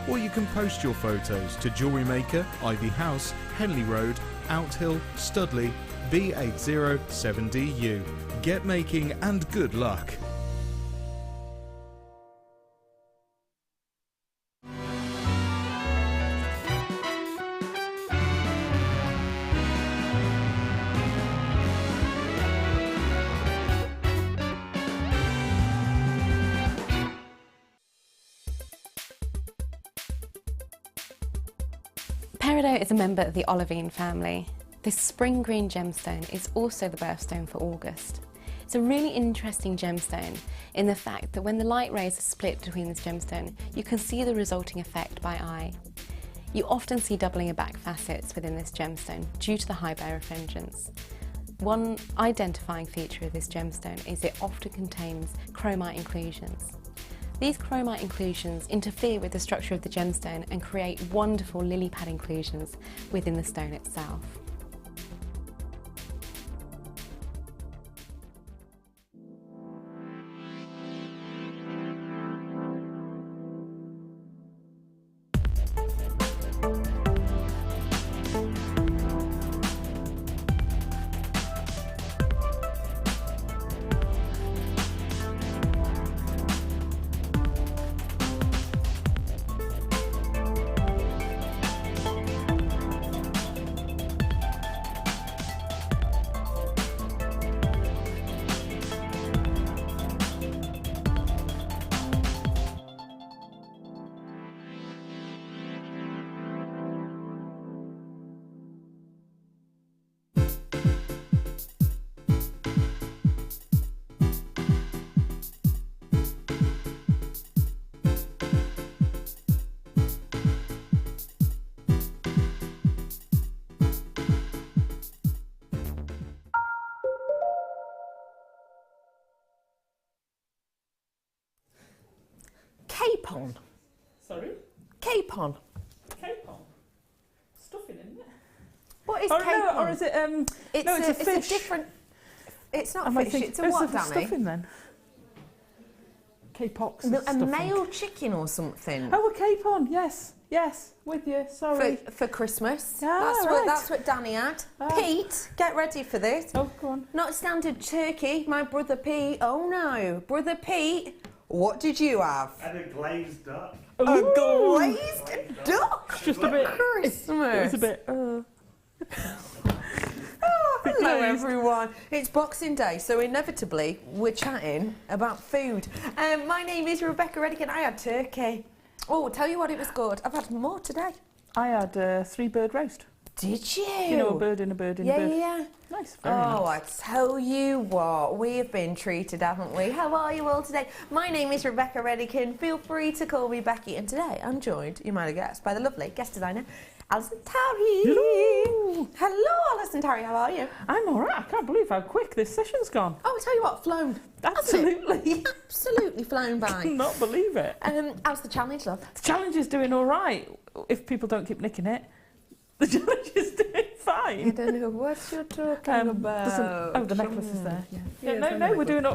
or you can post your photos to Jewellery Maker, Ivy House, Henley Road, Outhill, Studley, B807DU. Get making and good luck. Peridot is a member of the olivine family. This spring green gemstone is also the birthstone for August. It's a really interesting gemstone in the fact that when the light rays are split between this gemstone, you can see the resulting effect by eye. You often see doubling of back facets within this gemstone due to the high birefringence. One identifying feature of this gemstone is it often contains chromite inclusions. These chromite inclusions interfere with the structure of the gemstone and create wonderful lily pad inclusions within the stone itself. Capon. Sorry? Capon. Capon? Stuffing, isn't it? What is Oh, capon? no, or is it, it's a fish. It's a different... It's not Am a I fish, thinking, it's a what, it's a Danny? stuffing then? Capox is A stuffing. male chicken or something. Oh, a capon, yes. Yes, with you, sorry. For Christmas. Ah, That's what Danny had. Ah. Pete, get ready for this. Oh, go on. Not standard turkey, my brother Pete. Oh no, brother Pete. What did you have? And a glazed duck. A Ooh. glazed duck. It's just a bit... Christmas. It was a bit... Hello everyone, it's Boxing Day, so inevitably we're chatting about food. My name is Rebecca Reddick and I had turkey. Oh, tell you what, it was good. I've had more today. I had a 3-bird roast. Did you? You know, a bird in a bird in a bird. Yeah. Nice, very Oh, nice. I tell you what, we have been treated, haven't we? How are you all today? My name is Rebecca Reddick. Feel free to call me Becky. And today I'm joined, you might have guessed, by the lovely guest designer, Alison Tarry. Hello. Hello, Alison Tarry. How are you? I'm all right. I can't believe how quick this session's gone. Oh, I tell you what, flown. Absolutely. Absolutely flown by. Cannot believe it. How's the challenge, love? The challenge is doing all right. If people don't keep nicking it, the challenge is doing I fine. don't know what you're talking about. Oh, the necklace is there. Yeah, Yes, no, we're doing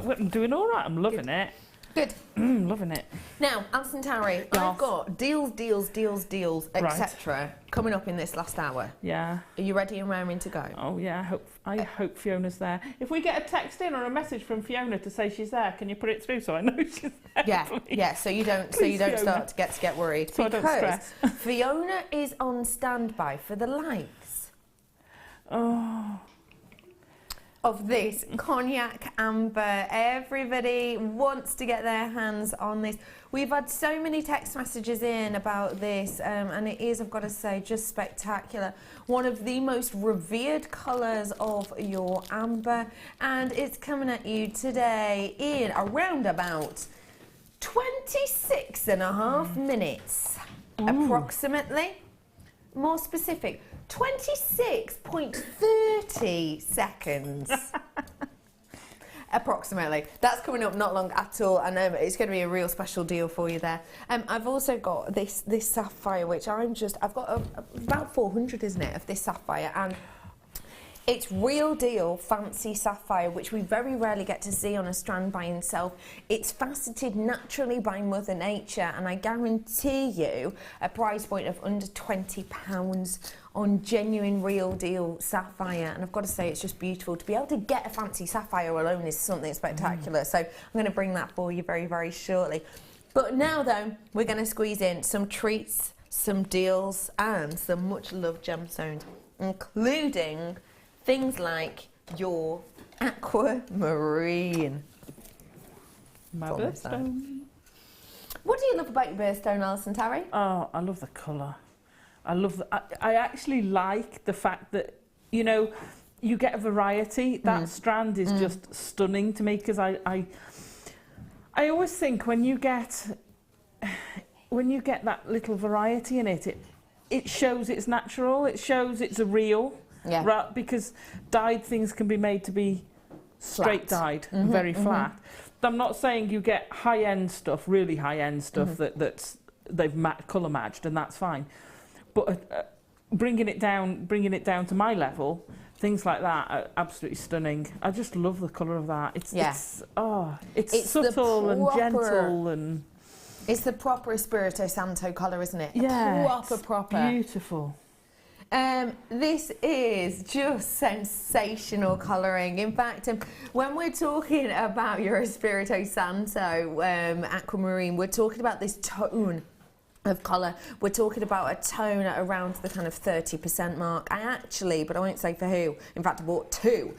all right. I'm loving it. Good. Loving it. Now, Alison Tarry, I've got deals, Right. etc. coming up in this last hour. Yeah. Are you ready and raring to go? Oh yeah. I hope Fiona's there. If we get a text in or a message from Fiona to say she's there, can you put it through so I know she's there? Yeah, please? yeah. So you don't Please, Fiona. start to get worried So I don't stress. Fiona is on standby for the likes Oh. of this cognac amber. Everybody wants to get their hands on this. We've had so many text messages in about this, and it is, I've got to say, just spectacular. One of the most revered colours of your amber, and it's coming at you today in around about 26 and a half minutes, approximately. More specific, 26.30 seconds. Approximately. That's coming up not long at all, and it's going to be a real special deal for you there. I've also got this sapphire, which I've got about 400, isn't it, of this sapphire, and It's real deal fancy sapphire, which we very rarely get to see on a strand by itself. It's faceted naturally by Mother Nature, and I guarantee you a price point of under £20 on genuine real deal sapphire. And I've got to say, it's just beautiful. To be able to get a fancy sapphire alone is something spectacular. So I'm going to bring that for you very, very shortly. But now though, we're going to squeeze in some treats, some deals, and some much loved gemstones, including things like your aquamarine. My birthstone. What do you love about your birthstone, Alison Terry? Oh, I love the colour. I actually like the fact that, you know, you get a variety. That strand is just stunning to me, because I always think when you get that little variety in it, it shows it's natural. It shows it's a real. Yeah. Right, because dyed things can be made to be straight dyed, very flat. I'm not saying you get high-end stuff, really high-end stuff that's they've colour matched, and that's fine. But bringing it down to my level, things like that are absolutely stunning. I just love the colour of that. It's subtle and gentle, and it's the proper Espirito Santo colour, isn't it? Yeah, proper. Beautiful. This is just sensational colouring. In fact, when we're talking about your Espirito Santo aquamarine, we're talking about this tone of colour. We're talking about a tone at around the kind of 30% mark. I actually, but I won't say for who, in fact I bought two,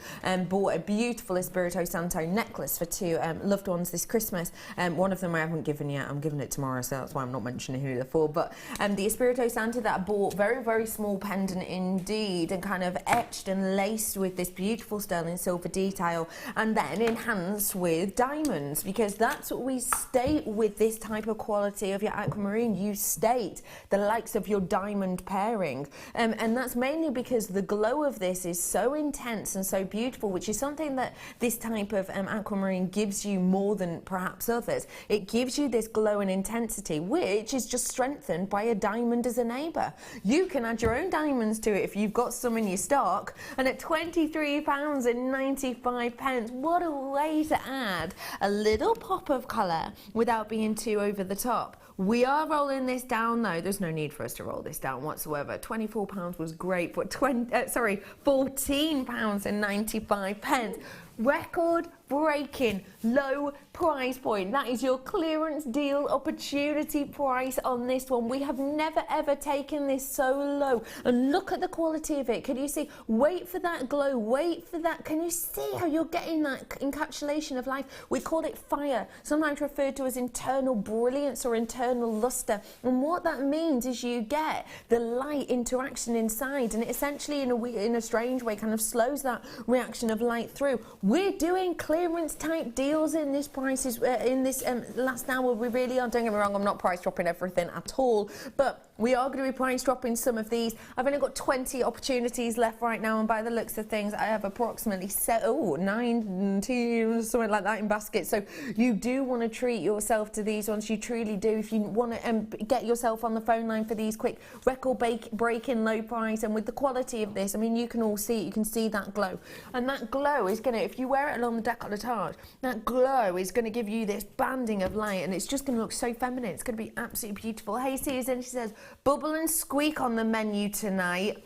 bought a beautiful Espirito Santo necklace for two loved ones this Christmas. One of them I haven't given yet, I'm giving it tomorrow, so that's why I'm not mentioning who they're for. But the Espirito Santo that I bought, very, very small pendant indeed, and kind of etched and laced with this beautiful sterling silver detail, and then enhanced with diamonds, because that's what we state with this type of quality of your aquamarine. You state the likes of your diamond pairing, and that's mainly because the glow of this is so intense and so beautiful, which is something that this type of aquamarine gives you more than perhaps others. It gives you this glow and intensity, which is just strengthened by a diamond as a neighbour. You can add your own diamonds to it if you've got some in your stock, and at £23.95, what a way to add a little pop of colour without being too over the top. We are rolling this down though. There's no need for us to roll this down whatsoever. £24 was great, but £14.95. Record breaking low price point. That is your clearance deal opportunity price on this one. We have never ever taken this so low, and look at the quality of it. Can you see? Wait for that glow, wait for that. Can you see how you're getting that encapsulation of life? We call it fire, sometimes referred to as internal brilliance or internal luster, and what that means is you get the light interaction inside, and it essentially in a strange way kind of slows that reaction of light through. We're doing clearance type deals in this prices in this last hour. We really are. Don't get me wrong, I'm not price dropping everything at all, but we are going to be price dropping some of these. I've only got 20 opportunities left right now, and by the looks of things, I have approximately 19, something like that in baskets. So you do want to treat yourself to these ones. You truly do. If you want to get yourself on the phone line for these quick record breaking low price, and with the quality of this, I mean, you can all see it. You can see that glow, and that glow is going to, if you wear it along the décolletage, that glow is going to give you this banding of light, and it's just going to look so feminine. It's going to be absolutely beautiful. Hey Susan, she says, bubble and squeak on the menu tonight.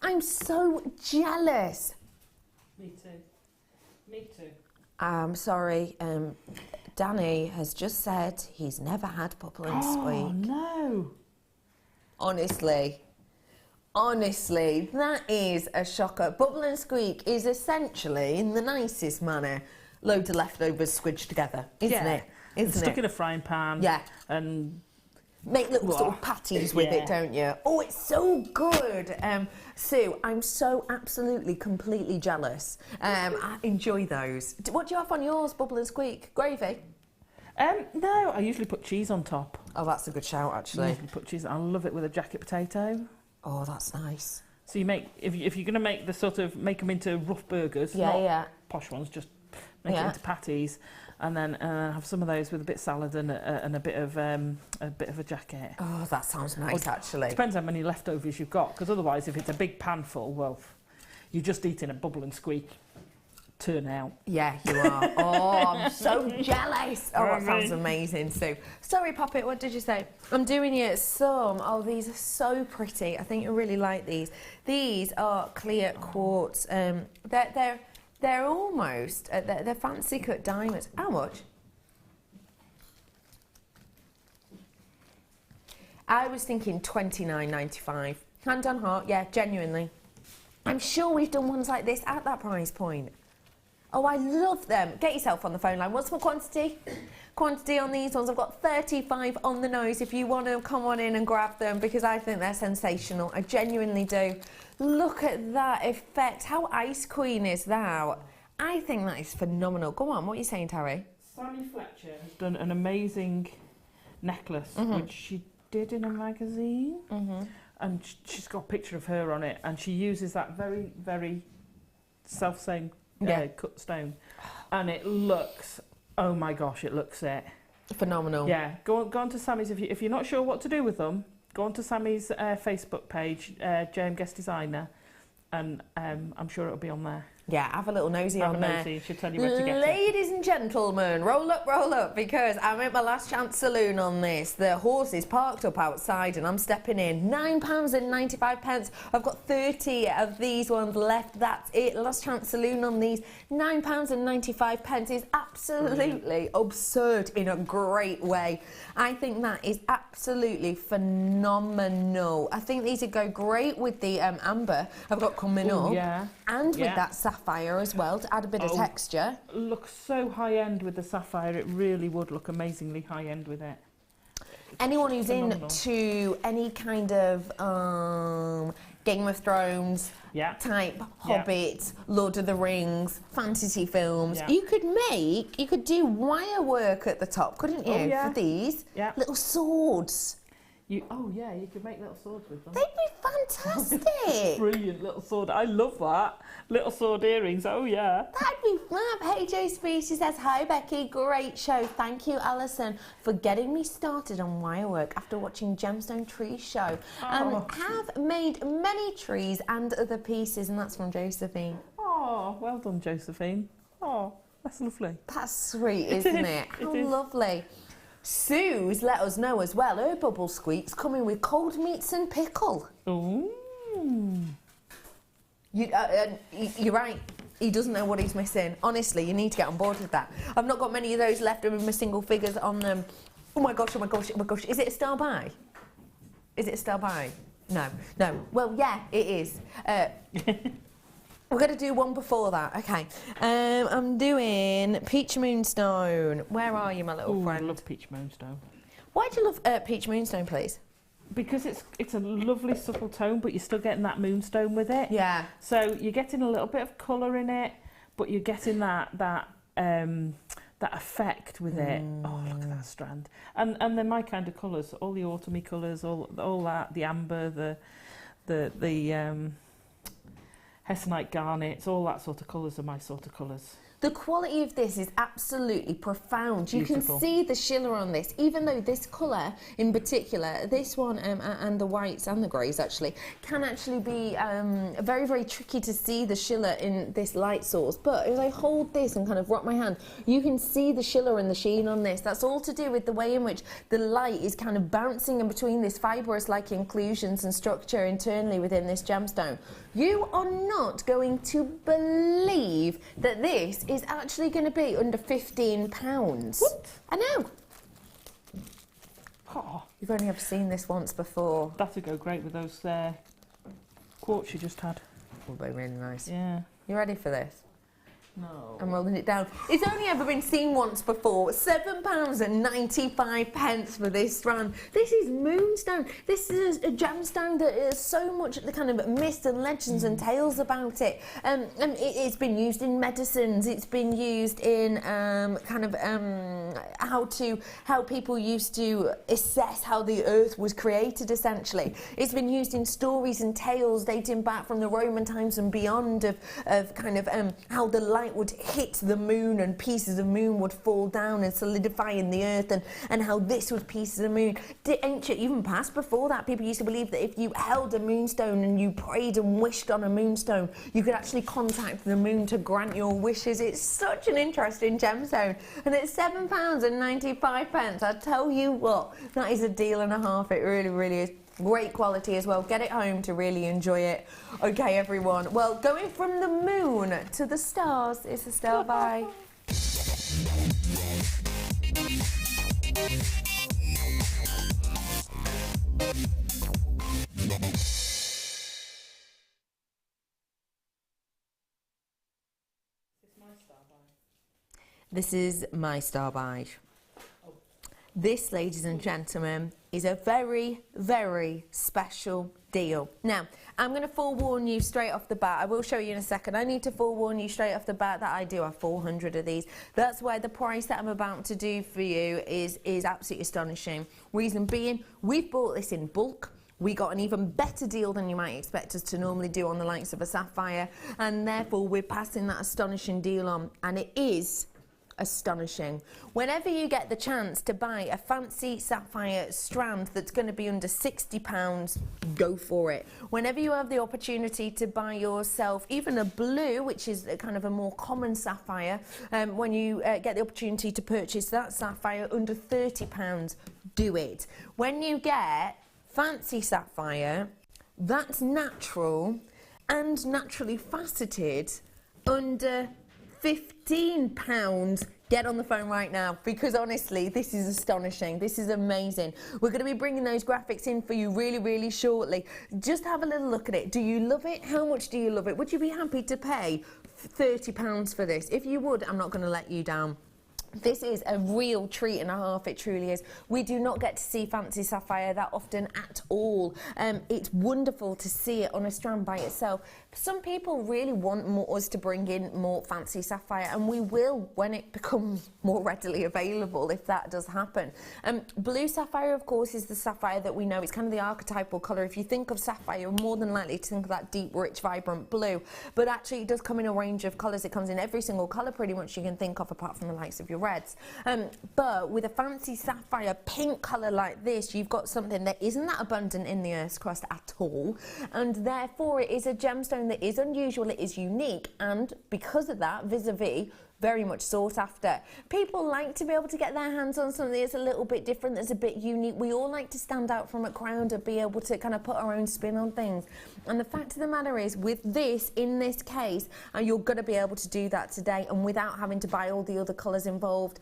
I'm so jealous. Me too. Me too. I'm sorry, Danny has just said he's never had bubble and squeak. Oh no. Honestly, that is a shocker. Bubble and squeak is essentially, in the nicest manner, loads of leftovers squidged together, isn't it? Stuck in a frying pan. Yeah. And make little sort of patties with it, don't you? Oh, it's so good. Sue, I'm so absolutely, completely jealous. I enjoy those. What do you have on yours, bubble and squeak? Gravy? No, I usually put cheese on top. Oh, that's a good shout, actually. Put cheese. I love it with a jacket potato. Oh, that's nice. So you make, if you're going to make the sort of, make them into rough burgers, not posh ones, just make it into patties, and then have some of those with a bit of salad and a bit of a jacket. Oh, that sounds nice, actually. Depends how many leftovers you've got, because otherwise, if it's a big pan full, well, You're just eating a bubble and squeak turnout. Yeah, you are. Oh, I'm so jealous. Oh, that sounds amazing, Sue. Sorry, Poppet, what did you say? I'm doing you some. Oh, these are so pretty. I think you really like these. These are clear quartz. They're almost, they're fancy cut diamonds. How much? I was thinking $29.95. Hand on heart, yeah, genuinely. I'm sure we've done ones like this at that price point. Oh, I love them. Get yourself on the phone line. What's my quantity? Quantity on these ones. I've got 35 on the nose if you want to come on in and grab them, because I think they're sensational. I genuinely do. Look at that effect. How Ice Queen is that? I think that is phenomenal. Go on, what are you saying, Terry? Sammy Fletcher has done an amazing necklace, which she did in a magazine. And she's got a picture of her on it, and she uses that very, very self-same cut stone, and it looks, oh my gosh, it looks it. Phenomenal. Yeah, go on to Sammy's, if you're not sure what to do with them, go on to Sammy's Facebook page, JM Guest Designer, and I'm sure it'll be on there. Yeah, have a little nosy on there. She'll tell you where to get it. Ladies and gentlemen, roll up, because I'm at my last chance saloon on this. The horse is parked up outside and I'm stepping in. £9.95. I've got 30 of these ones left. That's it. Last chance saloon on these. £9.95 is absolutely absurd in a great way. I think that is absolutely phenomenal. I think these would go great with the amber I've got coming up. Yeah. And with that sapphire as well, to add a bit of texture. Looks so high-end with the sapphire. It really would look amazingly high-end with it. Anyone who's into any kind of Game of Thrones type, Hobbit, Lord of the Rings, fantasy films, you could do wire work at the top, couldn't you, for these? Little swords. You could make little swords with them. They'd be fantastic. Brilliant little sword. I love that. Little sword earrings. Oh, yeah. That'd be fab. Hey, Jo Species says, hi, Becky. Great show. Thank you, Alison, for getting me started on wirework after watching Gemstone Tree Show. Have made many trees and other pieces, and that's from Josephine. Oh, well done, Josephine. Oh, that's lovely. That's sweet, isn't it? How lovely. Sue's let us know as well, her bubble squeak's coming with cold meats and pickle. Ooh. You're right, he doesn't know what he's missing. Honestly, you need to get on board with that. I've not got many of those left with my single figures on them. Oh my gosh, is it a star buy? Is it a star buy? No. Well, yeah, it is. We're going to do one before that. Okay. I'm doing Peach Moonstone. Where are you, my little friend? I love Peach Moonstone. Why do you love Peach Moonstone, please? Because it's a lovely subtle tone, but you're still getting that moonstone with it. Yeah. So you're getting a little bit of colour in it, but you're getting that effect with it. Oh, look at that strand. And they're my kind of colours. All the autumny colours, all that, the amber, the Hessonite garnets, all that sort of colours are my sort of colours. The quality of this is absolutely profound. Beautiful. You can see the shiller on this, even though this colour in particular, this one and the whites and the greys actually, can actually be very, very tricky to see the shiller in this light source. But as I hold this and kind of rock my hand, you can see the shiller and the sheen on this. That's all to do with the way in which the light is kind of bouncing in between this fibrous-like inclusions and structure internally within this gemstone. You are not going to believe that this is actually going to be under £15. What? I know. Oh, You've only ever seen this once before. that would go great with those quartz you just had. Will be really nice. Yeah. You ready for this? No. I'm rolling it down. It's only ever been seen once before. £7.95 for this strand. This is moonstone. This is a gemstone that is so much the kind of myths and legends and tales about it. It's been used in medicines. It's been used in how people used to assess how the earth was created. Essentially, it's been used in stories and tales dating back from the Roman times and beyond of how the light light would hit the moon and pieces of moon would fall down and solidify in the earth, and how this was pieces of moon. The ancient, even past before that, people used to believe that if you held a moonstone and you prayed and wished on a moonstone, you could actually contact the moon to grant your wishes. It's such an interesting gemstone, and it's £7.95. I tell you what, that is a deal and a half. It really, really is. Great quality as well. Get it home to really enjoy it. Okay, everyone. Well, going from the moon to the stars is a star buy. This is my star buy. This, ladies and gentlemen, is a very, very special deal. Now, I'm going to forewarn you straight off the bat. I will show you in a second. I need to forewarn you straight off the bat that I do have 400 of these. That's why the price that I'm about to do for you is absolutely astonishing. Reason being, we've bought this in bulk. We got an even better deal than you might expect us to normally do on the likes of a sapphire, and therefore we're passing that astonishing deal on, and it is astonishing. Whenever you get the chance to buy a fancy sapphire strand that's going to be under £60, go for it. Whenever you have the opportunity to buy yourself even a blue, which is a kind of a more common sapphire, when you get the opportunity to purchase that sapphire under £30, do it. When you get fancy sapphire that's natural and naturally faceted under £15, get on the phone right now, because honestly this is astonishing. This is amazing. We're going to be bringing those graphics in for you really, really shortly. Just have a little look at it. Do you love it? How much do you love it? Would you be happy to pay £30 for this? If you would, I'm not going to let you down. This is a real treat and a half, it truly is. We do not get to see fancy sapphire that often at all. It's wonderful to see it on a strand by itself. Some people really want us to bring in more fancy sapphire, and we will when it becomes more readily available, if that does happen. Blue sapphire, of course, is the sapphire that we know. It's kind of the archetypal colour. If you think of sapphire, you're more than likely to think of that deep, rich, vibrant blue. But actually, it does come in a range of colours. It comes in every single colour pretty much you can think of, apart from the likes of your reds. But with a fancy sapphire pink colour like this, you've got something that isn't that abundant in the Earth's crust at all, and therefore it is a gemstone that is unusual, it is unique, and because of that, vis-a-vis, very much sought after. People like to be able to get their hands on something that's a little bit different, that's a bit unique. We all like to stand out from a crowd and be able to kind of put our own spin on things. And the fact of the matter is, with this, in this case, you're going to be able to do that today, and without having to buy all the other colours involved.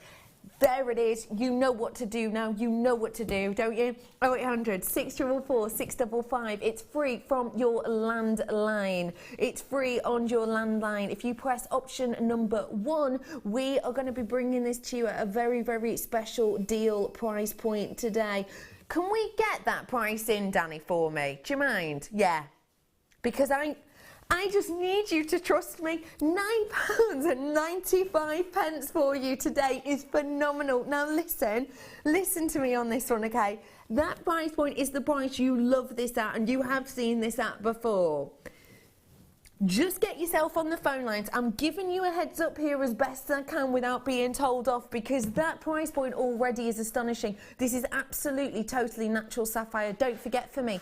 There it is. You know what to do now. You know what to do, don't you? 0800 644 655. It's free from your landline. It's free on your landline. If you press option number 1, we are going to be bringing this to you at a very, very special deal price point today. Can we get that price in, Danny, for me? Do you mind? Yeah. Because I just need you to trust me. £9.95 for you today is phenomenal. Now listen to me on this one, okay? That price point is the price you love this at, and you have seen this at before. Just get yourself on the phone lines. I'm giving you a heads up here as best I can without being told off, because that price point already is astonishing. This is absolutely, totally natural sapphire. Don't forget, for me,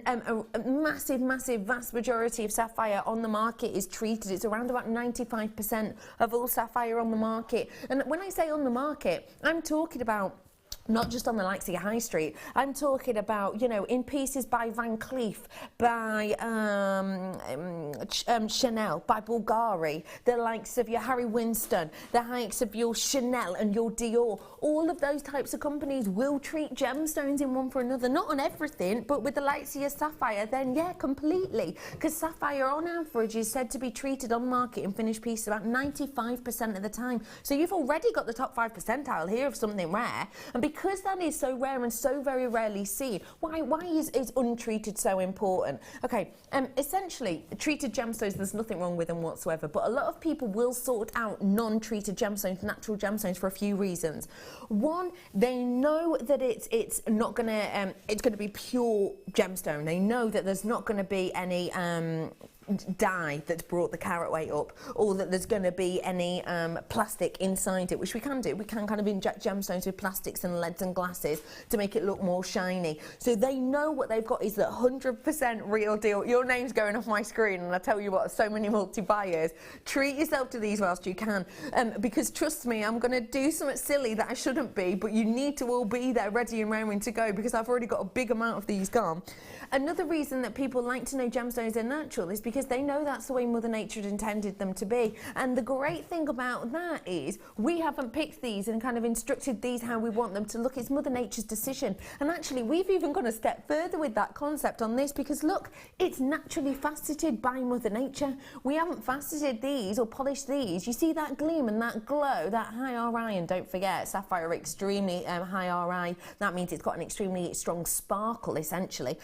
a massive, vast majority of sapphire on the market is treated. It's around about 95% of all sapphire on the market. And when I say on the market, I'm talking about not just on the likes of your high street. I'm talking about, you know, in pieces by Van Cleef, by Chanel, by Bulgari, the likes of your Harry Winston, the likes of your Chanel and your Dior. All of those types of companies will treat gemstones in one for another. Not on everything, but with the likes of your sapphire, then yeah, completely. Because sapphire on average is said to be treated on market in finished pieces about 95% of the time. So you've already got the top 5 percentile here of something rare. And because that is so rare and so very rarely seen, why is untreated so important? Okay, essentially, treated gemstones, there's nothing wrong with them whatsoever, but a lot of people will sort out non-treated gemstones, natural gemstones, for a few reasons. One, they know that it's not gonna it's gonna be pure gemstone. They know that there's not gonna be any dye that's brought the carat weight up, or that there's going to be any plastic inside it, which we can do. We can kind of inject gemstones with plastics and leads and glasses to make it look more shiny. So they know what they've got is that 100% real deal. Your name's going off my screen, and I tell you what, so many multi-buyers. Treat yourself to these whilst you can, because trust me, I'm going to do something silly that I shouldn't be, but you need to all be there ready and raring to go, because I've already got a big amount of these gone. Another reason that people like to know gemstones are natural is because they know that's the way Mother Nature intended them to be. And the great thing about that is we haven't picked these and kind of instructed these how we want them to look. It's Mother Nature's decision. And actually, we've even gone a step further with that concept on this, because look, it's naturally faceted by Mother Nature. We haven't faceted these or polished these. You see that gleam and that glow, that high RI, and don't forget, sapphire extremely high RI. That means it's got an extremely strong sparkle, essentially.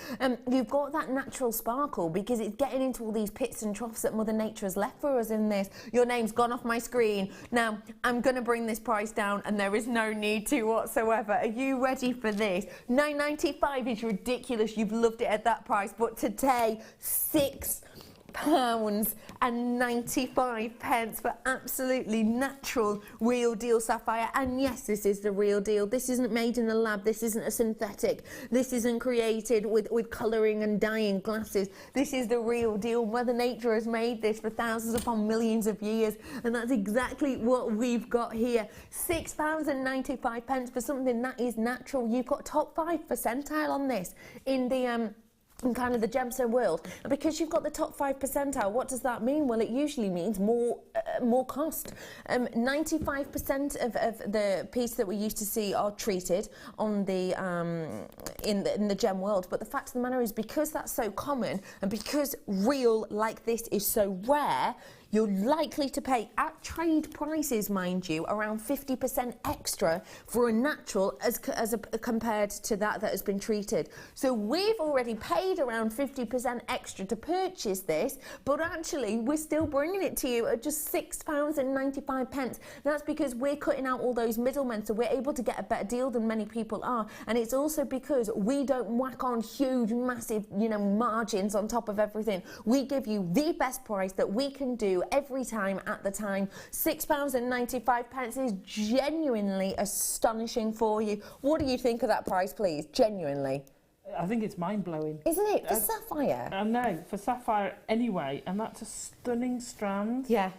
You've got that natural sparkle because it's getting into all these pits and troughs that Mother Nature has left for us in this. Your name's gone off my screen. Now, I'm going to bring this price down, and there is no need to whatsoever. Are you ready for this? £9.95 is ridiculous. You've loved it at that price, but today, £6.95 for absolutely natural real deal sapphire. And yes, this is the real deal. This isn't made in a lab. This isn't a synthetic. This isn't created with colouring and dyeing glasses. This is the real deal. Mother Nature has made this for thousands upon millions of years, and that's exactly what we've got here. £6.95 for something that is natural. You've got top 5 percentile on this in the in kind of the gemstone world. And because you've got the top 5 percentile, what does that mean? Well, it usually means more cost. 95% of the piece that we used to see are treated on the in the gem world. But the fact of the matter is, because that's so common, and because real like this is so rare, you're likely to pay, at trade prices, mind you, around 50% extra for a natural as compared to that has been treated. So we've already paid around 50% extra to purchase this, but actually we're still bringing it to you at just £6.95. That's because we're cutting out all those middlemen, so we're able to get a better deal than many people are. And it's also because we don't whack on huge, massive, margins on top of everything. We give you the best price that we can do every time at the time. £6.95 is genuinely astonishing for you. What do you think of that price, please? Genuinely. I think it's mind-blowing. Isn't it? For sapphire? I know, for sapphire anyway, and that's a stunning strand. Yeah.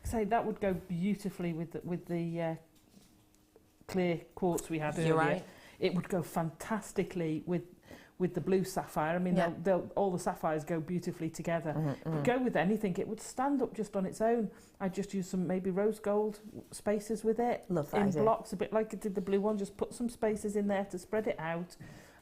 So that would go beautifully with the clear quartz we had earlier. You're right. It would go fantastically with the blue sapphire. I mean, Yeah. all the sapphires go beautifully together. Go with anything. It would stand up just on its own. I'd just use some maybe rose gold spaces with it. Love that in idea. blocks, a bit like I did the blue one. Just put some spaces in there to spread it out,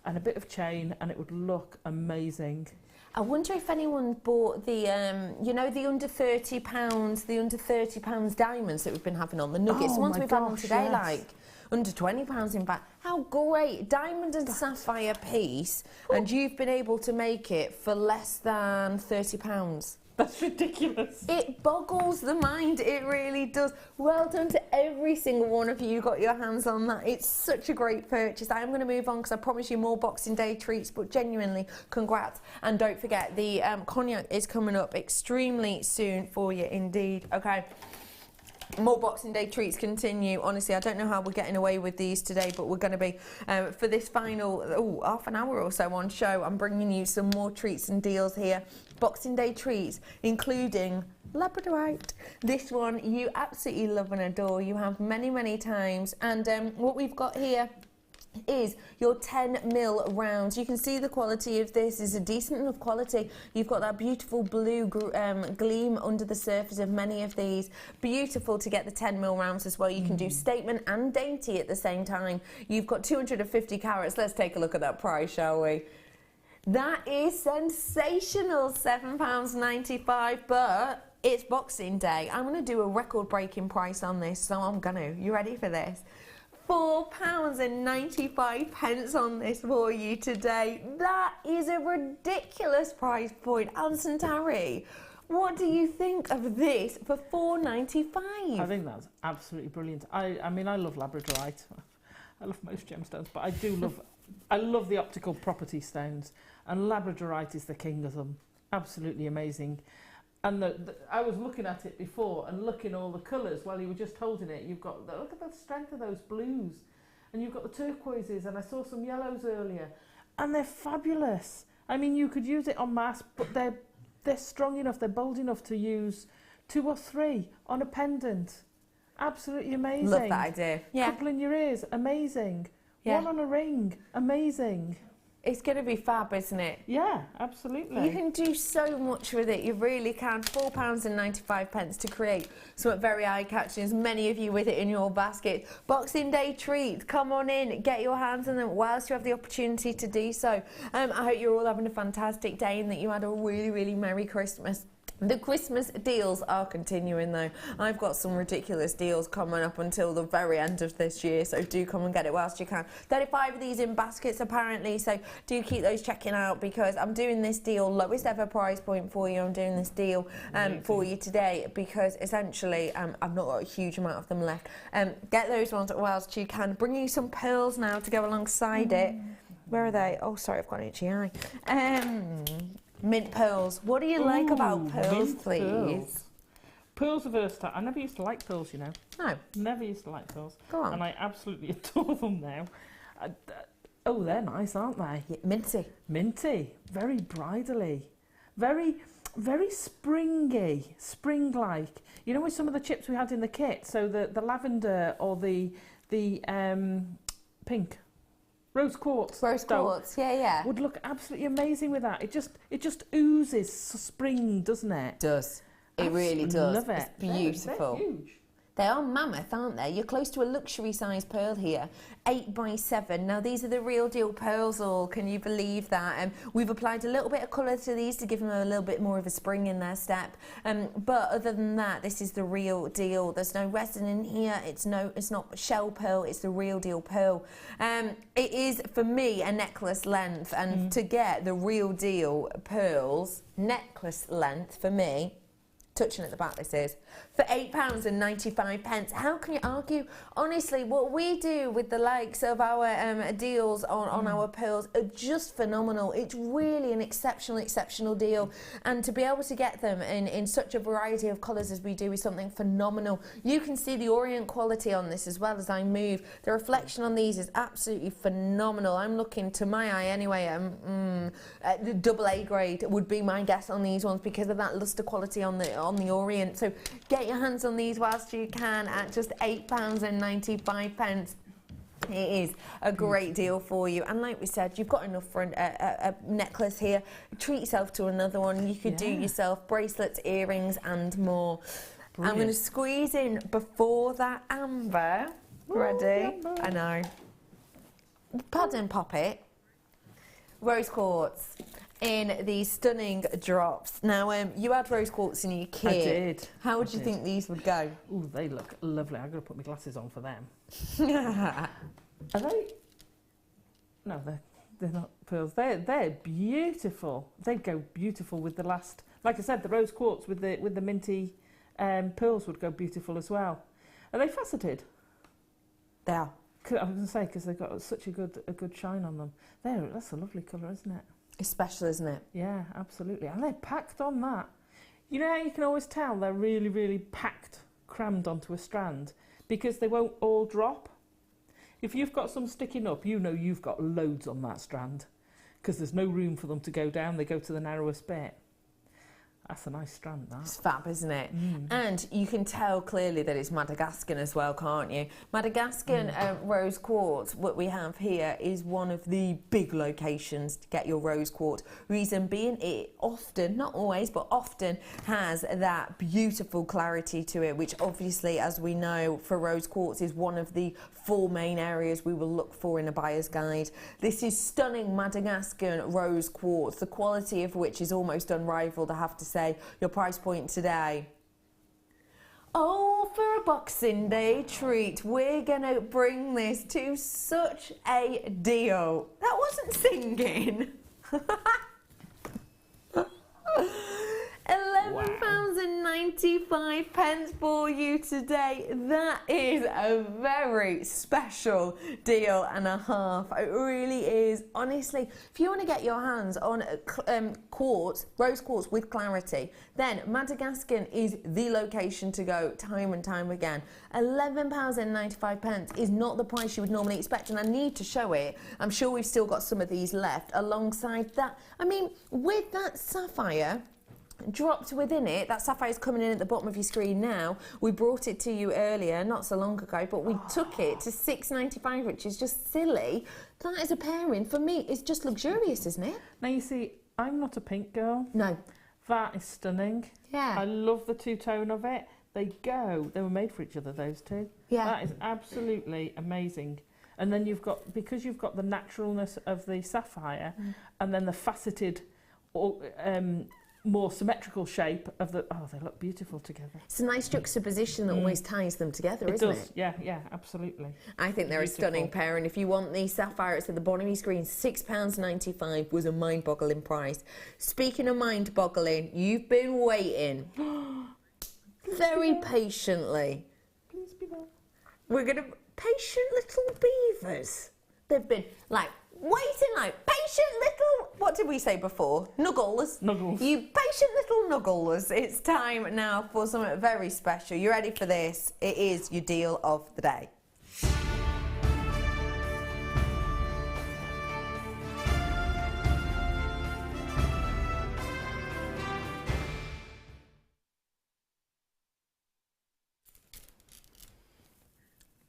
and a bit of chain, and it would look amazing. I wonder if anyone bought the, the under £30 diamonds that we've been having on, the nuggets, the ones we've had on today, yes. like under £20 in fact. How great, diamond and sapphire piece, and you've been able to make it for less than £30. That's ridiculous. It boggles the mind, it really does. Well done to every single one of you who got your hands on that. It's such a great purchase. I am going to move on because I promise you more Boxing Day treats, but genuinely, congrats. And don't forget, the cognac is coming up extremely soon for you indeed. Okay. More Boxing Day treats continue. Honestly, I don't know how we're getting away with these today, but we're going to be, for this final half an hour or so on show, I'm bringing you some more treats and deals here. Boxing Day treats, including Labradorite. This one you absolutely love and adore. You have many, many times. And what we've got here is your 10mm rounds. You can see the quality of this is a decent enough quality. You've got that beautiful blue gleam under the surface of many of these. Beautiful to get the 10mm rounds as well. You can do statement and dainty at the same time. You've got 250 carats. Let's take a look at that price, shall we? That is sensational, £7.95, but it's Boxing Day. I'm going to do a record-breaking price on this, so I'm going to. You ready for this? £4.95 on this for you today. That is a ridiculous price point. Alison Tarry, what do you think of this for £4.95? I think that's absolutely brilliant. I mean, I love Labradorite. I love most gemstones, but I do love I love the optical property stones, and Labradorite is the king of them. Absolutely amazing. And I was looking at it before and looking all the colours while you were just holding it. You've got, look at the strength of those blues. And you've got the turquoises, and I saw some yellows earlier. And they're fabulous. I mean, you could use it en masse, but they're strong enough, they're bold enough to use 2 or 3 on a pendant. Absolutely amazing. Love that idea. Yeah. Couple in your ears, amazing. Yeah. 1 on a ring, amazing. It's going to be fab, isn't it? Yeah, absolutely. You can do so much with it. You really can. £4.95 to create something very eye-catching. As many of you with it in your basket. Boxing Day treat. Come on in, get your hands on them whilst you have the opportunity to do so. I hope you're all having a fantastic day and that you had a really, really Merry Christmas. The Christmas deals are continuing though. I've got some ridiculous deals coming up until the very end of this year, so do come and get it whilst you can. 35 of these in baskets apparently, so do keep those checking out because I'm doing this deal, lowest ever price point for you. I'm doing this deal for you today because essentially I've not got a huge amount of them left. Get those ones whilst you can. Bring you some pearls now to go alongside it. Where are they? Oh, sorry, I've got an itchy eye. Mint pearls. What do you like about pearls, please? Pearls. Pearls are versatile. I never used to like pearls, you know. No. Never used to like pearls. Go on. And I absolutely adore them now. Oh, they're nice, aren't they? Yeah, minty. Minty. Very bridally. Very, very springy. Spring-like. You know with some of the chips we had in the kit? So the lavender or the pink. Rose quartz. Rose quartz, yeah. Would look absolutely amazing with that. It just oozes spring, doesn't it? It does. It really does. Love it. It's beautiful. They're huge. They are mammoth, aren't they? You're close to a luxury size pearl here, 8 by 7. Now these are the real deal pearls all, can you believe that? We've applied a little bit of colour to these to give them a little bit more of a spring in their step. But other than that, this is the real deal. There's no resin in here, it's not shell pearl, it's the real deal pearl. It is, for me, a necklace length, and to get the real deal pearls, necklace length, for me, touching at the back this is, for £8.95. How can you argue? Honestly, what we do with the likes of our deals on our pearls are just phenomenal. It's really an exceptional deal. And to be able to get them in such a variety of colours as we do is something phenomenal. You can see the orient quality on this as well as I move. The reflection on these is absolutely phenomenal. I'm looking, to my eye anyway, the AA grade would be my guess on these ones because of that lustre quality on the orient. So get your hands on these whilst you can at just £8.95. It is a great deal for you, and like we said, you've got enough for a necklace here. Treat yourself to another one. You could do yourself bracelets, earrings and more. Brilliant. I'm going to squeeze in before that Amber. Ready? I know. Pardon, pop it. Rose quartz in these stunning drops. Now, you had rose quartz in your kit. I did. How would you think these would go? Oh, they look lovely. I've got to put my glasses on for them. Are they? No, they're not pearls. They're beautiful. They'd go beautiful with the last. Like I said, the rose quartz with the minty pearls would go beautiful as well. Are they faceted? They are. I was going to say because they've got such a good shine on them. That's a lovely colour, isn't it? It's special, isn't it? Yeah, absolutely. And they're packed on that. You know how you can always tell they're really, really packed, crammed onto a strand because they won't all drop. If you've got some sticking up, you know you've got loads on that strand because there's no room for them to go down. They go to the narrowest bit. That's a nice strand, that. It's fab, isn't it? And you can tell clearly that it's Madagascan as well, can't you? Madagascan rose quartz, what we have here, is one of the big locations to get your rose quartz. Reason being, it often, not always, but often has that beautiful clarity to it, which obviously, as we know, for rose quartz is one of the 4 main areas we will look for in a buyer's guide. This is stunning Madagascan rose quartz, the quality of which is almost unrivaled, I have to say. Your price point today. Oh, for a Boxing Day treat, we're going to bring this to such a deal. That wasn't singing. £11.95 £6.95 for you today. That is a very special deal and a half. It really is. Honestly, if you want to get your hands on quartz, rose quartz with clarity, then Madagascar is the location to go time and time again. £11.95 is not the price you would normally expect, and I need to show it. I'm sure we've still got some of these left alongside that. I mean, with that sapphire dropped within it, that sapphire is coming in at the bottom of your screen now. We brought it to you earlier, not so long ago, but we took it to £6.95, which is just silly. That is a pairing. For me, it's just luxurious, isn't it? Now, you see, I'm not a pink girl. No. That is stunning. Yeah. I love the two-tone of it. They were made for each other, those two. Yeah. That is absolutely amazing. And then because you've got the naturalness of the sapphire and then the faceted, more symmetrical shape of the, they look beautiful together. It's a nice juxtaposition that always ties them together, isn't it? Yeah, absolutely. I think they're Beautiful. a stunning pair, and if you want the sapphire, it's at the bottom of your screen. £6.95 was a mind-boggling price. Speaking of mind-boggling, you've been waiting very patiently. Please be there. We're going to... Patient little beavers. They've been, waiting patient little... What did we say before? Nuggles. Nuggles. You patient little nuggles. It's time now for something very special. You ready for this? It is your deal of the day.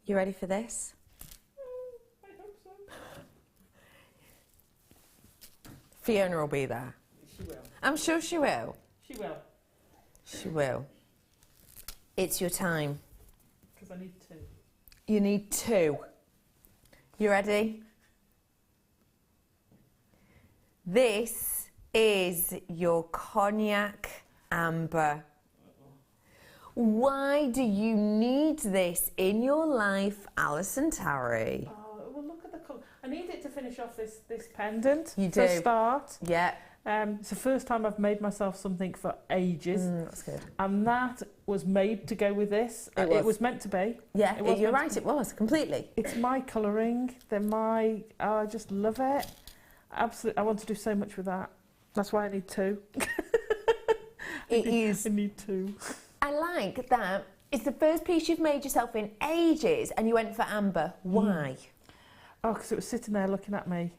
You ready for this? I hope so. Fiona will be there. She will. I'm sure she will. She will. She will. It's your time. Because I need two. You need two. You ready? This is your cognac amber. Why do you need this in your life, Alison Tarry? Oh, well, look at the colour. I need it to finish off this pendant. You for do. a start. Yeah. It's the first time I've made myself something for ages. That's good. And that was made to go with this. It was meant to be. Yeah, It was you're meant right, to it was, completely. It's my colouring. I just love it. Absolutely. I want to do so much with that. That's why I need two. It is. I need two. I like that. It's the first piece you've made yourself in ages, and you went for amber. Why? Oh, because it was sitting there looking at me.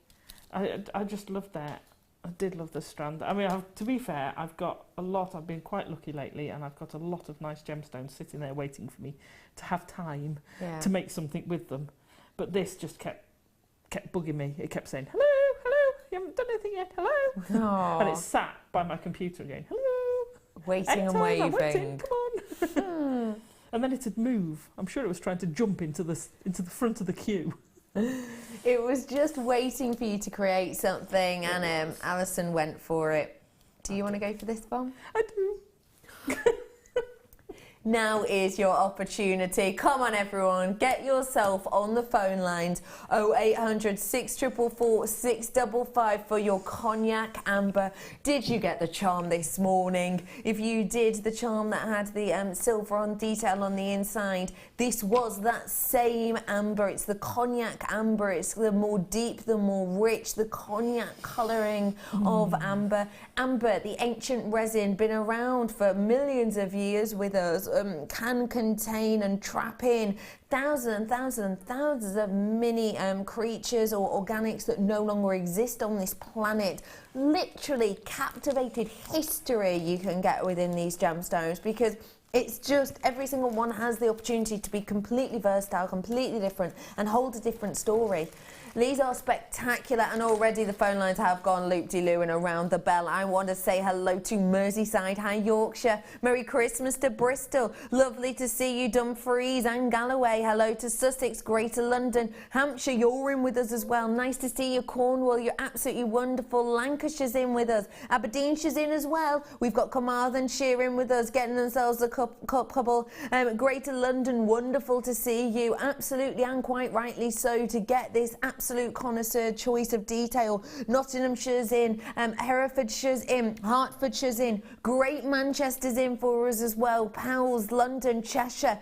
I just loved that. I did love the strand. I mean, to be fair, I've got a lot. I've been quite lucky lately, and I've got a lot of nice gemstones sitting there waiting for me to have time to make something with them. But this just kept bugging me. It kept saying, hello, hello, you haven't done anything yet, hello. Oh. And it sat by my computer going, hello. Waiting and Anytime, waving. I'm waiting, come on. And then it'd move. I'm sure it was trying to jump into the front of the queue. It was just waiting for you to create something, and Alison went for it. Do you want to go for this, Bomb? I do. Now is your opportunity. Come on, everyone. Get yourself on the phone lines. 0800 644 655 for your cognac amber. Did you get the charm this morning? If you did, the charm that had the silver on detail on the inside, this was that same amber. It's the cognac amber. It's the more deep, the more rich, the cognac colouring of amber. Amber, the ancient resin, been around for millions of years with us. Can contain and trap in thousands and thousands and thousands of mini creatures or organics that no longer exist on this planet. Literally captivated history you can get within these gemstones, because it's just every single one has the opportunity to be completely versatile, completely different, and hold a different story. These are spectacular, and already the phone lines have gone loop-de-loo and around the bell. I want to say hello to Merseyside, hi Yorkshire, Merry Christmas to Bristol, lovely to see you Dumfries and Galloway, hello to Sussex, Greater London, Hampshire, you're in with us as well, nice to see you Cornwall, you're absolutely wonderful, Lancashire's in with us, Aberdeenshire's in as well, we've got Carmarthenshire in with us, getting themselves a couple, Greater London, wonderful to see you, absolutely and quite rightly so, to get this absolutely absolute connoisseur choice of detail. Nottinghamshire's in, Herefordshire's in, Hertfordshire's in, Great Manchester's in for us as well, Powell's, London, Cheshire,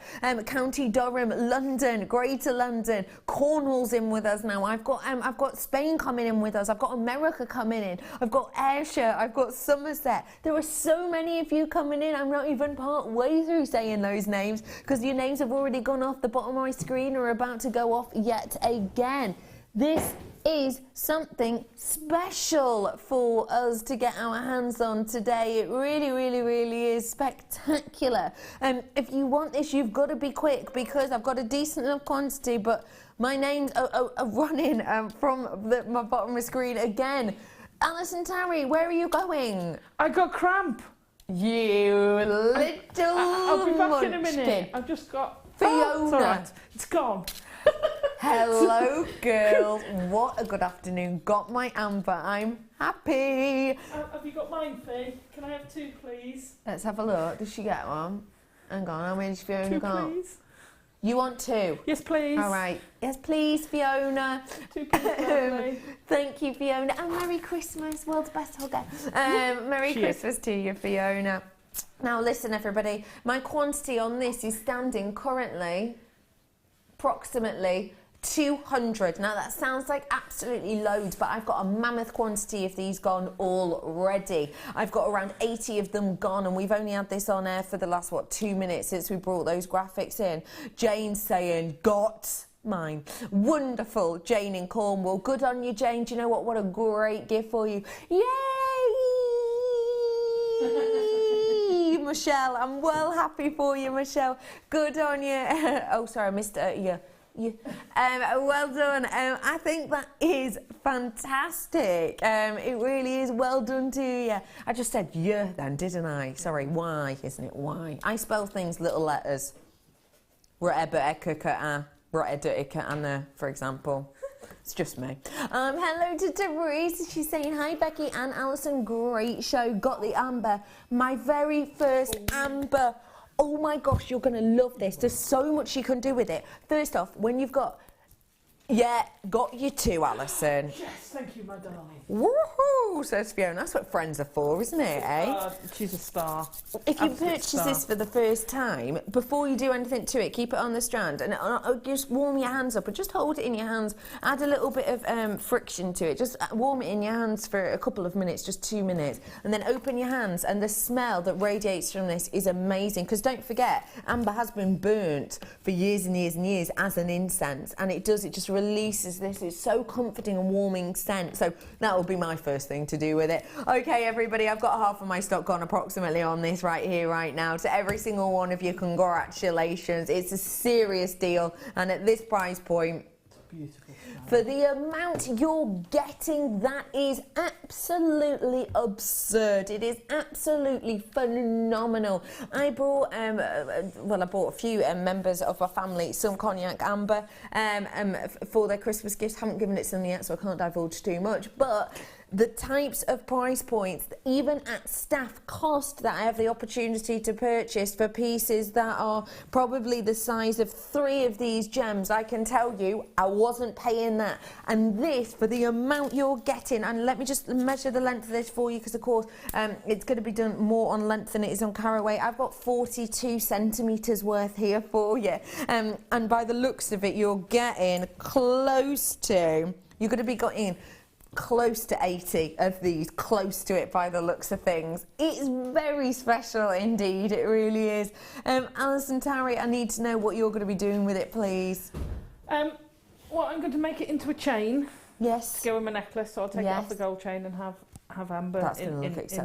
County Durham, London, Greater London, Cornwall's in with us now. I've got Spain coming in with us. I've got America coming in. I've got Ayrshire. I've got Somerset. There are so many of you coming in. I'm not even part way through saying those names because your names have already gone off the bottom of my screen or are about to go off yet again. This is something special for us to get our hands on today. It really, really, really is spectacular. If you want this, you've got to be quick because I've got a decent enough quantity, but my names are running from my bottom of the screen again. Alison Tarry, where are you going? I got cramp. You little I'll be back in a munchkin. minute. I've just got... Fiona. Oh, it's all right. It's gone. Hello, girls. What a good afternoon. Got my Amber. I'm happy. Have you got mine, Fee? Can I have 2, please? Let's have a look. Does she get one? Hang on, how many does Fiona 2, got? please. You want 2? Yes, please. All right. Yes, please, Fiona. 2, please, lovely. Thank you, Fiona. And Merry Christmas. World's best hugger. Merry Christmas to you, Fiona. Now, listen, everybody. My quantity on this is standing currently approximately 200. Now, that sounds like absolutely loads, but I've got a mammoth quantity of these gone already. I've got around 80 of them gone, and we've only had this on air for the last, 2 minutes since we brought those graphics in. Jane's saying, got mine. Wonderful. Jane in Cornwall. Good on you, Jane. Do you know what? What a great gift for you. Yay! Michelle, I'm well happy for you, Michelle. Good on you. Oh, sorry, I missed you. Well done. I think that is fantastic. It really is. Well done to you. I just said yeah then, didn't I? Sorry, why, isn't it? Why? I spell things little letters. For example. It's just me. Hello to Teresa. She's saying, hi, Becky and Alison. Great show. Got the Amber. My very first Amber. Oh my gosh, you're going to love this. There's so much you can do with it. First off, when you've got... Yeah, got you 2, Alison. Yes, thank you, my darling. Woohoo, says Fiona. That's what friends are for, isn't it, eh? She's a star. If you purchase this for the first time, before you do anything to it, keep it on the strand and just warm your hands up and just hold it in your hands. Add a little bit of friction to it. Just warm it in your hands for a couple of minutes, just 2 minutes, and then open your hands, and the smell that radiates from this is amazing. Because don't forget, amber has been burnt for years and years and years as an incense, and it just releases this. It's so comforting and warming scent. So that will be my first thing to do with it. Okay, everybody, I've got half of my stock gone approximately on this right here, right now. To every single one of you, congratulations. It's a serious deal, and at this price point, Beautiful. for the amount you're getting, that is absolutely absurd. It is absolutely phenomenal. I brought, I bought a few members of my family some cognac amber for their Christmas gifts. Haven't given it to them yet, so I can't divulge too much. But the types of price points, even at staff cost, that I have the opportunity to purchase for pieces that are probably the size of 3 of these gems, I can tell you I wasn't paying that. And this, for the amount you're getting, and let me just measure the length of this for you, because of course it's going to be done more on length than it is on caraway. I've got 42 centimetres worth here for you, and by the looks of it, you're getting close to, you're going to be getting close to 80 of these, close to it by the looks of things. It's very special indeed, it really is. Alison Tarry, I need to know what you're going to be doing with it, please. Well, I'm going to make it into a chain. Yes. To go with my necklace, so I'll take it off the gold chain and have amber in with it.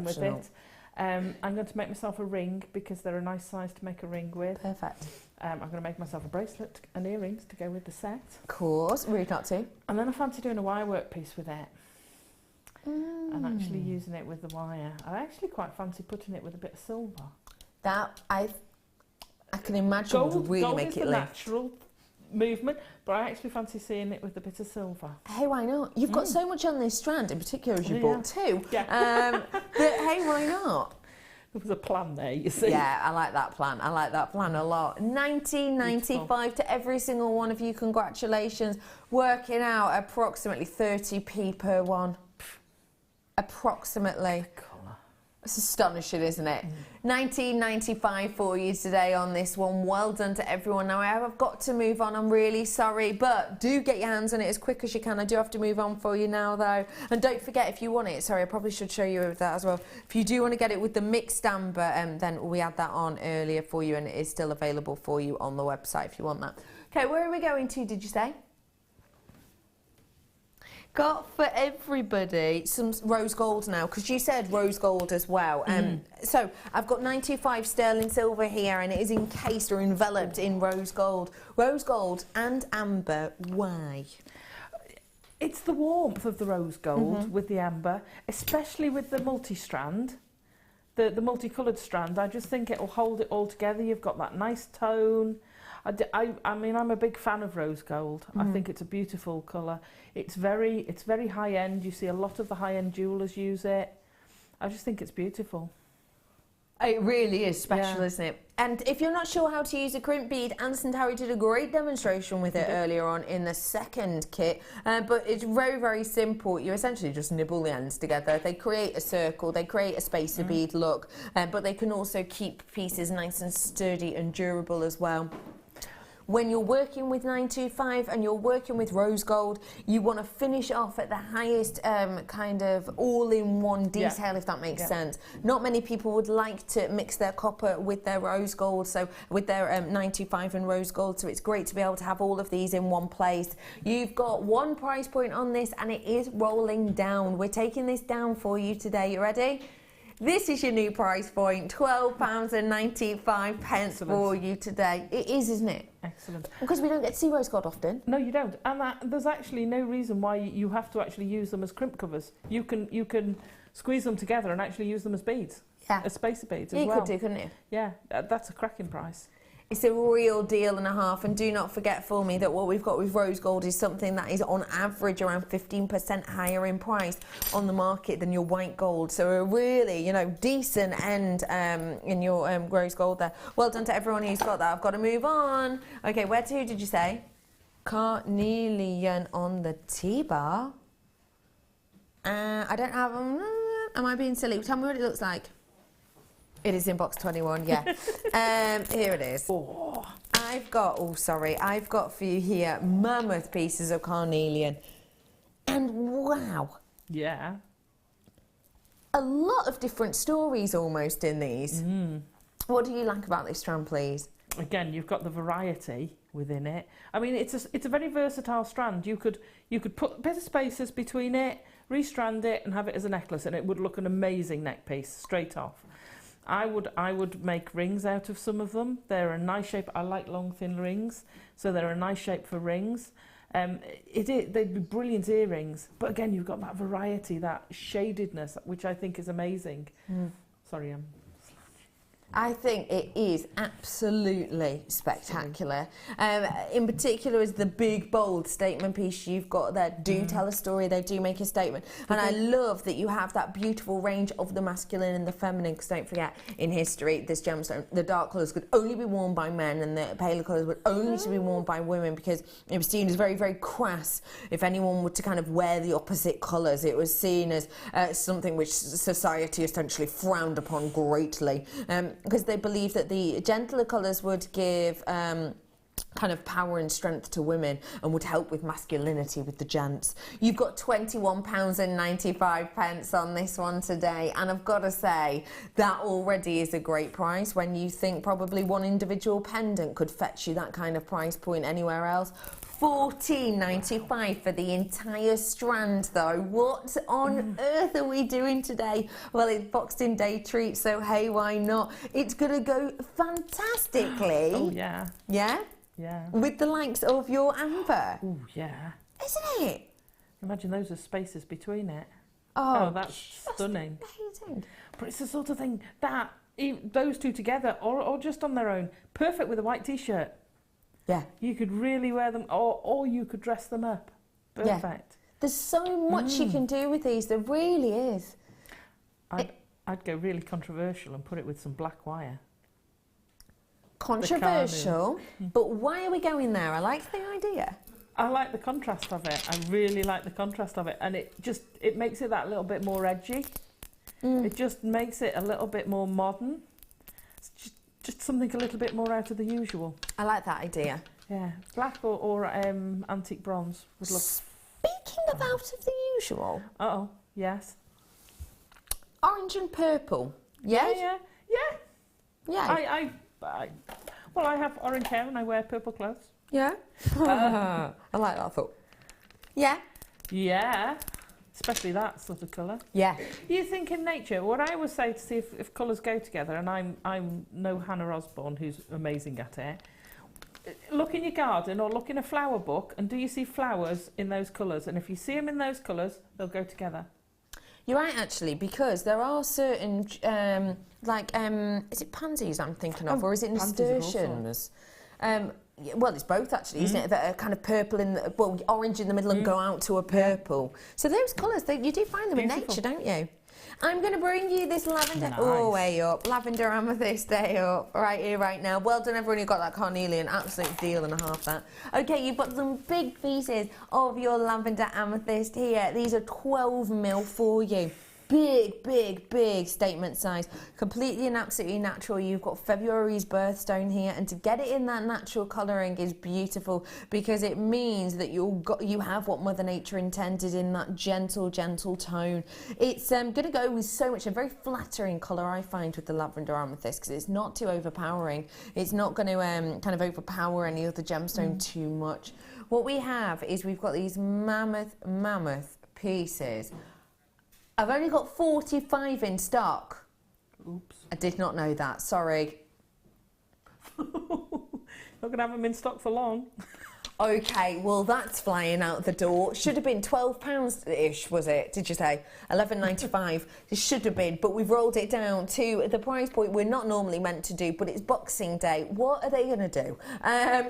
I'm going to make myself a ring, because they're a nice size to make a ring with. Perfect. I'm going to make myself a bracelet and earrings to go with the set. Of course, rude not to. And then I fancy doing a wire work piece with it. And actually using it with the wire. I actually quite fancy putting it with a bit of silver. That, I can imagine would really make it lift. Gold is the natural movement, but I actually fancy seeing it with a bit of silver. Hey, why not? You've got so much on this strand, in particular as you bought 2. Yeah. But hey, why not? There was a plan there, you see. Yeah, I like that plan. I like that plan a lot. 19.95 to every single one of you. Congratulations. Working out approximately 30p per one. Approximately. It's astonishing, isn't it? 19.95 for you today on this one. Well done to everyone. Now, I have got to move on. I'm really sorry, but do get your hands on it as quick as you can. I do have to move on for you now, though. And don't forget, if you want it, sorry, I probably should show you that as well. If you do want to get it with the mixed amber, then we had that on earlier for you, and it is still available for you on the website if you want that. Okay, where are we going to, did you say? Got for everybody some rose gold now, because you said rose gold as well. So I've got 925 sterling silver here, and it is encased or enveloped in rose gold. Rose gold and amber, why? It's the warmth of the rose gold with the amber, especially with the multi-strand, the multicoloured strand. I just think it will hold it all together. You've got that nice tone. I mean, I'm a big fan of rose gold. I think it's a beautiful colour. It's very high end. You see a lot of the high end jewellers use it. I just think it's beautiful. It really is special, isn't it? And if you're not sure how to use a crimp bead, Anderson Towie did a great demonstration with it earlier on in the second kit. But it's very, very simple. You essentially just nibble the ends together. They create a circle, they create a spacer bead look, but they can also keep pieces nice and sturdy and durable as well. When you're working with 925 and you're working with rose gold, you want to finish off at the highest kind of all-in-one detail, if that makes sense. Not many people would like to mix their copper with their rose gold, so with their 925 and rose gold, so it's great to be able to have all of these in one place. You've got one price point on this, and it is rolling down. We're taking this down for you today. You ready? This is your new price point, £12.95 for you today. It is, isn't it? Excellent. Because we don't get to see rose gold often. No, you don't. And there's actually no reason why you have to actually use them as crimp covers. You can squeeze them together and actually use them as beads. Yeah. As spacer beads as well. You could do, couldn't you? Yeah, that's a cracking price. It's a real deal and a half, and do not forget for me that what we've got with rose gold is something that is on average around 15% higher in price on the market than your white gold. So a really, decent end in your rose gold there. Well done to everyone who's got that. I've got to move on. Okay, where to did you say? Carnelian on the T-bar. I don't have them. Am I being silly? Tell me what it looks like. It is in box 21, yeah. Here it is. Oh. I've got for you here mammoth pieces of carnelian. And wow. Yeah. A lot of different stories almost in these. What do you like about this strand, please? Again, you've got the variety within it. I mean, it's a very versatile strand. You could put a bit of spacers between it, restrand it, and have it as a necklace, and it would look an amazing neck piece straight off. I would make rings out of some of them. They're a nice shape. I like long, thin rings, so they're a nice shape for rings. They'd be brilliant earrings. But again, you've got that variety, that shadedness, which I think is amazing. Sorry, I think it is absolutely spectacular. In particular is the big, bold statement piece you've got there. Do tell a story, they do make a statement. And I love that you have that beautiful range of the masculine and the feminine, because don't forget, in history, this gemstone, the dark colours could only be worn by men and the paler colours would only to be worn by women, because it was seen as very, very crass if anyone were to kind of wear the opposite colours. It was seen as something which society essentially frowned upon greatly. Because they believed that the gentler colours would give kind of power and strength to women and would help with masculinity with the gents. You've got £21.95 on this one today, and I've got to say that already is a great price when you think probably one individual pendant could fetch you that kind of price point anywhere else. £14.95 for the entire strand though. What on earth are we doing today? Well, it's Boxing Day treat, so hey, why not? It's gonna go fantastically. Oh yeah. Yeah? Yeah. With the likes of your amber. Oh yeah. Isn't it? Imagine those as spaces between it. Oh, that's stunning. Amazing. But it's the sort of thing that those two together or just on their own, perfect with a white t-shirt. Yeah. You could really wear them, or you could dress them up. Perfect. Yeah. There's so much you can do with these. There really is. I'd go really controversial and put it with some black wire. Controversial, but why are we going there? I like the idea. I like the contrast of it. I really like the contrast of it, and it makes it that little bit more edgy. It just makes it a little bit more modern. It's just something a little bit more out of the usual. I like that idea. Yeah, black or antique bronze would look. Speaking of out of the usual. Uh-oh, yes. Orange and purple. Yeah. Yeah. Well, I have orange hair and I wear purple clothes. Yeah. I like that thought. Yeah. Yeah. Especially that sort of colour. Yeah. You think in nature, what I always say to see if colours go together, and I'm no Hannah Osborne, who's amazing at it, look in your garden or look in a flower book, and do you see flowers in those colours? And if you see them in those colours, they'll go together. You're right, actually, because there are certain, is it pansies I'm thinking of, or is it nasturtiums? Well, it's both, actually, isn't it? That are kind of purple orange in the middle and go out to a purple. So those colours, you do find them in nature, don't you? I'm going to bring you this lavender, way up, lavender amethyst day up, right here, right now. Well done, everyone who got that carnelian, absolute deal and a half that. Okay, you've got some big pieces of your lavender amethyst here. These are 12 mil for you. Big statement size, completely and absolutely natural. You've got February's birthstone here, and to get it in that natural colouring is beautiful, because it means that you have what Mother Nature intended in that gentle tone. It's going to go with so much, a very flattering colour, I find, with the lavender amethyst, because it's not too overpowering. It's not going to kind of overpower any other gemstone too much. What we have is we've got these mammoth pieces. I've only got 45 in stock. Oops. I did not know that, sorry. Not going to have them in stock for long. Okay, well, that's flying out the door. Should have been £12-ish, was it? Did you say? $11.95. It should have been, but we've rolled it down to the price point we're not normally meant to do, but it's Boxing Day. What are they going to do?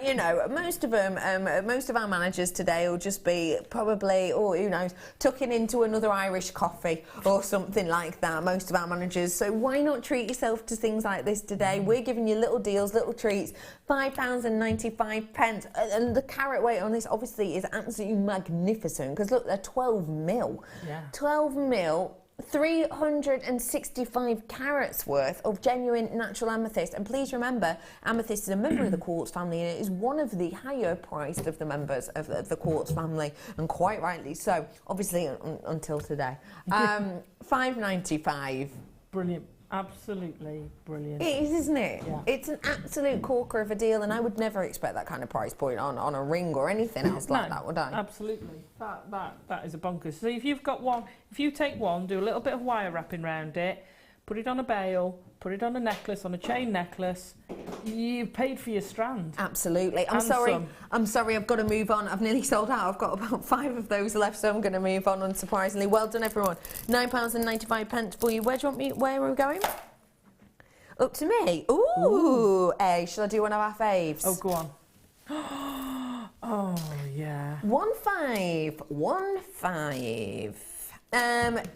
You know, most of our managers today will just be probably, or who knows, tucking into another Irish coffee or something like that, most of our managers. So why not treat yourself to things like this today? We're giving you little deals, little treats, £5.95. And the carat weight on this obviously is absolutely magnificent, because look, they're 12 mil. Yeah. 12 mil, 365 carats worth of genuine natural amethyst. And please remember, amethyst is a member of the quartz family, and it is one of the higher priced of the members of the quartz family, and quite rightly so, obviously until today. $5.95. Brilliant. Absolutely brilliant. It is, isn't it? Yeah. It's an absolute corker of a deal, and I would never expect that kind of price point on a ring or anything else like that, would I? Absolutely. That is a bonkers. So if you've got one, if you take one, do a little bit of wire wrapping around it, put it on a bail, put it on a necklace, on a chain necklace, you've paid for your strand. Absolutely. I'm sorry, I've got to move on. I've nearly sold out. I've got about 5 of those left, so I'm going to move on, unsurprisingly. Well done, everyone. £9.95 for you. Where are we going? Up to me. Ooh. Hey, shall I do one of our faves? Oh, go on. Oh, yeah. 1515.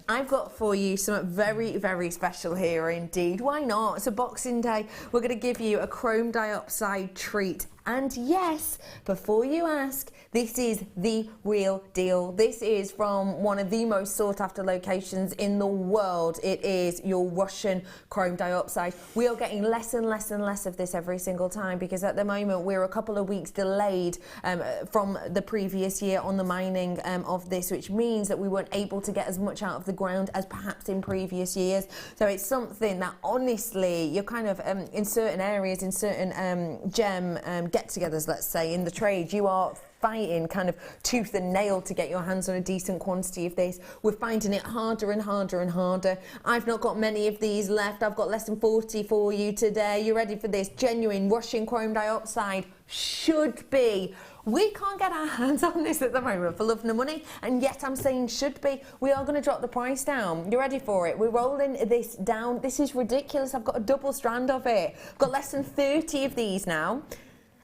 I've got for you something very special here indeed. Why not? It's a Boxing Day. We're going to give you a chrome dioxide treat. And yes, before you ask, this is the real deal. This is from one of the most sought after locations in the world. It is your Russian chrome dioxide. We are getting less and less of this every single time, because at the moment we're a couple of weeks delayed from the previous year on the mining of this, which means that we weren't able to get as much out of the ground as perhaps in previous years. So it's something that honestly, you're kind of in certain areas, in certain gem get-togethers, let's say, in the trade, you are fighting kind of tooth and nail to get your hands on a decent quantity of this. We're finding it harder and harder. I've not got many of these left. I've got less than 40 for you today. You ready for this? Genuine Russian chrome dioxide. Should be. We can't get our hands on this at the moment for love nor money, and yet I'm saying should be. We are going to drop the price down. You ready for it? We're rolling this down. This is ridiculous. I've got a double strand of it. I've got less than 30 of these now.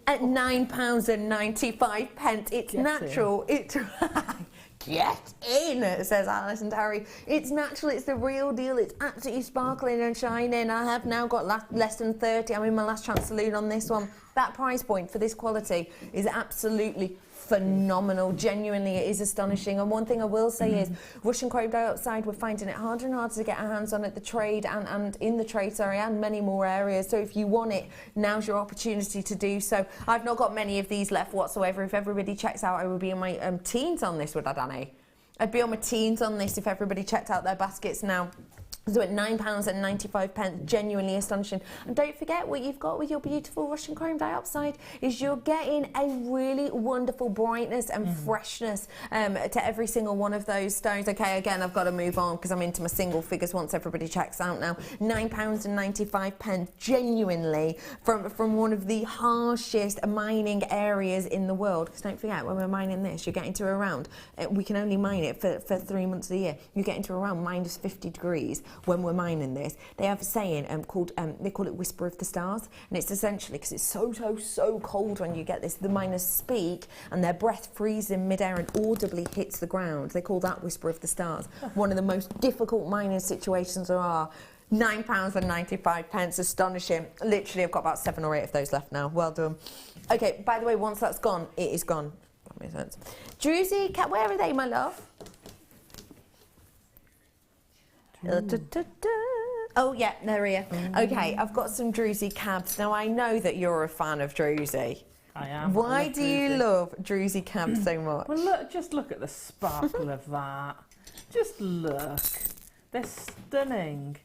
At £9.95. It's natural. Get in, says Alison Terry. It's natural, it's the real deal, it's absolutely sparkling and shining. I have now got less than 30. I'm in my last chance saloon on this one. That price point for this quality is absolutely phenomenal. Genuinely, it is astonishing. And one thing I will say is Russian chrome dioxide, we're finding it harder and harder to get our hands on at the trade and in the trade, sorry, and many more areas. So if you want it, now's your opportunity to do so. I've not got many of ththese left whatsoever. If everybody checks out, I would be on my teens on this, would I, Danny? I'd be on my teens on this if everybody checked out their baskets now. So at £9.95, genuinely astonishing. And don't forget what you've got with your beautiful Russian chrome dioxide is you're getting a really wonderful brightness and freshness to every single one of those stones. Okay, again, I've got to move on because I'm into my single figures once everybody checks out now. £9.95, genuinely from one of the harshest mining areas in the world. Because don't forget, when we're mining this, you're getting to around, we can only mine it for 3 months a year. You're getting to around minus 50 degrees. When we're mining this, they have a saying called they call it whisper of the stars, and it's essentially because it's so cold when you get this, the miners speak and their breath freezes in midair and audibly hits the ground. They call that whisper of the stars. One of the most difficult mining situations there are. £9.95, astonishing. Literally, I've got about 7 or 8 of those left now. Well done. Okay, by the way, once that's gone, it is gone. That makes sense. Druzy, where are they, my love? Oh yeah, they're here. Okay, I've got some Druzy cabs. Now I know that you're a fan of Druzy. I am. Why do you love Druzy cabs so much? Well, look, just look at the sparkle of that. Just look. They're stunning.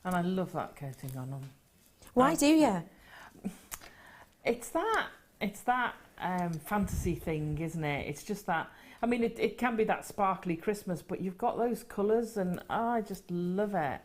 And I love that coating on them. Why do you? It's that fantasy thing, isn't it? It's just that. I mean, it can be that sparkly Christmas, but you've got those colours and I just love it.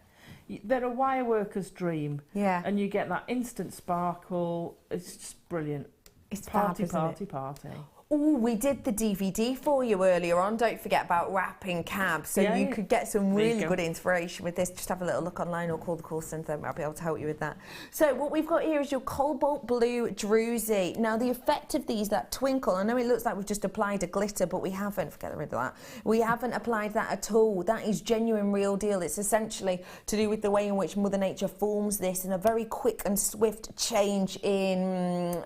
They're a wire worker's dream. Yeah. And you get that instant sparkle. It's just brilliant. It's party, fab, isn't it? party. Oh, we did the DVD for you earlier on. Don't forget about wrapping cabs. So you could get some really good inspiration with this. Just have a little look online or call the call centre. I'll be able to help you with that. So what we've got here is your cobalt blue Druzy. Now the effect of these, that twinkle, I know it looks like we've just applied a glitter, but we haven't. Forget rid of that. We haven't applied that at all. That is genuine, real deal. It's essentially to do with the way in which Mother Nature forms this in a very quick and swift change in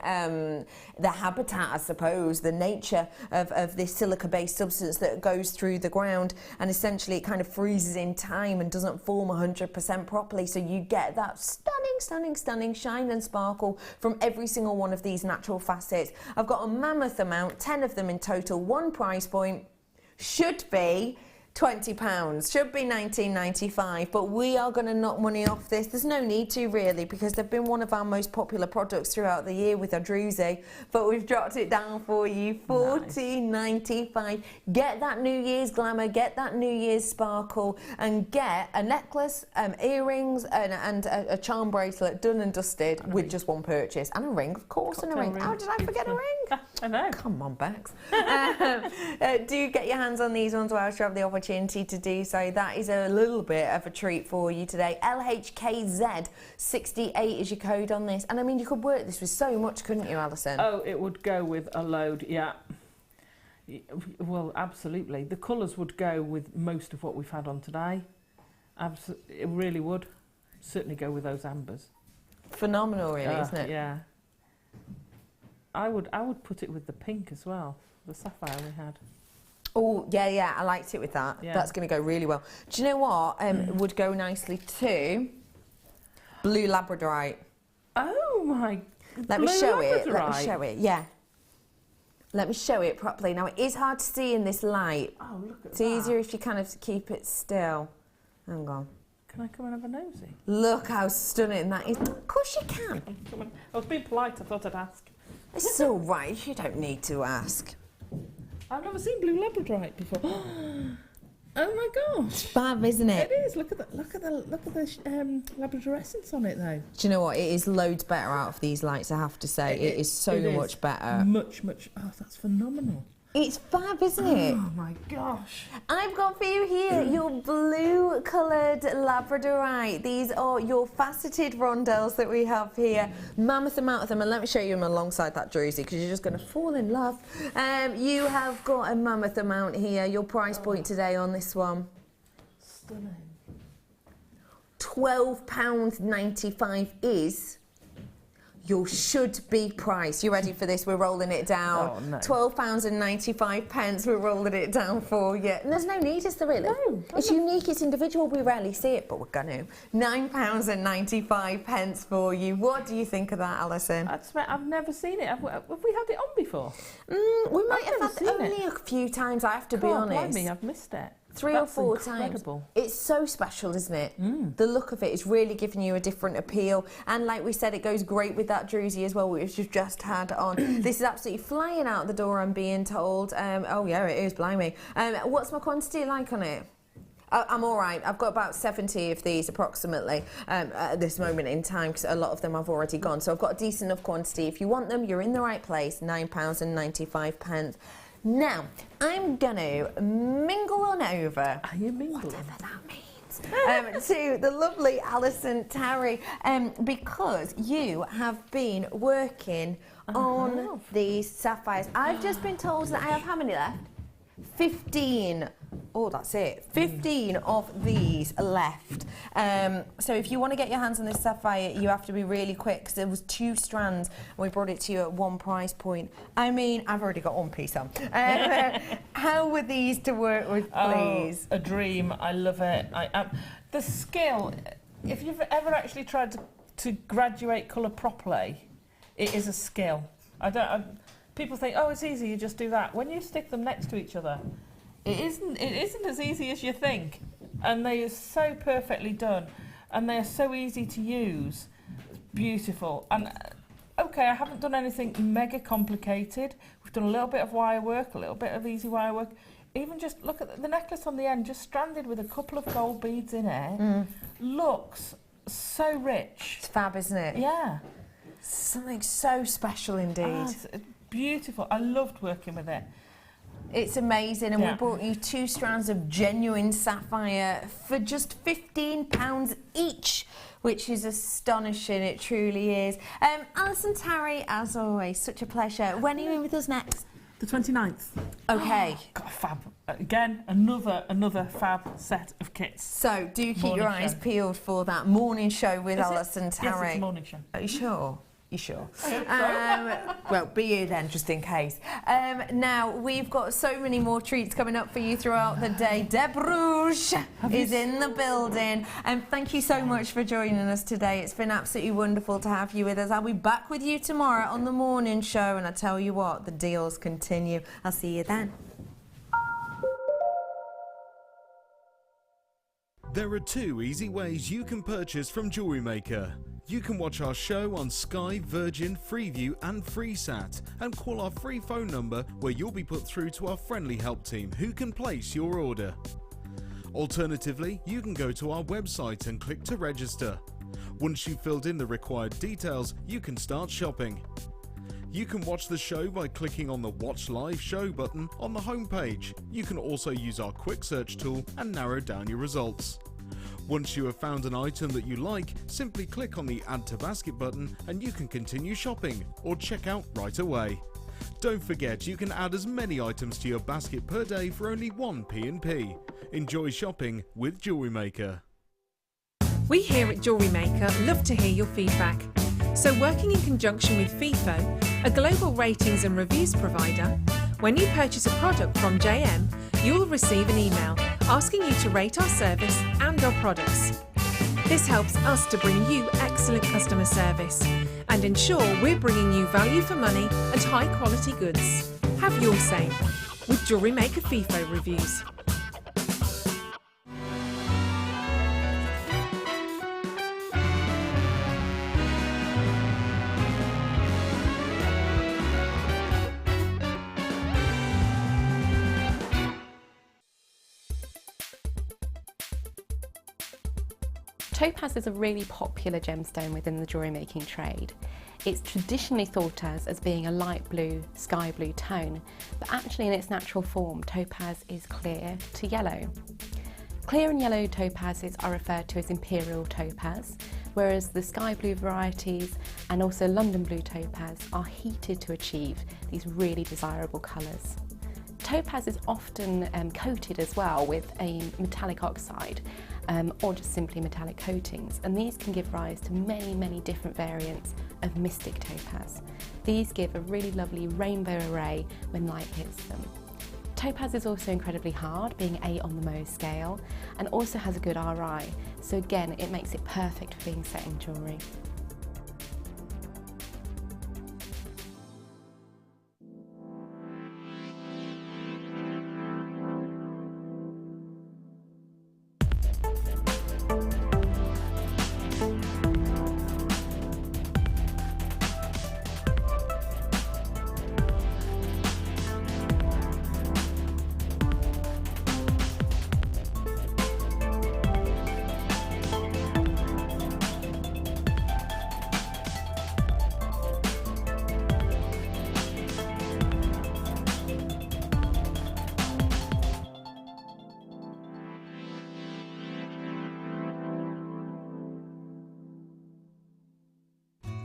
the habitat, I suppose, the nature of this silica-based substance that goes through the ground, and essentially it kind of freezes in time and doesn't form 100% properly, so you get that stunning shine and sparkle from every single one of these natural facets. I've got a mammoth amount, 10 of them in total. One price point should be £20, should be £19.95, but we are going to knock money off this. There's no need to really, because they've been one of our most popular products throughout the year with our Druzy, but we've dropped it down for you, £14.95. Get that New Year's glamour, get that New Year's sparkle, and get a necklace, earrings, and a charm bracelet done and dusted with just one purchase, and a ring, of course, and a ring. How did I forget a ring? I know. Come on, Bex. Do get your hands on these ones whilst you have the opportunity to do so. That is a little bit of a treat for you today. LHKZ 68 is your code on this. And I mean, you could work this with so much, couldn't you, Alison? Oh, it would go with a load, yeah. Well, absolutely. The colours would go with most of what we've had on today. It really would. Certainly go with those ambers. Phenomenal, really, isn't it? Yeah. I would put it with the pink as well, the sapphire we had. Oh, yeah, I liked it with that. Yeah. That's going to go really well. Do you know what would go nicely too? Blue labradorite. Oh, my... Let me show it, yeah. Let me show it properly. Now, it is hard to see in this light. Oh, look at that. It's easier if you kind of keep it still. Hang on. Can I come and have a nosy? Look how stunning that is. Of course you can. I was being polite, I thought I'd ask. It's all right, you don't need to ask. I've never seen blue labradorite before. Oh my gosh! Fab, isn't it? It is. Look at the labradorescence on it, though. Do you know what? It is loads better out of these lights. I have to say, it is so much better. Much. Oh, that's phenomenal. It's fab, isn't it? Oh my gosh. I've got for you here your blue coloured Labradorite. These are your faceted rondelles that we have here. Mammoth amount of them, and let me show you them alongside that jersey because you're just going to fall in love. You have got a mammoth amount here. Your price point today on this one? Stunning. £12.95 is your should-be price. You ready for this? We're rolling it down. Oh, no. £12.95. We're rolling it down for you. And there's no need, is there really? No. It's unique, it's individual. We rarely see it, but we're going to. £9.95 for you. What do you think of that, Alison? I've never seen it. Have we had it on before? We might have had seen only a few times, I have to be honest. Blimey, I've missed it. 3 That's or 4 incredible. times. It's so special, isn't it? The look of it is really giving you a different appeal. And like we said, it goes great with that jersey as well, which you've just had on. This is absolutely flying out the door, I'm being told. Oh yeah, it is, blimey. What's my quantity like on it? I'm all right. I've got about 70 of these approximately at this moment in time because a lot of them have already gone. So I've got a decent enough quantity. If you want them, you're in the right place. £9.95. Now, I'm going to mingle on over. Are you mingling? Whatever that means. To the lovely Alison Tarry, because you have been working on these sapphires. I've just been told that I have how many left? 15. Oh, that's it. 15 of these left. So if you want to get your hands on this sapphire, you have to be really quick because there was 2 strands and we brought it to you at one price point. I mean, I've already got one piece on. How were these to work with, please? Oh, a dream. I love it. The skill, if you've ever actually tried to graduate colour properly, it is a skill. People think, oh, it's easy, you just do that. When you stick them next to each other, it isn't as easy as you think. And they are so perfectly done. And they are so easy to use. It's beautiful. And, okay, I haven't done anything mega complicated. We've done a little bit of wire work, a little bit of easy wire work. Even just look at the necklace on the end, just stranded with a couple of gold beads in it. Looks so rich. It's fab, isn't it? Yeah. Something so special indeed. It's beautiful. I loved working with it. It's amazing, and we brought you 2 strands of genuine sapphire for just £15 each, which is astonishing. It truly is. Alison Tarry, as always, such a pleasure. When are you in with us next? The 29th. Okay. Got fab. Again, another fab set of kits. So do keep your eyes peeled for that morning show with Alison Tarry. Yes, it's a morning show. Are you sure? You sure? So. Well, be you then, just in case. Now, we've got so many more treats coming up for you throughout the day. Deb Rouge is in the building. And thank you so much for joining us today. It's been absolutely wonderful to have you with us. I'll be back with you tomorrow on the morning show. And I tell you what, the deals continue. I'll see you then. There are 2 easy ways you can purchase from Jewellery Maker. You can watch our show on Sky, Virgin, Freeview and FreeSat and call our free phone number where you'll be put through to our friendly help team who can place your order. Alternatively, you can go to our website and click to register. Once you've filled in the required details, you can start shopping. You can watch the show by clicking on the Watch Live Show button on the homepage. You can also use our quick search tool and narrow down your results. Once you have found an item that you like, simply click on the Add to Basket button and you can continue shopping or check out right away. Don't forget you can add as many items to your basket per day for only one P&P. Enjoy shopping with Jewellery Maker. We here at Jewellery Maker love to hear your feedback. So working in conjunction with FIFO, a global ratings and reviews provider, when you purchase a product from JM, you will receive an email asking you to rate our service and our products. This helps us to bring you excellent customer service and ensure we're bringing you value for money and high quality goods. Have your say with Jewellery Maker FIFO reviews. Topaz is a really popular gemstone within the jewellery making trade. It's traditionally thought as being a light blue, sky blue tone, but actually in its natural form, topaz is clear to yellow. Clear and yellow topazes are referred to as imperial topaz, whereas the sky blue varieties and also London blue topaz are heated to achieve these really desirable colours. Topaz is often coated as well with a metallic oxide or just simply metallic coatings, and these can give rise to many different variants of mystic topaz. These give a really lovely rainbow array when light hits them. Topaz is also incredibly hard, being 8 on the Mohs scale, and also has a good RI, so again it makes it perfect for being set in jewellery.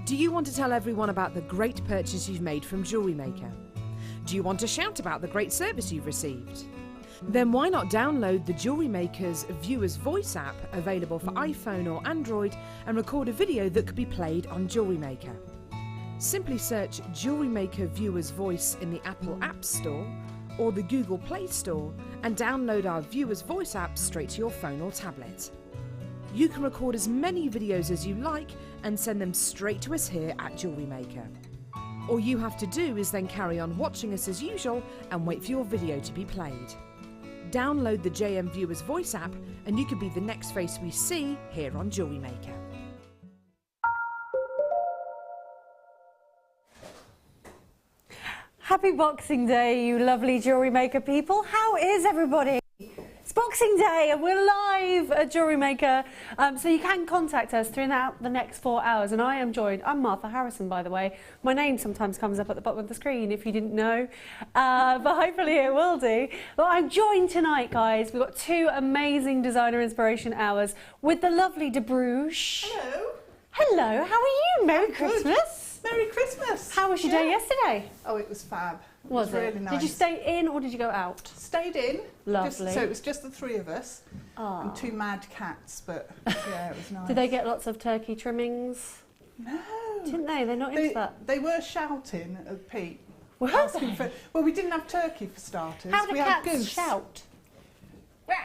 Do you want to tell everyone about the great purchase you've made from Jewellery Maker? Do you want to shout about the great service you've received? Then why not download the Jewellery Maker's Viewer's Voice app, available for iPhone or Android, and record a video that could be played on Jewellery Maker. Simply search Jewellery Maker Viewer's Voice in the Apple App Store or the Google Play Store and download our Viewer's Voice app straight to your phone or tablet. You can record as many videos as you like and send them straight to us here at Jewellery Maker. All you have to do is then carry on watching us as usual and wait for your video to be played. Download the JM Viewer's Voice app and you could be the next face we see here on Jewellery Maker. Happy Boxing Day, you lovely Jewellery Maker people. How is everybody? It's Boxing Day and we're live at Jewellery Maker, so you can contact us throughout the next 4 hours, and I am joined, I'm Martha Harrison by the way, my name sometimes comes up at the bottom of the screen if you didn't know, but hopefully it will do. But I'm joined tonight, guys, we've got 2 amazing designer inspiration hours with the lovely De Bruges. Hello. Hello, how are you? Merry Christmas. Merry Christmas. How was your day yesterday? Oh, it was fab. Was it? Really nice. Did you stay in or did you go out? Stayed in. Lovely. So it was just the 3 of us and Oh. 2 mad cats, but yeah, it was nice. Did they get lots of turkey trimmings? No. Didn't they? They're not into that. They were shouting at Pete. Were asking they? for, well, we didn't have turkey for starters. How do we had cats goose. shout? It's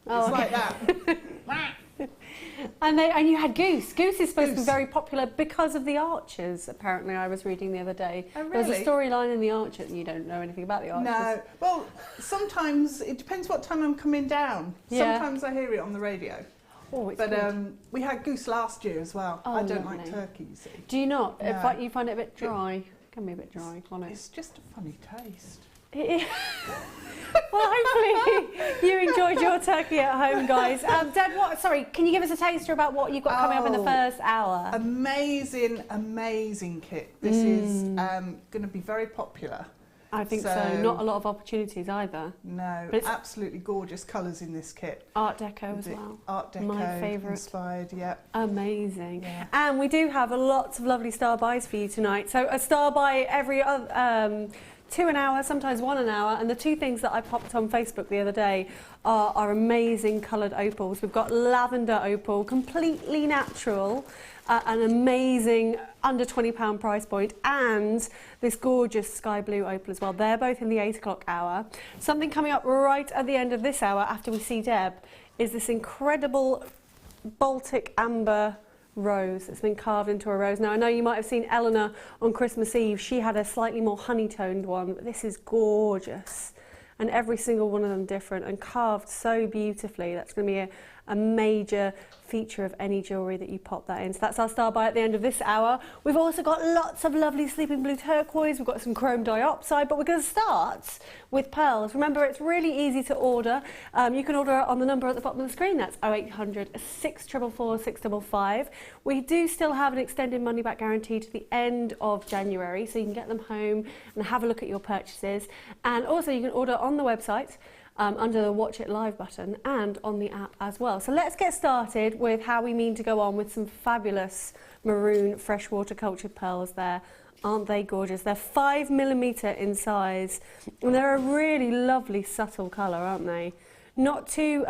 Oh, like that. And you had goose. Goose is supposed to be Goose. very popular because of the Archers, apparently, I was reading the other day. Oh, There was a really? storyline in the Archers, and you don't know anything about the Archers. No. Well, sometimes it depends what time I'm coming down. Yeah. Sometimes I hear it on the radio. Oh, it's But good. we had goose last year as well. Oh, I don't lovely. like turkey, you see. Do you not? No. If you find it a bit dry? It can be a bit dry, can't it? It's just a funny taste. It is. Well, hopefully you enjoyed your turkey at home, guys. Dad, sorry, can you give us a taster about what you've got coming up in the Oh, first hour? Amazing, amazing kit. This is going to be very popular. I think so. Not a lot of opportunities either. No, But it's- absolutely gorgeous colours in this kit. Art Deco as The well. Art Deco My favourite. inspired, yeah. Amazing. Yeah. And we do have lots of lovely star buys for you tonight. So a star buy every other, 2 an hour, sometimes 1 an hour. And the 2 things that I popped on Facebook the other day are our amazing coloured opals. We've got lavender opal, completely natural, an amazing under £20 price point, and this gorgeous sky blue opal as well. They're both in the 8 o'clock hour. Something coming up right at the end of this hour after we see Deb is this incredible Baltic amber rose that's been carved into a rose. Now I know you might have seen Eleanor on Christmas Eve. She had a slightly more honey-toned one, but this is gorgeous. And every single one of them different and carved so beautifully. That's going to be a major feature of any jewellery that you pop that in. So that's our star buy at the end of this hour. We've also got lots of lovely sleeping blue turquoise, we've got some chrome diopside, but we're going to start with pearls. Remember, it's really easy to order. You can order on the number at the bottom of the screen. That's 0800 644 655. We do still have an extended money back guarantee to the end of January, so you can get them home and have a look at your purchases. And also you can order on the website under the Watch It Live button and on the app as well. So let's get started with how we mean to go on with some fabulous maroon freshwater cultured pearls there. Aren't they gorgeous? They're 5mm in size and they're a really lovely subtle colour, aren't they? Not too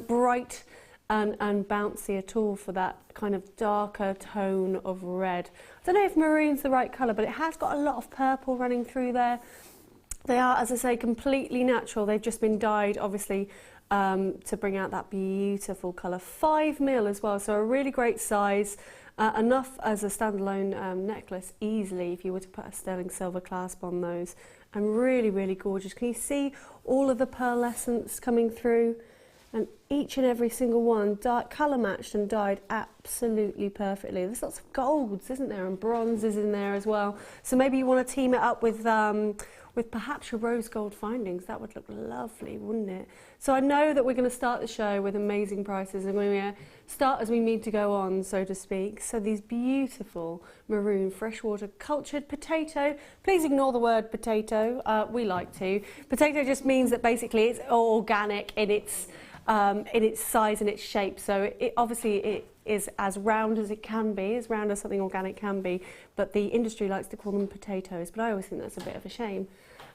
bright and bouncy at all for that kind of darker tone of red. I don't know if maroon's the right colour, but it has got a lot of purple running through there. They are, as I say, completely natural. They've just been dyed, obviously, to bring out that beautiful colour. 5mm as well, so a really great size. Enough as a standalone necklace, easily, if you were to put a sterling silver clasp on those. And really, really gorgeous. Can you see all of the pearlescence coming through? And each and every single one colour matched and dyed absolutely perfectly. There's lots of golds, isn't there, and bronzes in there as well. So maybe you want to team it up with perhaps your rose gold findings. That would look lovely, wouldn't it? So I know that we're going to start the show with amazing prices, and we're going to start as we need to go on, so to speak. So these beautiful maroon freshwater cultured potato. Please ignore the word potato. We like to. Potato just means that basically it's organic in its size and its shape. So it is as round as it can be, as round as something organic can be, but the industry likes to call them potatoes, but I always think that's a bit of a shame.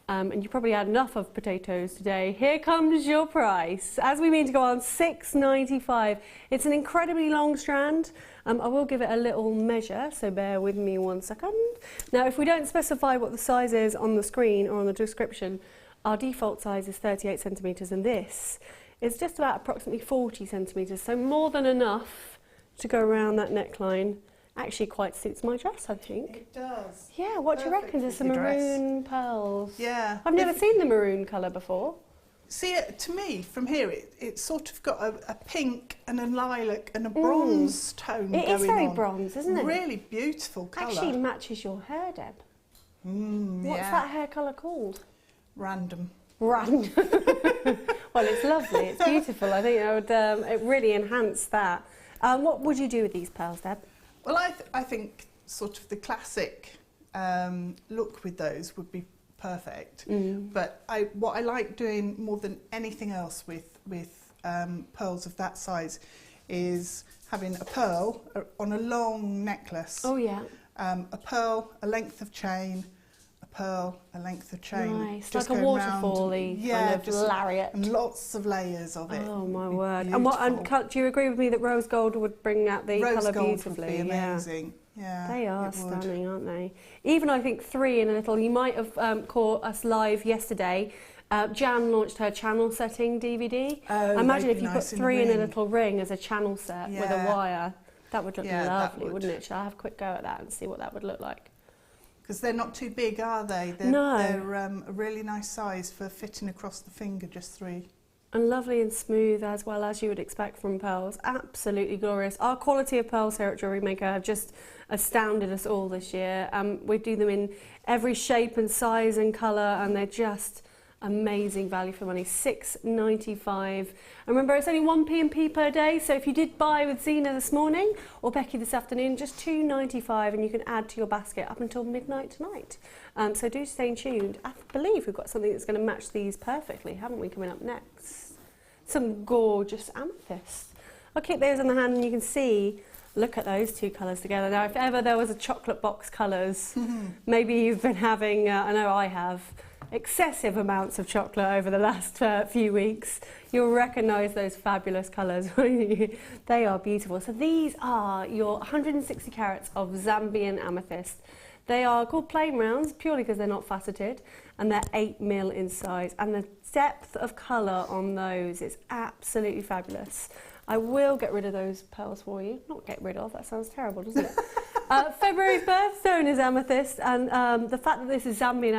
And you probably had enough of potatoes today. Here comes your price. As we mean to go on, $6.95. It's an incredibly long strand. I will give it a little measure, so bear with me 1 second. Now, if we don't specify what the size is on the screen or on the description, our default size is 38 centimetres, and this is just about approximately 40 centimetres, so more than enough to go around that neckline. Actually quite suits my dress, I think. It does. Yeah, what do you reckon? There's some maroon pearls. Yeah. I've never seen the maroon colour before. See, to me, from here, it's sort of got a pink and a lilac and a bronze tone going on. It is very bronze, isn't it? Really beautiful colour. Actually matches your hair, Deb. What's that hair colour called? Random. Random. Well, it's lovely. It's beautiful. I think it really enhance that. What would you do with these pearls, Deb? Well, I think sort of the classic look with those would be perfect. But what I like doing more than anything else with pearls of that size is having a pearl on a long necklace. Oh, yeah. A pearl, a length of chain, a pearl, a length of chain. Nice, like a waterfall-y kind of lariat. And lots of layers of it. Oh, my word. And do you agree with me that rose gold would bring out the colour beautifully? Rose gold would be amazing. Yeah, they are stunning, aren't they? Even I think 3 in a little. You might have caught us live yesterday. Jan launched her channel setting DVD. Oh, imagine if you nice put 3 in a little ring as a channel set with a wire. That would look lovely, wouldn't it? Shall I have a quick go at that and see what that would look like? Because they're not too big, are they? They're a really nice size for fitting across the finger, just 3. And lovely and smooth as well, as you would expect from pearls. Absolutely glorious. Our quality of pearls here at Jewellery Maker have just astounded us all this year. We do them in every shape and size and colour, and they're just amazing value for money. $6.95. And remember, it's only 1p&p per day, so if you did buy with Zena this morning or Becky this afternoon, just $2.95, and you can add to your basket up until midnight tonight. So do stay tuned. I believe we've got something that's going to match these perfectly, haven't we, coming up next? Some gorgeous amethyst. I'll keep those on the hand and you can see, look at those 2 colours together. Now, if ever there was a chocolate box colours, maybe you've been having, I know I have, excessive amounts of chocolate over the last few weeks. You'll recognise those fabulous colours. They are beautiful. So these are your 160 carats of Zambian amethyst. They are called plain rounds purely because they're not faceted, and they're 8mm in size, and the depth of colour on those is absolutely fabulous. I will get rid of those pearls for you. Not get rid of, that sounds terrible, doesn't it? February's birthstone is amethyst, and the fact that this is Zambian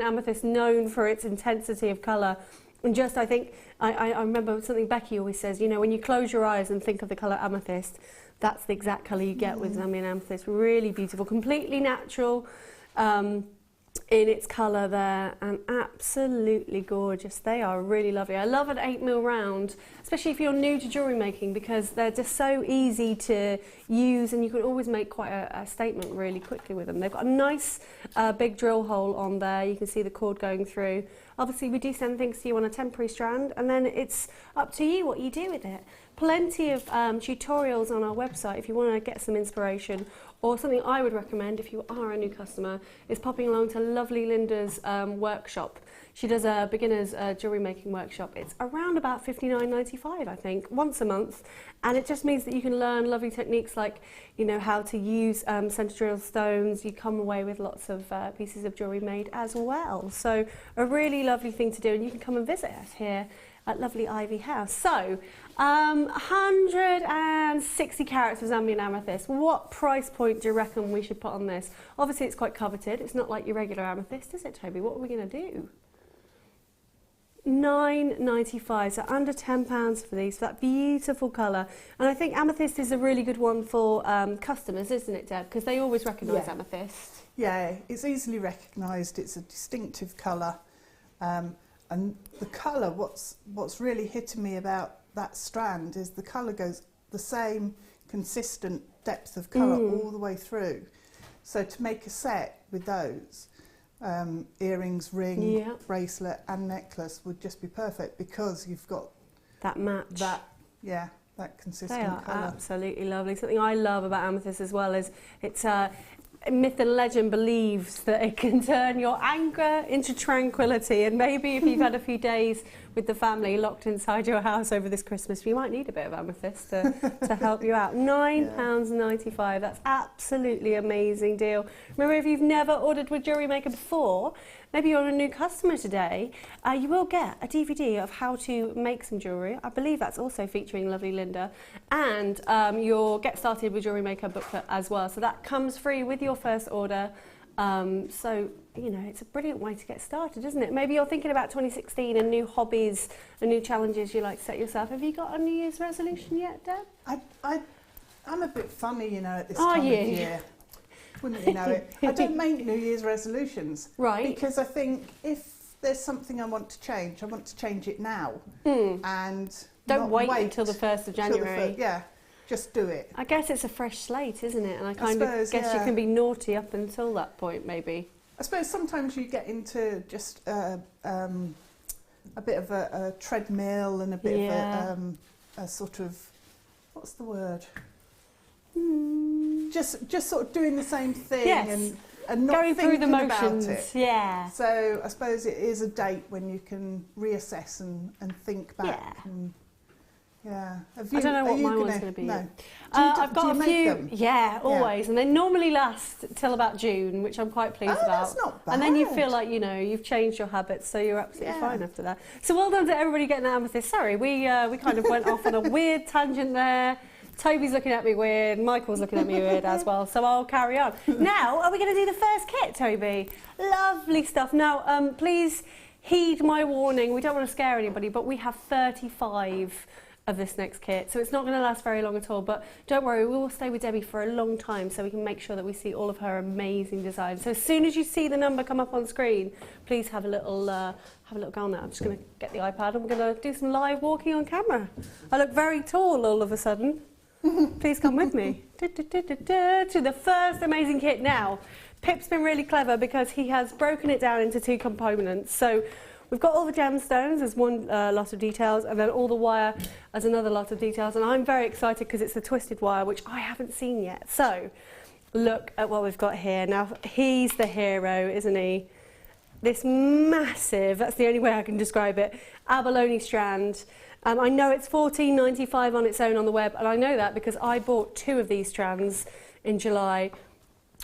amethyst known for its intensity of colour, And just, I think, I remember something Becky always says, you know, when you close your eyes and think of the colour amethyst, that's the exact colour you get with Zambian amethyst. Really beautiful, completely natural in its colour there, and absolutely gorgeous. They are really lovely. I love an 8mm round, especially if you're new to jewellery making, because they're just so easy to use, and you can always make quite a statement really quickly with them. They've got a nice big drill hole on there. You can see the cord going through. Obviously we do send things to you on a temporary strand, and then it's up to you what you do with it. Plenty of tutorials on our website if you want to get some inspiration. Or something I would recommend if you are a new customer is popping along to lovely Linda's workshop. She does a beginner's jewellery making workshop. It's around about $59.95, I think, once a month. And it just means that you can learn lovely techniques like, you know, how to use centre drill stones. You come away with lots of pieces of jewellery made as well. So a really lovely thing to do, and you can come and visit us here at lovely Ivy House. So, 160 carats of Zambian amethyst. What price point do you reckon we should put on this? Obviously it's quite coveted. It's not like your regular amethyst, is it, Toby? What are we going to do? £9.95, so under £10 for these, for that beautiful colour. And I think amethyst is a really good one for customers, isn't it, Deb? Because they always recognise amethyst. Yeah, it's easily recognised. It's a distinctive colour. And the colour, what's really hitting me about that strand is the colour goes the same consistent depth of colour all the way through. So to make a set with those, earrings, ring, bracelet and necklace would just be perfect, because you've got that match. That consistent colour. They are colour. absolutely lovely. Something I love about amethyst as well is it's myth and legend believes that it can turn your anger into tranquility, and maybe if you've had a few days with the family locked inside your house over this Christmas, you might need a bit of amethyst to help you out. £9.95, that's absolutely amazing deal. Remember, if you've never ordered with Jewellery Maker before, maybe you're a new customer today, you will get a DVD of how to make some jewellery. I believe that's also featuring lovely Linda, and your Get Started with Jewellery Maker booklet as well. So that comes free with your first order. So, you know, it's a brilliant way to get started, isn't it? Maybe you're thinking about 2016 and new hobbies and new challenges you like to set yourself. Have you got a New Year's resolution yet, Deb? I'm a bit funny, you know, at this time of year. Wouldn't you know it? I don't make New Year's resolutions. Right. Because I think if there's something I want to change it now. And don't wait until the 1st of January. Just do it. I guess it's a fresh slate, isn't it? And I guess you can be naughty up until that point, maybe. I suppose sometimes you get into just a bit of a treadmill and a bit of a sort of, what's the word? Just sort of doing the same thing and not going through the motions. About it. Yeah. So I suppose it is a date when you can reassess and think back. I don't know what my one's going to be. No. I've got a few. Them? Yeah, always. And they normally last till about June, which I'm quite pleased about. That's not bad. And then you feel like, you know, you've changed your habits, so you're absolutely fine after that. So well done to everybody getting that amethyst. Sorry, we kind of went off on a weird tangent there. Toby's looking at me weird, Michael's looking at me weird as well, so I'll carry on. Now, are we going to do the first kit, Toby? Lovely stuff. Now, please heed my warning. We don't want to scare anybody, but we have 35 of this next kit, so it's not going to last very long at all, but don't worry, we will stay with Debbie for a long time so we can make sure that we see all of her amazing designs. So as soon as you see the number come up on screen, please have a little go on there. I'm just going to get the iPad and we're going to do some live walking on camera. I look very tall all of a sudden. Please come with me to the first amazing kit. Now, Pip's been really clever because he has broken it down into 2 components. So we've got all the gemstones as one lot of details, and then all the wire as another lot of details. And I'm very excited because it's the twisted wire, which I haven't seen yet. So look at what we've got here. Now, he's the hero, isn't he? This massive, that's the only way I can describe it, abalone strand. I know it's $14.95 on its own on the web, and I know that because I bought 2 of these strands in July.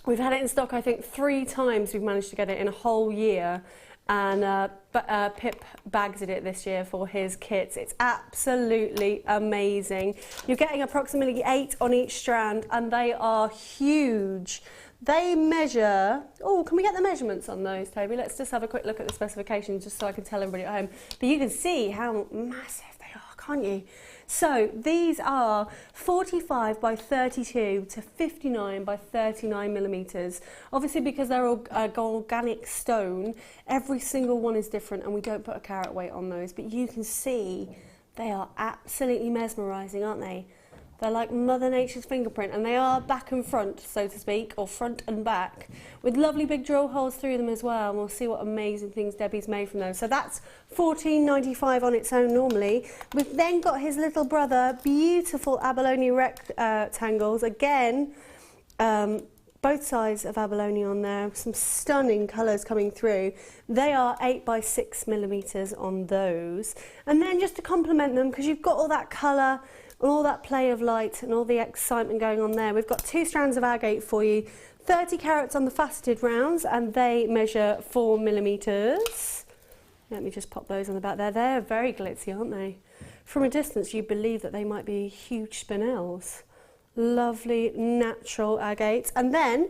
We've had it in stock, I think, 3 times we've managed to get it in a whole year. and Pip bags it this year for his kits. It's absolutely amazing. You're getting approximately 8 on each strand, and they are huge. They measure, oh, can we get the measurements on those, Toby? Let's just have a quick look at the specifications just so I can tell everybody at home. But you can see how massive they are, can't you? So these are 45 by 32 to 59 by 39 millimetres. Obviously, because they're organic stone, every single one is different, and we don't put a carat weight on those. But you can see they are absolutely mesmerising, aren't they? They're like Mother Nature's fingerprint, and they are back and front, so to speak, or front and back, with lovely big drill holes through them as well. And we'll see what amazing things Debbie's made from those. So that's $14.95 on its own normally. We've then got his little brother, beautiful abalone rectangles. Again, both sides of abalone on there, some stunning colours coming through. They are 8 by 6 millimetres on those. And then just to complement them, because you've got all that colour, all that play of light and all the excitement going on there. We've got 2 strands of agate for you, 30 carats on the faceted rounds, and they measure 4 millimetres. Let me just pop those on the back there. They're very glitzy, aren't they? From a distance, you believe that they might be huge spinels. Lovely natural agates. And then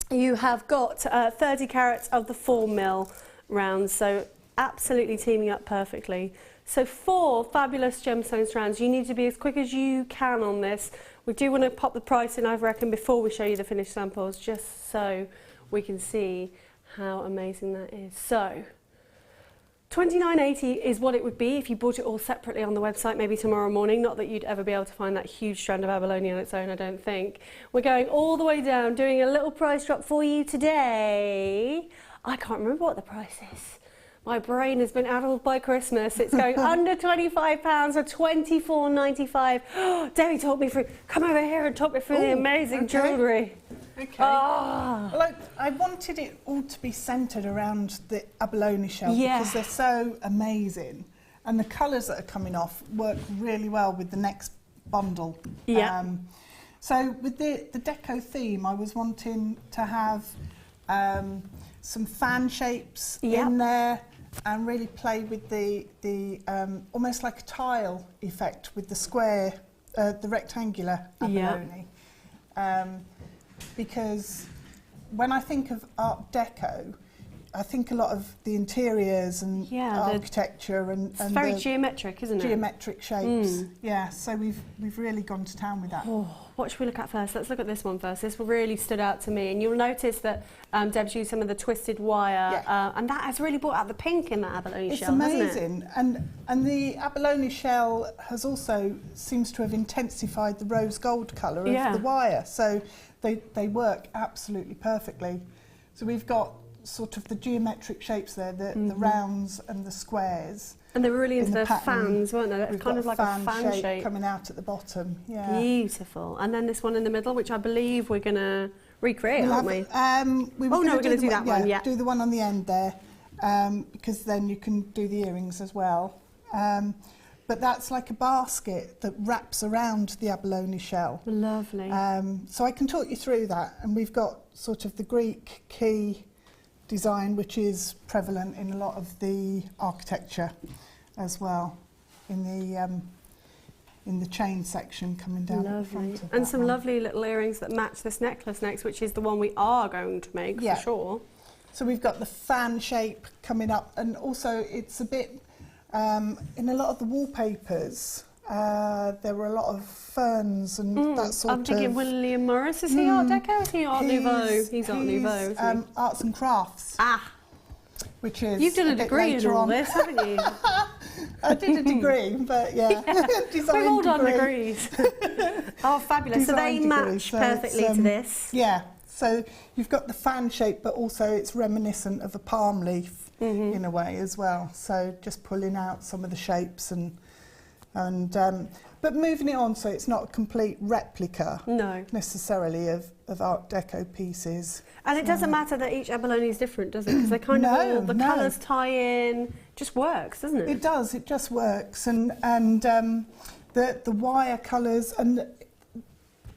you have got 30 carats of the 4 mil rounds, so absolutely teaming up perfectly. So 4 fabulous gemstone strands. You need to be as quick as you can on this. We do want to pop the price in, I reckon, before we show you the finished samples, just so we can see how amazing that is. So $29.80 is what it would be if you bought it all separately on the website, maybe tomorrow morning. Not that you'd ever be able to find that huge strand of abalone on its own, I don't think. We're going all the way down, doing a little price drop for you today. I can't remember what the price is. My brain has been addled by Christmas. It's going under £25 for $24.95. Debbie talked me through. Come over here and talk me through the amazing jewellery. Okay. Oh. Well, I wanted it all to be centred around the abalone shell because they're so amazing, and the colours that are coming off work really well with the next bundle. Yeah. So with the deco theme, I was wanting to have some fan shapes in there, and really play with the almost like a tile effect with the square, the rectangular abalone. Because when I think of Art Deco, I think a lot of the interiors and architecture and it's very geometric, isn't it? Geometric shapes. Yeah, so we've really gone to town with that. Oh, what should we look at first? Let's look at this one first. This really stood out to me, and you'll notice that Deb's used some of the twisted wire, and that has really brought out the pink in that abalone shell, hasn't it? It's amazing, and the abalone shell has also seems to have intensified the rose gold colour of the wire, so they work absolutely perfectly. So we've got sort of the geometric shapes there, the rounds and the squares. And they were really into their fans, weren't they? It's kind of like a fan shape coming out at the bottom. Yeah. Beautiful. And then this one in the middle, which I believe we're going to recreate, aren't we? We're going to do that one, do the one on the end there, because then you can do the earrings as well. But that's like a basket that wraps around the abalone shell. Lovely. So I can talk you through that. And we've got sort of the Greek key design, which is prevalent in a lot of the architecture as well, in the chain section coming down at the front of and some one. lovely little earrings that match this necklace next, which is the one we are going to make for sure. So we've got the fan shape coming up, and also it's a bit in a lot of the wallpapers. There were a lot of ferns and that sort of... I'm thinking William Morris. Is he Art Deco? Is he Art Nouveau? He's Art Nouveau, isn't he? Arts and Crafts. Which is... You've done a degree in all this, haven't you? I did a degree, but We've all done degrees. Oh, fabulous. So they match perfectly to this. Yeah. So you've got the fan shape, but also it's reminiscent of a palm leaf in a way as well. So just pulling out some of the shapes and but moving it on so it's not a complete replica necessarily of Art Deco pieces. And it doesn't matter that each abalone is different, does it? Because they kind of all, the colours tie in, just works, doesn't it? It does, it just works. And the wire colours and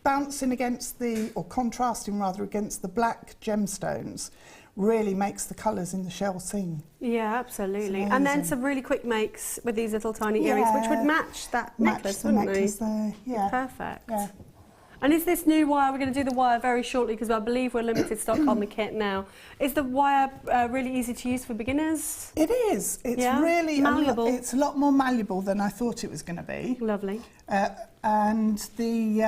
bouncing against or contrasting rather against the black gemstones really makes the colours in the shell sing. Yeah, absolutely. It's And then amazing. some really quick makes with these little tiny earrings, which would match that necklace, the wouldn't necklace they? there, yeah. Perfect. Yeah. And is this new wire, we're going to do the wire very shortly because I believe we're limited stock on the kit now. Is the wire really easy to use for beginners? It is. It's really malleable. It's a lot more malleable than I thought it was going to be. Lovely. And the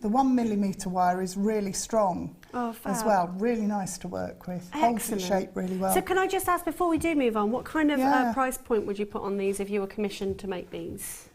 1mm wire is really strong as well. Really nice to work with. Holds its shape really well. So can I just ask before we do move on, what kind of price point would you put on these if you were commissioned to make these?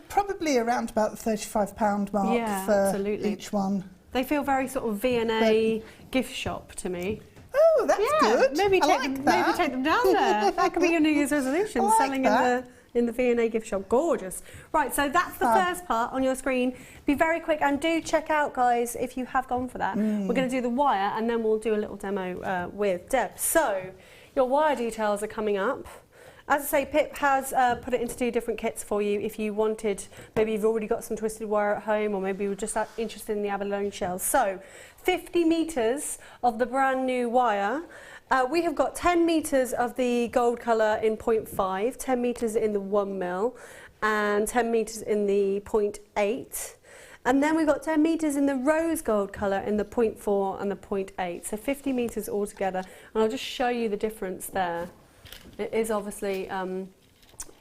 Probably around about the £35 mark for each one. They feel very sort of V&A gift shop to me. Oh, that's good. Maybe I take like them, that. maybe take them down there. That could be your New Year's resolution, I like selling that. in the V&A gift shop. Gorgeous. Right, so that's the first part on your screen. Be very quick and do check out, guys, if you have gone for that. We're going to do the wire and then we'll do a little demo with Deb. So your wire details are coming up. As I say, Pip has put it into 2 different kits for you if you wanted, maybe you've already got some twisted wire at home or maybe you're just interested in the abalone shells. So 50 metres of the brand new wire. We have got 10 metres of the gold colour in 0.5, 10 metres in the 1mm and 10 metres in the 0.8. And then we've got 10 metres in the rose gold colour in the 0.4 and the 0.8. So 50 metres altogether. And I'll just show you the difference there. It is obviously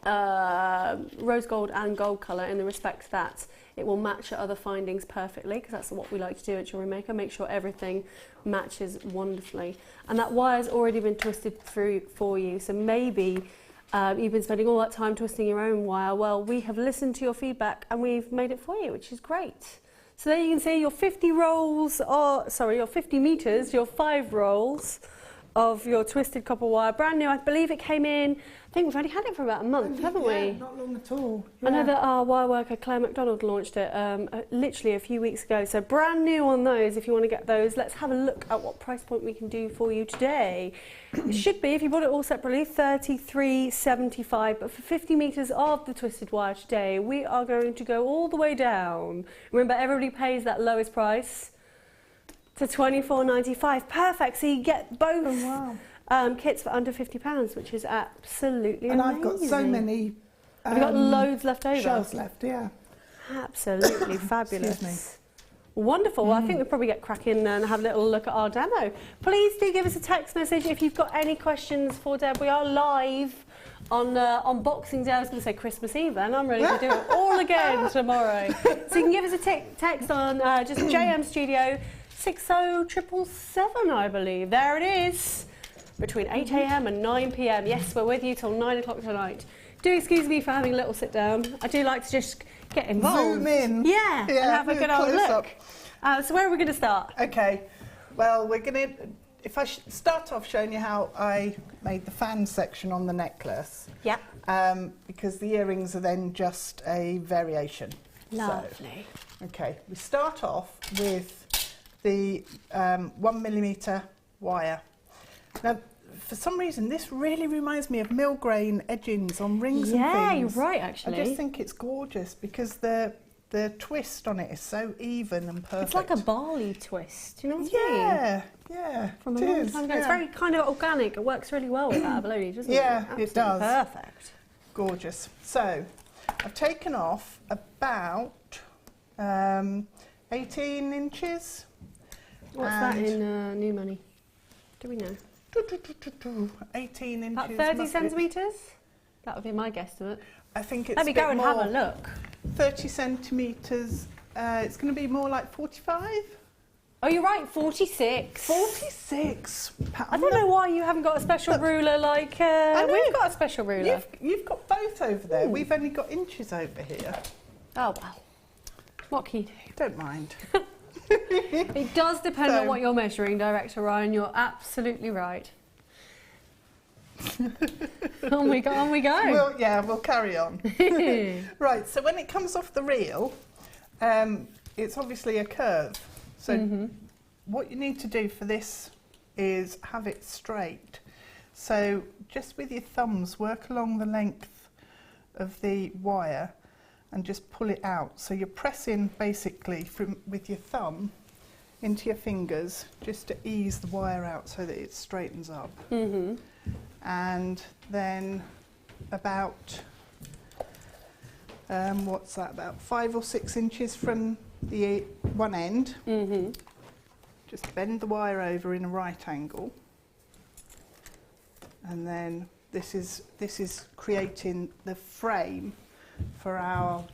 rose gold and gold colour in the respect that it will match your other findings perfectly, because that's what we like to do at Jewellery Maker, make sure everything matches wonderfully. And that wire's already been twisted through for you, so maybe you've been spending all that time twisting your own wire. Well, we have listened to your feedback and we've made it for you, which is great. So there you can see your 50 rolls, your 50 metres, your 5 rolls of your twisted copper wire, brand new. I believe it came in, I think we've only had it for about a month, haven't we? Not long at all. I know that our wire worker Claire McDonald launched it literally a few weeks ago, so brand new on those if you want to get those. Let's have a look at what price point we can do for you today. It should be, if you bought it all separately, $33.75, but for 50 metres of the twisted wire today, we are going to go all the way down. Remember, everybody pays that lowest price to $24.95. Perfect. So you get both kits for under £50, which is absolutely amazing. I've got so many. Have you got loads left over? Shells left, yeah. Absolutely fabulous. Wonderful. Well, I think we'll probably get cracking and have a little look at our demo. Please do give us a text message if you've got any questions for Deb. We are live on Boxing Day. I was going to say Christmas Eve then. I'm ready to do it all again tomorrow. So you can give us a text on just JM Studio 60777, I believe. There it is. Between 8 a.m. and 9 p.m. Yes, we're with you till 9 o'clock tonight. Do excuse me for having a little sit down. I do like to just get involved. Zoom in. Yeah, and have a good old look. So where are we going to start? Okay, well, we're going to, if I start off showing you how I made the fan section on the necklace. Yeah. Because the earrings are then just a variation. Lovely. So, okay, we start off with the 1mm wire. Now, for some reason, this really reminds me of mill grain edgings on rings and things. Yeah, you're right, actually. I just think it's gorgeous because the twist on it is so even and perfect. It's like a barley twist, do you know what I mean? Yeah, yeah. From a long time ago. It's very kind of organic. It works really well with that abolone, doesn't it? Yeah, Absolutely it does. Perfect. Gorgeous. So, I've taken off about 18 inches. What's that in new money? Do we know? 18 inches. About 30 centimetres? That would be my guesstimate. I think it's Let me a bit go and more. have a look. 30 centimetres. It's going to be more like 45. Oh, you're right, 46. 46. I don't know why you haven't got a special ruler like we've got a special ruler. You've got both over there. We've only got inches over here. Oh, well. What can you do? Don't mind. It does depend on what you're measuring, Director Ryan. You're absolutely right. On we go, on we go. We'll carry on. Right, so when it comes off the reel, it's obviously a curve. So what you need to do for this is have it straight. So just with your thumbs, work along the length of the wire and just pull it out. So you're pressing basically with your thumb into your fingers just to ease the wire out so that it straightens up. And then about, what's that, about 5 or 6 inches from the one end, just bend the wire over in a right angle, and then this is creating the frame for our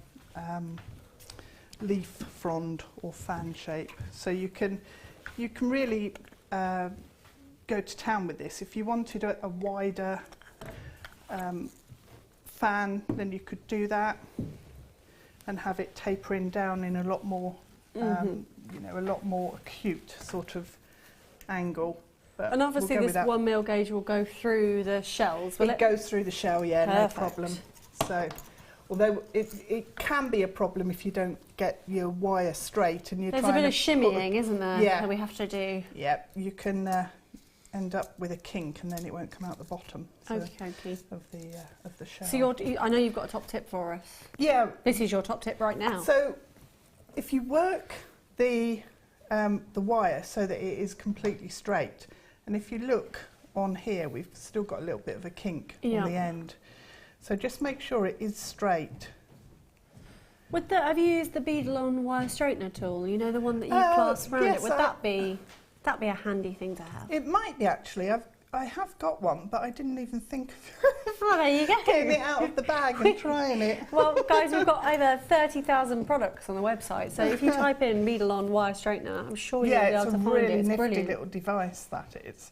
leaf frond or fan shape. So you can really go to town with this. If you wanted a wider fan, then you could do that and have it tapering down in a lot more, you know, a lot more acute sort of angle. But And obviously we'll this 1 mil gauge will go through the shells, will it? It goes through the shell, yeah, Perfect. no problem. So, although it can be a problem if you don't get your wire straight and you're There's a trying bit of to put shimmying, isn't there, Yeah. that we have to do? Yeah, you can end up with a kink and then it won't come out the bottom Okay, okay. of the shell. So I know you've got a top tip for us. Yeah. This is your top tip right now. So, if you work the wire so that it is completely straight, and if you look on here, we've still got a little bit of a kink on the end. So just make sure it is straight. Have you used the beadle-on wire straightener tool? You know, the one that you clasp around yes, it. Would that be a handy thing to have? It might be actually. I have got one, but I didn't even think of Oh, there you go. getting it out of the bag and trying it. Well, guys, we've got over 30,000 products on the website, so if you type in beadle-on wire straightener, I'm sure you'll be able to find it. It's a really It's nifty brilliant. little device, that is.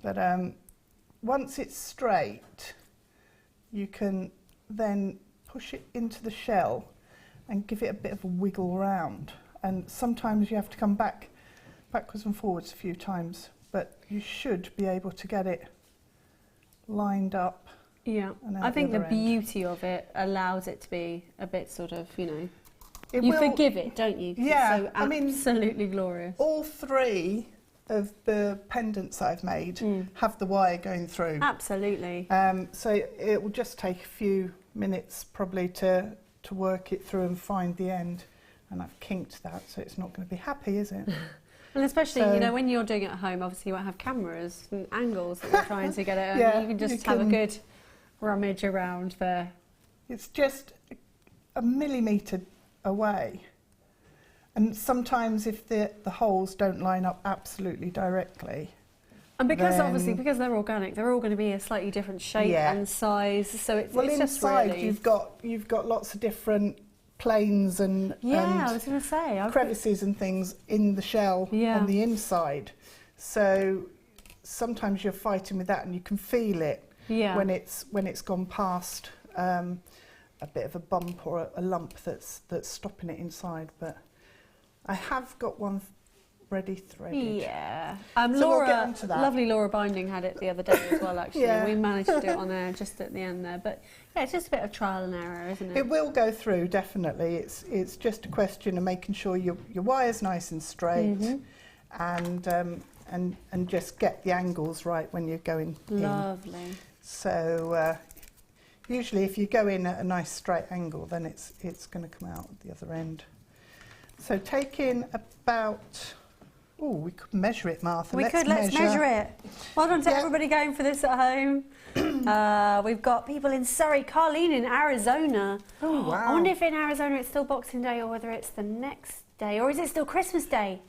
But once it's straight, you can then push it into the shell and give it a bit of a wiggle around. And sometimes you have to come backwards and forwards a few times, but you should be able to get it lined up. Yeah, and out I think the other end. beauty of it allows it to be a bit sort of, you know, It you will- forgive it, don't you? 'Cause Yeah, it's so I mean, absolutely glorious. All 3 of the pendants I've made have the wire going through. Absolutely. So it will just take a few minutes probably to work it through and find the end. And I've kinked that, so it's not going to be happy, is it? And especially, So- you know, when you're doing it at home, obviously you won't have cameras and angles that you're trying to get it. Yeah, you can just you have a can- good rummage around there. It's just a millimetre away. And sometimes if the holes don't line up absolutely directly, And because then- obviously, because they're organic, they're all going to be a slightly different shape Yeah. and size. So it's just inside really... you've got lots of different planes and I was going to say. crevices and things in the shell on the inside. So sometimes you're fighting with that and you can feel it when it's gone past a bit of a bump or a lump that's stopping it inside. But I have got one ready threaded. Yeah. So Laura, we'll get onto that. lovely Laura Binding had it the other day as well, actually. Yeah. We managed to do it on there just at the end there. But yeah, it's just a bit of trial and error, isn't it? It will go through, definitely. It's just a question of making sure your wire's nice and straight and just get the angles right when you're going in. Lovely. So usually if you go in at a nice straight angle, then it's going to come out at the other end. So take in about... Oh, we could measure it, Martha. Let's measure it. Well done to everybody going for this at home. We've got people in Surrey, Carleen in Arizona. Oh, wow. I wonder if in Arizona it's still Boxing Day or whether it's the next day, or is it still Christmas Day?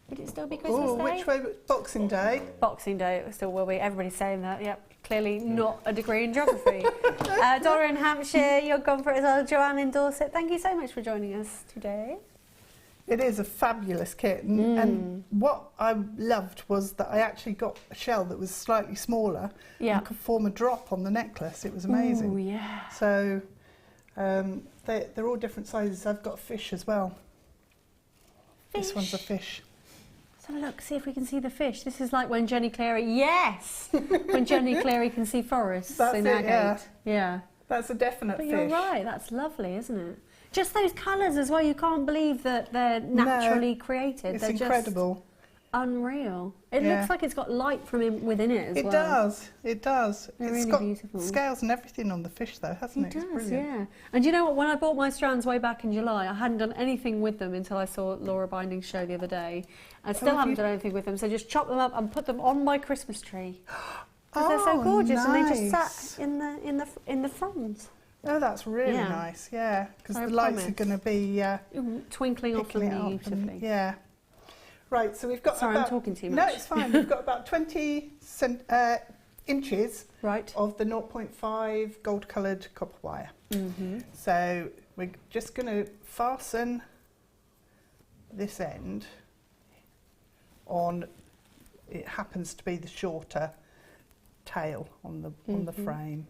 Would it still be Christmas Day? Which way? Boxing Day. Boxing Day, it still will be. Everybody's saying that, yep. Clearly not a degree in geography. Donna in Hampshire, you're gone for it as well. Joanne in Dorset, thank you so much for joining us today. It is a fabulous kit, and what I loved was that I actually got a shell that was slightly smaller and could form a drop on the necklace. It was amazing. Oh, yeah. So they're all different sizes. I've got a fish as well. This one's a fish. So look, see if we can see the fish. This is like when Jenny Cleary, when Jenny Cleary can see forests That's in it, our gate. Yeah. That's a definite But fish. you're right, that's lovely, isn't it? Just those colours as well, you can't believe that they're naturally created. It's They're incredible. unreal. It Yeah. looks like it's got light from within it as It well. does, it does. They're It's really got beautiful. scales and everything on the fish though, hasn't it? It It's does, brilliant. yeah. And you know what? When I bought my strands way back in July, I hadn't done anything with them until I saw Laura Binding's show the other day. I still have haven't you? done anything with them, so just chop them up and put them on my Christmas tree. Because they're so Oh, gorgeous, and they just nice. sat in the fronds. Oh, that's really Yeah. nice, yeah. Because I the lights promise. are going to be Twinkling off them picking it up. beautifully. And, yeah. Right, so we've got Sorry, about... I'm talking too No, much. it's fine. We've got about 20 inches Right. of the 0.5 gold-coloured copper wire. So we're just going to fasten this end on, it happens to be the shorter tail on the frame.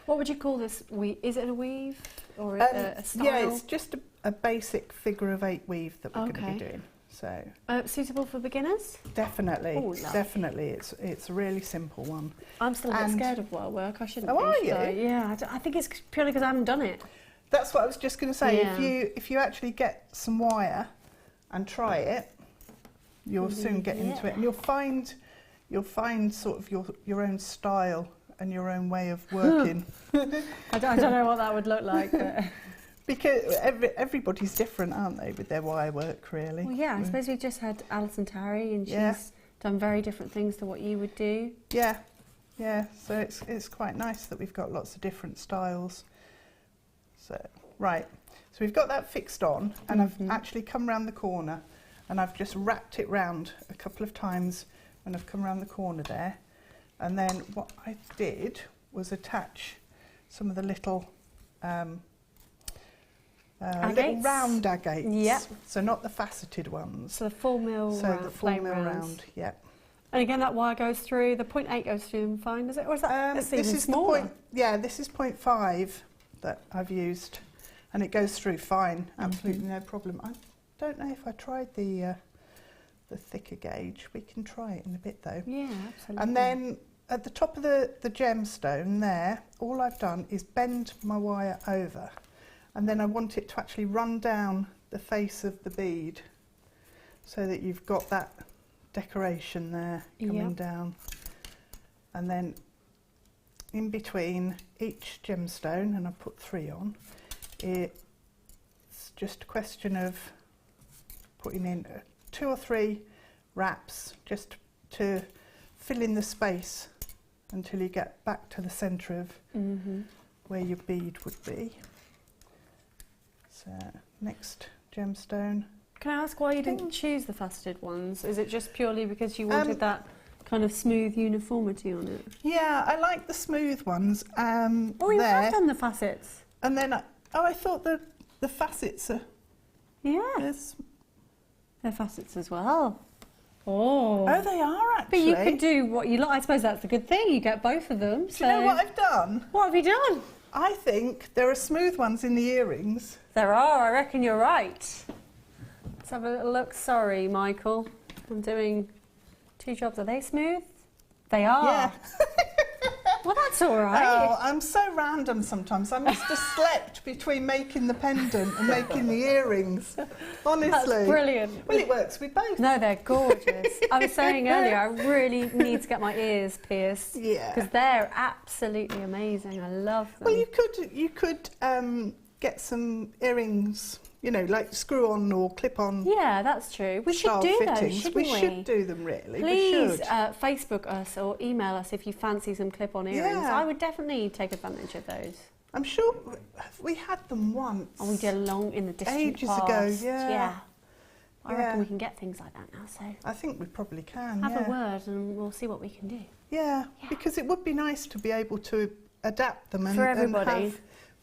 What would you call this? Is it a weave or a style? Yeah, it's just a basic figure of 8 weave that we're going to Okay. be doing. So Suitable for beginners? definitely, Oh, lovely. definitely, it's a really simple one. I'm still a bit And- scared of wire work. I shouldn't Oh, be. are should you? I? Yeah, I think it's purely because I haven't done it. That's what I was just going to say. Yeah. If you actually get some wire and try it, you'll soon get into it, and you'll find sort of your own style and your own way of working. I don't know what that would look like. But Because everybody's different, aren't they, with their wire work, really? well, yeah, I suppose we just had Alison Tarry, and she's Yeah. done very different things to what you would do. Yeah, yeah. So it's quite nice that we've got lots of different styles. So right, so we've got that fixed on, and I've actually come round the corner, and I've just wrapped it round a couple of times when I've come round the corner there, and then what I did was attach some of the little Agates? round agates. Yep. So not the faceted ones. So the 4 mil So round, the 4 flame mil rounds. round, yeah. And again, that wire goes through. The 0.8 goes through fine, does it? Or is that that's This even is smaller? the point. Yeah, this is 0.5 that I've used, and it goes through fine, absolutely no problem. I don't know if I tried the thicker gauge. We can try it in a bit though. Yeah, absolutely. And then at the top of the gemstone there, all I've done is bend my wire over, and then I want it to actually run down the face of the bead, so that you've got that decoration there coming down, and then in between each gemstone, and I've put 3 on, it's just a question of putting in 2 or 3 wraps just to fill in the space until you get back to the centre of where your bead would be. So next gemstone. Can I ask why you didn't choose the faceted ones? Is it just purely because you wanted that kind of smooth uniformity on it? Yeah, I like the smooth ones. Oh, you there. have done the facets. And then, I thought the facets are... Yeah, there's- they're facets as well. Oh. Oh, they are But actually. you could do what you like. I suppose that's the good thing. You get both of them. Do you know what I've done? What have you done? I think there are smooth ones in the earrings. There are. I reckon you're right. Let's have a little look. Sorry, Michael. I'm doing 2 jobs. Are they smooth? They are. Yeah. Well, that's all right. Oh, I'm so random sometimes. I must have slept between making the pendant and making the earrings. Honestly. That's brilliant. Well, it works with both. No, they're gorgeous. I was saying earlier, I really need to get my ears pierced. Yeah. Because they're absolutely amazing. I love them. Well, you could get some earrings, you know, like screw on or clip on. Yeah, that's true. We should style do those, fittings. shouldn't we? We should do them, really. Please we should. Facebook us or email us if you fancy some clip-on earrings. Yeah. I would definitely take advantage of those. I'm sure we had them once. And we did long in the distant Ages past. ago, yeah. I Yeah. reckon we can get things like that now, so I think we probably can. have yeah. a word and we'll see what we can do. Yeah, because it would be nice to be able to adapt them and, For everybody.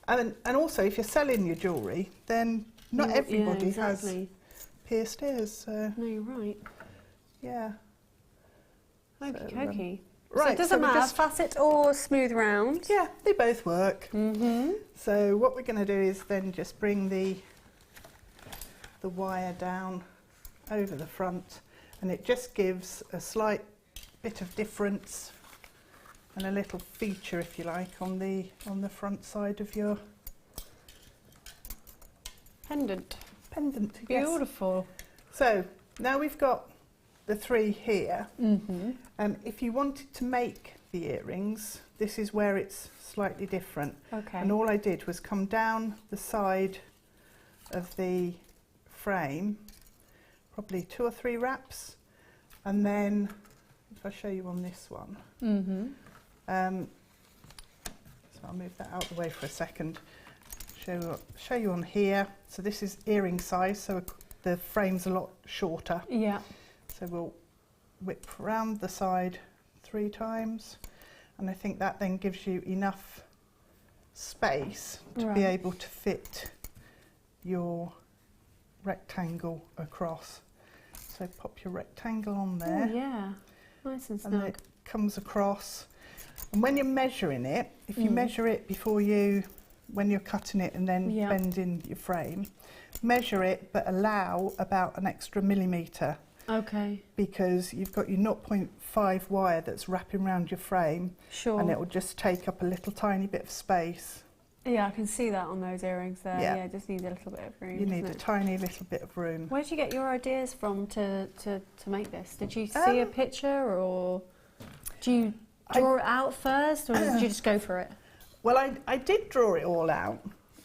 and also if you're selling your jewellery, then not everybody has pierced ears. So No, you're right. yeah. Okie So, dokie. right, So it doesn't we're matter, just- facet or smooth round. Yeah, they both work. Mm-hmm. So what we're going to do is then just bring the wire down over the front, and it just gives a slight bit of difference and a little feature, if you like, on the front side of your Pendant. pendant. Yes. Beautiful. So now we've got the 3 here. If you wanted to make the earrings, this is where it's slightly different. Okay. And all I did was come down the side of the frame, probably 2 or 3 wraps, and then if I show you on this one, so I'll move that out of the way for a second. Show you on here. So this is earring size, so the frame's a lot shorter. Yeah. So we'll whip around the side 3 times, and I think that then gives you enough space to be able to fit your rectangle across. So pop your rectangle on there. Oh, yeah. Nice and snug. And then it comes across. And when you're measuring it, if you measure it before you, when you're cutting it and then bending your frame, measure it but allow about an extra millimetre. Okay. Because you've got your 0.5 wire that's wrapping around your frame. Sure. And it will just take up a little tiny bit of space. Yeah, I can see that on those earrings there. Yeah. Yeah, just need a little bit of room. You need a tiny little bit of room. Where did you get your ideas from to make this? Did you see a picture, or do you draw it out first, or did you just go for it? Well, I did draw it all out.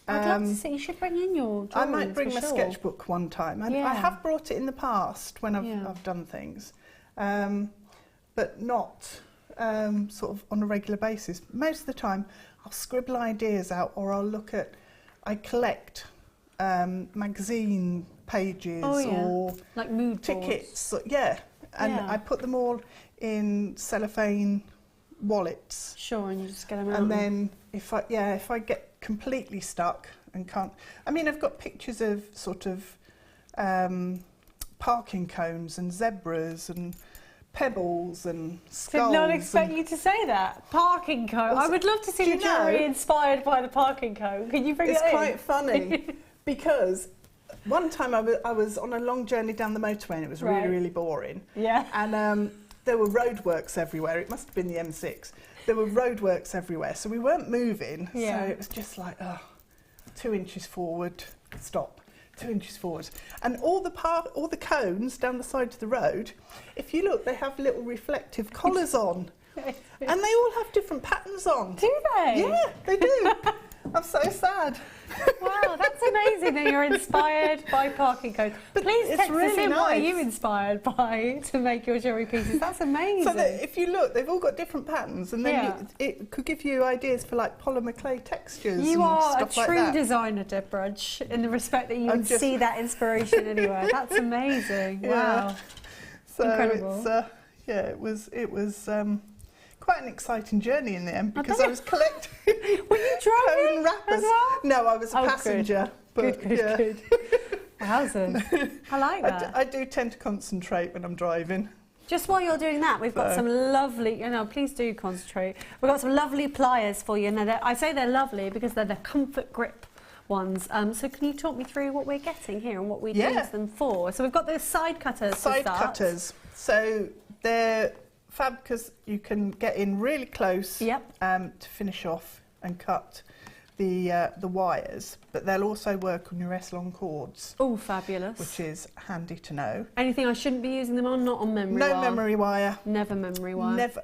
I'd love to see. You should bring in your drawings. I might bring my sketchbook one time. And I have brought it in the past when I've done things, but not sort of on a regular basis. Most of the time, I'll scribble ideas out, or I'll look at. I collect magazine pages or like mood tickets. And I put them all in cellophane wallets. Sure, and you just get them out. And then if I get completely stuck and can't, I mean, I've got pictures of sort of parking cones and zebras and pebbles and skulls. Did not expect you to say that. Parking cone. I would love to see the jewellery inspired by the parking cone. Can you bring it in? It's quite funny because one time I was on a long journey down the motorway and it was really, really boring. Yeah. And there were roadworks everywhere. It must have been the M6. There were roadworks everywhere, so we weren't moving. Yeah. So it was just like, 2 inches forward, stop. 2 inches forward. And all the cones down the side of the road, if you look, they have little reflective collars on. And they all have different patterns on. Do they? Yeah, they do. I'm so sad. Wow, that's amazing that you're inspired by parking cones. Please text us in, what are you inspired by to make your jewellery pieces? That's amazing. So that if you look, they've all got different patterns, and then it could give you ideas for like polymer clay textures. You and are stuff a true like that. designer, Deb Brudge, in the respect that you would see that inspiration anywhere. That's amazing. Wow. So incredible. It was quite an exciting journey in the end because I was collecting. Were you driving as well? No, I was a passenger. Good. But good. Wowzers. I like that. I do tend to concentrate when I'm driving. Just while you're doing that, we've got some lovely, please do concentrate. We've got some lovely pliers for you. And I say they're lovely because they're the comfort grip ones. So can you talk me through what we're getting here and what we use them for? So we've got the side cutters. Side cutters. So they're fab because you can get in really close to finish off and cut the wires, but they'll also work on your S-long cords. Oh, fabulous. Which is handy to know. Anything I shouldn't be using them on? Not on memory wire? No memory wire. Never memory wire? Never.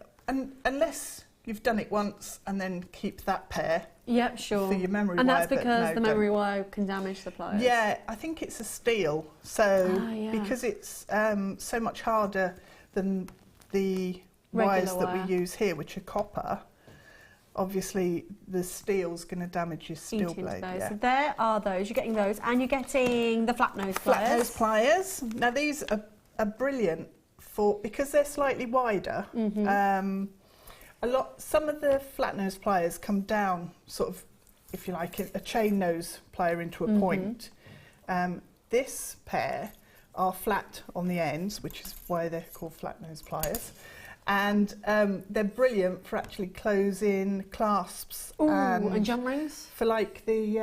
Unless you've done it once and then keep that pair. Yep, sure. For your memory wire. And that's because the memory wire can damage the pliers? Yeah, I think it's a steel. So because it's so much harder than the wires that we use here, which are copper, obviously the steel's going to damage your steel blade. So there are those, you're getting those, and you're getting the flat nose pliers. Flat nose pliers. Now these are brilliant because they're slightly wider. Some of the flat nose pliers come down sort of, if you like, a chain nose plier into a point. This pair are flat on the ends, which is why they're called flat nose pliers. And they're brilliant for actually closing clasps. And jump rings? For like the,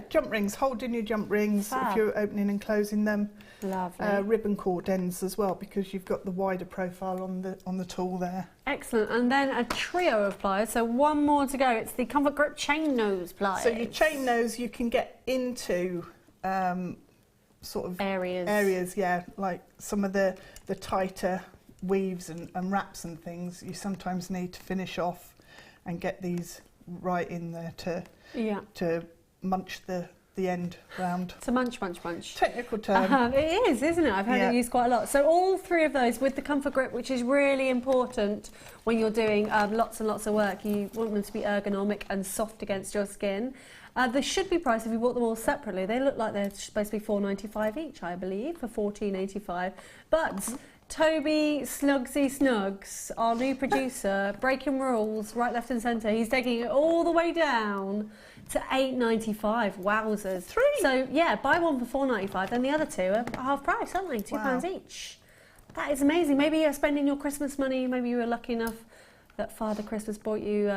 jump rings, holding your jump rings if you're opening and closing them. Lovely. Ribbon cord ends as well, because you've got the wider profile on the tool there. Excellent. And then a trio of pliers, so one more to go. It's the Comfort Grip chain nose pliers. So your chain nose, you can get into sort of areas, yeah, like some of the tighter weaves and wraps and things, you sometimes need to finish off and get these right in there to munch the end round. It's a munch. Technical term. It is, isn't it? I've heard it used quite a lot. So all three of those with the comfort grip, which is really important when you're doing lots and lots of work. You want them to be ergonomic and soft against your skin. They should be priced if you bought them all separately. They look like they're supposed to be $4.95 each, I believe, for $14.85. But Toby Snugsy Snugs, our new producer, breaking rules right, left and centre. He's taking it all the way down to $8.95. Wowzers. 3. So yeah, buy one for $4.95, then the other two are half price, aren't they? £2 each. That is amazing. Maybe you're spending your Christmas money. Maybe you were lucky enough that Father Christmas bought you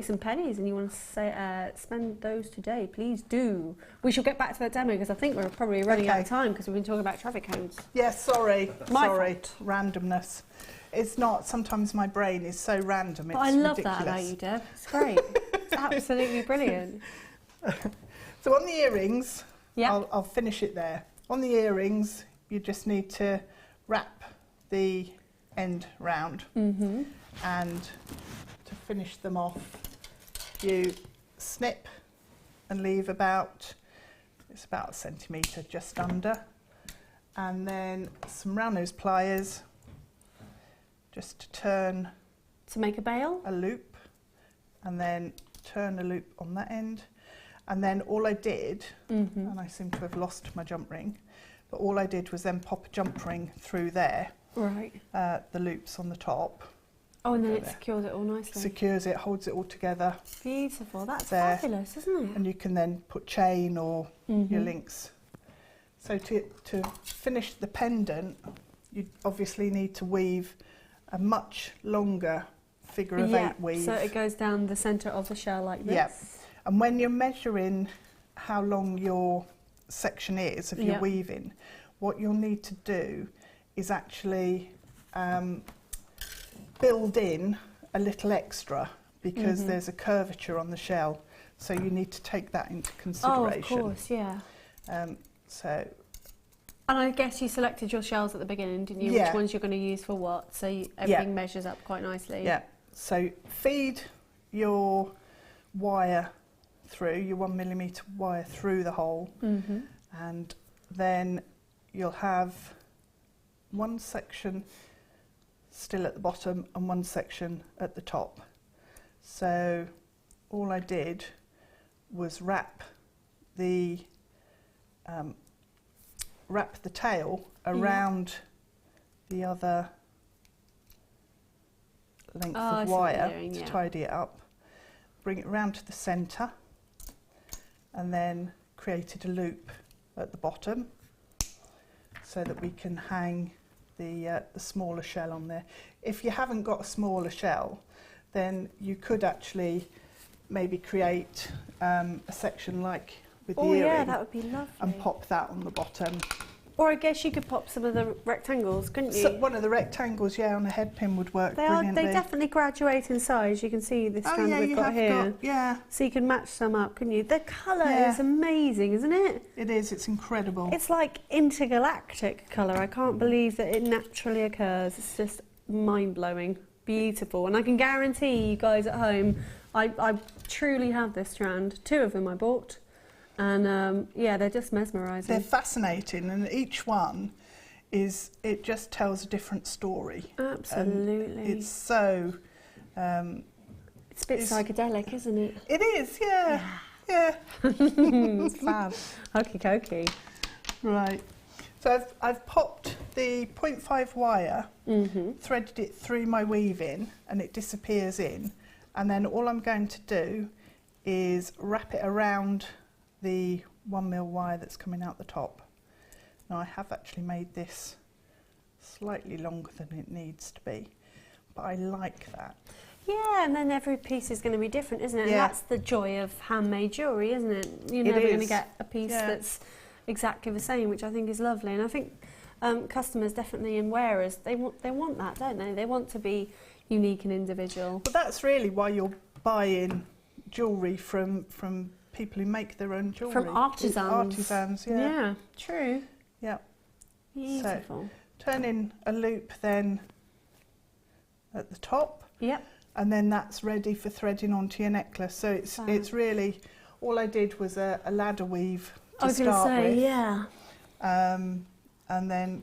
some pennies and you want to spend those today. Please do. We shall get back to that demo because I think we're probably running out of time because we've been talking about traffic cones. Yes, sorry. Fault. Randomness. It's not. Sometimes my brain is so random. It's but I love ridiculous. that about you, Deb. It's great. It's absolutely brilliant. So on the earrings, yeah, I'll finish it there. On the earrings, you just need to wrap the end round, and to finish them off, you snip and leave about a centimetre just under, and then some round nose pliers just to turn to make a bail, a loop, and then turn a loop on that end. And then all I did, and I seem to have lost my jump ring, but all I did was then pop a jump ring through there, right, the loops on the top. Oh, and then it secures it all nicely. Secures it, holds it all together. Beautiful, that's there. fabulous, isn't it? And you can then put chain or your links. So to finish the pendant, you obviously need to weave a much longer figure of 8 weave. So it goes down the centre of the shell like this. Yep. And when you're measuring how long your section is of your weaving, what you'll need to do is actually build in a little extra because there's a curvature on the shell. So you need to take that into consideration. Oh, of course, yeah. And I guess you selected your shells at the beginning, didn't you? Yeah. Which ones you're going to use for what, so everything measures up quite nicely. Yeah, so feed your wire through, your 1mm wire through the hole, and then you'll have one section still at the bottom and one section at the top. So all I did was wrap the tail around the other length of wire to tidy it up, bring it round to the centre, and then created a loop at the bottom so that we can hang the smaller shell on there. If you haven't got a smaller shell, then you could actually maybe create a section like with the earring. Yeah, that would be lovely. And pop that on the bottom. Or I guess you could pop some of the rectangles, couldn't you? So one of the rectangles, on a head pin would work brilliantly. They definitely graduate in size. You can see this strand we've got here. So you can match some up, couldn't you? The colour is amazing, isn't it? It is, it's incredible. It's like intergalactic colour. I can't believe that it naturally occurs. It's just mind-blowing, beautiful. And I can guarantee you guys at home, I truly have this strand. 2 of them I bought. And they're just mesmerising. They're fascinating, and each one it just tells a different story. Absolutely. It's so... it's a bit psychedelic, isn't it? It is, yeah. It's fab. Hokey cokey. Right. So I've popped the 0.5 wire, threaded it through my weaving, and it disappears in. And then all I'm going to do is wrap it around the 1mm wire that's coming out the top. Now I have actually made this slightly longer than it needs to be, but I like that. Yeah, and then every piece is going to be different, isn't it? Yeah. And that's the joy of handmade jewellery, isn't it? You're never going to get a piece that's exactly the same, which I think is lovely. And I think customers definitely and wearers, they want that, don't they? They want to be unique and individual. But that's really why you're buying jewellery from people who make their own jewellery. From artisans. Artisans, yeah. Yeah, true. Yeah. Beautiful. So turn in a loop then at the top. Yep. And then that's ready for threading onto your necklace. So it's really, all I did was a ladder weave to start with. yeah. And then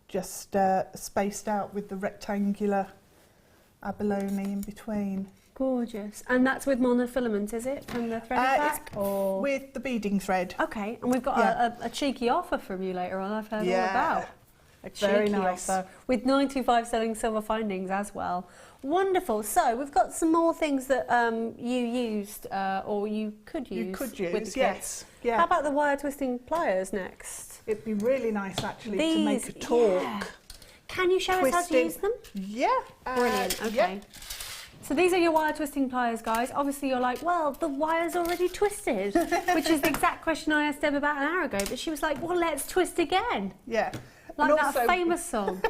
just spaced out with the rectangular abalone in between. Gorgeous. And that's with monofilament, is it? From the threaded back? Or? With the beading thread. Okay, and we've got a cheeky offer from you later on, I've heard all about. A cheeky Very nice. offer with 925 selling silver findings as well. Wonderful. So we've got some more things that you used or you could use. You could use, with the yes. Yeah. How about the wire twisting pliers next? It'd be really nice actually to make a torque. Yeah. Can you show us how to use them? Yeah. Brilliant. Okay. Yeah. So these are your wire twisting pliers, guys. Obviously you're like, well, the wire's already twisted, which is the exact question I asked Deb about an hour ago, but she was like, well, let's twist again. Yeah. Like And that also- famous song.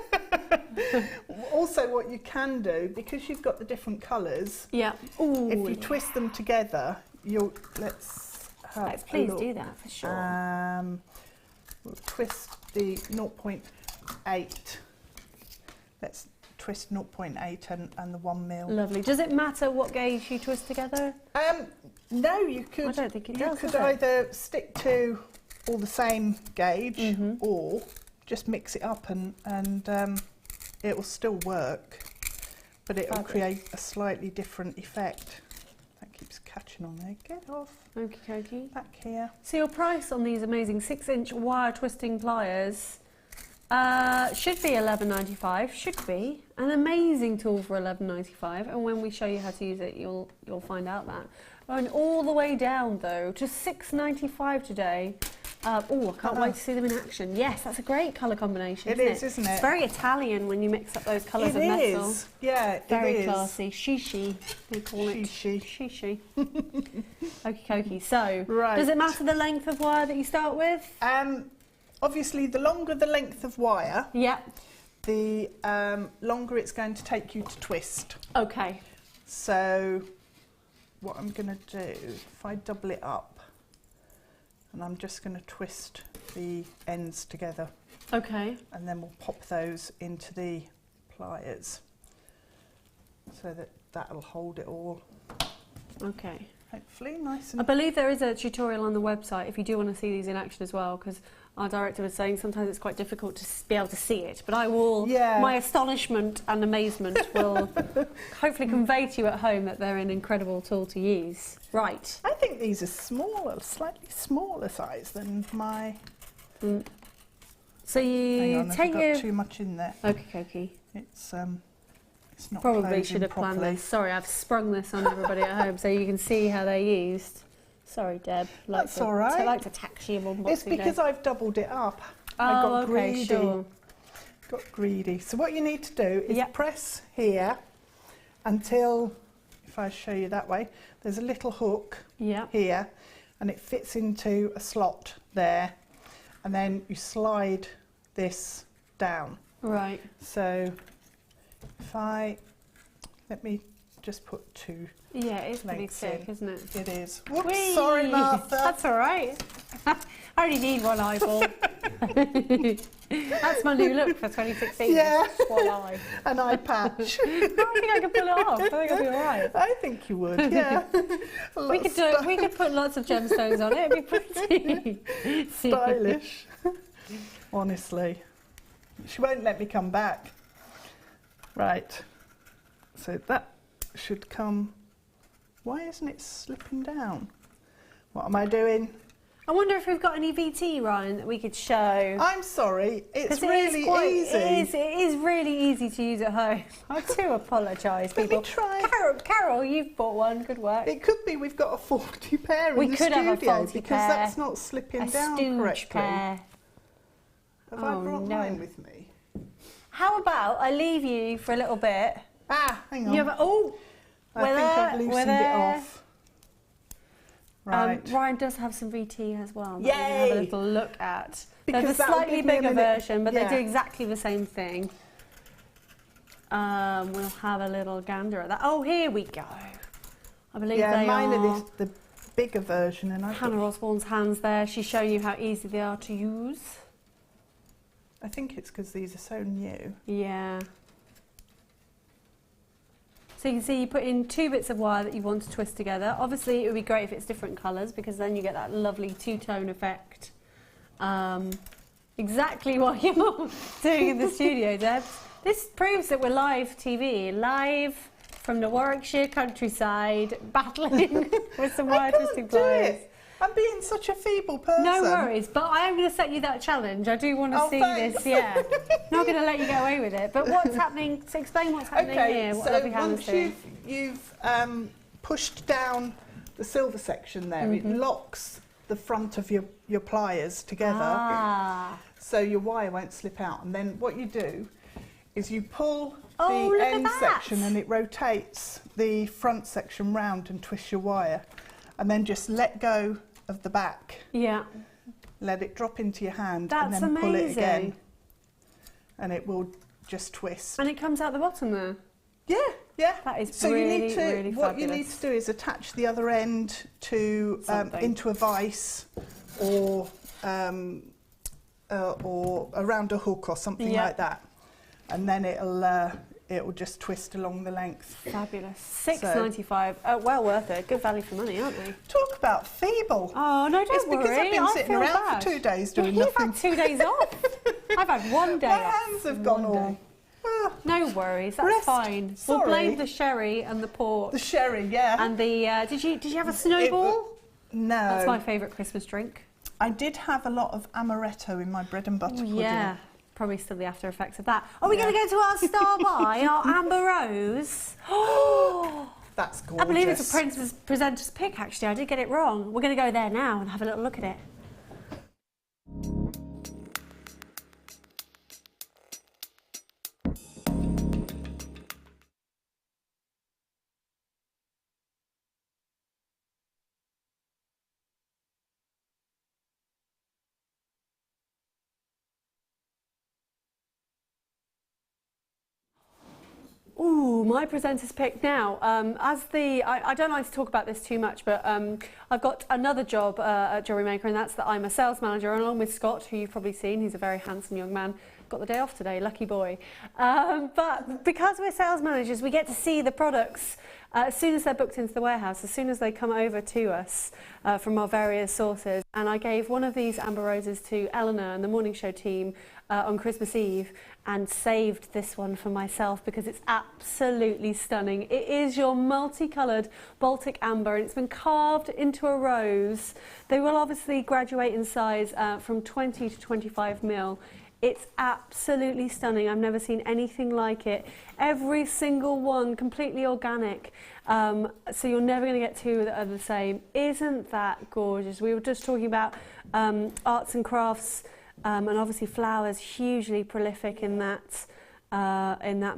Also what you can do, because you've got the different colours, Yeah. Ooh, if you twist them together, let's have let's a please look. do that for sure. We'll twist the 0.8. Let's twist 0.8 and the 1 mil. Lovely. Does it matter what gauge you twist together? No, you could. I don't think it you does, could does it? either stick to all the same gauge, Mm-hmm. or just mix it up and it will still work, but it will Fabulous. create a slightly different effect. That keeps catching on there. Get off. Okie dokie. Back here. So your price on these amazing 6-inch wire twisting pliers should be $11.95. Should be an amazing tool for $11.95. And when we show you how to use it, you'll find out that. Going all the way down though to $6.95 today. Oh, I can't wait to see them in action. Yes, that's a great colour combination. It is, isn't it? It's very Italian when you mix up those colours of It metal. is. Yeah, Very it is. classy. Shishi, they call it. Shishi. Shishi. Okie dokie. So, Right. does it matter the length of wire that you start with? Obviously, the longer the length of wire, Yep. the longer it's going to take you to twist. Okay. So what I'm going to do, if I double it up, and I'm just going to twist the ends together, Okay. and then we'll pop those into the pliers so that that'll hold it all, Okay. hopefully nice I and... believe there is a tutorial on the website if you do want to see these in action as well, because our director was saying sometimes it's quite difficult to be able to see it, but I will, Yeah. my astonishment and amazement will hopefully convey to you at home that they're an incredible tool to use. Right. I think these are smaller, slightly smaller size than my... So Hang you on, I've take got your... too much in there. Okay. It's not Probably closing should have planned properly. this. Sorry, I've sprung this on everybody at home so you can see how they're used. Sorry, Deb. That's all right. I like to tax you on It's because I've doubled it up. I Oh, got okay, greedy. sure. Got greedy. So what you need to do is Yep. press here until, if I show you that way, there's a little hook Yeah. here, and it fits into a slot there, and then you slide this down. Right. So if let me just put 2 Yeah, it's pretty lengths thick, in. isn't it? It is. Whoops, Whee! sorry Martha. That's all right. I only need one eyeball. That's my new look for 2016. Yeah. Just one eye. An eye patch. I think I can pull it off. I think I'll be all right. I think you would, yeah. We could do it. We could put lots of gemstones on it. It'd be pretty Stylish. Honestly. She won't let me come back. Right. So that should come... Why isn't it slipping down? What am I doing? I wonder if we've got any VT, Ryan, that we could show. I'm sorry. It's 'Cause it really is quite, easy. It is really easy to use at home. I do apologise, Let people. me try. Carol, you've bought one. Good work. It could be we've got a faulty pair We in the could studio have a faulty because pair. that's not slipping A down stooge correctly. pair. Have I Oh, brought no. mine with me? How about I leave you for a little bit? Ah, hang on. You have I think I've loosened it off. Right. Ryan does have some VT as well that we can have a Yay! little look at. Because There's a that'll slightly give me a bigger minute. version, but Yeah. they do exactly the same thing. We'll have a little gander at that. Oh, here we go. I believe Yeah, they mine are are the bigger version, and Hannah Osborne's hands there. She's showing you how easy they are to use. I think it's because these are so new. Yeah. So you can see you put in 2 bits of wire that you want to twist together. Obviously, it would be great if it's different colours because then you get that lovely two-tone effect. Exactly what you're doing in the studio, Deb. This proves that we're live TV, live from the Warwickshire countryside, battling with some wire twisting pliers. I'm being such a feeble person. No worries, but I am going to set you that challenge. I do want to see this, yeah. Not going to let you get away with it. But what's happening? So explain what's happening here. What so once you've pushed down the silver section there, it locks the front of your pliers together, so your wire won't slip out. And then what you do is you pull the end section, and it rotates the front section round and twists your wire, and then just let go of the back. Yeah. Let it drop into your hand, That's and then amazing. pull it again, and it will just twist. And it comes out the bottom there. Yeah, yeah. That is so really, you need to, really what fabulous. you need to do is attach the other end to into a vise or around a hook or something like that, and then it'll just twist along the length. Fabulous. $6.95. Well worth it. Good value for money, aren't they? Talk about feeble. Oh no, don't it's worry. because I've been sitting around for 2 days doing nothing. You've had 2 days off. I've had 1 day My off. hands have gone all. No worries, that's Rest. fine. Sorry. We'll blame the sherry and the port. The sherry, yeah. And the did you have a snowball? No. That's my favourite Christmas drink. I did have a lot of amaretto in my bread and butter pudding. Yeah, probably still the after effects of that. Are we going to go to our star buy, our Amber Rose? Oh, that's gorgeous. I believe it's a presenter's pick. Actually, I did get it wrong. We're going to go there now and have a little look at it. Ooh, my presenter's pick now. I don't like to talk about this too much, but I've got another job at Jewellery Maker, and that's that I'm a sales manager, along with Scott, who you've probably seen. He's a very handsome young man. Got the day off today, lucky boy. But because we're sales managers, we get to see the products as soon as they're booked into the warehouse, as soon as they come over to us from our various sources. And I gave one of these Amber Roses to Eleanor and the morning show team on Christmas Eve, and saved this one for myself because it's absolutely stunning. It is your multicoloured Baltic Amber, and it's been carved into a rose. They will obviously graduate in size from 20 to 25 mil. It's absolutely stunning. I've never seen anything like it. Every single one completely organic. So you're never going to get two that are the same. Isn't that gorgeous? We were just talking about arts and crafts, and obviously flowers, hugely prolific in that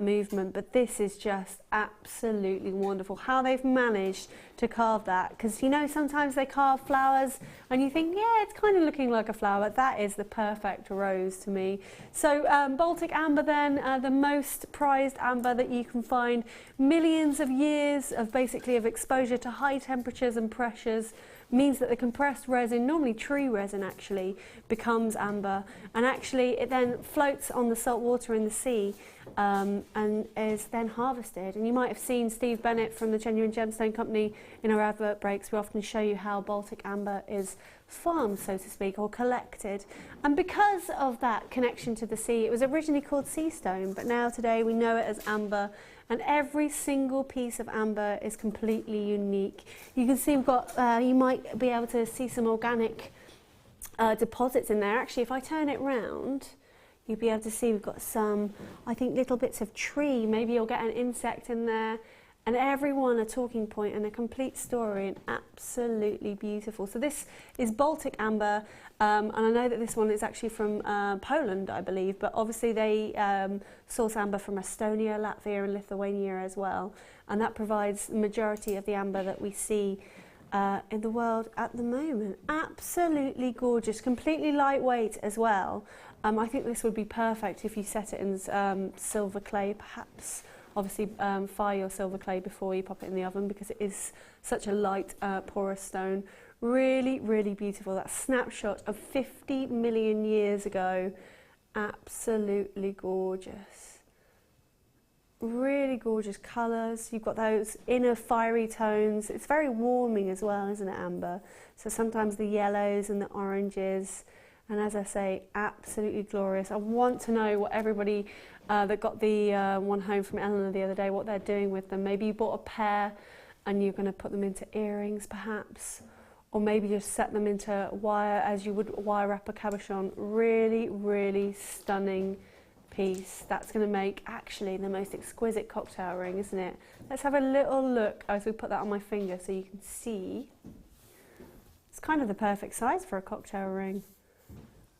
movement. But this is just absolutely wonderful. How they've managed to carve that, because you know sometimes they carve flowers and you think, yeah, it's kind of looking like a flower. That is the perfect rose to me. So Baltic Amber then, the most prized amber that you can find. Millions of years of basically of exposure to high temperatures and pressures means that the compressed resin, normally tree resin actually, becomes amber, and actually it then floats on the salt water in the sea and is then harvested. And you might have seen Steve Bennett from the Genuine Gemstone Company in our advert breaks. We often show you how Baltic Amber is farmed, so to speak, or collected. And because of that connection to the sea, it was originally called sea stone, but now today we know it as amber. And every single piece of amber is completely unique. You can see we've got, you might be able to see some organic deposits in there. Actually, if I turn it round, you'll be able to see we've got some, I think, little bits of tree. Maybe you'll get an insect in there. And every one a talking point and a complete story, and absolutely beautiful. So this is Baltic Amber, and I know that this one is actually from Poland, I believe, but obviously they source amber from Estonia, Latvia and Lithuania as well, and that provides the majority of the amber that we see in the world at the moment. Absolutely gorgeous, completely lightweight as well. I think this would be perfect if you set it in silver clay, perhaps Obviously, fire your silver clay before you pop it in the oven because it is such a light, porous stone. Really, really beautiful. That snapshot of 50 million years ago. Absolutely gorgeous. Really gorgeous colours. You've got those inner fiery tones. It's very warming as well, isn't it, amber? So sometimes the yellows and the oranges. And as I say, absolutely glorious. I want to know what everybody that got the one home from Eleanor the other day, what they're doing with them. Maybe you bought a pair and you're going to put them into earrings perhaps. Or maybe just set them into wire as you would wire wrap a cabochon. Really, really stunning piece. That's going to make actually the most exquisite cocktail ring, isn't it? Let's have a little look as we put that on my finger so you can see. It's kind of the perfect size for a cocktail ring.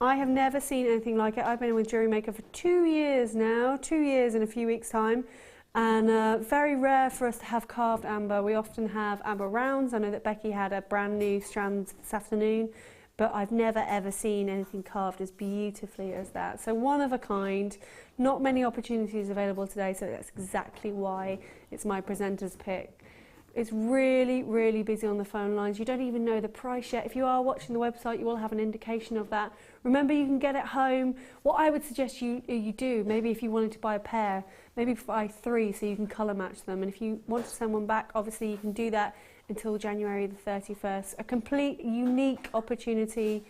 I have never seen anything like it. I've been with Jewellery Maker for 2 years now, 2 years in a few weeks' time. And very rare for us to have carved amber. We often have amber rounds. I know that Becky had a brand new strand this afternoon, but I've never ever seen anything carved as beautifully as that. So one of a kind, not many opportunities available today, so that's exactly why it's my presenter's pick. It's really, really busy on the phone lines. You don't even know the price yet. If you are watching the website, you will have an indication of that. Remember, you can get it home. What I would suggest you do, maybe if you wanted to buy a pair, maybe buy 3 so you can colour match them. And if you want to send one back, obviously you can do that until January the 31st. A complete unique opportunity.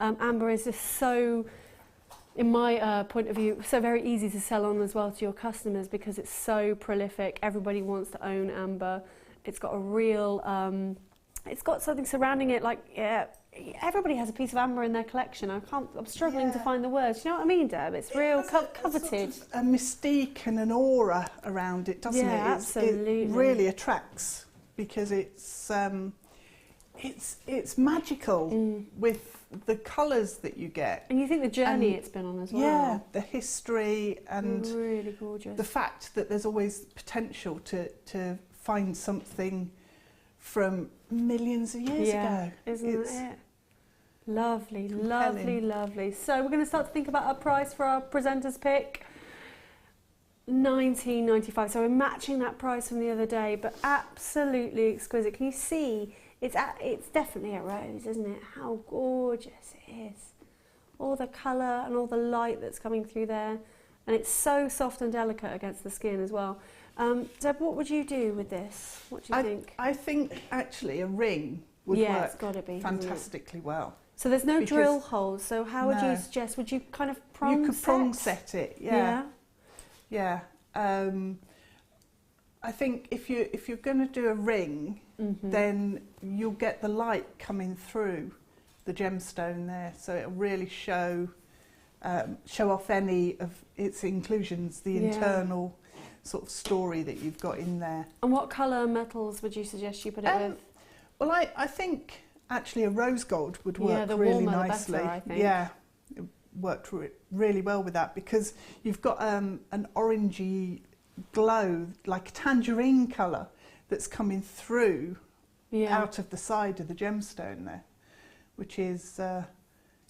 Amber is just so, in my point of view, so very easy to sell on as well to your customers because it's so prolific. Everybody wants to own amber. It's got a real, it's got something surrounding it, like, everybody has a piece of amber in their collection. I'm struggling to find the words. You know what I mean, Deb? It's real coveted. Sort of a mystique and an aura around it, doesn't it? Absolutely. It really attracts because it's magical with the colours that you get. And you think the journey it's been on as well. Yeah, the history and really gorgeous. The fact that there's always potential to find something from millions of years ago. Isn't it? Lovely, lovely, lovely. So we're going to start to think about our price for our presenter's pick. $19.95. So we're matching that price from the other day, but absolutely exquisite. Can you see? It's definitely a rose, isn't it? How gorgeous it is. All the colour and all the light that's coming through there. And it's so soft and delicate against the skin as well. Deb, what would you do with this? What do you think? I think actually a ring would work it's gotta be, fantastically well. So there's no drill holes, so how would you suggest? Would you kind of prong set? You could prong set it, yeah. I think if you're going to do a ring, then you'll get the light coming through the gemstone there, so it'll really show off any of its inclusions, the internal sort of story that you've got in there. And what colour metals would you suggest you put it with? Well, I think actually a rose gold would work the really warmer, nicely. the better, I think. Yeah, it worked really well with that because you've got an orangey glow, like a tangerine colour that's coming through out of the side of the gemstone there, which is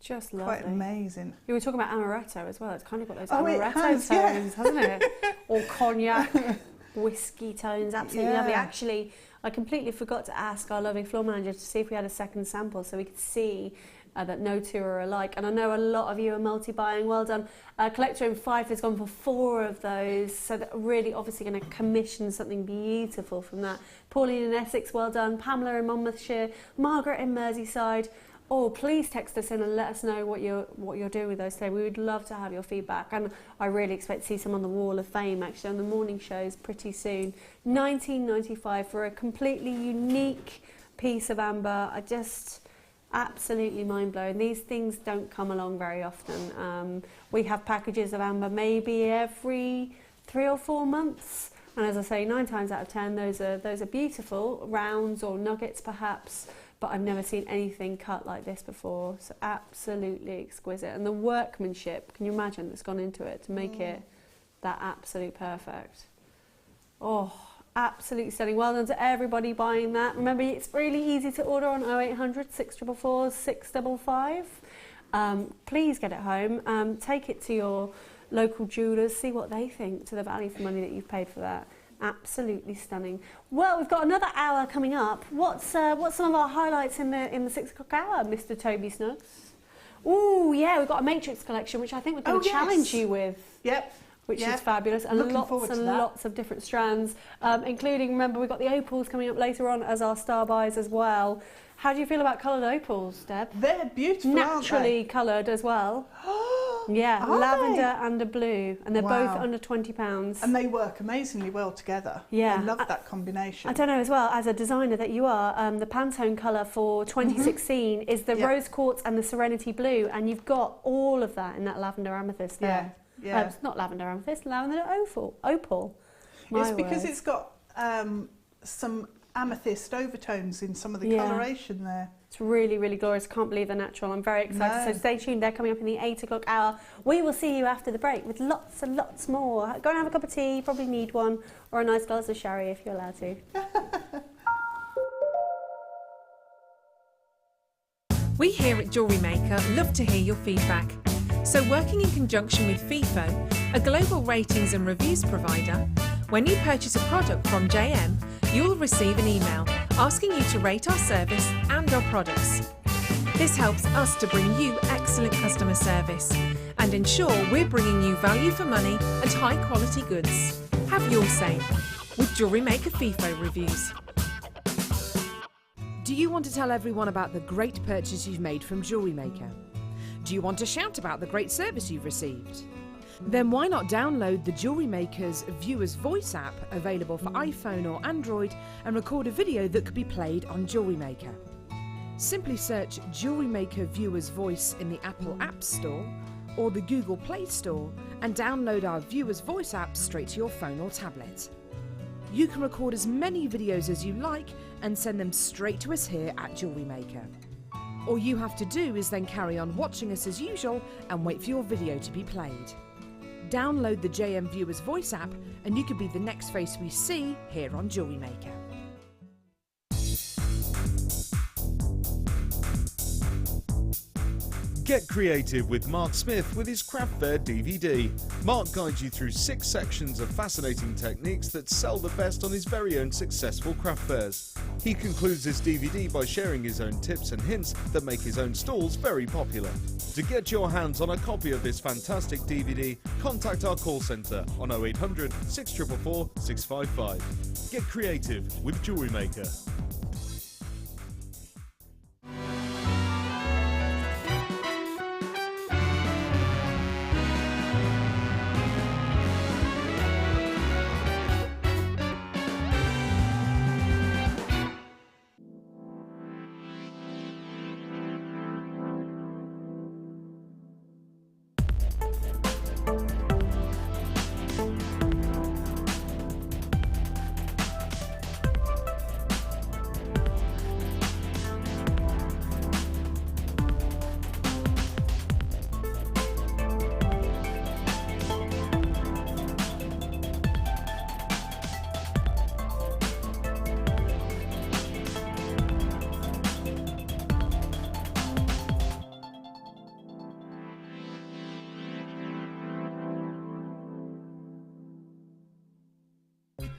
just lovely. Quite amazing. You were talking about amaretto as well. It's kind of got those amaretto tones, hasn't it? Or cognac, whiskey tones. Absolutely lovely. Actually, I completely forgot to ask our lovely floor manager to see if we had a second sample so we could see that no two are alike. And I know a lot of you are multi-buying. Well done. Collector in Fife has gone for 4 of those. So they're really obviously going to commission something beautiful from that. Pauline in Essex, well done. Pamela in Monmouthshire. Margaret in Merseyside. Oh, please text us in and let us know what you're doing with those today. We would love to have your feedback, and I really expect to see some on the Wall of Fame actually on the morning shows pretty soon. $19.95 for a completely unique piece of amber. I just absolutely mind blowing. These things don't come along very often. We have packages of amber maybe every 3 or 4 months, and as I say, 9 times out of 10, those are beautiful rounds or nuggets perhaps. But I've never seen anything cut like this before. So absolutely exquisite. And the workmanship, can you imagine, that's gone into it to make it that absolute perfect. Oh, absolutely stunning. Well done to everybody buying that. Remember, it's really easy to order on 0800 644 655. Please get it home. Take it to your local jewellers, see what they think to the value for money that you've paid for that. Absolutely stunning. Well, we've got another hour coming up. What's some of our highlights in the 6 o'clock hour, Mr. Toby Snuggs? Oh yeah, we've got a Matrix collection, which I think we're going to challenge you with. Yep. Which is fabulous, and lots of different strands, including, remember, we've got the opals coming up later on as our star buys as well. How do you feel about coloured opals, Deb? They're beautiful, naturally coloured as well. Yeah, lavender and a blue, and they're both under £20. And they work amazingly well together. Yeah, I love that combination. I don't know as well, as a designer that you are, the Pantone colour for 2016 is the rose quartz and the serenity blue, and you've got all of that in that lavender amethyst there. Yeah. It's not lavender amethyst, lavender opal. It's because it's got some amethyst overtones in some of the coloration there. It's really, really glorious. Can't believe they're natural. I'm very excited. So stay tuned. They're coming up in the 8 o'clock hour. We will see you after the break with lots and lots more. Go and have a cup of tea. You probably need one, or a nice glass of sherry if you're allowed to. We here at Jewellery Maker love to hear your feedback. So working in conjunction with FIFO, a global ratings and reviews provider, when you purchase a product from JM, you'll receive an email asking you to rate our service and our products. This helps us to bring you excellent customer service and ensure we're bringing you value for money and high quality goods. Have your say with Jewellery Maker FIFO reviews. Do you want to tell everyone about the great purchase you've made from Jewellery Maker? Do you want to shout about the great service you've received? Then why not download the Jewellery Maker's Viewer's Voice app, available for iPhone or Android, and record a video that could be played on Jewellery Maker. Simply search Jewellery Maker Viewer's Voice in the Apple App Store or the Google Play Store and download our Viewer's Voice app straight to your phone or tablet. You can record as many videos as you like and send them straight to us here at Jewellery Maker. All you have to do is then carry on watching us as usual and wait for your video to be played. Download the JM Viewer's Voice app and you could be the next face we see here on Jewellery Maker. Get creative with Mark Smith with his Craft Fair DVD. Mark guides you through 6 sections of fascinating techniques that sell the best on his very own successful craft fairs. He concludes this DVD by sharing his own tips and hints that make his own stalls very popular. To get your hands on a copy of this fantastic DVD, contact our call centre on 0800 644 655. Get creative with Jewellery Maker.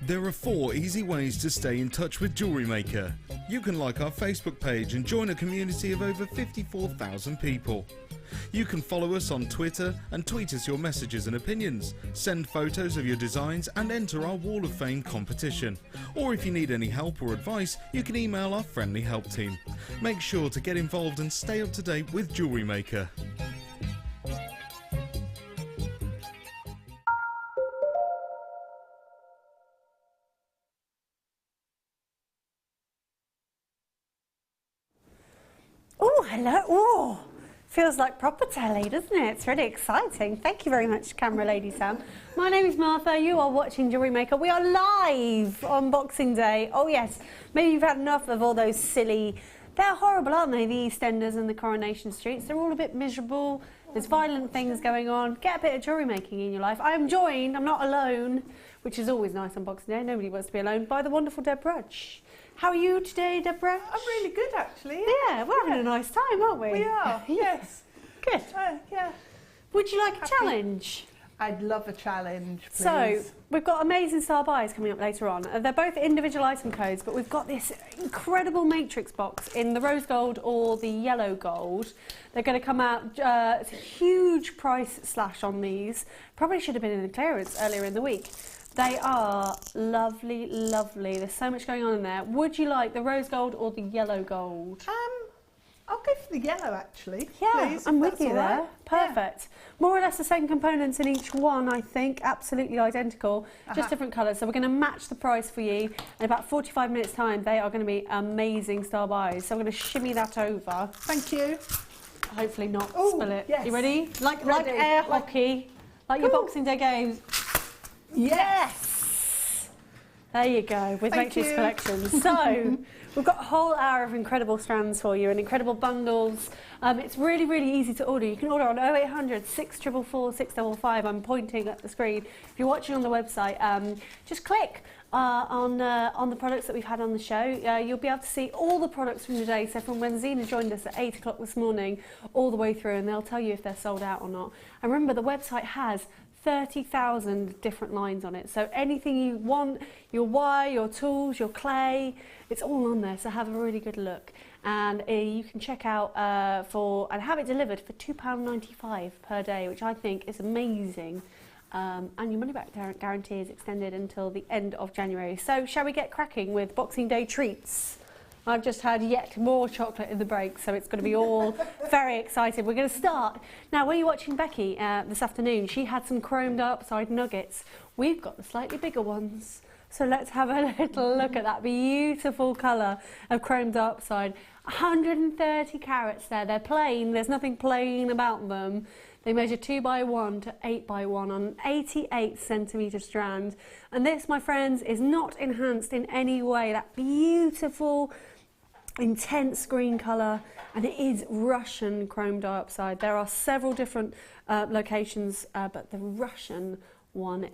There are 4 easy ways to stay in touch with Jewellery Maker. You can like our Facebook page and join a community of over 54,000 people. You can follow us on Twitter and tweet us your messages and opinions, send photos of your designs and enter our Wall of Fame competition. Or if you need any help or advice, you can email our friendly help team. Make sure to get involved and stay up to date with Jewellery Maker. Oh, hello. Oh, feels like proper telly, doesn't it? It's really exciting. Thank you very much, camera lady Sam. My name is Martha. You are watching Jewellery Maker. We are live on Boxing Day. Oh, yes. Maybe you've had enough of all those silly... They're horrible, aren't they? The EastEnders and the Coronation Streets. They're all a bit miserable. There's violent things going on. Get a bit of jewellery making in your life. I'm joined, I'm not alone, which is always nice on Boxing Day. Nobody wants to be alone, by the wonderful Deb Rudge. How are you today, Deborah? I'm really good, actually. Yeah, we're having a nice time, aren't we? We are, yes. Good. Yeah. Would you like a challenge? I'd love a challenge, please. So, we've got amazing star buys coming up later on. They're both individual item codes, but we've got this incredible matrix box in the rose gold or the yellow gold. They're going to come out, it's a huge price slash on these. Probably should have been in the clearance earlier in the week. They are lovely, lovely. There's so much going on in there. Would you like the rose gold or the yellow gold? I'll go for the yellow, actually. Yeah, please, I'm if with that's you all there. right. Perfect. More or less the same components in each one, I think. Absolutely identical, just different colours. So we're going to match the price for you. In about 45 minutes' time, they are going to be amazing star buys. So I'm going to shimmy that over. Thank you. Hopefully not spill it. Yes. You ready? Like Ready. air hockey, like your Boxing Day games. Yes. There you go, with Thank Matrix you. Collections. So, we've got a whole hour of incredible strands for you and incredible bundles. It's really, really easy to order. You can order on 0800 644 655. I'm pointing at the screen. If you're watching on the website, just click on the products that we've had on the show. You'll be able to see all the products from today. So from when Zena joined us at 8 o'clock this morning, all the way through, and they'll tell you if they're sold out or not. And remember, the website has 30,000 different lines on it. So anything you want, your wire, your tools, your clay, it's all on there. So have a really good look. And you can check out and have it delivered for £2.95 per day, which I think is amazing. And your money back guarantee is extended until the end of January. So shall we get cracking with Boxing Day treats? I've just had yet more chocolate in the break, so it's going to be all very excited. We're going to start. Now, when you're watching Becky this afternoon, she had some chromed upside nuggets. We've got the slightly bigger ones. So let's have a little look at that beautiful colour of chromed upside. 130 carats there. They're plain. There's nothing plain about them. They measure 2x1 to 8x1 on an 88 centimetre strand. And this, my friends, is not enhanced in any way. That beautiful, intense green colour, and it is Russian chrome diopside. There are several different locations, but the Russian one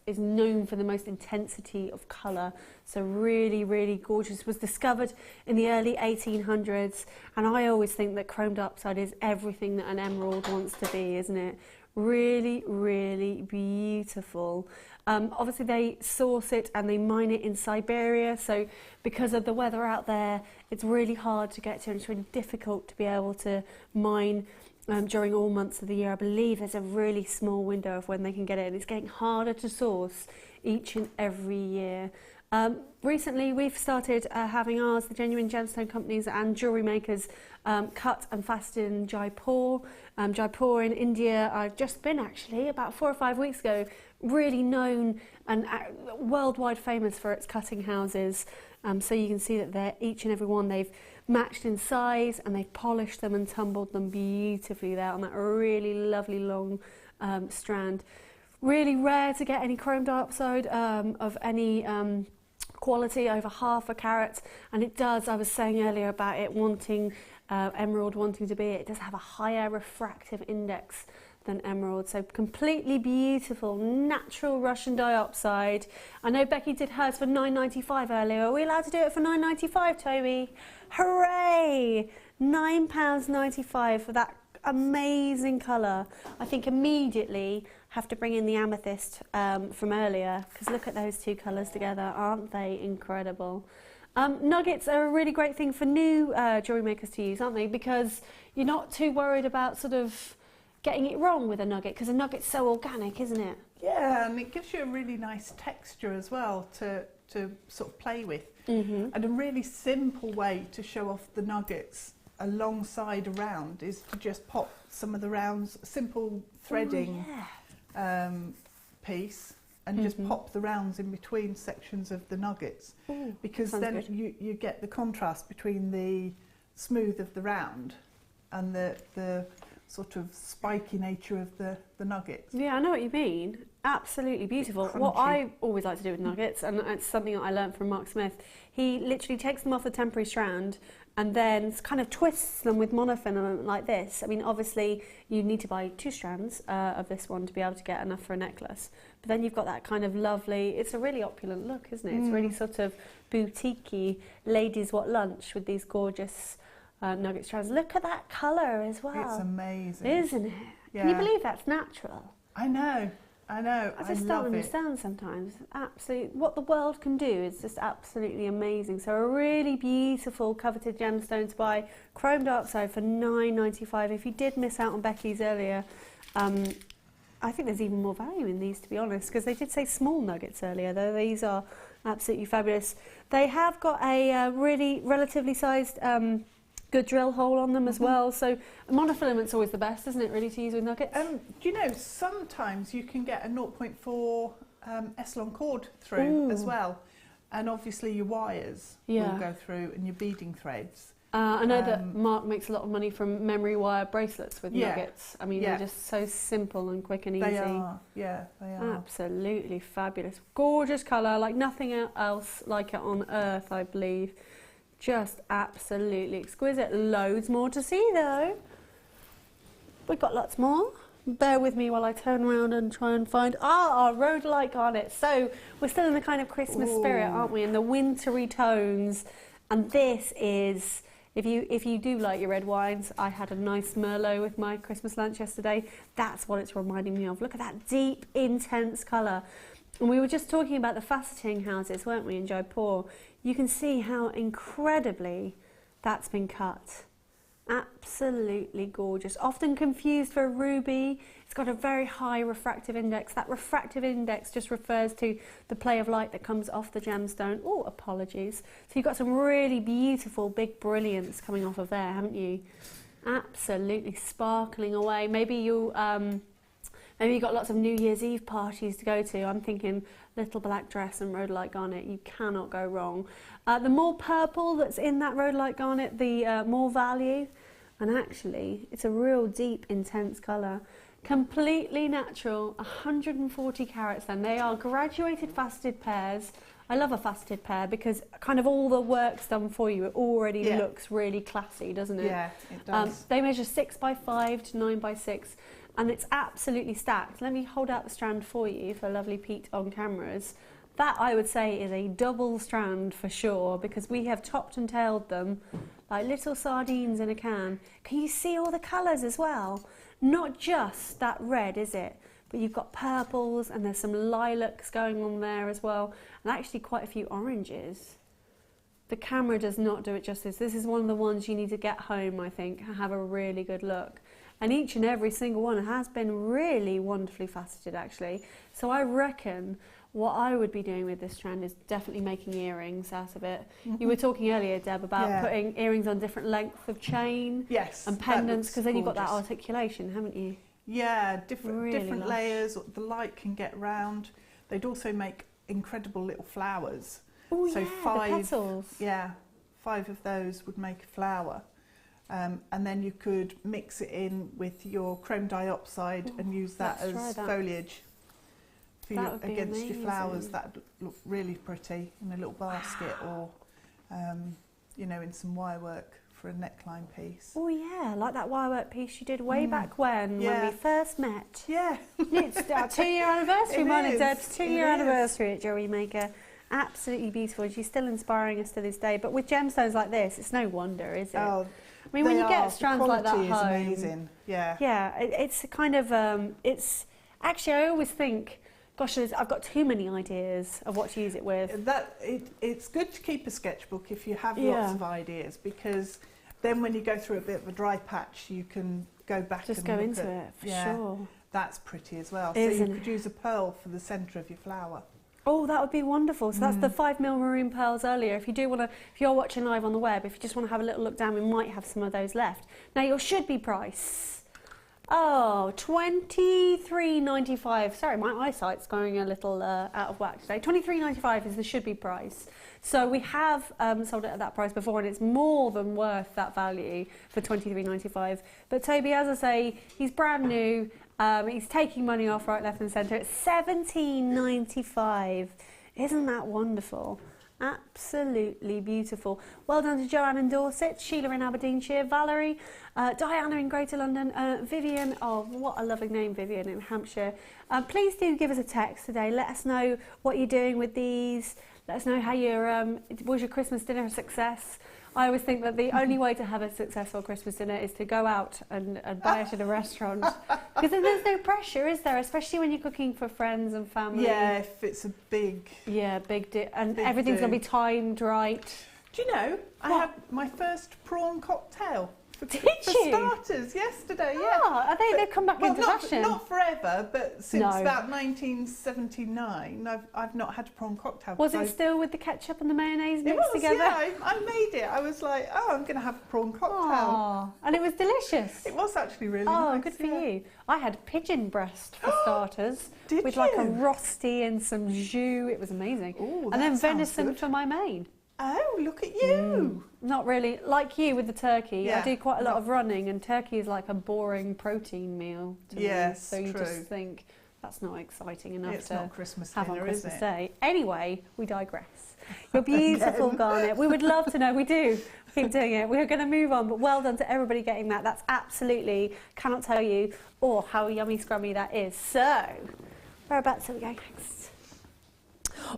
is known for the most intensity of colour. So really, really gorgeous. Was discovered in the early 1800s, and I always think that chromed upside is everything that an emerald wants to be, isn't it? Really, really beautiful. Obviously they source it and they mine it in Siberia, so because of the weather out there, it's really hard to get to, and it's really difficult to be able to mine during all months of the year. I believe there's a really small window of when they can get it, and it's getting harder to source each and every year. Recently we've started having ours, the Genuine Gemstone Companies and Jewellery Makers, cut and fasten Jaipur. Jaipur in India, I've just been actually about 4 or 5 weeks ago, really known and worldwide famous for its cutting houses. So you can see that they're each and every one, they've matched in size and they've polished them and tumbled them beautifully there on that really lovely long strand. Really rare to get any chrome diopside of any quality over half a carat, and it does, I was saying earlier about it wanting emerald wanting to be, it does have a higher refractive index than emerald. So completely beautiful natural Russian diopside. I know Becky did hers for £9.95 earlier. Are we allowed to do it for £9.95, Toby? Hooray! £9.95 for that amazing colour. I think immediately have to bring in the amethyst from earlier, because look at those two colours together, aren't they incredible? Nuggets are a really great thing for new jewellery makers to use, aren't they? Because you're not too worried about sort of getting it wrong with a nugget, because a nugget's so organic, isn't it? Yeah, and it gives you a really nice texture as well to sort of play with. And a really simple way to show off the nuggets alongside a round is to just pop some of the rounds, simple threading piece, and just pop the rounds in between sections of the nuggets. Because then you get the contrast between the smooth of the round and the sort of spiky nature of the nuggets. Yeah, I know what you mean. Absolutely beautiful. Crunchy. What I always like to do with nuggets, and it's something that I learned from Mark Smith, he literally takes them off the temporary strand and then kind of twists them with monofilament like this. I mean, obviously you need to buy 2 strands of this one to be able to get enough for a necklace. But then you've got that kind of lovely, it's a really opulent look, isn't it? It's really sort of boutique-y, ladies what lunch with these gorgeous nugget strands. Look at that colour as well. It's amazing. Isn't it? Yeah. Can you believe that's natural? I know. I just don't understand sometimes. Absolutely, what the world can do is just absolutely amazing. So a really beautiful coveted gemstone to buy, chrome dioxide for £9.95. If you did miss out on Becky's earlier, I think there's even more value in these, to be honest, because they did say small nuggets earlier, though these are absolutely fabulous. They have got a really relatively sized good drill hole on them as well, so monofilament's always the best, isn't it, really, to use with nuggets? Do you know, sometimes you can get a 0.4 Eslon cord through as well, and obviously your wires will go through and your beading threads. I know that Mark makes a lot of money from memory wire bracelets with nuggets. I mean, they're just so simple and quick and easy. They are, they are. Absolutely fabulous. Gorgeous colour, like nothing else like it on earth, I believe. Just absolutely exquisite. Loads more to see, though. We've got lots more. Bear with me while I turn around and try and find our rhodolite garnet. So we're still in the kind of Christmas spirit, aren't we? In the wintry tones. And this is... If you do like your red wines, I had a nice Merlot with my Christmas lunch yesterday. That's what it's reminding me of. Look at that deep, intense colour. And we were just talking about the faceting houses, weren't we, in Jaipur? You can see how incredibly that's been cut. Absolutely gorgeous. Often confused for a ruby. It's got a very high refractive index. That refractive index just refers to the play of light that comes off the gemstone. Oh, apologies. So you've got some really beautiful big brilliance coming off of there, haven't you? Absolutely sparkling away. Maybe you've got lots of New Year's Eve parties to go to. I'm thinking little black dress and rhodolite garnet. You cannot go wrong. The more purple that's in that rhodolite garnet, the more value. And actually, it's a real deep, intense colour. Completely natural, 140 carats then. They are graduated faceted pairs. I love a faceted pair because kind of all the work's done for you. It already looks really classy, doesn't it? Yeah, it does. They measure 6x5 to 9x6. And it's absolutely stacked. Let me hold out the strand for you for a lovely Pete on cameras. That, I would say, is a double strand for sure, because we have topped and tailed them like little sardines in a can. Can you see all the colours as well? Not just that red, is it? But you've got purples and there's some lilacs going on there as well, and actually quite a few oranges. The camera does not do it justice. This is one of the ones you need to get home, I think, and have a really good look. And each and every single one has been really wonderfully faceted, actually. So I reckon what I would be doing with this strand is definitely making earrings out of it. You were talking earlier, Deb, about putting earrings on different lengths of chain and pendants, because then you've got that articulation, haven't you? Yeah, different layers. The light can get round. They'd also make incredible little flowers. Oh, so yeah, the petals. Yeah, 5 of those would make a flower. And then you could mix it in with your chrome dioxide and use that as foliage for against your flowers. That would look really pretty in a little basket or, you know, in some wire work for a neckline piece. Oh yeah, like that wire work piece you did way back when we first met. Yeah. It's our 2-year anniversary, morning, Deb's 2-year anniversary at Jewellery Maker. Absolutely beautiful. She's still inspiring us to this day. But with gemstones like this, it's no wonder, is it? Oh, I mean, when you get strands like that home, amazing. Yeah. Yeah, it's a kind of it's actually I always think, gosh, I've got too many ideas of what to use it with. It's good to keep a sketchbook if you have lots of ideas, because then when you go through a bit of a dry patch, you can go back just and go look into at, it for sure. That's pretty as well. Isn't so you could use a pearl for the centre of your flower. Oh, that would be wonderful. So that's the 5mm maroon pearls earlier. If you do want to, if you're watching live on the web, if you just want to have a little look down, we might have some of those left. Now your should-be price. Oh, $23.95. Sorry, my eyesight's going a little out of whack today. $23.95 is the should-be price. So we have sold it at that price before, and it's more than worth that value for $23.95. But Toby, as I say, he's brand new. He's taking money off right, left and centre. It's $17.95. Isn't that wonderful? Absolutely beautiful. Well done to Joanne in Dorset, Sheila in Aberdeenshire, Valerie, Diana in Greater London, Vivian, oh what a lovely name, Vivian in Hampshire. Please do give us a text today. Let us know what you're doing with these. Let us know how was your Christmas dinner a success. I always think that the only way to have a successful Christmas dinner is to go out and buy it at a restaurant. Because then there's no pressure, is there? Especially when you're cooking for friends and family. Yeah, if it's a big... Yeah, and big everything's do. going to be timed right. Do you know, I had my first prawn cocktail. Did For you? starters, yesterday, yeah. Ah, they've come back into fashion. Not forever, but since No. about 1979, I've not had a prawn cocktail. Was it still with the ketchup and the mayonnaise It mixed was, together? yeah. I made it. I was like, oh, I'm going to have a prawn cocktail. Oh, and it was delicious. It was actually really Oh, nice. good for yeah. you. I had pigeon breast for starters. Did with you? like a rosti and some jus. It was amazing. Ooh, and then that sounds venison good. for my main. Oh, look at you. Not really. Like you with the turkey. Yeah. I do quite a lot of running, and turkey is like a boring protein meal to me. Yes, So you true. just think that's not exciting enough It's to not Christmas have on dinner, Christmas is it? Day. Anyway, we digress. You're beautiful, Garnet. We would love to know. We do. Keep doing it. We're going to move on, but well done to everybody getting that. That's absolutely, cannot tell you, how yummy scrummy that is. So, whereabouts are we going next?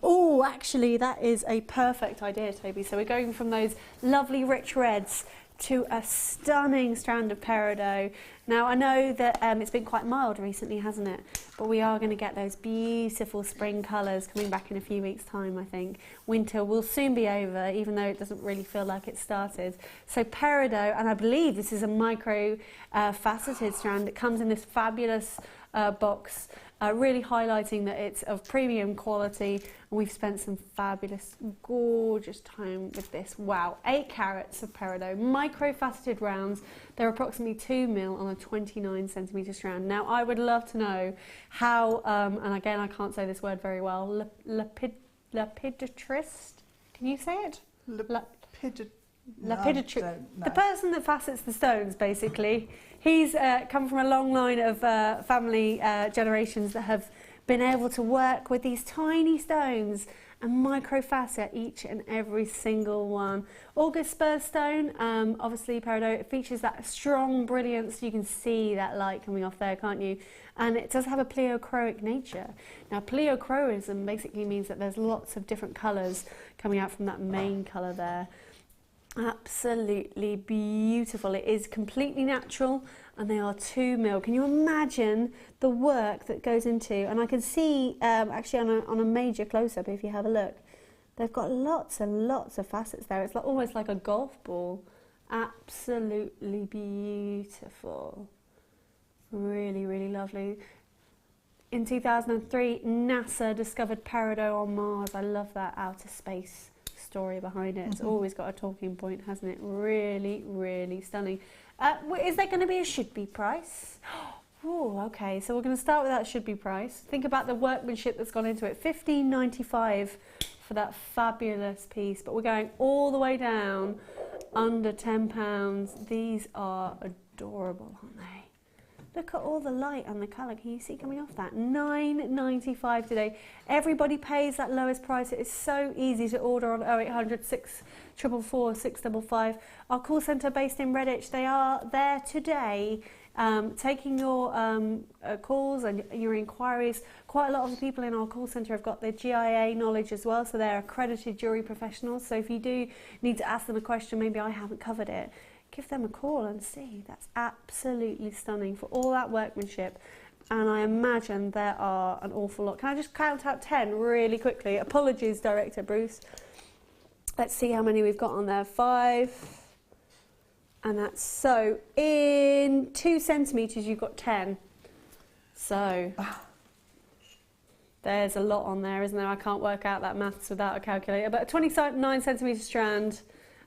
Oh, actually, that is a perfect idea, Toby. So we're going from those lovely rich reds to a stunning strand of peridot. Now, I know that it's been quite mild recently, hasn't it? But we are going to get those beautiful spring colours coming back in a few weeks' time, I think. Winter will soon be over, even though it doesn't really feel like it started. So peridot, and I believe this is a micro faceted strand. It comes in this fabulous box, really highlighting that it's of premium quality, and we've spent some fabulous, gorgeous time with this. Wow, 8 carats of peridot, micro-faceted rounds. They're approximately 2 mil on a 29 centimetre strand. Now, I would love to know how, and again, I can't say this word very well, lapidatrist, can you say it? Lapidatrist. The person that facets the stones, basically. He's come from a long line of family generations that have been able to work with these tiny stones and microfacet each and every single one. August spur stone, obviously peridot, it features that strong brilliance. You can see that light coming off there, can't you? And it does have a pleochroic nature. Now, pleochroism basically means that there's lots of different colours coming out from that main colour there. Absolutely beautiful. It is completely natural, and they are 2 mil. Can you imagine the work that goes into, and I can see actually on a major close-up, if you have a look, they've got lots and lots of facets there. It's like almost like a golf ball. Absolutely beautiful. Really, really lovely. In 2003, NASA discovered peridot on Mars. I love that outer space story behind it. It's always got a talking point, hasn't it? Really, really stunning. Is there going to be a should-be price? Oh, okay. So we're going to start with that should-be price. Think about the workmanship that's gone into it. $15.95 for that fabulous piece. But we're going all the way down under £10. These are adorable, aren't they? Look at all the light and the colour. Can you see coming off that? $9.95 today. Everybody pays that lowest price. It is so easy to order on 0800 644 655. Our call centre based in Redditch, they are there today taking your calls and your inquiries. Quite a lot of the people in our call centre have got their GIA knowledge as well, so they're accredited jewellery professionals. So if you do need to ask them a question, maybe I haven't covered it, give them a call and see. That's absolutely stunning for all that workmanship. And I imagine there are an awful lot. Can I just count out 10 really quickly? Apologies, Director Bruce. Let's see how many we've got on there. 5. And that's so in 2 centimetres you've got 10. So there's a lot on there, isn't there? I can't work out that maths without a calculator. But a 29 centimetre strand,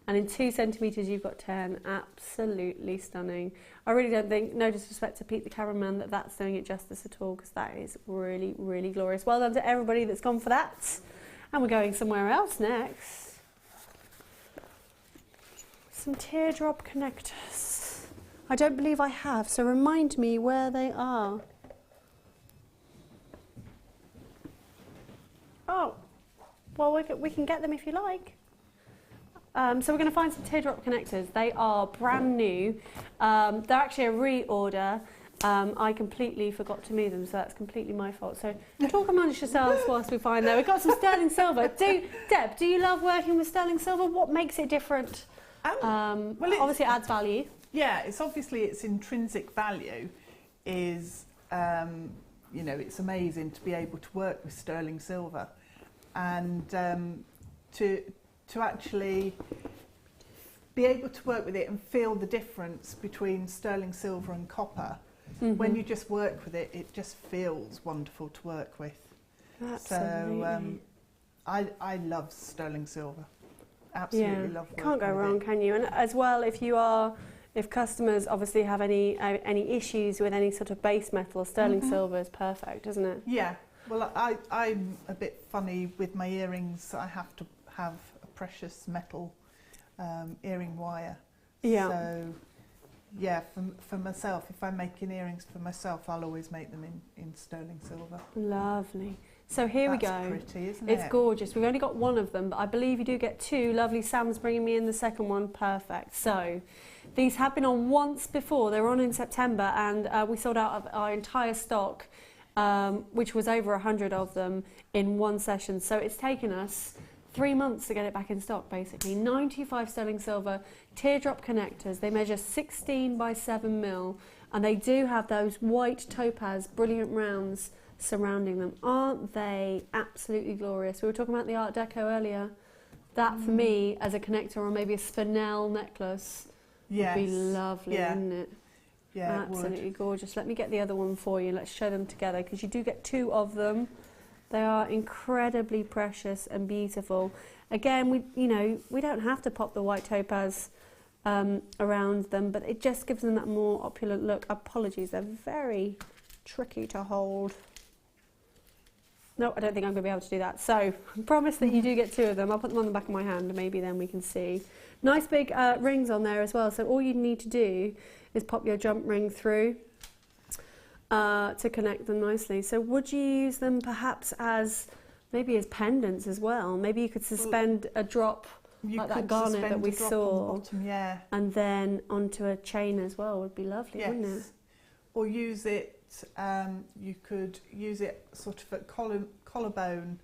and in 2 centimetres you've got 10. Absolutely stunning. I really don't think, no disrespect to Pete the cameraman, that's doing it justice at all, because that is really, really glorious. Well done to everybody that's gone for that. And we're going somewhere else next. Some teardrop connectors. I don't believe I have, so remind me where they are. Oh, well, we can get them if you like. So we're going to find some teardrop connectors. They are brand new. They're actually a reorder. I completely forgot to move them, so that's completely my fault. So talk amongst yourselves whilst we find them. We've got some sterling silver. Deb, do you love working with sterling silver? What makes it different Well, obviously it adds value. Yeah, it's obviously its intrinsic value is, you know, it's amazing to be able to work with sterling silver, and to actually be able to work with it and feel the difference between sterling silver and copper. When you just work with it, it just feels wonderful to work with. Absolutely. So I love sterling silver. Absolutely love working Can't go with wrong, it. can you? And as well, if customers obviously have any issues with any sort of base metal, sterling silver is perfect, isn't it? Yeah. Well, I'm a bit funny with my earrings. I have to have a precious metal earring wire. Yeah. So, yeah, for myself, if I'm making earrings for myself, I'll always make them in sterling silver. Lovely. So here we go. That's pretty, isn't it? It's gorgeous. We've only got one of them, but I believe you do get two. Lovely. Sam's bringing me in the second one. Perfect. So these have been on once before. They were on in September, and we sold out of our entire stock, which was over 100 of them in one session. So it's taken us 3 months to get it back in stock, basically. 95 sterling silver teardrop connectors. They measure 16 by 7 mil, and they do have those white topaz brilliant rounds surrounding them. Aren't they absolutely glorious? We were talking about the Art Deco earlier. That for me, as a connector or maybe a spinel necklace, would be lovely, wouldn't it? Yeah, absolutely gorgeous. Let me get the other one for you. Let's show them together, because you do get two of them. They are incredibly precious and beautiful. Again, we don't have to pop the white topaz around them, but it just gives them that more opulent look. Apologies, they're very tricky to hold. No, I don't think I'm going to be able to do that. So, I promise that you do get two of them. I'll put them on the back of my hand, and maybe then we can see. Nice big rings on there as well. So all you need to do is pop your jump ring through to connect them nicely. So would you use them perhaps as pendants as well? Maybe you could suspend a drop like that garnet that we saw, bottom, and then onto a chain as well. Would be lovely, wouldn't it? Or use it. You could use it sort of at collarbone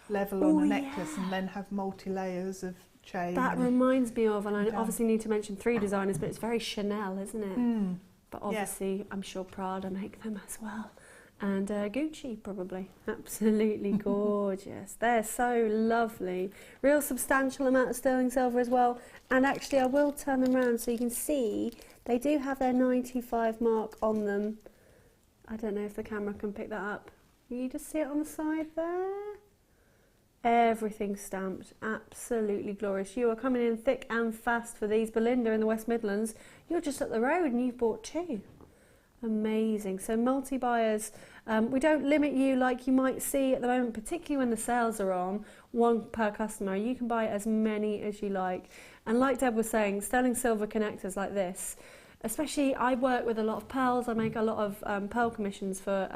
level on a necklace, and then have multi-layers of chain. That reminds me of, and I obviously need to mention 3 designers, but it's very Chanel, isn't it? But obviously, I'm sure Prada make them as well. And Gucci, probably. Absolutely gorgeous. They're so lovely. Real substantial amount of sterling silver as well. And actually, I will turn them around so you can see they do have their 95 mark on them. I don't know if the camera can pick that up. Can you just see it on the side there? Everything stamped. Absolutely glorious. You are coming in thick and fast for these. Belinda in the West Midlands, you're just up the road and you've bought 2. Amazing. So multi-buyers, we don't limit you like you might see at the moment, particularly when the sales are on, 1 per customer. You can buy as many as you like. And like Deb was saying, sterling silver connectors like this, especially I work with a lot of pearls. I make a lot of pearl commissions for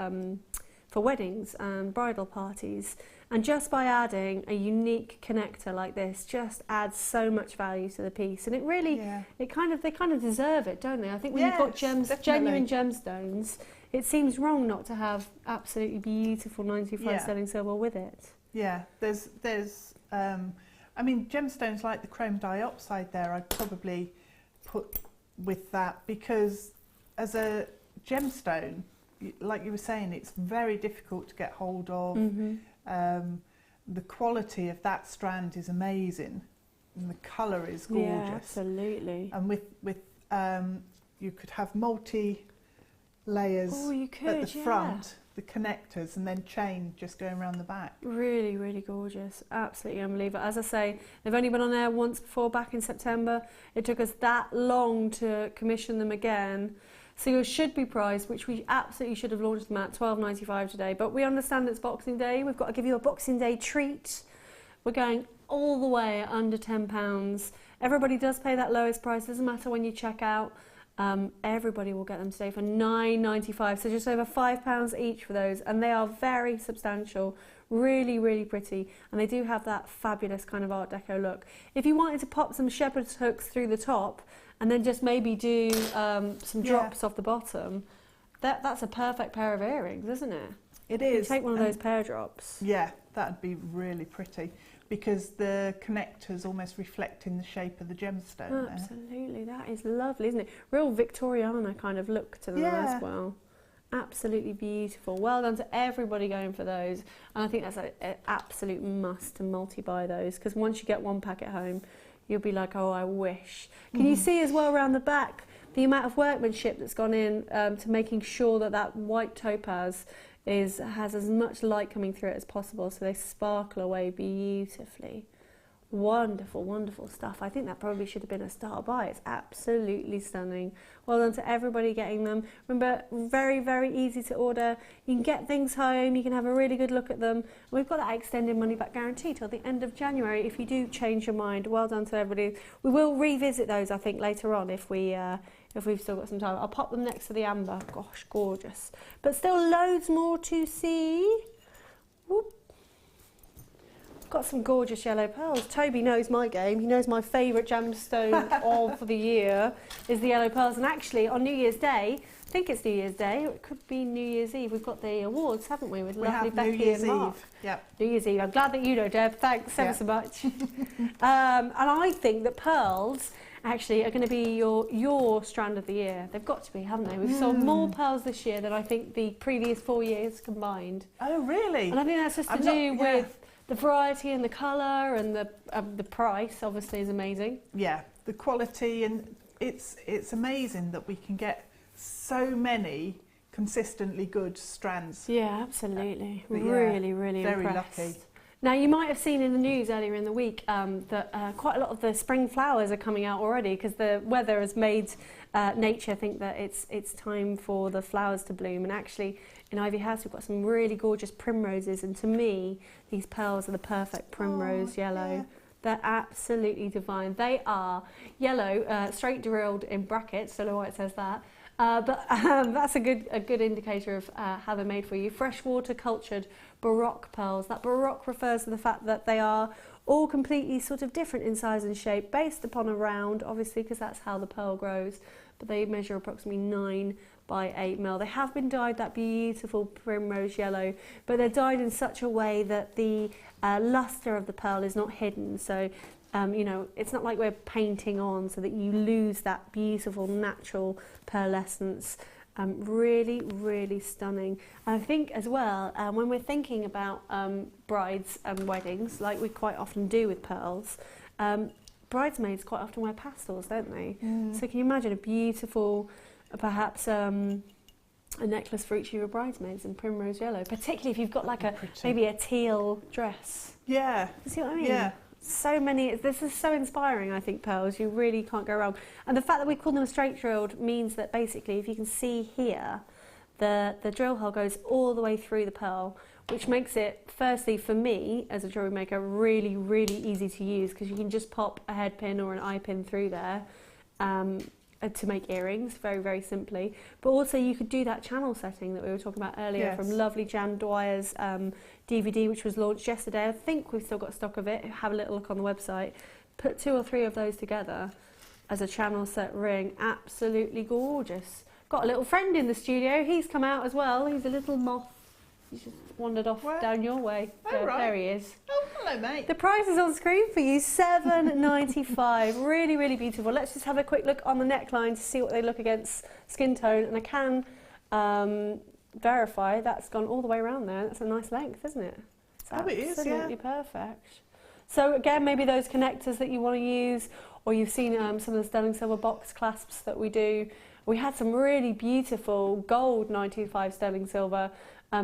weddings and bridal parties. And just by adding a unique connector like this just adds so much value to the piece. And it really, they kind of deserve it, don't they? I think when you've got genuine gemstones, it seems wrong not to have absolutely beautiful 95 sterling silver with it. Yeah, there's I mean, gemstones like the chrome dioxide there, I'd probably put with that, because as a gemstone, like you were saying, it's very difficult to get hold of. The quality of that strand is amazing, and the colour is gorgeous. Yeah, absolutely. And with you could have multi layers at the front, the connectors, and then chain just going around the back. Really, really gorgeous. Absolutely unbelievable. As I say, they've only been on air once before, back in September. It took us that long to commission them again. So yours should be priced, which we absolutely should have launched them at £12.95 today. But we understand it's Boxing Day. We've got to give you a Boxing Day treat. We're going all the way at under £10. Everybody does pay that lowest price. Doesn't matter when you check out. Everybody will get them today for £9.95. So just over £5 each for those. And they are very substantial. Really, really pretty. And they do have that fabulous kind of Art Deco look. If you wanted to pop some shepherd's hooks through the top, and then just maybe do some drops off the bottom, that's a perfect pair of earrings, isn't it? It is. You take one of those pear drops. Yeah, that'd be really pretty, because the connectors almost reflecting the shape of the gemstone. Absolutely, that is lovely, isn't it? Real Victoriana kind of look to them as well. Absolutely beautiful. Well done to everybody going for those. And I think that's an absolute must to multi-buy those, because once you get one pack at home, you'll be like, oh, I wish. Can you see as well around the back the amount of workmanship that's gone in to making sure that that white topaz has as much light coming through it as possible, so they sparkle away beautifully. Wonderful, wonderful stuff. I think that probably should have been a star buy. It's absolutely stunning. Well done to everybody getting them. Remember, very, very easy to order. You can get things home, you can have a really good look at them. And we've got that extended money back guarantee till the end of January if you do change your mind. Well done to everybody. We will revisit those, I think, later on if we've still got some time. I'll pop them next to the amber. Gosh, gorgeous. But still loads more to see. Whoop. Got some gorgeous yellow pearls. Toby knows my game. He knows my favourite gemstone of the year is the yellow pearls. And actually, on New Year's Day, I think it's New Year's Day, or it could be New Year's Eve, we've got the awards, haven't we, with lovely Becky and Mark. Yep. New Year's Eve. I'm glad that you know, Deb. Thanks ever so much. And I think that pearls actually are going to be your strand of the year. They've got to be, haven't they? We've sold more pearls this year than I think the previous 4 years combined. Oh, really? And I think that's just to do with the variety and the colour and the price, obviously, is amazing. Yeah, the quality, and it's amazing that we can get so many consistently good strands. Yeah, absolutely. Really, really very impressed. Lucky. Now, you might have seen in the news earlier in the week that quite a lot of the spring flowers are coming out already, because the weather has made nature think that it's time for the flowers to bloom. And actually, in Ivy House, we've got some really gorgeous primroses, and to me, these pearls are the perfect primrose yellow. Yeah. They're absolutely divine. They are yellow, straight drilled in brackets, don't know why it says that. But that's a good indicator of how they're made for you. Freshwater cultured Baroque pearls. That Baroque refers to the fact that they are all completely sort of different in size and shape, based upon a round, obviously, because that's how the pearl grows. But they measure approximately 9 by 8 mil. They have been dyed that beautiful primrose yellow, but they're dyed in such a way that the luster of the pearl is not hidden. So you know, it's not like we're painting on so that you lose that beautiful natural pearlescence. Really, really stunning. And I think as well, when we're thinking about brides and weddings, like we quite often do with pearls, bridesmaids quite often wear pastels, don't they? So can you imagine a beautiful, perhaps a necklace for each of your bridesmaids in primrose yellow, particularly if you've got like maybe a teal dress. Yeah. You see what I mean? Yeah. So many, this is so inspiring, I think, pearls. You really can't go wrong. And the fact that we call them straight drilled means that basically, if you can see here, the drill hole goes all the way through the pearl, which makes it, firstly, for me, as a jewellery maker, really, really easy to use, because you can just pop a head pin or an eye pin through there to make earrings, very, very simply. But also you could do that channel setting that we were talking about earlier from lovely Jan Dwyer's DVD, which was launched yesterday. I think we've still got stock of it. Have a little look on the website. Put 2 or 3 of those together as a channel set ring. Absolutely gorgeous. Got a little friend in the studio. He's come out as well. He's a little moth. He's just wandered off down your way. There he is. Oh, hello, mate. The price is on screen for you, $7.95. Really, really beautiful. Let's just have a quick look on the neckline to see what they look against skin tone. And I can verify that's gone all the way around there. That's a nice length, isn't it? It's absolutely perfect. So again, maybe those connectors that you want to use, or you've seen some of the sterling silver box clasps that we do. We had some really beautiful gold 925 sterling silver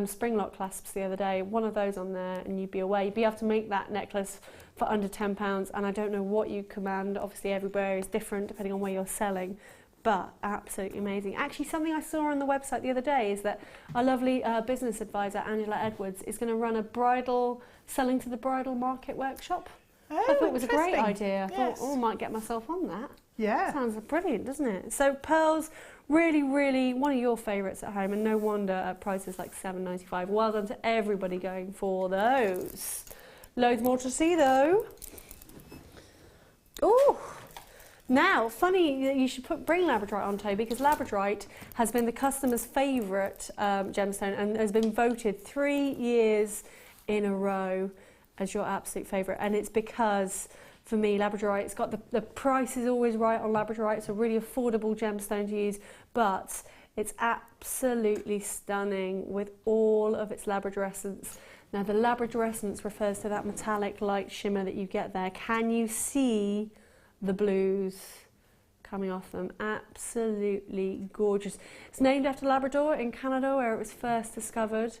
spring lock clasps the other day. One of those on there and you'd be away. You'd be able to make that necklace for under £10, and I don't know what you command. Obviously everywhere is different depending on where you're selling, but absolutely amazing. Actually, something I saw on the website the other day is that our lovely business advisor Angela Edwards is going to run a bridal selling to the bridal market workshop. I thought it was a great idea. I thought, I might get myself on that. Yeah. Sounds brilliant, doesn't it? So pearls, really, really one of your favourites at home, and no wonder at prices like $7.95. Well done to everybody going for those. Loads more to see though. Oh, now funny that you should bring labradorite on, Toby, because labradorite has been the customer's favourite gemstone and has been voted 3 years in a row as your absolute favourite. And it's because, for me, labradorite, it's got the price is always right on labradorite. It's a really affordable gemstone to use, but it's absolutely stunning with all of its labradorescence. Now, the labradorescence refers to that metallic light shimmer that you get there. Can you see the blues coming off them? Absolutely gorgeous. It's named after Labrador in Canada, where it was first discovered,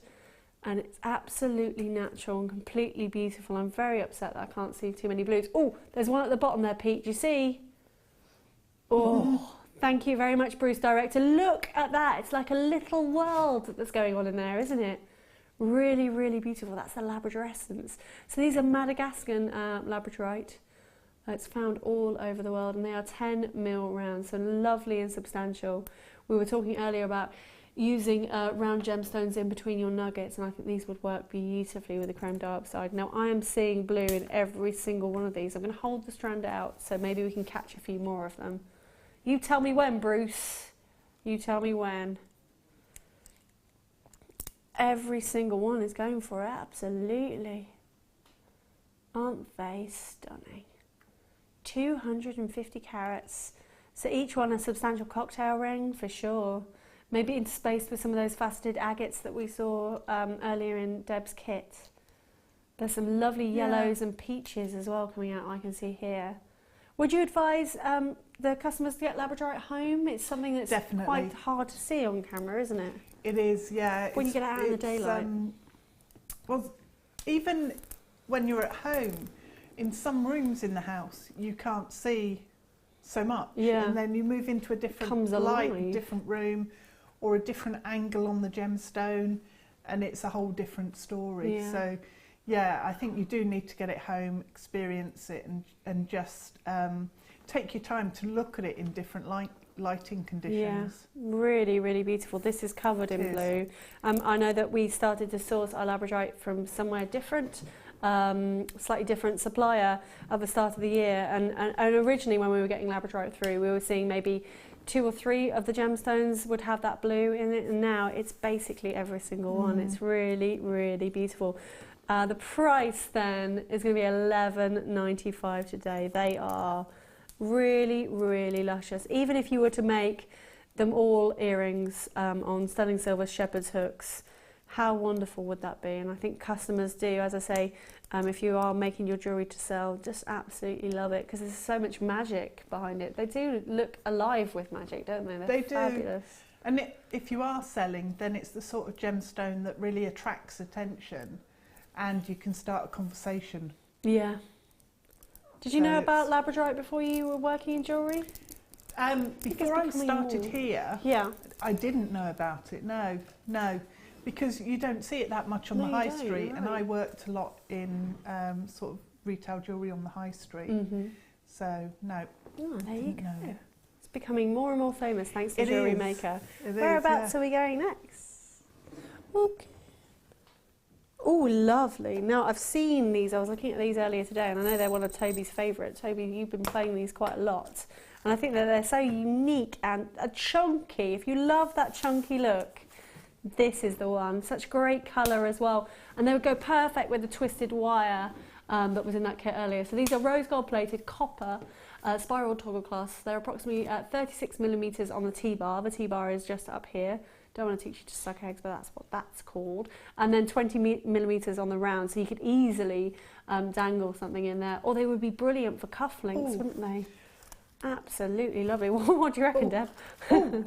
and it's absolutely natural and completely beautiful. I'm very upset that I can't see too many blues. Oh, there's one at the bottom there, Pete. Do you see? Oh, thank you very much, Bruce Director. Look at that. It's like a little world that's going on in there, isn't it? Really, really beautiful. That's the labradorescence. So these are Madagascan labradorite. It's found all over the world, and they are 10 mil round, so lovely and substantial. We were talking earlier about using round gemstones in between your nuggets, and I think these would work beautifully with the chrome dioxide. Now, I am seeing blue in every single one of these. I'm going to hold the strand out, so maybe we can catch a few more of them. You tell me when, Bruce. You tell me when. Every single one is going for it, absolutely. Aren't they stunning? 250 carats. So each one a substantial cocktail ring for sure. Maybe interspaced with some of those faceted agates that we saw earlier in Deb's kit. There's some lovely yellows and peaches as well coming out, I can see here. Would you advise the customers to get labradorite at home? It's something that's quite hard to see on camera, isn't it? It is, yeah. When you get it out in the daylight. Well, even when you're at home, in some rooms in the house, you can't see so much. Yeah. And then you move into a different light, different room, or a different angle on the gemstone, and it's a whole different story. Yeah. So, yeah, I think you do need to get it home, experience it, and just take your time to look at it in different lighting conditions. Yeah, really, really beautiful. This is covered in blue. I know that we started to source our labradorite from somewhere different, slightly different supplier at the start of the year, and originally when we were getting labradorite through, we were seeing maybe 2 or 3 of the gemstones would have that blue in it, and now it's basically every single one. It's really, really beautiful. The price then is going to be $11.95 today. They are really, really luscious. Even if you were to make them all earrings on sterling silver shepherd's hooks, how wonderful would that be? And I think customers do, as I say, if you are making your jewellery to sell, just absolutely love it, because there's so much magic behind it. They do look alive with magic, don't they? They're fabulous. And if you are selling, then it's the sort of gemstone that really attracts attention, and you can start a conversation. Yeah. Did you know about labradorite before you were working in jewellery? Before I started here, I didn't know about it. No, because you don't see it that much on the high street, and I worked a lot in sort of retail jewellery on the high street. So no. Oh, there you go. It's becoming more and more famous thanks to Jewellery Maker. Whereabouts are we going next? Okay. Oh, lovely. Now, I've seen these. I was looking at these earlier today, and I know they're one of Toby's favourites. Toby, you've been playing these quite a lot. And I think that they're so unique and chunky. If you love that chunky look, this is the one. Such great colour as well. And they would go perfect with the twisted wire that was in that kit earlier. So these are rose gold plated copper spiral toggle clasps. They're approximately 36 millimetres on the T-bar. The T-bar is just up here. Don't want to teach you to suck eggs, but that's what that's called. And then 20 millimetres on the round, so you could easily dangle something in there. Or they would be brilliant for cufflinks, wouldn't they? Absolutely lovely. What do you reckon, Deb? Hey.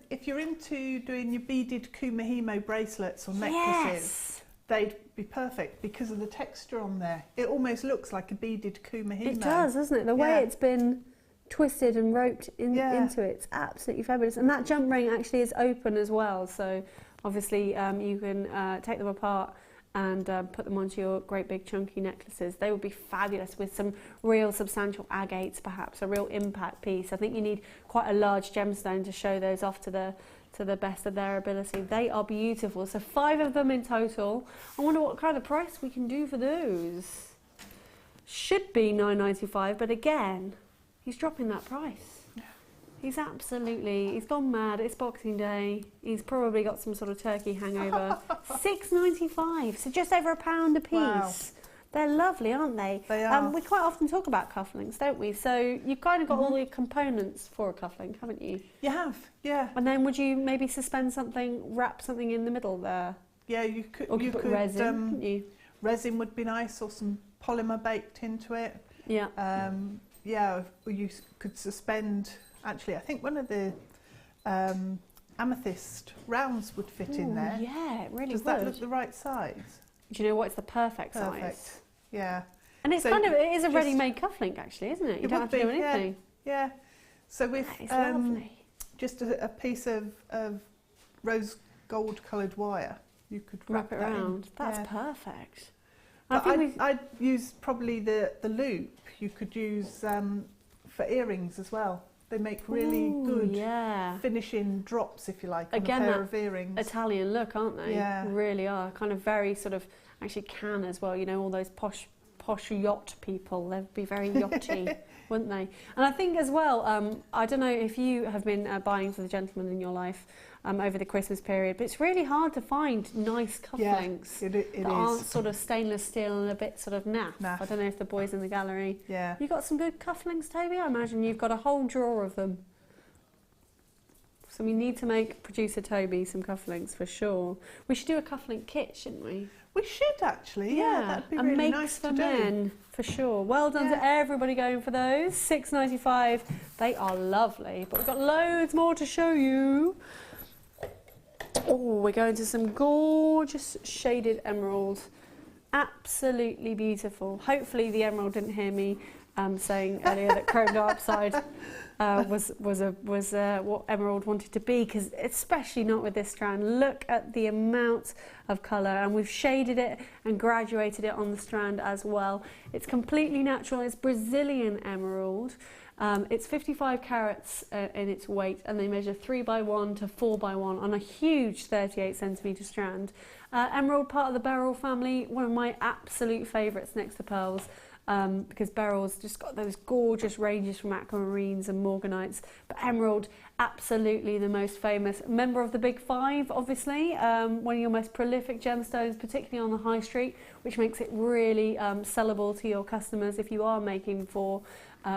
If you're into doing your beaded kumihimo bracelets or necklaces, they'd be perfect because of the texture on there. It almost looks like a beaded kumihimo. It does, doesn't it? The way it's been twisted and roped into it, it's absolutely fabulous. And that jump ring actually is open as well, so obviously you can take them apart and put them onto your great big chunky necklaces. They would be fabulous with some real substantial agates, perhaps a real impact piece. I think you need quite a large gemstone to show those off to the best of their ability. They are beautiful. So 5 of them in total. I wonder what kind of price we can do for those. Should be $9.95, but again, he's dropping that price. He's gone mad. It's Boxing Day. He's probably got some sort of turkey hangover. £6.95, so just over £1 a piece. Wow. They're lovely, aren't they? They are. We quite often talk about cufflinks, don't we? So you've kind of got all the components for a cufflink, haven't you? You have, yeah. And then would you maybe suspend something, wrap something in the middle there? Yeah, you could. Or you could put resin, couldn't you? Resin would be nice, or some polymer baked into it. Yeah. Yeah, or you could suspend. Actually, I think one of the amethyst rounds would fit in there. Yeah, it really Does would. that look the right size? Do you know what? It's the perfect Perfect. size. Yeah. And it's So it is a just- ready-made cufflink, actually, isn't it? You It don't would have to do be, yeah. anything. Yeah. So with That is lovely. just a piece of rose gold coloured wire, you could Wrap it that in. around. That's Yeah. perfect. But I think I'd use probably the loop. You could use for earrings as well. They make really good finishing drops, if you like, on Again, a pair that of earrings. Italian look, aren't they? Yeah. Really are. Kind of very sort of, actually can as well, you know, all those posh yacht people, they'd be very yachty, wouldn't they? And I think as well, I don't know if you have been buying for the gentleman in your life over the Christmas period, but it's really hard to find nice cufflinks it aren't is. sort of stainless steel and a bit sort of naff. I don't know if the boys in the gallery. Yeah. You got some good cufflinks, Toby? I imagine you've got a whole drawer of them. So we need to make producer Toby some cufflinks for sure. We should do a cufflink kit, shouldn't we? We should actually, yeah. That'd be and really makes nice for to do. men, for sure. Well done to everybody going for those. £6.95. They are lovely, but we've got loads more to show you. Oh, we're going to some gorgeous shaded emerald. Absolutely beautiful. Hopefully the emerald didn't hear me saying earlier that chrome dioxide was what emerald wanted to be, because especially not with this strand. Look at the amount of colour, and we've shaded it and graduated it on the strand as well. It's completely natural. It's Brazilian emerald. It's 55 carats in its weight, and they measure 3x1 to 4x1 on a huge 38 centimetre strand. Emerald, part of the beryl family, one of my absolute favourites next to pearls. Because beryl's just got those gorgeous ranges from aquamarines and morganites, but emerald, absolutely the most famous. Member of the Big Five, obviously, one of your most prolific gemstones, particularly on the high street, which makes it really sellable to your customers if you are making for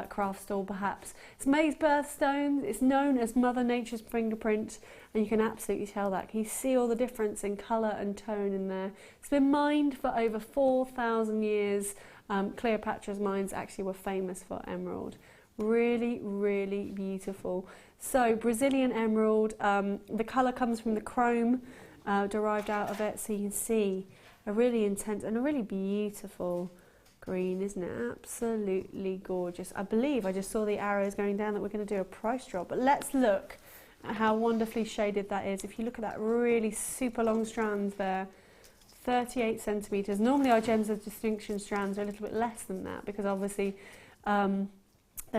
craft store perhaps. It's May's birthstone. It's known as Mother Nature's fingerprint, and you can absolutely tell that. Can you see all the difference in colour and tone in there? It's been mined for over 4,000 years. Cleopatra's mines actually were famous for emerald. Really, really beautiful. So Brazilian emerald, the colour comes from the chrome derived out of it, so you can see a really intense and a really beautiful green, isn't it? Absolutely gorgeous. I believe I just saw the arrows going down that we're going to do a price drop, but let's look at how wonderfully shaded that is. If you look at that really super long strands there, 38 centimetres. Normally our gems of distinction strands are a little bit less than that, because obviously they're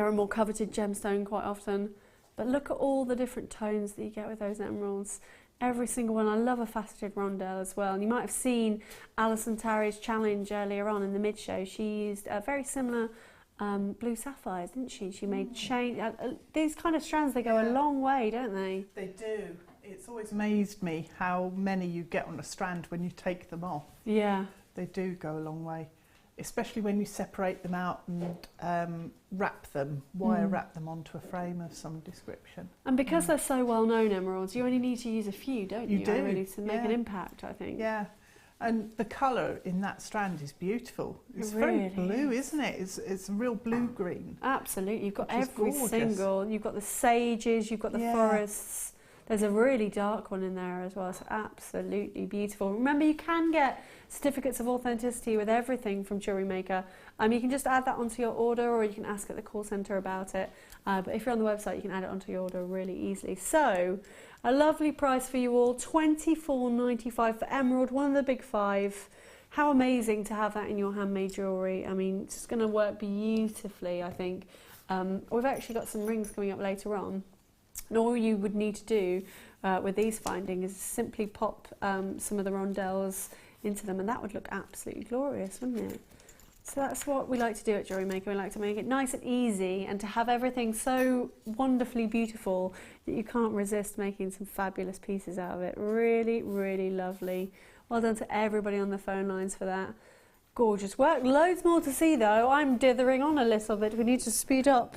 a more coveted gemstone quite often. But look at all the different tones that you get with those emeralds. Every single one. I love a faceted rondelle as well. And you might have seen Alison Tarry's challenge earlier on in the mid-show. She used a very similar blue sapphires, didn't she? She made chain. These kind of strands, they go a long way, don't they? They do. It's always amazed me how many you get on a strand when you take them off. Yeah. They do go a long way, especially when you separate them out and wire wrap them onto a frame of some description. And because they're so well known emeralds, you only need to use a few, don't you? You do, Really, to make an impact, I think. Yeah. And the colour in that strand is beautiful. It's very blue, isn't it? It's a real blue-green. Absolutely. You've got Which is every gorgeous. single. You've got the sages, you've got the forests. There's a really dark one in there as well. It's absolutely beautiful. Remember, you can get certificates of authenticity with everything from Jewellery Maker. You can just add that onto your order, or you can ask at the call centre about it. But if you're on the website, you can add it onto your order really easily. So, a lovely price for you all, $24.95 for emerald, one of the Big Five. How amazing to have that in your handmade jewellery. I mean, it's going to work beautifully, I think. We've actually got some rings coming up later on. And all you would need to do with these findings is simply pop some of the rondelles into them, and that would look absolutely glorious, wouldn't it? So that's what we like to do at Jewellery Maker. We like to make it nice and easy and to have everything so wonderfully beautiful that you can't resist making some fabulous pieces out of it. Really, really lovely. Well done to everybody on the phone lines for that. Gorgeous work. Loads more to see though. I'm dithering on a little bit. We need to speed up.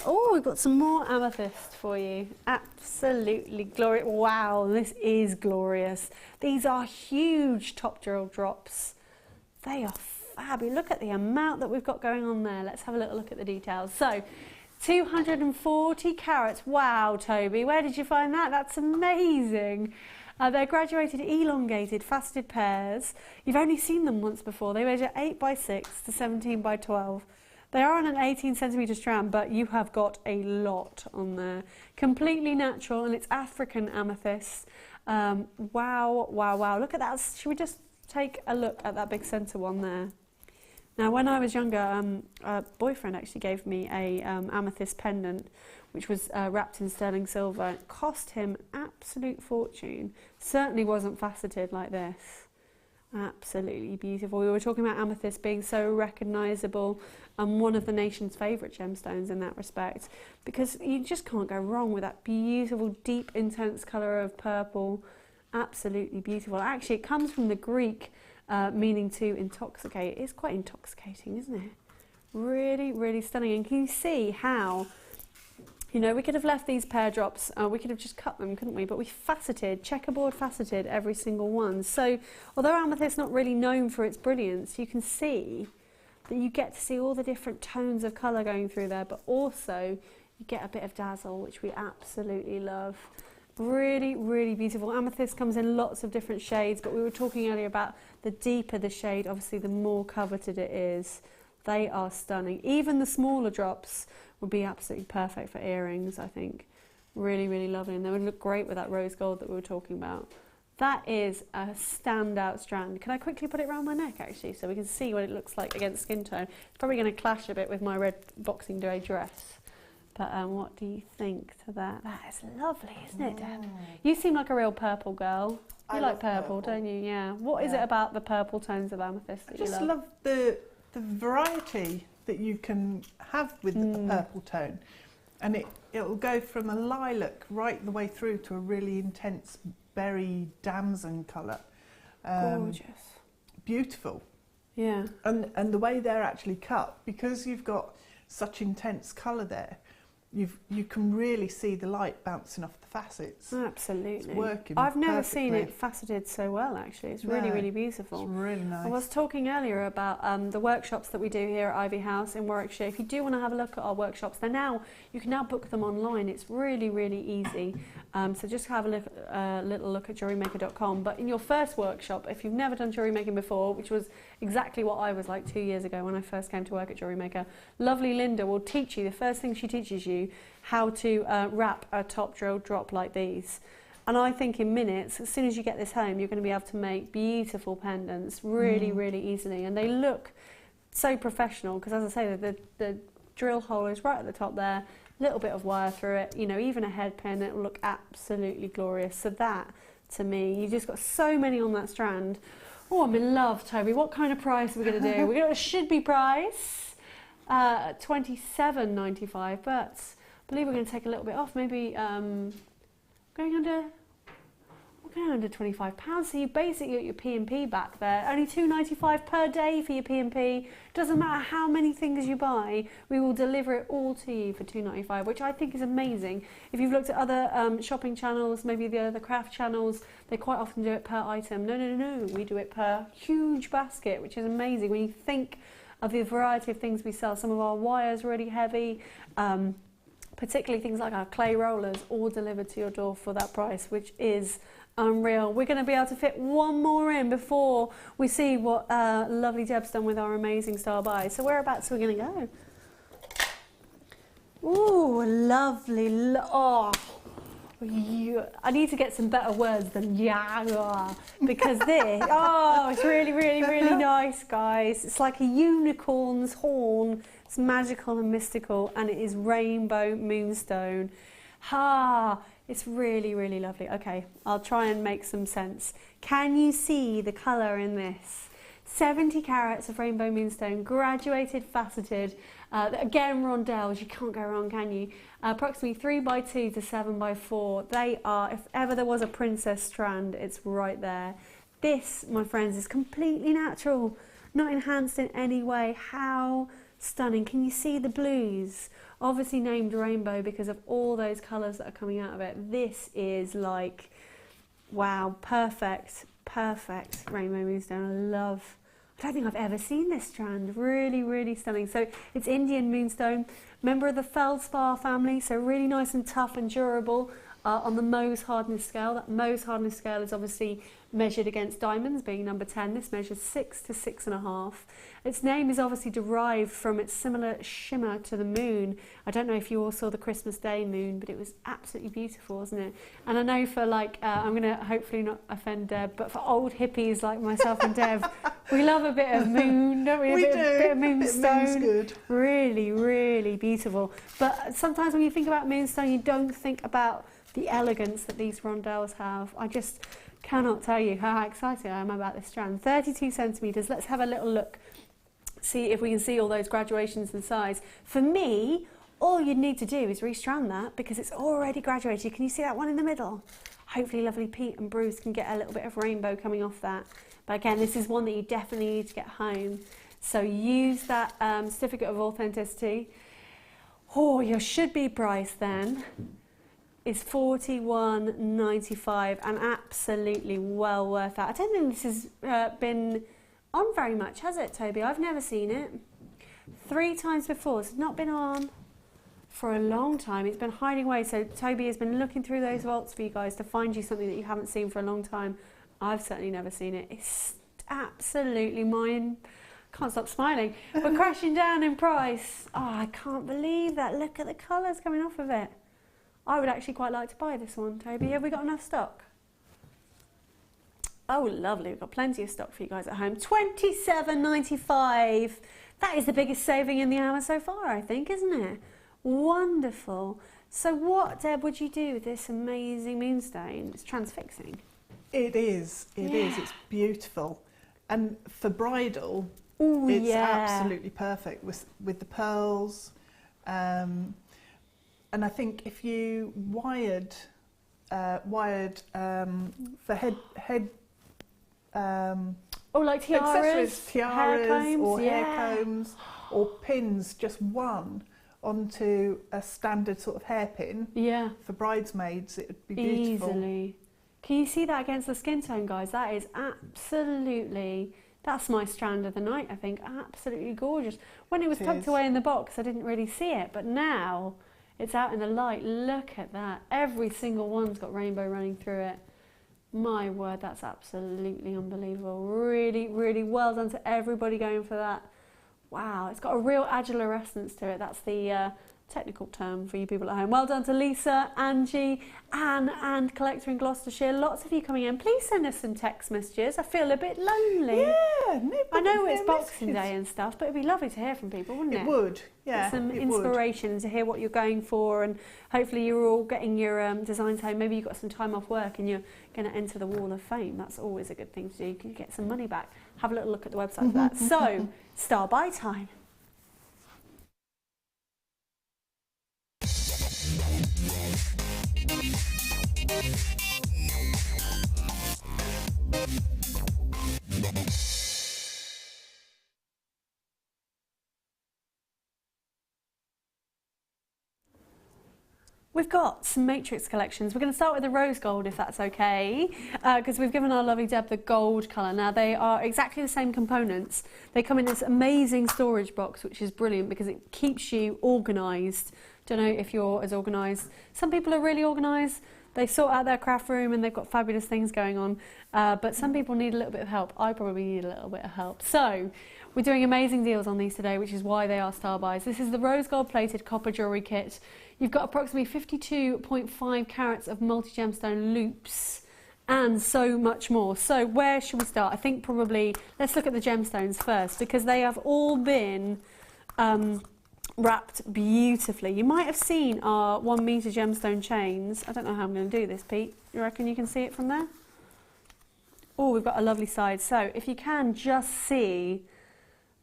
Oh, we've got some more amethyst for you. Absolutely glorious. Wow, this is glorious. These are huge top drill drops. They are fabulous. Look at the amount that we've got going on there. Let's have a little look at the details. So, 240 carats. Wow, Toby, where did you find that? That's amazing. They're graduated, elongated, faceted pairs. You've only seen them once before. They measure 8 by 6 to 17 by 12. They are on an 18 centimetre strand, but you have got a lot on there. Completely natural, and it's African amethyst. Wow, wow, wow. Look at that. Should we just take a look at that big centre one there? Now, when I was younger, a boyfriend actually gave me a amethyst pendant, which was wrapped in sterling silver. It cost him absolute fortune. Certainly wasn't faceted like this. Absolutely beautiful. We were talking about amethyst being so recognisable and one of the nation's favourite gemstones in that respect, because you just can't go wrong with that beautiful, deep, intense colour of purple. Absolutely beautiful. Actually, it comes from the Greek meaning to intoxicate. It's quite intoxicating, isn't it? Really, really stunning. And can you see how, you know, we could have left these pear drops, we could have just cut them, couldn't we? But we faceted, checkerboard faceted every single one. So although amethyst is not really known for its brilliance, you can see that you get to see all the different tones of colour going through there, but also you get a bit of dazzle, which we absolutely love. Really, really beautiful. Amethyst comes in lots of different shades, but we were talking earlier about the deeper the shade, obviously the more coveted it is. They are stunning. Even the smaller drops would be absolutely perfect for earrings, I think. Really, really lovely. And they would look great with that rose gold that we were talking about. That is a standout strand. Can I quickly put it around my neck, actually, so we can see what it looks like against skin tone? It's probably going to clash a bit with my red Boxing Day dress. But what do you think to that? That is lovely, isn't it, Deb? You seem like a real purple girl. You like purple, don't you? Yeah. What is it about the purple tones of amethyst that you love? I just love the variety that you can have with the purple tone. And it'll go from a lilac right the way through to a really intense berry damson colour. Gorgeous. Beautiful. Yeah. And the way they're actually cut, because you've got such intense colour there, you can really see the light bouncing off the facets. Absolutely. It's working I've never perfectly. seen it faceted so well, actually. It's really, really beautiful. It's really nice. I was talking earlier about the workshops that we do here at Ivy House in Warwickshire. If you do want to have a look at our workshops, you can now book them online. It's really, really easy. So just have a little look at JewelleryMaker.com. But in your first workshop, if you've never done jewellery making before, which was exactly what I was like 2 years ago when I first came to work at Jewellery Maker, lovely Linda will teach you, the first thing she teaches you, how to wrap a top drill drop like these. And I think in minutes, as soon as you get this home, you're going to be able to make beautiful pendants really, really easily. And they look so professional because, as I say, the drill hole is right at the top there, a little bit of wire through it, you know, even a head pin, it will look absolutely glorious. So that, to me, you just got so many on that strand. Oh, I'm in love, Toby. What kind of price are we going to do? We're going to should-be price, $27.95, but I believe we're going to take a little bit off, maybe going under £25. So you basically get your P&P back there. Only $2.95 per day for your P&P. Doesn't matter how many things you buy, we will deliver it all to you for $2.95, which I think is amazing. If you've looked at other shopping channels, maybe the other craft channels, they quite often do it per item. No, we do it per huge basket, which is amazing. When you think of the variety of things we sell, some of our wires are really heavy, particularly things like our clay rollers, all delivered to your door for that price, which is unreal. We're going to be able to fit one more in before we see what lovely Deb's done with our amazing star buys. So whereabouts are we going to go? Ooh, lovely. I need to get some better words than yeah, because this, it's really, really, really nice, guys. It's like a unicorn's horn. It's magical and mystical, and it is rainbow moonstone. It's really, really lovely. Okay, I'll try and make some sense. Can you see the colour in this? 70 carats of rainbow moonstone, graduated, faceted. Again, rondelles, you can't go wrong, can you? Approximately 3x2 to 7x4. They are, if ever there was a princess strand, it's right there. This, my friends, is completely natural, not enhanced in any way. How stunning. Can you see the blues? Obviously named rainbow because of all those colours that are coming out of it. This is like, wow, perfect, perfect rainbow moonstone. I don't think I've ever seen this strand. Really, really stunning. So it's Indian moonstone, member of the feldspar family, so really nice and tough and durable. On the Mohs hardness scale, that Mohs hardness scale is obviously measured against diamonds, being number 10. This measures 6 to 6.5. Its name is obviously derived from its similar shimmer to the moon. I don't know if you all saw the Christmas Day moon, but it was absolutely beautiful, wasn't it? And I know for like, I'm going to hopefully not offend Deb, but for old hippies like myself and Deb, we love a bit of moon, don't we? We do. Bit of moonstone. Moon's good. Really, really beautiful. But sometimes when you think about moonstone, you don't think about the elegance that these rondelles have. I just cannot tell you how excited I am about this strand. 32 centimetres. Let's have a little look, see if we can see all those graduations in size. For me, all you'd need to do is restrand that because it's already graduated. Can you see that one in the middle? Hopefully lovely Pete and Bruce can get a little bit of rainbow coming off that. But again, this is one that you definitely need to get home. So use that certificate of authenticity. Oh, your should-be price then is $41.95 and absolutely well worth that. I don't think this has been on very much, has it, Toby? I've never seen it. 3 times before. It's not been on for a long time. It's been hiding away. So Toby has been looking through those vaults for you guys to find you something that you haven't seen for a long time. I've certainly never seen it. It's absolutely mine. Can't stop smiling. We're crashing down in price. Oh, I can't believe that. Look at the colours coming off of it. I would actually quite like to buy this one, Toby. Have we got enough stock? Oh, lovely. We've got plenty of stock for you guys at home. $27.95. That is the biggest saving in the hour so far, I think, isn't it? Wonderful. So what, Deb, would you do with this amazing moonstone? It's transfixing. It is. It is. It's beautiful. And for bridal, Ooh, it's absolutely perfect with the pearls. And I think if you wired for head like tiaras, hair combs, yeah. hair combs, or pins, just one onto a standard sort of hairpin. Yeah. For bridesmaids, it would be beautiful. Easily. Can you see that against the skin tone, guys? That is absolutely. That's my strand of the night, I think. Absolutely gorgeous. When it was tucked away in the box, I didn't really see it, but now it's out in the light. Look at that. Every single one's got rainbow running through it. My word, that's absolutely unbelievable. Really, really well done to everybody going for that. Wow, it's got a real agilurescence to it. That's the technical term for you people at home. Well done to Lisa, Angie, Anne and Collector in Gloucestershire. Lots of you coming in. Please send us some text messages. I feel a bit lonely. Yeah, I know it's Boxing Day and stuff, but it'd be lovely to hear from people, wouldn't it? It would, yeah. Get some inspiration to hear what you're going for, and hopefully you're all getting your designs home. Maybe you've got some time off work and you're going to enter the Wall of Fame. That's always a good thing to do. You can get some money back. Have a little look at the website for that. So, star buy time. We've got some matrix collections. We're going to start with the rose gold, if that's okay, because we've given our lovely Deb the gold colour. Now, they are exactly the same components. They come in this amazing storage box, which is brilliant because it keeps you organised. Don't know if you're as organised. Some people are really organised. They sort out their craft room and they've got fabulous things going on. But some people need a little bit of help. I probably need a little bit of help. So, we're doing amazing deals on these today, which is why they are star buys. This is the rose gold plated copper jewellery kit. You've got approximately 52.5 carats of multi-gemstone loops and so much more. So where should we start? I think probably, let's look at the gemstones first because they have all been wrapped beautifully. You might have seen our 1 metre gemstone chains. I don't know how I'm going to do this, Pete. You reckon you can see it from there? Oh, we've got a lovely side. So if you can just see,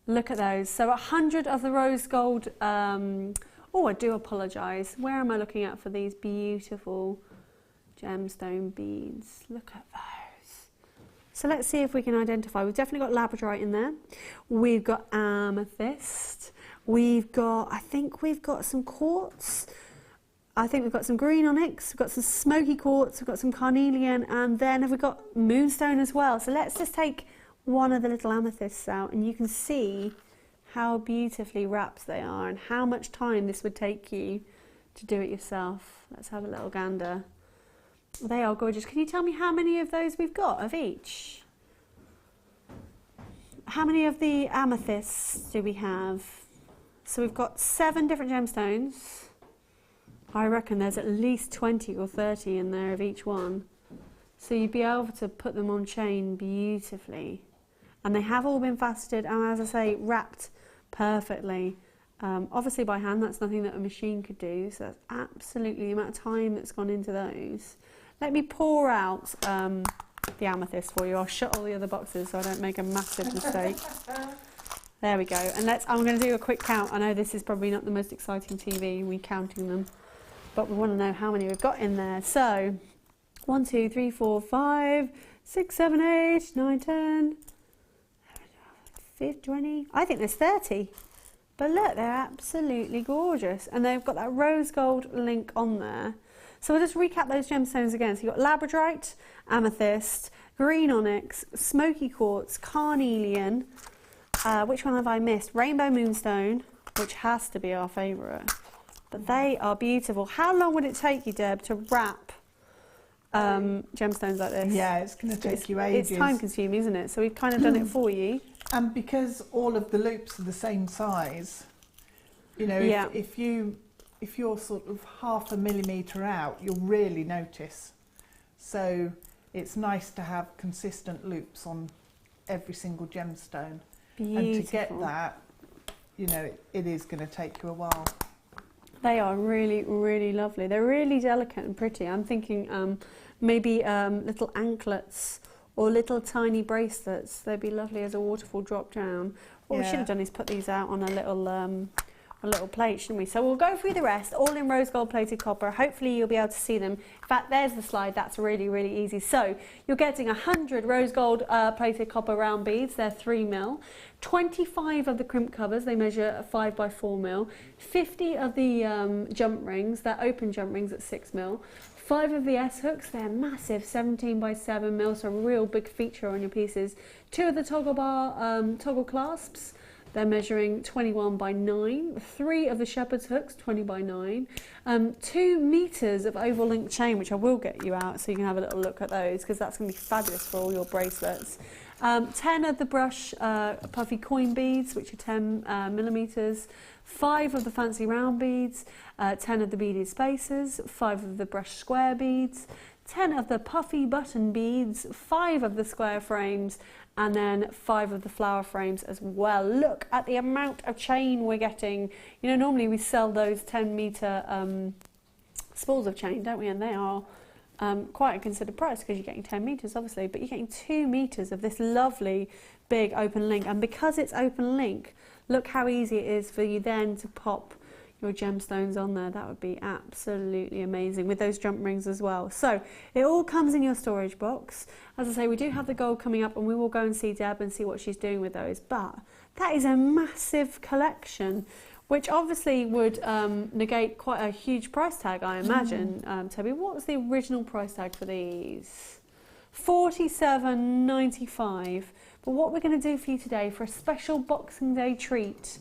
look at those. So 100 of the rose gold, oh, I do apologise. Where am I looking at for these beautiful gemstone beads? Look at those. So let's see if we can identify. We've definitely got labradorite in there. We've got amethyst. We've got, I think we've got some quartz. I think we've got some green onyx, we've got some smoky quartz, we've got some carnelian, and then have we got moonstone as well. So let's just take one of the little amethysts out, and you can see how beautifully wrapped they are and how much time this would take you to do it yourself. Let's have a little gander. They are gorgeous. Can you tell me how many of those we've got of each? How many of the amethysts do we have? So we've got 7 different gemstones. I reckon there's at least 20 or 30 in there of each one. So you'd be able to put them on chain beautifully. And they have all been faceted and, as I say, wrapped perfectly. Obviously by hand, that's nothing that a machine could do. So that's absolutely the amount of time that's gone into those. Let me pour out the amethyst for you. I'll shut all the other boxes so I don't make a massive mistake. There we go. And I'm going to do a quick count. I know this is probably not the most exciting TV, we counting them, but we want to know how many we've got in there. So 1, 2, 3, 4, 5, 6, 7, 8, 9, 10, 15, 20. I think there's 30. But look, they're absolutely gorgeous. And they've got that rose gold link on there. So we'll just recap those gemstones again. So you've got labradorite, amethyst, green onyx, smoky quartz, carnelian. Which one have I missed? Rainbow moonstone, which has to be our favourite. But they are beautiful. How long would it take you, Deb, to wrap gemstones like this? Yeah, it's going to take you ages. It's time consuming, isn't it? So we've kind of done it for you. And because all of the loops are the same size, you know, if you're sort of half a millimetre out, you'll really notice. So it's nice to have consistent loops on every single gemstone. Beautiful. And to get that, you know, it is going to take you a while. They are really, really lovely. They're really delicate and pretty. I'm thinking maybe little anklets or little tiny bracelets. They'd be lovely as a waterfall drop down. What we should have done is put these out on a little plate, shouldn't we? So we'll go through the rest, all in rose gold plated copper. Hopefully you'll be able to see them. In fact, there's the slide. That's really, really easy. So you're getting 100 rose gold plated copper round beads. They're 3 mil. 25 of the crimp covers. They measure 5 by 4 mil. 50 of the jump rings. They're open jump rings at 6 mil. 5 of the S hooks. They're massive, 17 by 7 mil. So a real big feature on your pieces. 2 of the toggle bar toggle clasps. They're measuring 21 by 9. 3 of the shepherd's hooks, 20 by 9. 2 meters of oval link chain, which I will get you out so you can have a little look at those, because that's going to be fabulous for all your bracelets. 10 of the brush puffy coin beads, which are 10 millimeters. 5 of the fancy round beads. 10 of the beaded spacers. 5 of the brush square beads. 10 of the puffy button beads. 5 of the square frames. And then 5 of the flower frames as well. Look at the amount of chain we're getting. You know, normally we sell those 10 metre spools of chain, don't we? And they are quite a considered price because you're getting 10 metres, obviously, but you're getting 2 metres of this lovely big open link. And because it's open link, look how easy it is for you then to pop your gemstones on there. That would be absolutely amazing with those jump rings as well. So it all comes in your storage box. As I say, we do have the gold coming up and we will go and see Deb and see what she's doing with those. But that is a massive collection, which obviously would negate quite a huge price tag, I imagine. Toby, what was the original price tag for these? $47.95. But what we're going to do for you today for a special Boxing Day treat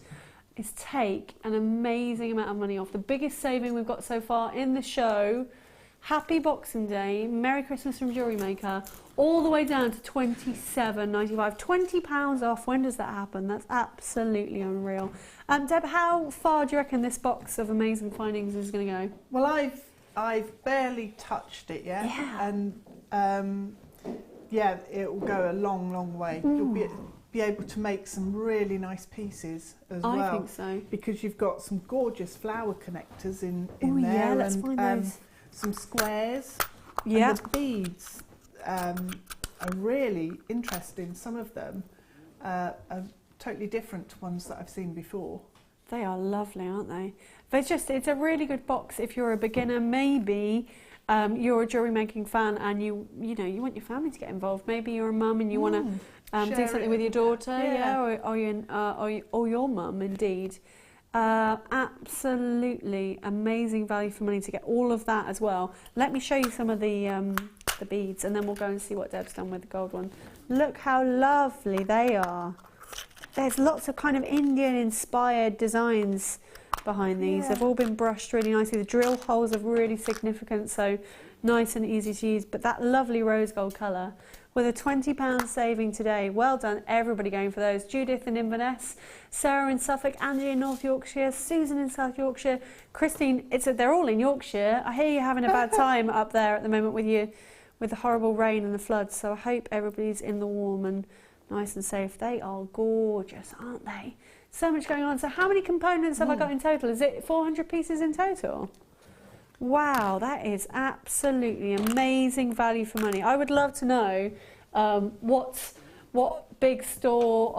is take an amazing amount of money off. The biggest saving we've got so far in the show. Happy Boxing Day, Merry Christmas from Jewellery Maker, all the way down to £27.95. £20 off. When does that happen? That's absolutely unreal. Deb, how far do you reckon this box of amazing findings is going to go? Well, I've barely touched it yet, and yeah, it will go a long, long way. You'll be able to make some really nice pieces as well. I think so. Because you've got some gorgeous flower connectors in there. Yeah, let's find those. Some squares. Yeah. And the beads are really interesting. Some of them are totally different to ones that I've seen before. They are lovely, aren't they? But it's a really good box if you're a beginner. Maybe you're a jewellery making fan and you want your family to get involved. Maybe you're a mum and you want to do something with your daughter, or your mum, indeed. Absolutely amazing value for money to get all of that as well. Let me show you some of the beads, and then we'll go and see what Deb's done with the gold one. Look how lovely they are. There's lots of kind of Indian inspired designs behind these. Yeah. They've all been brushed really nicely. The drill holes are really significant, so nice and easy to use. But that lovely rose gold colour with a £20 saving today. Well done, everybody going for those. Judith in Inverness, Sarah in Suffolk, Angie in North Yorkshire, Susan in South Yorkshire, Christine. They're all in Yorkshire. I hear you're having a bad time up there at the moment with the horrible rain and the floods. So I hope everybody's in the warm and nice and safe. They are gorgeous, aren't they? So much going on. So how many components have I got in total? Is it 400 pieces in total? Wow, that is absolutely amazing value for money. I would love to know what big store,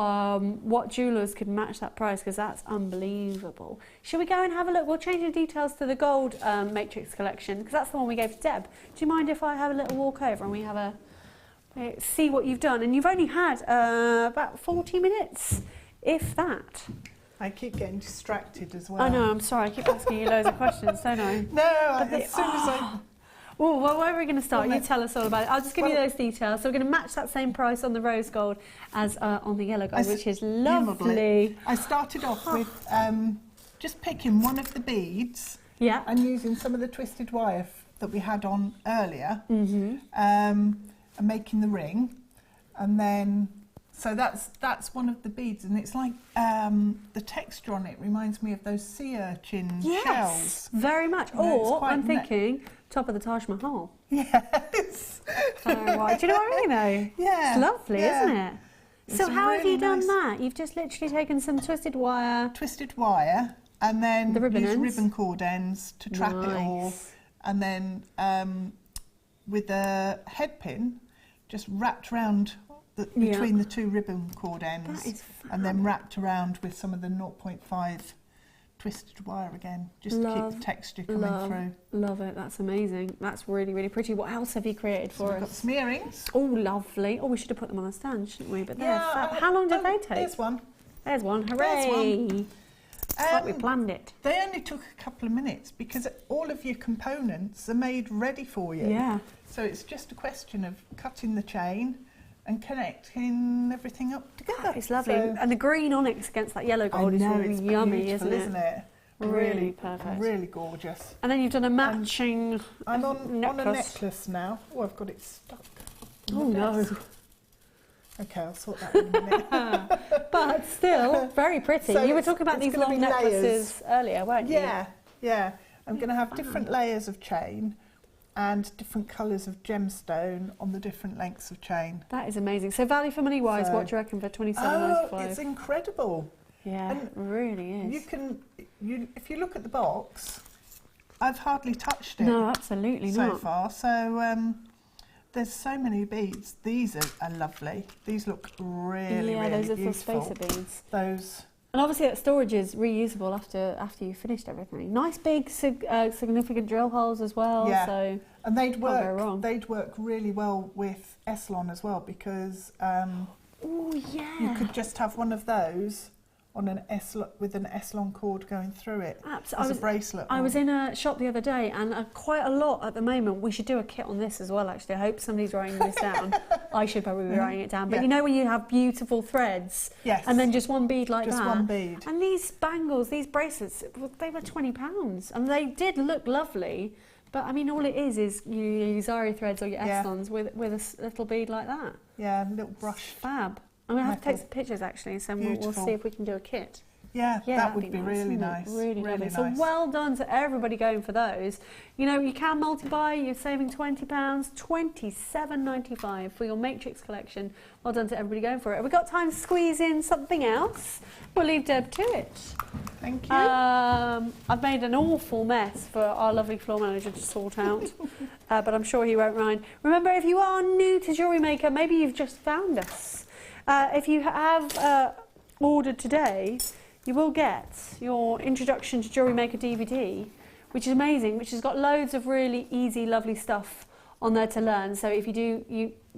what jewellers could match that price, because that's unbelievable. Shall we go and have a look? We'll change the details to the gold matrix collection, because that's the one we gave to Deb. Do you mind if I have a little walk over and we have a see what you've done? And you've only had about 40 minutes, if that. I keep getting distracted as well. I know, I'm sorry, I keep asking you loads of questions, don't I? No, as soon as I... Oh, well, where are we going to start? You tell us all about it. I'll just give you those details. So we're going to match that same price on the rose gold as on the yellow gold, which is lovely. I started off with just picking one of the beads and using some of the twisted wire that we had on earlier and making the ring. And then, so that's one of the beads, and it's like the texture on it reminds me of those sea urchin shells. Very much. Or I'm thinking top of the Taj Mahal. Yes. Do you know what I mean though? Yeah. It's lovely, isn't it? It's so how really have you done nice. that? You've just literally taken some twisted wire. And then The ribbon use ends. ribbon cord ends to trap it all. And then with a head pin, just wrapped around between the two ribbon cord ends. That is and then wrapped around with some of the 0.5 twisted wire again, just to keep the texture coming through. Love it, that's amazing. That's really, really pretty. What else have you created for us? We've got some earrings. Oh, lovely. Oh, we should have put them on a stand, shouldn't we? But they're fab. How long did they take? There's one. There's one. Hooray! It's like we planned it. They only took a couple of minutes because all of your components are made ready for you. Yeah. So it's just a question of cutting the chain and connecting everything up together. It's lovely. So, and the green onyx against that yellow gold is really it's yummy, beautiful, isn't it? Really perfect. Really gorgeous. And then you've done a matching I'm on a necklace. necklace now. Oh, I've got it stuck. Oh no. Okay, I'll sort that in a minute. But still, very pretty. So you were talking about it's these gonna long be necklaces layers. earlier, weren't you? Yeah. I'm going to have different layers of chain and different colours of gemstone on the different lengths of chain. That is amazing. So value for money wise, what do you reckon for $27.95? Oh, it's incredible. Yeah, And it really is. If you look at the box, I've hardly touched it. No, absolutely so not. far. So there's so many beads. These are lovely. These look really, really those little beautiful. spacer beads. Those. And obviously that storage is reusable after you've finished everything. Nice big significant drill holes as well. Yeah. So And they'd Can't go wrong. work really well with Eslon as well, because oh yeah, you could just have one of those on an Eslon with an Eslon cord going through it as a bracelet. I was in a shop the other day, and quite a lot at the moment. We should do a kit on this as well. Actually, I hope somebody's writing this down. I should probably be writing it down. But you know when you have beautiful threads, Yes. and then just one bead like Just that. one bead. And these bangles, these bracelets, they were £20, and they did look lovely. But I mean, all it is you use Zari threads or your Eslons with a little bead like that. Yeah, a little brush. Fab. I'm going to have to take Metal. some pictures actually, so we'll see if we can do a kit. Yeah, that that'd would be really wouldn't it? nice. Really lovely. nice. So well done to everybody going for those. You know, you can multi-buy, you're saving £20, $27.95 for your Matrix collection. Well done to everybody going for it. Have we got time to squeeze in something else? We'll leave Deb to it. Thank you. I've made an awful mess for our lovely floor manager to sort out, but I'm sure he won't mind. Remember, if you are new to Jewellery Maker, maybe you've just found us. If you have ordered today, you will get your Introduction to Jewellery Maker DVD, which is amazing, which has got loads of really easy, lovely stuff on there to learn. So if you do,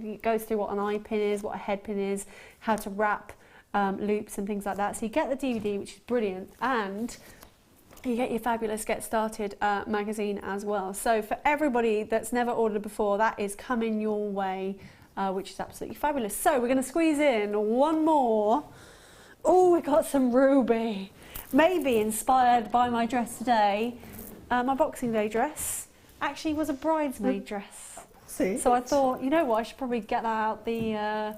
it goes through what an eye pin is, what a head pin is, how to wrap loops and things like that. So you get the DVD, which is brilliant, and you get your fabulous Get Started magazine as well. So for everybody that's never ordered before, that is coming your way, which is absolutely fabulous. So we're going to squeeze in one more. Oh, we got some ruby, maybe inspired by my dress today. My Boxing Day dress actually was a bridesmaid dress. So I thought, you know what, I should probably get that out the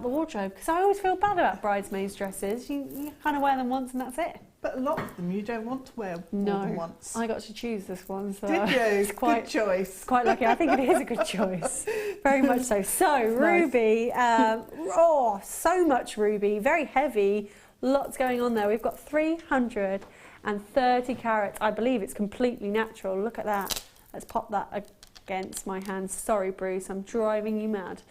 wardrobe, because I always feel bad about bridesmaids' dresses. You kind of wear them once and that's it. But a lot of them you don't want to wear more than once. I got to choose this one. So did you? It's quite, good choice. Quite lucky. I think it is a good choice. Very much so. So ruby, so much ruby, very heavy, lots going on there. We've got 330 carats. I believe it's completely natural. Look at that. Let's pop that against my hand. Sorry, Bruce, I'm driving you mad.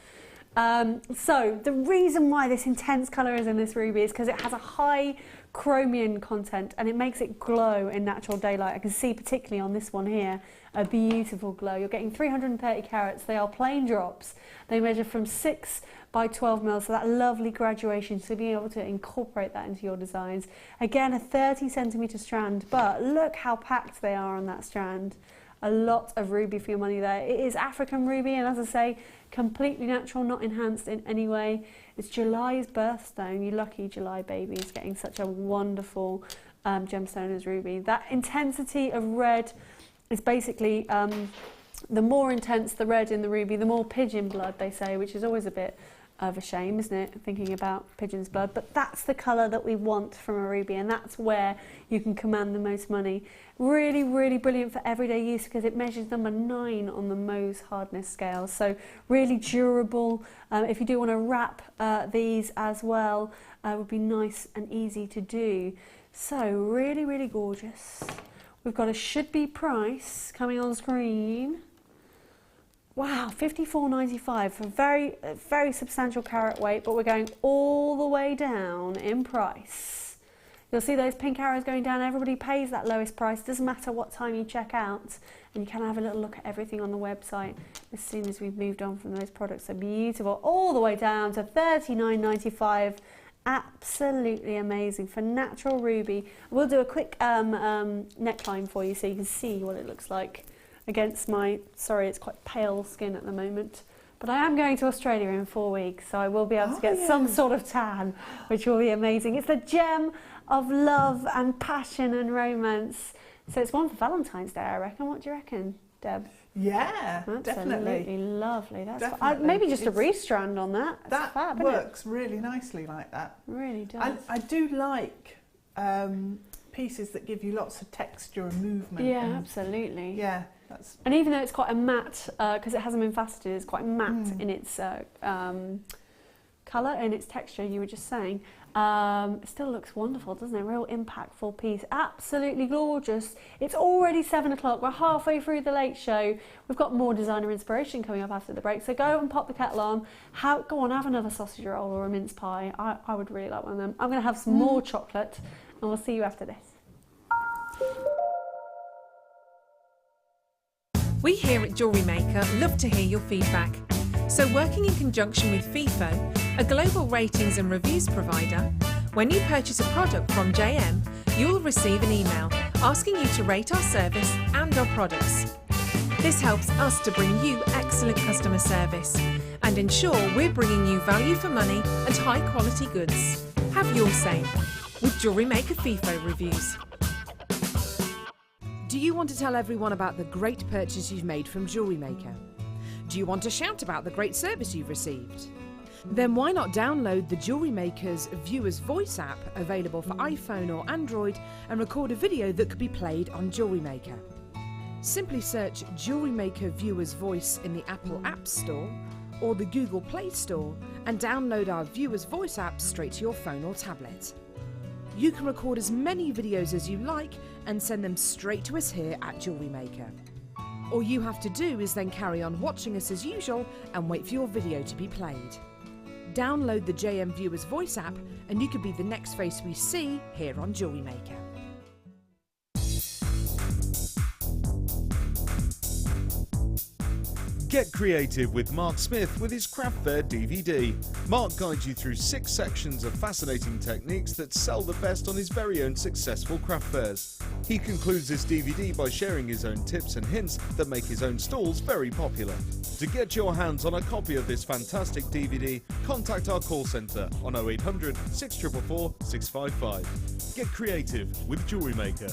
So the reason why this intense colour is in this ruby is because it has a high chromium content and it makes it glow in natural daylight. I can see particularly on this one here a beautiful glow. You're getting 330 carats. They are plain drops. They measure from 6 by 12 mils, so that lovely graduation, so being able to incorporate that into your designs. Again, a 30 centimetre strand, but look how packed they are on that strand. A lot of ruby for your money there. It is African ruby, and as I say, completely natural, not enhanced in any way. It's July's birthstone. You lucky July babies getting such a wonderful gemstone as ruby. That intensity of red is basically, the more intense the red in the ruby, the more pigeon blood, they say, which is always a bit of a shame, isn't it, thinking about pigeon's blood? But that's the colour that we want from a ruby, and that's where you can command the most money. Really, really brilliant for everyday use because it measures number 9 on the Mohs hardness scale. So really durable. If you do want to wrap these as well, would be nice and easy to do. So really, really gorgeous. We've got a should be price coming on screen. Wow, $54.95 for very substantial carat weight, but we're going all the way down in price. You'll see those pink arrows going down. Everybody pays that lowest price. Doesn't matter what time you check out, and you can have a little look at everything on the website as soon as we've moved on from those products. They're beautiful, all the way down to $39.95. Absolutely amazing for natural ruby. We'll do a quick neckline for you so you can see what it looks like against my, sorry, it's quite pale skin at the moment, but I am going to Australia in 4 weeks, so I will be able to get some sort of tan, which will be amazing. It's a gem of love and passion and romance. So it's one for Valentine's Day, I reckon. What do you reckon, Deb? Yeah, definitely. Absolutely lovely. That's maybe just a restrand on that. That fab, works really nicely like that. Really does. I do like pieces that give you lots of texture and movement. Yeah, absolutely. Yeah. And even though it's quite a matte, because it hasn't been faceted, it's quite matte in its colour and its texture, you were just saying. It still looks wonderful, doesn't it? Real impactful piece. Absolutely gorgeous. It's already 7 o'clock. We're halfway through the late show. We've got more designer inspiration coming up after the break. So go and pop the kettle on. Go on, have another sausage roll or a mince pie. I would really like one of them. I'm going to have some more chocolate, and we'll see you after this. We here at Jewellery Maker love to hear your feedback. So working in conjunction with FIFO, a global ratings and reviews provider, when you purchase a product from JM, you'll receive an email asking you to rate our service and our products. This helps us to bring you excellent customer service and ensure we're bringing you value for money and high quality goods. Have your say with Jewellery Maker FIFO reviews. Do you want to tell everyone about the great purchase you've made from Jewellery Maker? Do you want to shout about the great service you've received? Then why not download the Jewellery Maker's Viewer's Voice app, available for iPhone or Android, and record a video that could be played on Jewellery Maker. Simply search Jewellery Maker Viewer's Voice in the Apple App Store or the Google Play Store and download our Viewer's Voice app straight to your phone or tablet. You can record as many videos as you like and send them straight to us here at Jewellery Maker. All you have to do is then carry on watching us as usual and wait for your video to be played. Download the JM Viewers Voice app and you could be the next face we see here on Jewellery Maker. Get creative with Mark Smith with his Craft Fair DVD. Mark guides you through 6 sections of fascinating techniques that sell the best on his very own successful craft fairs. He concludes this DVD by sharing his own tips and hints that make his own stalls very popular. To get your hands on a copy of this fantastic DVD, contact our call centre on 0800 644 655. Get creative with Jewellery Maker.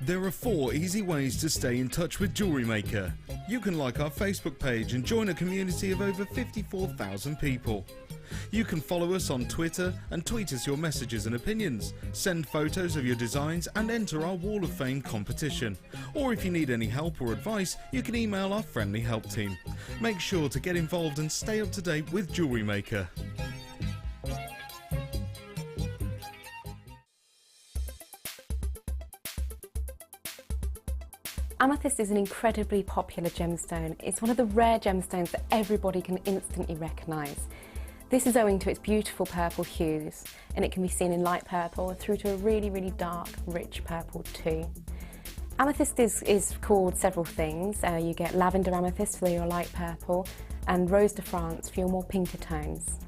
There are 4 easy ways to stay in touch with Jewellery Maker. You can like our Facebook page and join a community of over 54,000 people. You can follow us on Twitter and tweet us your messages and opinions, send photos of your designs and enter our Wall of Fame competition. Or if you need any help or advice, you can email our friendly help team. Make sure to get involved and stay up to date with Jewellery Maker. Amethyst is an incredibly popular gemstone. It's one of the rare gemstones that everybody can instantly recognise. This is owing to its beautiful purple hues, and it can be seen in light purple through to a really, really dark, rich purple too. Amethyst is called several things. You get lavender amethyst for your light purple and rose de France for your more pinker tones.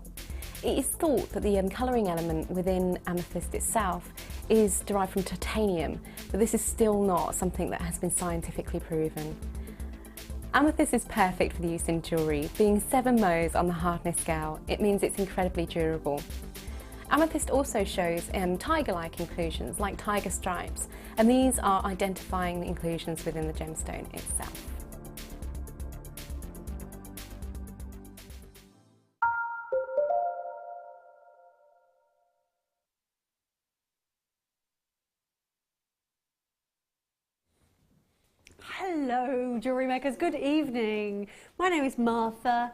It is thought that the colouring element within amethyst itself is derived from titanium, but this is still not something that has been scientifically proven. Amethyst is perfect for the use in jewellery. Being 7 Mohs on the hardness scale, it means it's incredibly durable. Amethyst also shows tiger-like inclusions, like tiger stripes, and these are identifying the inclusions within the gemstone itself. Hello, Jewellery Makers. Good evening. My name is Martha.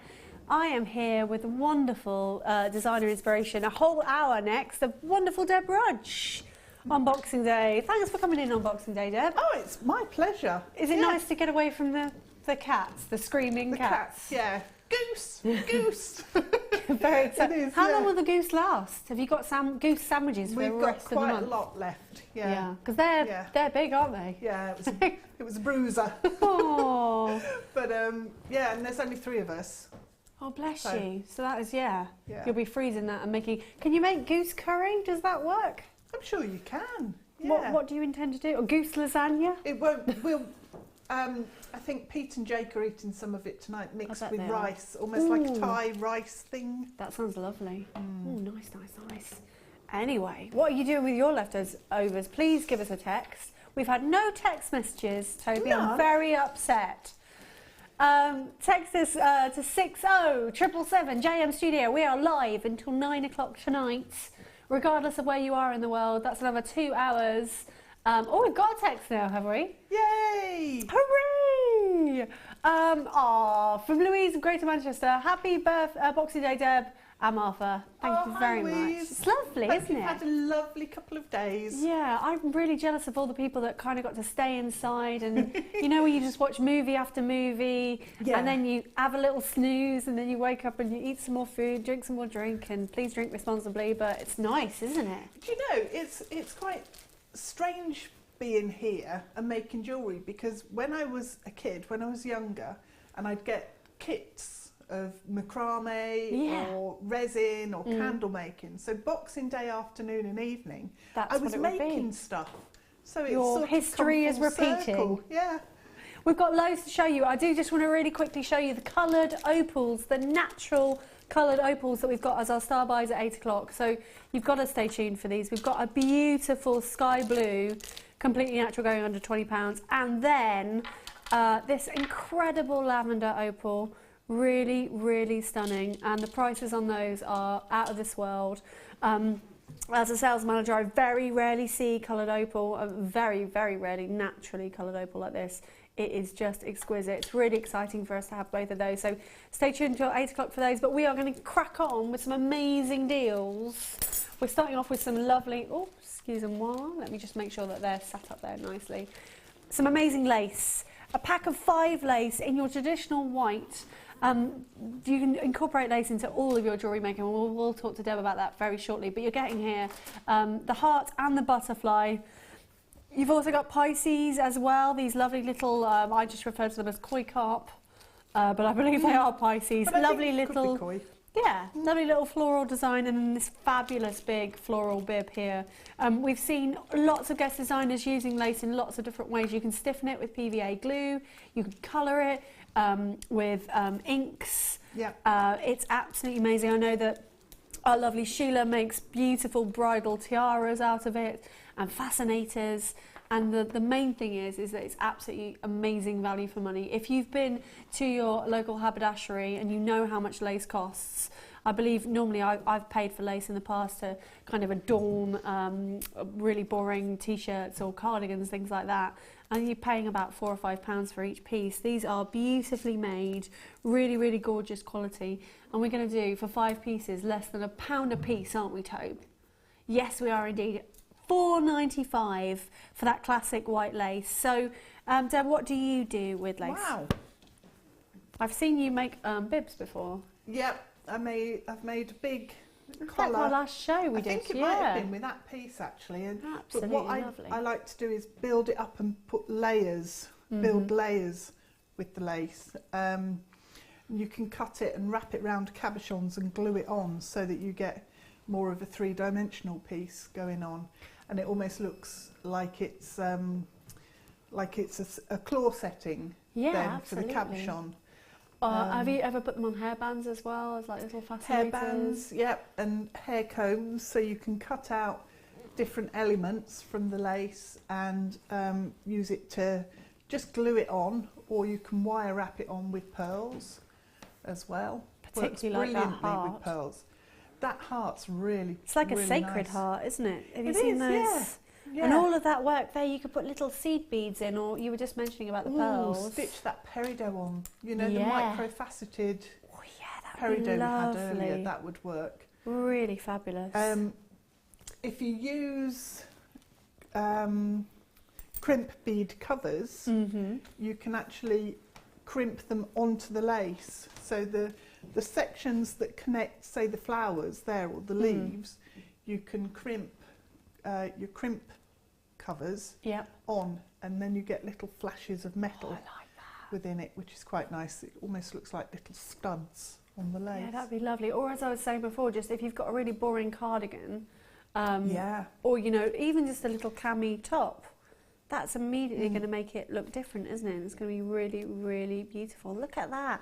I am here with wonderful designer inspiration. A whole hour next of wonderful Deb Rudge on Boxing Day. Thanks for coming in on Boxing Day, Deb. Oh, it's my pleasure. Is it nice to get away from the cats, the screaming cats? Yeah. Goose! Goose! Very exciting. It is, How yeah. long will the goose last? Have you got goose sandwiches for the rest of the month? We've got quite a lot left. Yeah. Because they're big, aren't they? Yeah, it was a bruiser. Oh. But yeah, and there's only 3 of us. Oh, bless you. So that is, yeah. Yeah. You'll be freezing that and making... Can you make goose curry? Does that work? I'm sure you can. Yeah. What do you intend to do? Or goose lasagna? It won't. I think Pete and Jake are eating some of it tonight, mixed with rice, almost like a Thai rice thing. That sounds lovely. Oh, nice, nice, nice. Anyway, what are you doing with your leftovers? Please give us a text. We've had no text messages, Toby. No. I'm very upset. Text us to 60777 JM Studio. We are live until 9 o'clock tonight, regardless of where you are in the world. That's another 2 hours. Oh, we've got a text now, have we? Yay! Hooray! From Louise in Greater Manchester. Happy Boxing Day, Deb and Martha. Thank you very much. It's lovely, isn't it? You've had a lovely couple of days. Yeah, I'm really jealous of all the people that kind of got to stay inside and, you know, when you just watch movie after movie and then you have a little snooze and then you wake up and you eat some more food, drink some more drink, and please drink responsibly, but it's nice, isn't it? Do you know, it's quite strange being here and making jewellery, because when I was a kid, when I was younger, and I'd get kits of macrame or resin or candle making. So Boxing Day afternoon and evening, I was making stuff. So it's your sort of history is come full repeating. circle. Yeah. We've got loads to show you. I do just want to really quickly show you the coloured opals, the natural coloured opals that we've got as our star buys at 8 o'clock. So you've got to stay tuned for these. We've got a beautiful sky blue, completely natural, going under £20. And then this incredible lavender opal, really, really stunning. And the prices on those are out of this world. As a sales manager, I very rarely see coloured opal, very, very rarely naturally coloured opal like this. It is just exquisite. It's really exciting for us to have both of those. So stay tuned until 8 o'clock for those. But we are going to crack on with some amazing deals. We're starting off with some lovely, oh, excuse me, let me just make sure that they're set up there nicely. Some amazing lace. A pack of 5 lace in your traditional white. You can incorporate lace into all of your jewellery making. We'll talk to Deb about that very shortly. But you're getting here the heart and the butterfly. You've also got Pisces as well, these lovely little, I just refer to them as koi carp, but I believe they are Pisces. Lovely little, lovely little floral design, and then this fabulous big floral bib here. We've seen lots of guest designers using lace in lots of different ways. You can stiffen it with PVA glue, you can colour it with inks. It's absolutely amazing. I know that our lovely Sheila makes beautiful bridal tiaras out of it, and fascinators, and the main thing is that it's absolutely amazing value for money. If you've been to your local haberdashery and you know how much lace costs, I believe normally I've paid for lace in the past to kind of adorn really boring t-shirts or cardigans, things like that, and you're paying about £4 or £5 for each piece. These are beautifully made, really, really gorgeous quality, and we're going to do, for 5 pieces, less than £1 a piece, aren't we, Tobe? Yes, we are indeed. £4.95 for that classic white lace. So, Deb, what do you do with lace? Wow. I've seen you make bibs before. Yep, I've made a big collar. Like our last show we did. I think it might have been with that piece actually. And absolutely but what lovely. I like to do is build it up and put layers, build layers with the lace. You can cut it and wrap it round cabochons and glue it on so that you get more of a 3-dimensional piece going on, and it almost looks like it's a claw setting for the cabochon. Have you ever put them on hairbands as well, as like little fascinators? Hairbands, yep, and hair combs, so you can cut out different elements from the lace and use it to just glue it on, or you can wire wrap it on with pearls as well. Particularly like that heart. With pearls. That heart's really, it's like really a sacred nice. heart, isn't it? Have you It seen is, those? Yeah. And all of that work there, you could put little seed beads in, or you were just mentioning about the pearls. Stitch that peridot on, you know, the Yeah. microfaceted Oh yeah, that would be peridot we lovely. had earlier, that would work. Really fabulous. If you use crimp bead covers, you can actually crimp them onto the lace. So the sections that connect, say, the flowers there or the leaves, you can crimp your crimp covers on, and then you get little flashes of metal within it, which is quite nice. It almost looks like little studs on the lace. Yeah, that'd be lovely. Or as I was saying before, just if you've got a really boring cardigan, or you know, even just a little cami top, that's immediately going to make it look different, isn't it? It's going to be really, really beautiful. Look at that.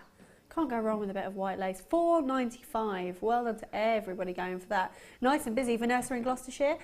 Can't go wrong with a bit of white lace. £4.95. Well done to everybody going for that. Nice and busy. Vanessa in Gloucestershire.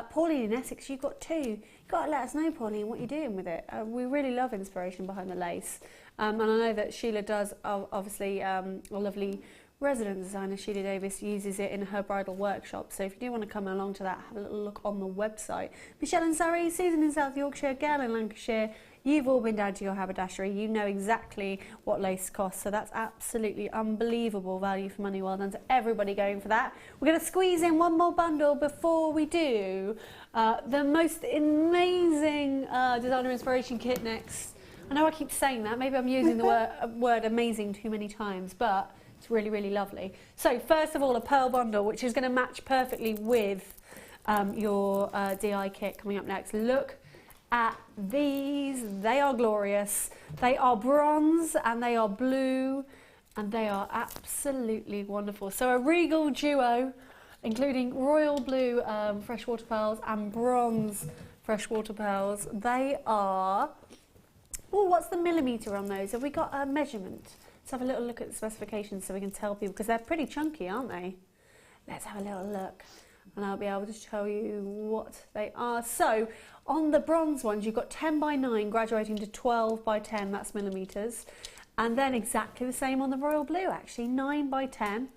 Pauline in Essex, you've got 2. You've got to let us know, Pauline, what you're doing with it. We really love inspiration behind the lace. And I know that Sheila does, obviously, a lovely resident designer, Sheila Davis, uses it in her bridal workshop. So if you do want to come along to that, have a little look on the website. Michelle in Surrey, Susan in South Yorkshire, Gail in Lancashire. You've all been down to your haberdashery. You know exactly what lace costs. So that's absolutely unbelievable value for money. Well done to everybody going for that. We're going to squeeze in one more bundle before we do. The most amazing designer inspiration kit next. I know I keep saying that. Maybe I'm using the word amazing too many times, but it's really, really lovely. So first of all, a pearl bundle, which is going to match perfectly with your DI kit coming up next. Look at these. They are glorious. They are bronze and they are blue and they are absolutely wonderful. So a regal duo, including royal blue freshwater pearls and bronze freshwater pearls. They are, oh, what's the millimetre on those? Have we got a measurement? Let's have a little look at the specifications so we can tell people, because they're pretty chunky, aren't they? Let's have a little look and I'll be able to show you what they are. So on the bronze ones, you've got 10 by 9 graduating to 12 by 10, that's millimetres. And then exactly the same on the royal blue, actually, 9 by 10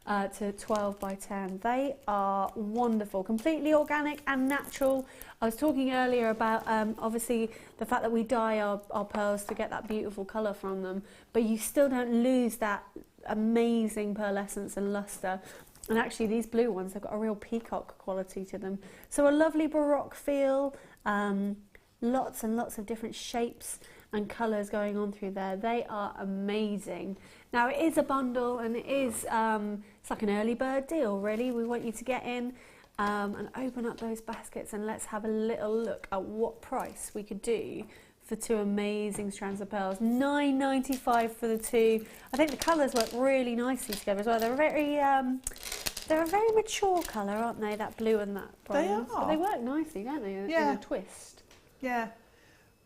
to 12 by 10. They are wonderful, completely organic and natural. I was talking earlier about obviously the fact that we dye our pearls to get that beautiful colour from them, but you still don't lose that amazing pearlescence and lustre. And actually these blue ones, they've got a real peacock quality to them. So a lovely baroque feel, lots and lots of different shapes and colours going on through there. They are amazing. Now it is a bundle and it is, it's like an early bird deal really. We want you to get in and open up those baskets and let's have a little look at what price we could do for two amazing strands of pearls. $9.95 for the two. I think the colours work really nicely together as well. They're a very mature colour, aren't they? That blue and that bronze. They are. But they work nicely, don't they? In a twist. Yeah.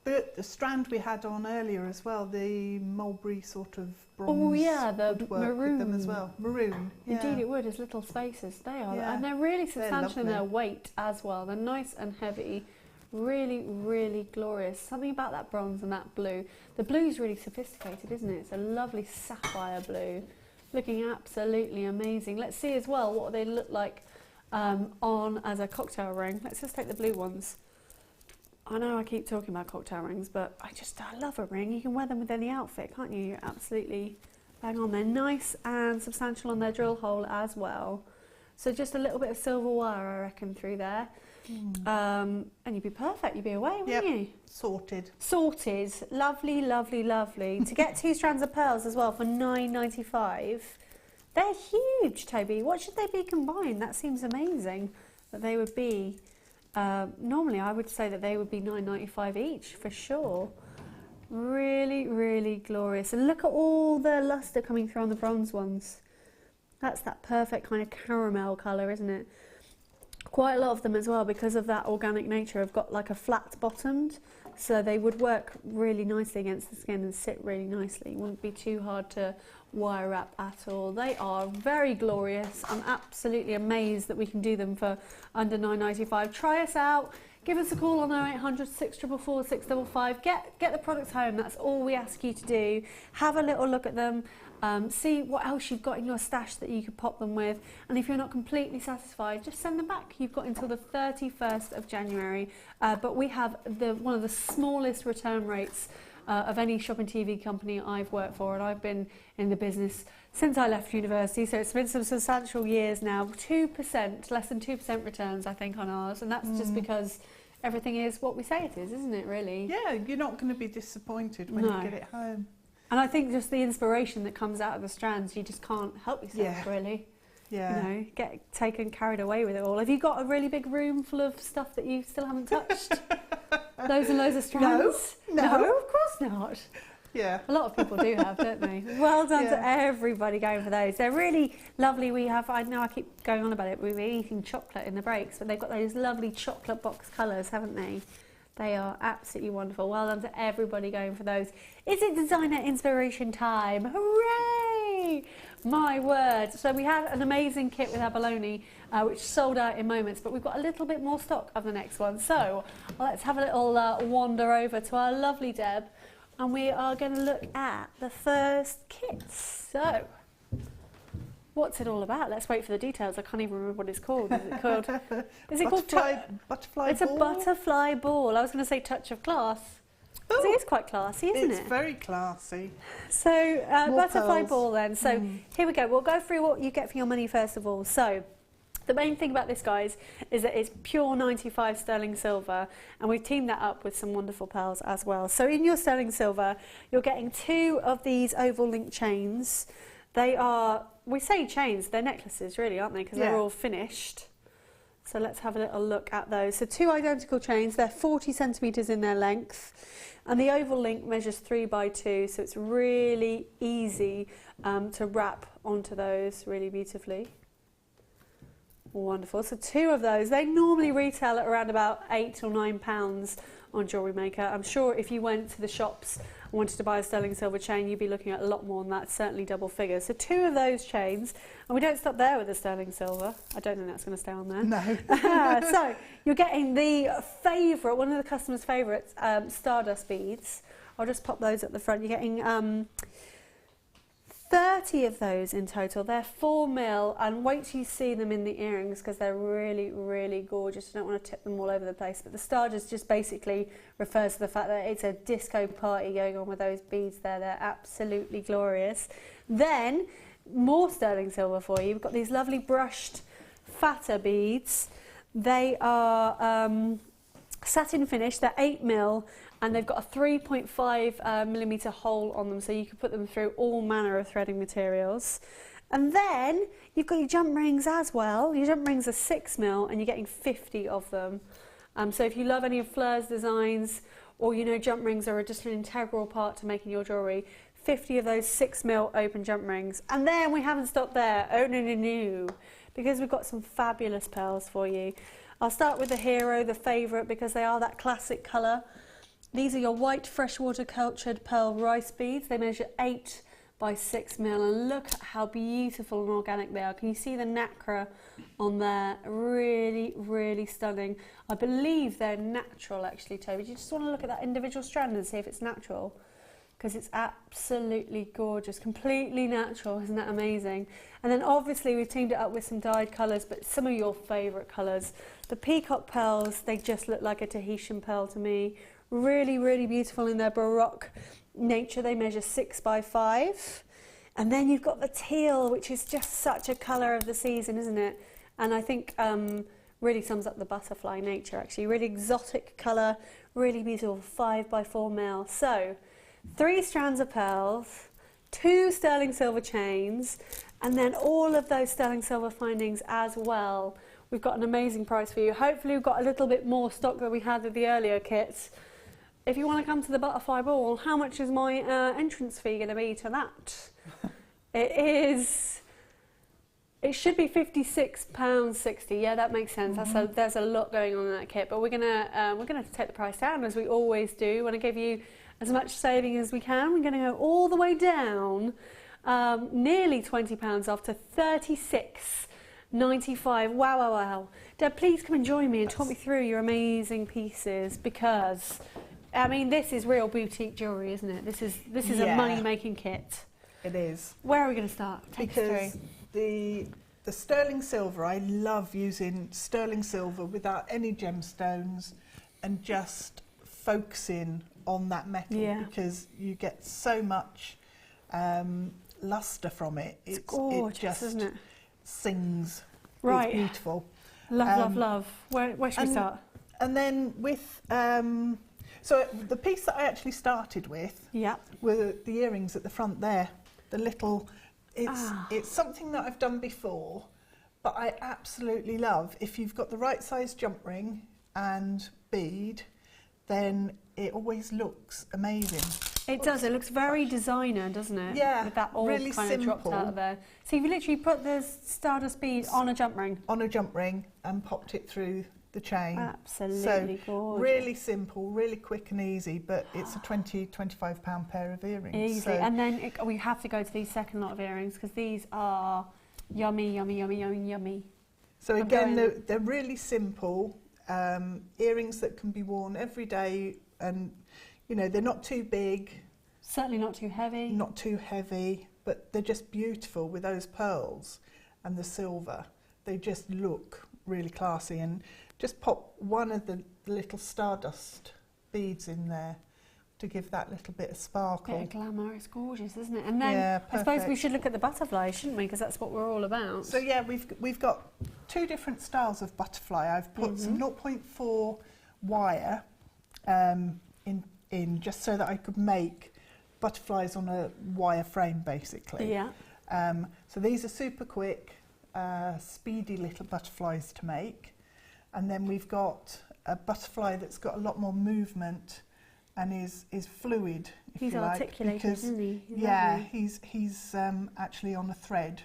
But the strand we had on earlier as well, the mulberry sort of bronze. Oh yeah, the would work maroon. with them as well. Maroon. Yeah. Indeed, it would. As little spaces, they are, Yeah. and they're really substantial in lovely. their weight as well. They're nice and heavy, really, really glorious. Something about that bronze and that blue. The blue's really sophisticated, isn't it? It's a lovely sapphire blue, looking absolutely amazing. Let's see as well what they look like on as a cocktail ring. Let's just take the blue ones. I know I keep talking about cocktail rings, but I love a ring. You can wear them with any outfit, can't you? You're absolutely bang on. They're nice and substantial on their drill hole as well. So just a little bit of silver wire, I reckon, through there. And you'd be perfect. You'd be away, wouldn't you? Sorted. Sorted. Lovely, lovely, lovely. To get two strands of pearls as well for $9.95. They're huge, Toby. What should they be combined? That seems amazing that they would be. Normally I would say that they would be $9.95 each for sure. Really, really glorious. And look at all the lustre coming through on the bronze ones. That's that perfect kind of caramel colour, isn't it? Quite a lot of them as well, because of that organic nature, have got like a flat bottomed, so they would work really nicely against the skin and sit really nicely. Wouldn't be too hard to wire wrap at all. They are very glorious. I'm absolutely amazed that we can do them for under $9.95. Try us out. Give us a call on 0800 644 655. Get the products home. That's all we ask you to do. Have a little look at them. See what else you've got in your stash that you could pop them with. And if you're not completely satisfied, just send them back. You've got until the 31st of January. But we have one of the smallest return rates of any shopping TV company I've worked for, and I've been in the business since I left university, so it's been some substantial years now. 2%, less than 2% returns, I think, on ours, and that's just because everything is what we say it is, isn't it, really? Yeah, you're not going to be disappointed when you get it home. And I think just the inspiration that comes out of the strands, you just can't help yourself, really. Yeah. You know, get carried away with it all. Have you got a really big room full of stuff that you still haven't touched? Loads and loads of strands? No, of course not. Yeah. A lot of people do have, don't they? Well done to everybody going for those. They're really lovely. We have, I know I keep going on about it, we've been eating chocolate in the breaks, but they've got those lovely chocolate box colours, haven't they? They are absolutely wonderful. Well done to everybody going for those. Is it designer inspiration time? Hooray! My word. So we had an amazing kit with abalone, which sold out in moments, but we've got a little bit more stock of the next one. So let's have a little wander over to our lovely Deb, and we are going to look at the first kit. So what's it all about? Let's wait for the details. I can't even remember what it's called. Is it called? Butterfly It's ball? a butterfly ball. I was going to say touch of class. It is quite classy, isn't it? It's very classy. So butterfly pearls. ball then. So here we go. We'll go through what you get for your money first of all. So the main thing about this, guys, is that it's pure 95 sterling silver, and we've teamed that up with some wonderful pearls as well. So in your sterling silver, you're getting 2 of these oval link chains. They are, we say chains, they're necklaces really, aren't they? Because they're all finished. So let's have a little look at those. So 2 identical chains, they're 40 centimetres in their length, and the oval link measures 3 by 2, so it's really easy to wrap onto those really beautifully. Wonderful. So 2 of those, they normally retail at around about £8 or £9 on Jewellery Maker. I'm sure if you went to the shops and wanted to buy a sterling silver chain, you'd be looking at a lot more than that, certainly double figures. So 2 of those chains, and we don't stop there with the sterling silver. I don't think that's going to stay on there. No. So you're getting the favourite, one of the customers' favourites, Stardust beads. I'll just pop those at the front. You're getting 30 of those in total. They're 4mm, and wait till you see them in the earrings because they're really, really gorgeous. I don't want to tip them all over the place, but the Stardust just basically refers to the fact that it's a disco party going on with those beads there. They're absolutely glorious. Then, more sterling silver for you. We've got these lovely brushed fatter beads. They are satin finish. They're 8mm. And they've got a 3.5 millimetre hole on them, so you can put them through all manner of threading materials. And then you've got your jump rings as well. Your jump rings are 6mm, and you're getting 50 of them. So if you love any of Fleur's designs, or you know jump rings are just an integral part to making your jewellery, 50 of those 6mm open jump rings. And then we haven't stopped there. Oh no, no, no, because we've got some fabulous pearls for you. I'll start with the hero, the favourite, because they are that classic colour. These are your white freshwater cultured pearl rice beads. They measure 8 by 6mm, and look at how beautiful and organic they are. Can you see the nacre on there? Really, really stunning. I believe they're natural actually, Toby. Do you just want to look at that individual strand and see if it's natural? Because it's absolutely gorgeous, completely natural. Isn't that amazing? And then obviously we've teamed it up with some dyed colours, but some of your favourite colours. The peacock pearls, they just look like a Tahitian pearl to me. Really, really beautiful in their baroque nature. They measure 6 by 5. And then you've got the teal, which is just such a colour of the season, isn't it? And I think really sums up the butterfly nature, actually. Really exotic colour, really beautiful, 5 by 4mm. So 3 strands of pearls, 2 sterling silver chains, and then all of those sterling silver findings as well. We've got an amazing price for you. Hopefully we've got a little bit more stock than we had with the earlier kits. If you want to come to the Butterfly Ball, how much is my entrance fee going to be to that? It should be £56.60. Yeah, that makes sense. There's a lot going on in that kit, but we're gonna take the price down as we always do. We want to give you as much saving as we can. We're going to go all the way down, nearly £20 off to $36.95. Wow, wow, wow. Deb, please come and join me and talk me through your amazing pieces, because I mean, this is real boutique jewellery, isn't it? This is a money-making kit. It is. Where are we going to start? Take us through. The sterling silver, I love using sterling silver without any gemstones and just focusing on that metal, because you get so much lustre from it. It's gorgeous, it just isn't it? Sings. Right. It's beautiful. Love, love, love. Where should we start? And then with... so the piece that I actually started with were the earrings at the front there. The little... It's something that I've done before, but I absolutely love. If you've got the right size jump ring and bead, then it always looks amazing. It does. It looks very designer, doesn't it? Yeah, with that all really kind simple. of dropped out of there. So you've literally put the Stardust bead on a jump ring? On a jump ring and popped it through the chain. Absolutely so gorgeous. Really simple, really quick and easy, but it's a £20–25 pair of earrings. Easy. So and then we have to go to these second lot of earrings, because these are yummy, yummy, yummy, yummy, yummy. So again, they're really simple earrings that can be worn every day, and you know, they're not too big. Certainly not too heavy. Not too heavy, but they're just beautiful with those pearls and the silver. They just look really classy. And just pop one of the little Stardust beads in there to give that little bit of sparkle. Bit of glamour. It's gorgeous, isn't it? And then I suppose we should look at the butterflies, shouldn't we? Because that's what we're all about. So yeah, we've got 2 different styles of butterfly. I've put some 0.4 wire in just so that I could make butterflies on a wire frame, basically. Yeah. So these are super quick, speedy little butterflies to make. And then we've got a butterfly that's got a lot more movement and is fluid, if He's you like. articulated, because, isn't he? yeah, Lovely. he's actually on a thread.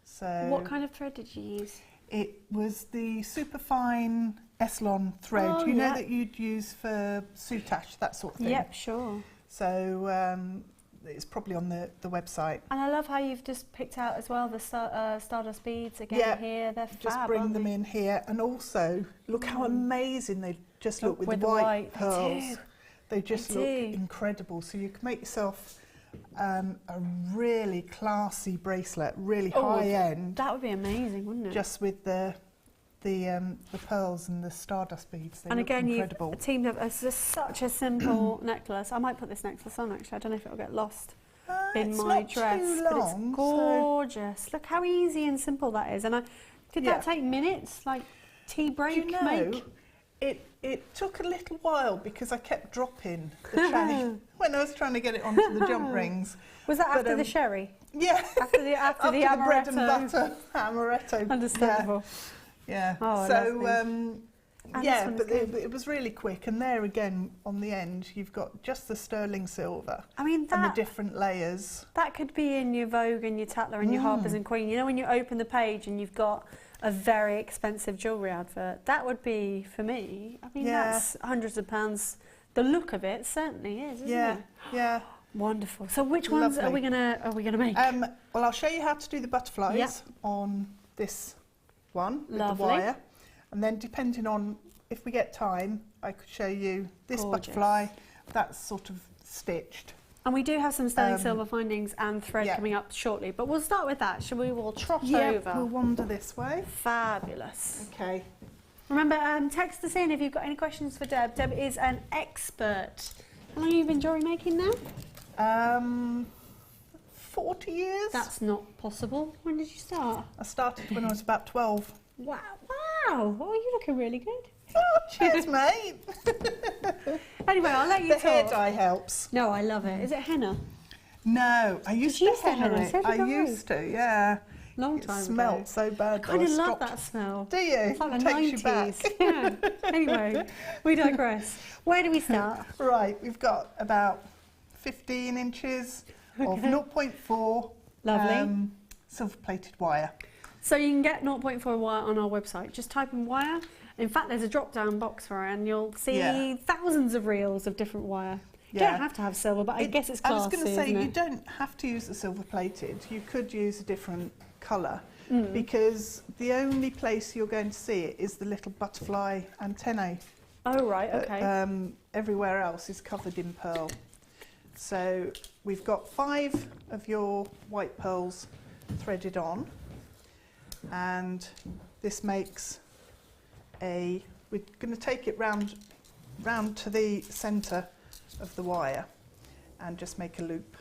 So What kind of thread did you use? it was the superfine Eslon thread, Oh, you know, yeah. that you'd use for soutache, that sort of thing. Yep, sure. So it's probably on the website. And I love how you've just picked out as well the Stardust beads again Yeah, here. They're fab, Just bring aren't them they? in here, and also look how amazing they just look with the white pearls. They do. They just They look do. incredible. So you can make yourself a really classy bracelet, really Oh, high end, That would be amazing, wouldn't it? just with the pearls and the Stardust beads. They and look again, incredible. you've teamed up. It's just such a simple necklace. I might put this necklace on actually. I don't know if it'll get lost in It's my not dress, too but long, it's gorgeous. Look how easy and simple that is. And did Yeah. that take minutes? Like tea break? Do you know, make? it took a little while because I kept dropping the chain when I was trying to get it onto the jump rings. Was that But, after the sherry? Yeah, After the after the amaretto? bread and butter amaretto. Understandable. Yeah. Oh, So lovely. And yeah, this but one's good. it was really quick. And there again on the end, you've got just the sterling silver I mean, and the that different layers. that could be in your Vogue and your Tatler and your Harper's and Queen. You know, when you open the page and you've got a very expensive jewellery advert, that would be for me. I mean, Yeah. that's hundreds of pounds. The look of it certainly is, isn't Yeah, it? yeah. Wonderful. So which ones are we Lovely. gonna make? Well, I'll show you how to do the butterflies Yep. on this one with Lovely. the wire, and then depending on if we get time, I could show you this Gorgeous. butterfly that's sort of stitched. And we do have some sterling silver findings and thread yeah. coming up shortly, but we'll start with that. Shall we? We'll trot Yeah, over. we'll wander this way. Fabulous. Okay. Remember, text us in if you've got any questions for Deb. Deb is an expert. How long have you been jewellery making now? 40 years. That's not possible. When did you start? I started when I was about 12. Wow. Wow. Oh, you're looking really good. Oh, cheers, mate. Anyway, I'll let you The talk. hair dye helps. No, I love it. Is it henna? No, I used you to used to henna henna, it. so did I I. used to, yeah. Long It time smelt ago. so bad. I kind of I love stopped. that smell. Do you? It's like It the takes you back. 90s. Yeah. Anyway, we digress. Where do we start? Right, we've got about 15 inches of 0.4 Lovely. silver-plated wire. So you can get 0.4 wire on our website. Just type in wire. In fact, there's a drop-down box for it, and you'll see Yeah. thousands of reels of different wire. You Yeah. don't have to have silver, but I guess it's I classy, was going to say, isn't you it? don't have to use the silver-plated. You could use a different colour Mm. because the only place you're going to see it is the little butterfly antennae. Oh, right, okay. Everywhere else is covered in pearl. So we've got 5 of your white pearls threaded on, and this makes we're going to take it round to the centre of the wire and just make a loop.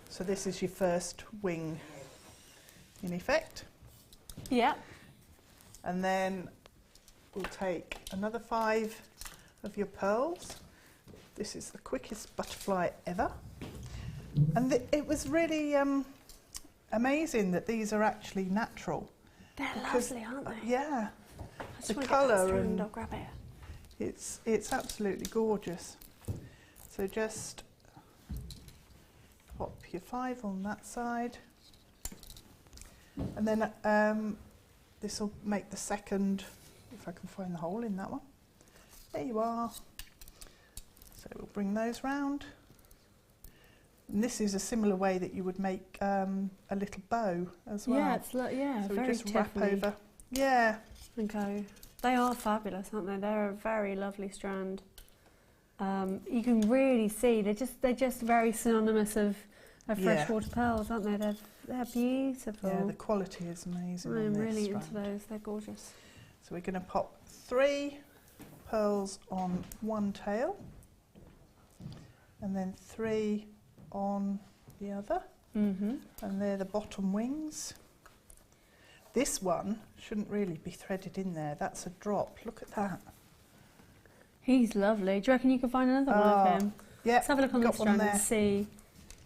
So this is your first wing in effect. Yeah. And then we'll take another 5 of your pearls. This is the quickest butterfly ever. And it was really amazing that these are actually natural. They're Because, lovely, aren't they? Yeah, I just the wanna get that colour strand, and- I'll grab it. it's absolutely gorgeous. So just pop your 5 on that side. And then this will make the second, if I can find the hole in that one. There you are. So we'll bring those round. And this is a similar way that you would make a little bow as well. Yeah, it's yeah, so we very just wrap Tiffany. over. Yeah, And go. They are fabulous, aren't they? They're a very lovely strand. You can really see they're just very synonymous of Yeah. freshwater pearls, aren't they? They're beautiful. yeah, the quality is amazing. I'm on this really strand. into those. They're gorgeous. So we're going to pop 3 pearls on one tail, and then 3 on the other, Mm-hmm. and they're the bottom wings. This one shouldn't really be threaded in there. That's a drop. Look at that. He's lovely. Do you reckon you can find another one of him? Yeah, Let's have a look on got this one strand there. and see.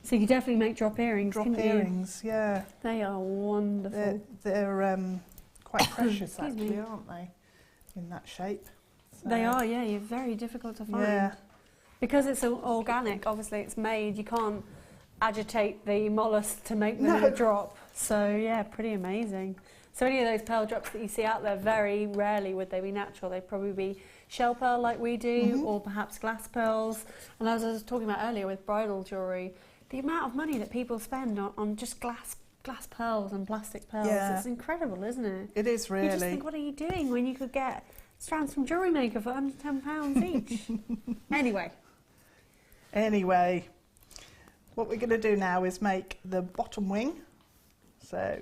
So you can definitely make drop earrings, Drop couldn't you? earrings, yeah. They are wonderful. They're quite precious Excuse me. actually, aren't they? in that shape. So, They are, yeah, you're very difficult to find. Yeah. Because it's organic, obviously it's made, you can't agitate the mollusk to make them in a drop. So yeah, pretty amazing. So any of those pearl drops that you see out there, very rarely would they be natural. They'd probably be shell pearl like we do, or perhaps glass pearls. And as I was talking about earlier with bridal jewellery, the amount of money that people spend on just glass pearls and plastic pearls, it's incredible, isn't it? It is really. You just think, what are you doing when you could get strands from Jewellery Maker for under £10 each? Anyway, what we're going to do now is make the bottom wing. So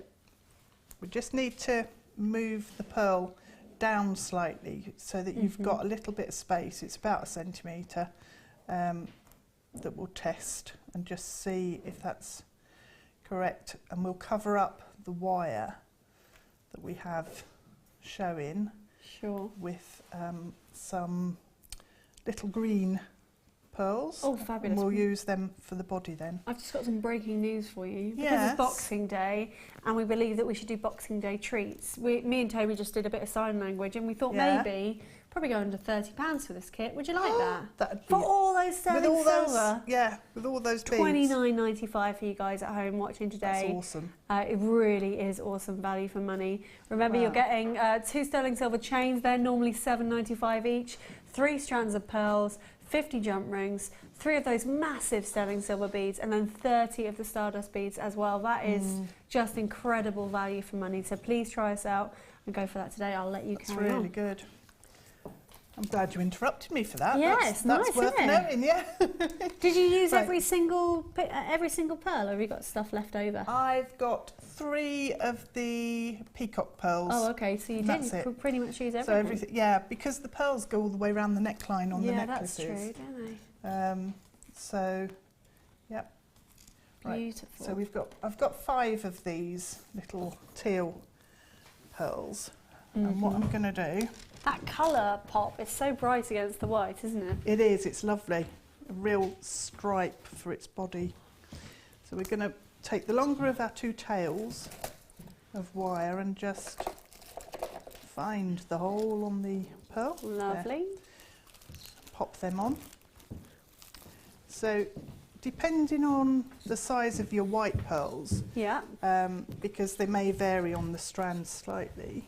we just need to move the pearl down slightly so that you've got a little bit of space. It's about 1 centimetre that we'll test and just see if that's correct. And we'll cover up the wire that we have showing with some little green pearls. Oh, fabulous. And we'll use them for the body then. I've just got some breaking news for you. Because Yes. it's Boxing Day and we believe that we should do Boxing Day treats. Me and Toby just did a bit of sign language and we thought maybe probably go under £30 for this kit. Would you like that? That'd be For all those sterling silver? With all those beads. $29.95 for you guys at home watching today. That's awesome. It really is awesome value for money. Remember, you're getting 2 sterling silver chains. They're normally $7.95 each. 3 strands of pearls, 50 jump rings, 3 of those massive sterling silver beads, and then 30 of the stardust beads as well. That is just incredible value for money. So please try us out and go for that today. I'll let you carry on. That's really good. I'm glad you interrupted me for that. Yes, that's nice, worth isn't it? knowing, yeah. Did you use every single pearl, or have you got stuff left over? I've got 3 of the peacock pearls. Oh, okay, so you did pretty much use everything. So everything, yeah, because the pearls go all the way around the neckline on the necklaces. Yeah, that's true, don't they? So, yep. Beautiful. Right. So I've got 5 of these little teal pearls, and what I'm going to do. That colour pop is so bright against the white, isn't it? It is. It's lovely. A real stripe for its body. So we're going to take the longer of our 2 tails of wire and just find the hole on the pearl. Lovely. There. Pop them on. So depending on the size of your white pearls, because they may vary on the strands slightly,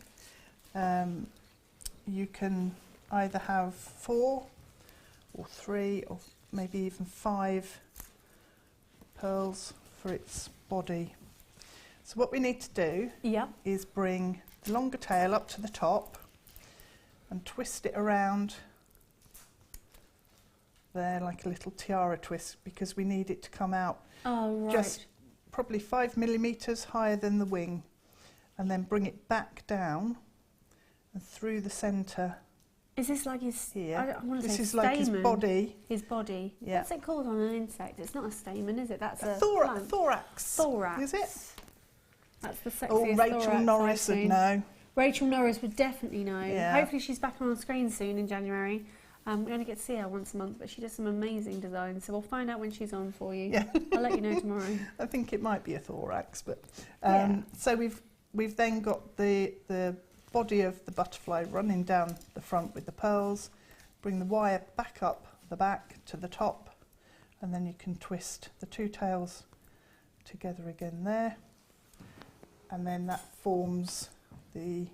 you can either have 4 or 3 or maybe even 5 pearls for its body. So what we need to do is bring the longer tail up to the top and twist it around there like a little tiara twist, because we need it to come out just probably 5 millimetres higher than the wing, and then bring it back down and through the centre. Is this like his? Here. I want to this say is stamen. like his body. His body. Yeah. What's it called on an insect? It's not a stamen, is it? That's a thorax. Thorax. Is it? That's the sexiest. Oh, Rachel Norris would know. Rachel Norris would definitely know. Yeah. Hopefully she's back on screen soon in January. We only get to see her once a month, but she does some amazing designs, so we'll find out when she's on for you. Yeah. I'll let you know tomorrow. I think it might be a thorax, but so we've then got the body of the butterfly running down the front with the pearls. Bring the wire back up the back to the top, and then you can twist the 2 tails together again there, and then that forms the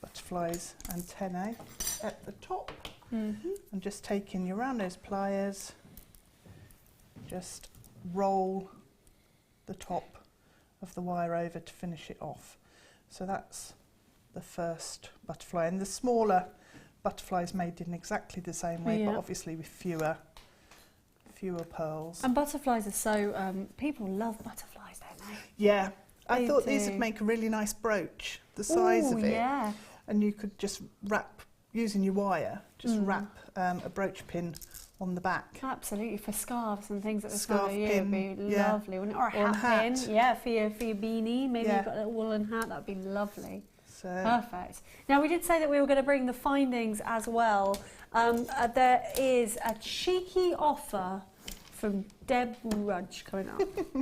butterfly's antennae at the top. And just taking your round nose pliers, just roll the top of the wire over to finish it off. So that's the first butterfly, and the smaller butterflies made in exactly the same way, but obviously with fewer pearls. And butterflies are so people love butterflies, don't they? Yeah, I thought these would make a really nice brooch, the size of it. Yeah. And you could just wrap, using your wire, wrap a brooch pin on the back. Absolutely, for scarves and things at the Scarf time of year would be lovely, wouldn't it? Or a hat pin, for your beanie. Maybe you've got a little woolen hat, that'd be lovely. So perfect. Now we did say that we were going to bring the findings as well. There is a cheeky offer from Deb Rudge coming up,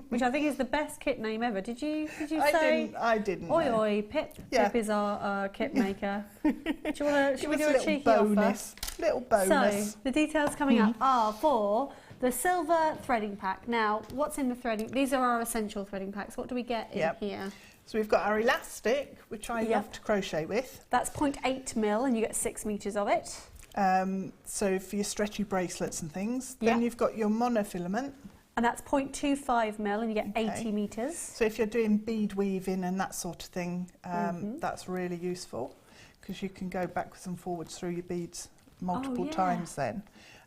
which I think is the best kit name ever. Did you say? I didn't. Oi No. oi, Pip. Yeah. Pip is our kit maker. Do you want to? Should we do a cheeky bonus? Little bonus. So the details coming up are for the silver threading pack. Now, what's in the threading? These are our essential threading packs. What do we get in here? So we've got our elastic, which I love to crochet with. That's 0.8 mil, and you get 6 meters of it. So for your stretchy bracelets and things. Then you've got your monofilament. And that's 0.25 mil, and you get 80 meters. So if you're doing bead weaving and that sort of thing, that's really useful because you can go backwards and forwards through your beads multiple times then.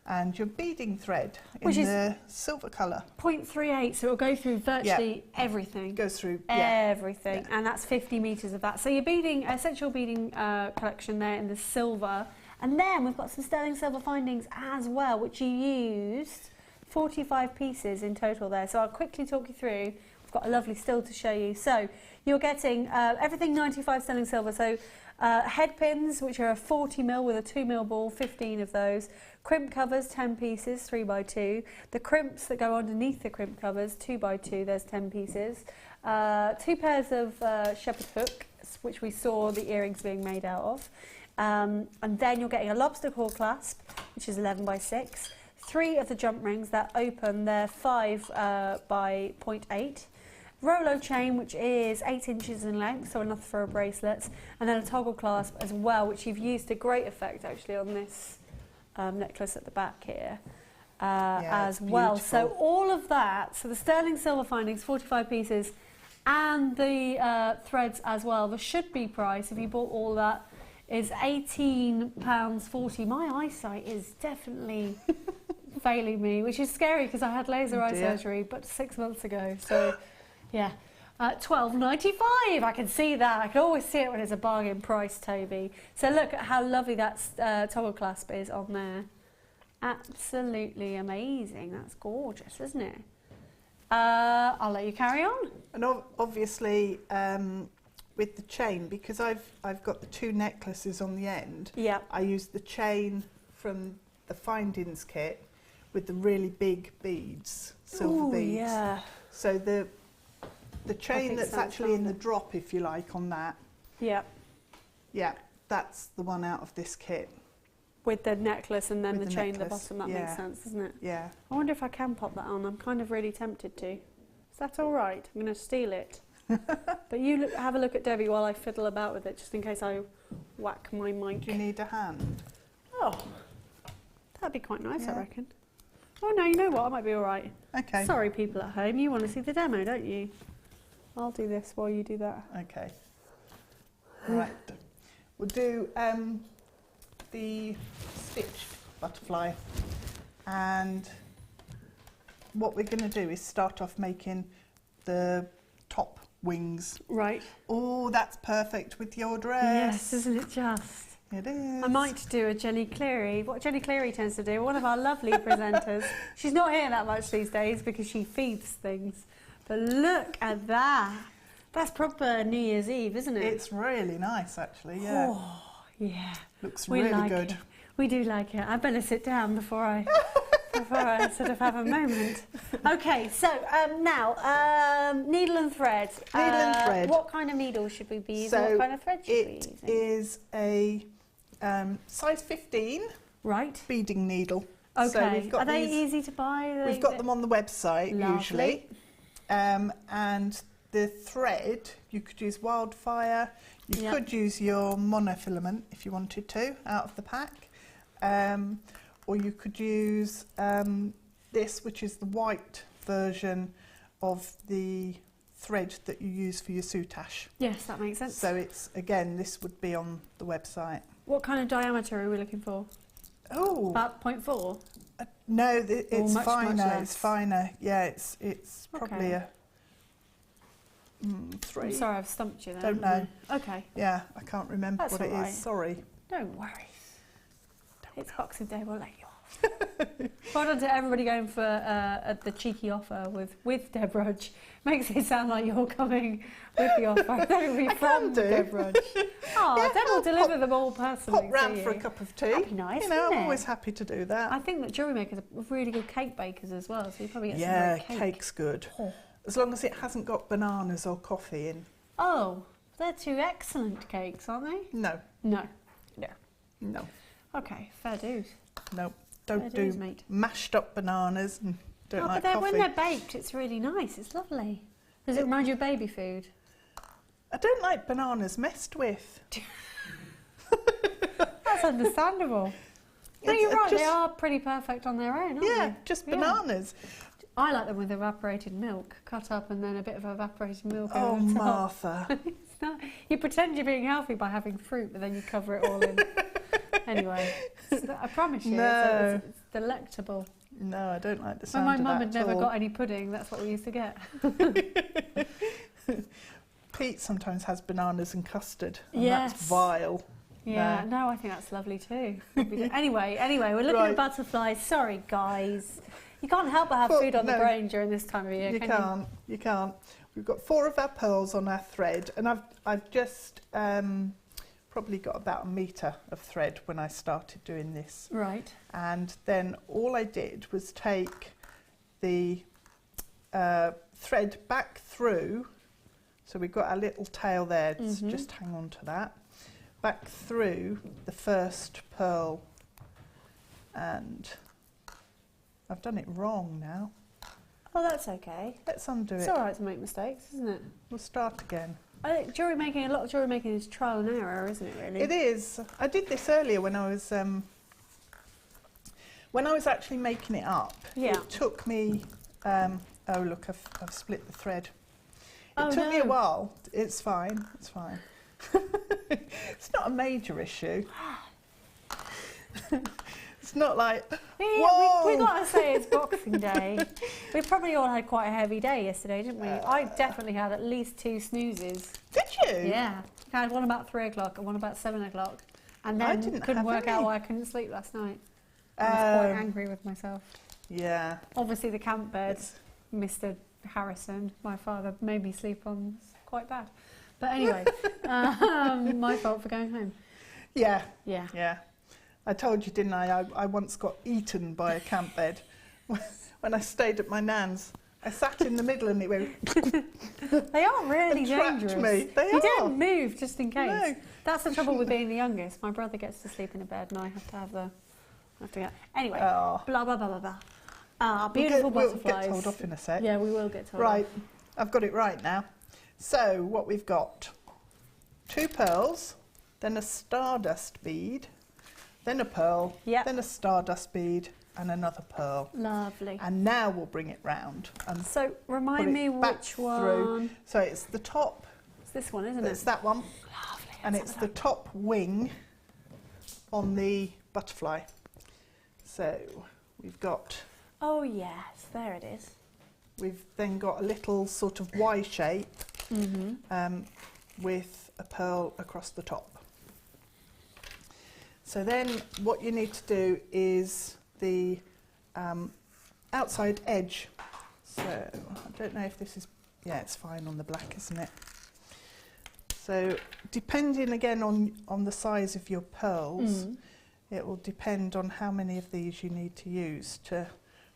And your beading thread in the silver colour. 0.38, so it'll go through virtually everything. Goes through everything, and that's 50 meters of that. So your beading, essential beading collection there in the silver. And then we've got some sterling silver findings as well, which you used 45 pieces in total there. So I'll quickly talk you through. We've got a lovely still to show you. So you're getting everything 95 sterling silver. So head pins, which are a 40 mil with a 2 mil ball, 15 of those. Crimp covers, 10 pieces, 3x2. The crimps that go underneath the crimp covers, 2x2, there's 10 pieces. 2 pairs of shepherd hooks, which we saw the earrings being made out of. And then you're getting a lobster claw clasp, which is 11x6. 3 of the jump rings that open, they're 5 by 0.8. Rolo chain, which is 8 inches in length, so enough for a bracelet. And then a toggle clasp as well, which you've used to great effect actually on this necklace at the back here as well. So all of that, so the sterling silver findings, 45 pieces, and the threads as well. The should-be price, if you bought all that, is £18.40. My eyesight is definitely failing me, which is scary because I had laser eye surgery, but 6 months ago. So, yeah. £12.95. I can see that. I can always see it when it's a bargain price, Toby. So look at how lovely that toggle clasp is on there. Absolutely amazing. That's gorgeous, isn't it? I'll let you carry on. And obviously, with the chain, because I've got the 2 necklaces on the end. Yeah. I use the chain from the findings kit with the really big beads, silver beads. Yeah. So the chain that's actually in the drop, if you like, on that. Yeah. Yeah, that's the one out of this kit. With the necklace and then With the the chain at the necklace, bottom, that makes sense, doesn't it? Yeah. I wonder if I can pop that on. I'm kind of really tempted to. Is that all right? I'm going to steal it. But you have a look at Debbie while I fiddle about with it, just in case I whack my mic. Do you need a hand? Oh, that'd be quite nice, I reckon. Oh no, you know what? I might be all right. Okay. Sorry, people at home. You want to see the demo, don't you? I'll do this while you do that. Okay. Right. We'll do the stitched butterfly, and what we're going to do is start off making the top wings. Right. Oh, that's perfect with your dress. Yes, isn't it just? It is. I might do a Jenny Cleary. What Jenny Cleary tends to do, one of our lovely presenters. She's not here that much these days because she feeds things. But look at that. That's proper New Year's Eve, isn't it? It's really nice, actually, yeah. Oh, yeah. Looks We really like good. it. We do like it. I better sit down before I sort of have a moment. Okay, so now, needle and thread. Needle and thread. What kind of needle should we be using? So what kind of thread should we be using? it is a size 15 beading needle. Okay. So we've got Are they easy to buy? We've got them on the website usually. And the thread, you could use wildfire, you could use your monofilament if you wanted to, out of the pack. Or you could use this, which is the white version of the thread that you use for your soutache. Yes, that makes sense. So it's, again, this would be on the website. What kind of diameter are we looking for? Oh, About 0.4? no, it's much, finer. much less. It's finer. Yeah, it's probably a 3. I'm sorry, I've stumped you there. Don't know. Okay. Yeah, I can't remember That's what it all right. is. Sorry. Don't worry. It's Boxing Day, we'll let you off. Well done to everybody going for the cheeky offer with Deborudge. Makes it sound like you're coming with the offer. That would be from Deborudge. Oh, Yeah, Deb will deliver them all personally. Pop round for a cup of tea. That'd be nice, You know, I'm wouldn't it? always happy to do that. I think that Jewellery Makers are really good cake bakers as well, so you probably get Yeah, some great cake. cake's good. Oh. As long as it hasn't got bananas or coffee in. Oh, they're two excellent cakes, aren't they? No, No. no, Okay, fair dues. no. Fair Don't dues, do mate. mashed up bananas and don't Oh, like but coffee. when they're baked, it's really nice. It's lovely. Does it remind you of baby food? I don't like bananas messed with. That's understandable. No, you're right. Just- They are pretty perfect on their own, aren't Yeah, they? just Yeah. bananas. I like them with evaporated milk, cut up and then a bit of evaporated milk Oh, over the top. Martha. It's not, you pretend you're being healthy by having fruit, but then you cover it all in. Anyway, I promise you, No. it's delectable. No, I don't like the When sound my of mum that had at never all. got any pudding, that's what we used to get. Pete sometimes has bananas and custard, and Yes. that's vile. Yeah, no, I think that's lovely too. Anyway, we're looking Right. at butterflies. Sorry, guys. You can't help but have Well, food on the no. brain during this time of year, You can can't. You can't. We've got 4 of our pearls on our thread, and I've just probably got about 1 metre of thread when I started doing this. you? Right. And then all I did was take the thread back through, so we've got our little tail there, just hang on to that, back through the first pearl, and I've done it wrong now. Oh, that's okay. Let's undo It's it. all right to make mistakes, isn't it? We'll start again. I think a lot of jewellery making is trial and error, isn't it, really? It is. I did this earlier when I was actually making it up. Yeah. It took me. Oh look, I've split the thread. It Oh, took me a no. while. It's fine. It's fine. It's not a major issue. It's not like. Yeah, we got to say it's Boxing Day. We probably all had quite a heavy day yesterday, didn't we? I definitely had at least 2 snoozes. Did you? Yeah. I had one about 3 o'clock and one about 7 o'clock. And I then didn't couldn't have work out any. why I couldn't sleep last night. I was quite Um, angry with myself. Yeah. Obviously the camp bed, It's- Mr. Harrison, my father, made me sleep on. It's quite bad. But anyway, my fault for going home. Yeah. Yeah. Yeah. I told you, didn't I? I once got eaten by a camp bed when I stayed at my nan's. I sat in the middle and it went. They are really And trapped dangerous. me. They you are. don't move just in case. No. That's the trouble with being the youngest. My brother gets to sleep in a bed and I have to have the... Anyway, Oh. blah, blah, blah, blah, blah. Ah, beautiful We'll butterflies. get told off in a sec. Yeah, we will get told Right, off. I've got it right now. So what we've got, 2 pearls, then a stardust bead, then a pearl, Yep. then a stardust bead, and another pearl. Lovely. And now we'll bring it round and So, put remind me it back which through. one. So it's the top, It's this one, isn't it's it? that one, Lovely. and let's it's have a the top wing on the butterfly. So we've got, Oh, yes, there it is. we've then got a little sort of Y shape with a pearl across the top. So then what you need to do is the outside edge. So I don't know if this is, yeah, it's fine on the black, isn't it? So depending again on the size of your pearls, it will depend on how many of these you need to use to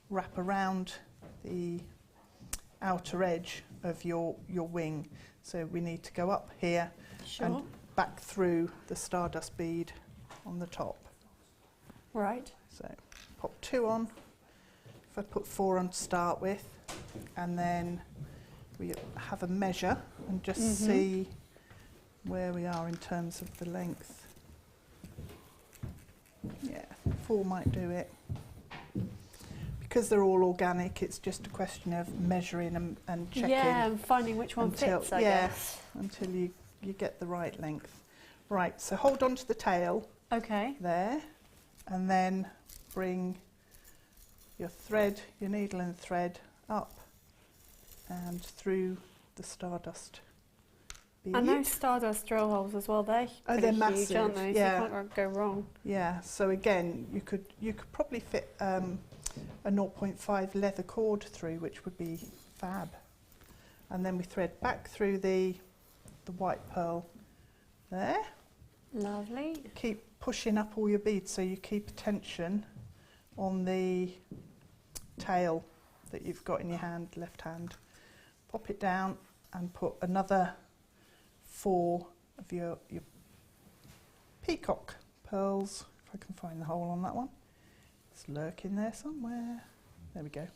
wrap around the outer edge of your wing. So we need to go up here Sure. and back through the stardust bead on the top. Right. So pop 2 on. If I put 4 on to start with, and then we have a measure and just see where we are in terms of the length. Yeah, 4 might do it. Because they're all organic, it's just a question of measuring and checking. Yeah, and finding which one fits, I guess. Until you get the right length. Right, so hold on to the tail Okay. there, and then bring your thread, your needle and thread up and through the stardust bead. And those Stardust drill holes as well, they're they're huge, massive, aren't they? yeah. So you can't go wrong. Yeah, so again, you could probably fit a 0.5 leather cord through, which would be fab. And then we thread back through the white pearl there. Lovely. Keep pushing up all your beads so you keep tension on the tail that you've got in your hand, left hand. Pop it down and put another 4 of your peacock pearls, if I can find the hole on that one. It's lurking there somewhere. There we go.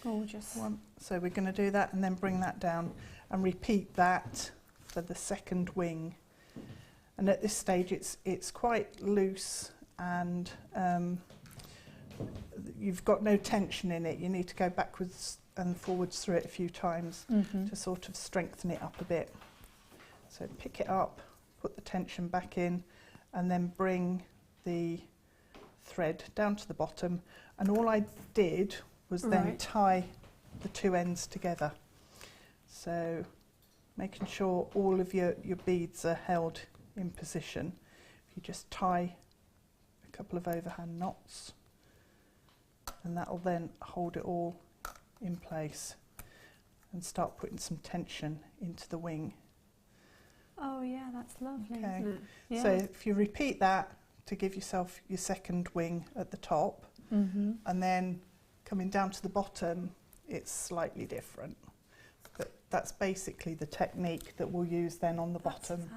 Gorgeous. So we're going to do that and then bring that down and repeat that for the second wing. And at this stage it's quite loose and you've got no tension in it. You need to go backwards and forwards through it a few times to sort of strengthen it up a bit. So pick it up, put the tension back in, and then bring the thread down to the bottom. And all I did was then tie the 2 ends together. So making sure all of your beads are held in position. If you just tie a couple of overhand knots, and that'll then hold it all in place and start putting some tension into the wing. Oh yeah, that's lovely, Okay. isn't it? Yeah. So if you repeat that to give yourself your second wing at the top, and then coming down to the bottom, it's slightly different. But that's basically the technique that we'll use then on the bottom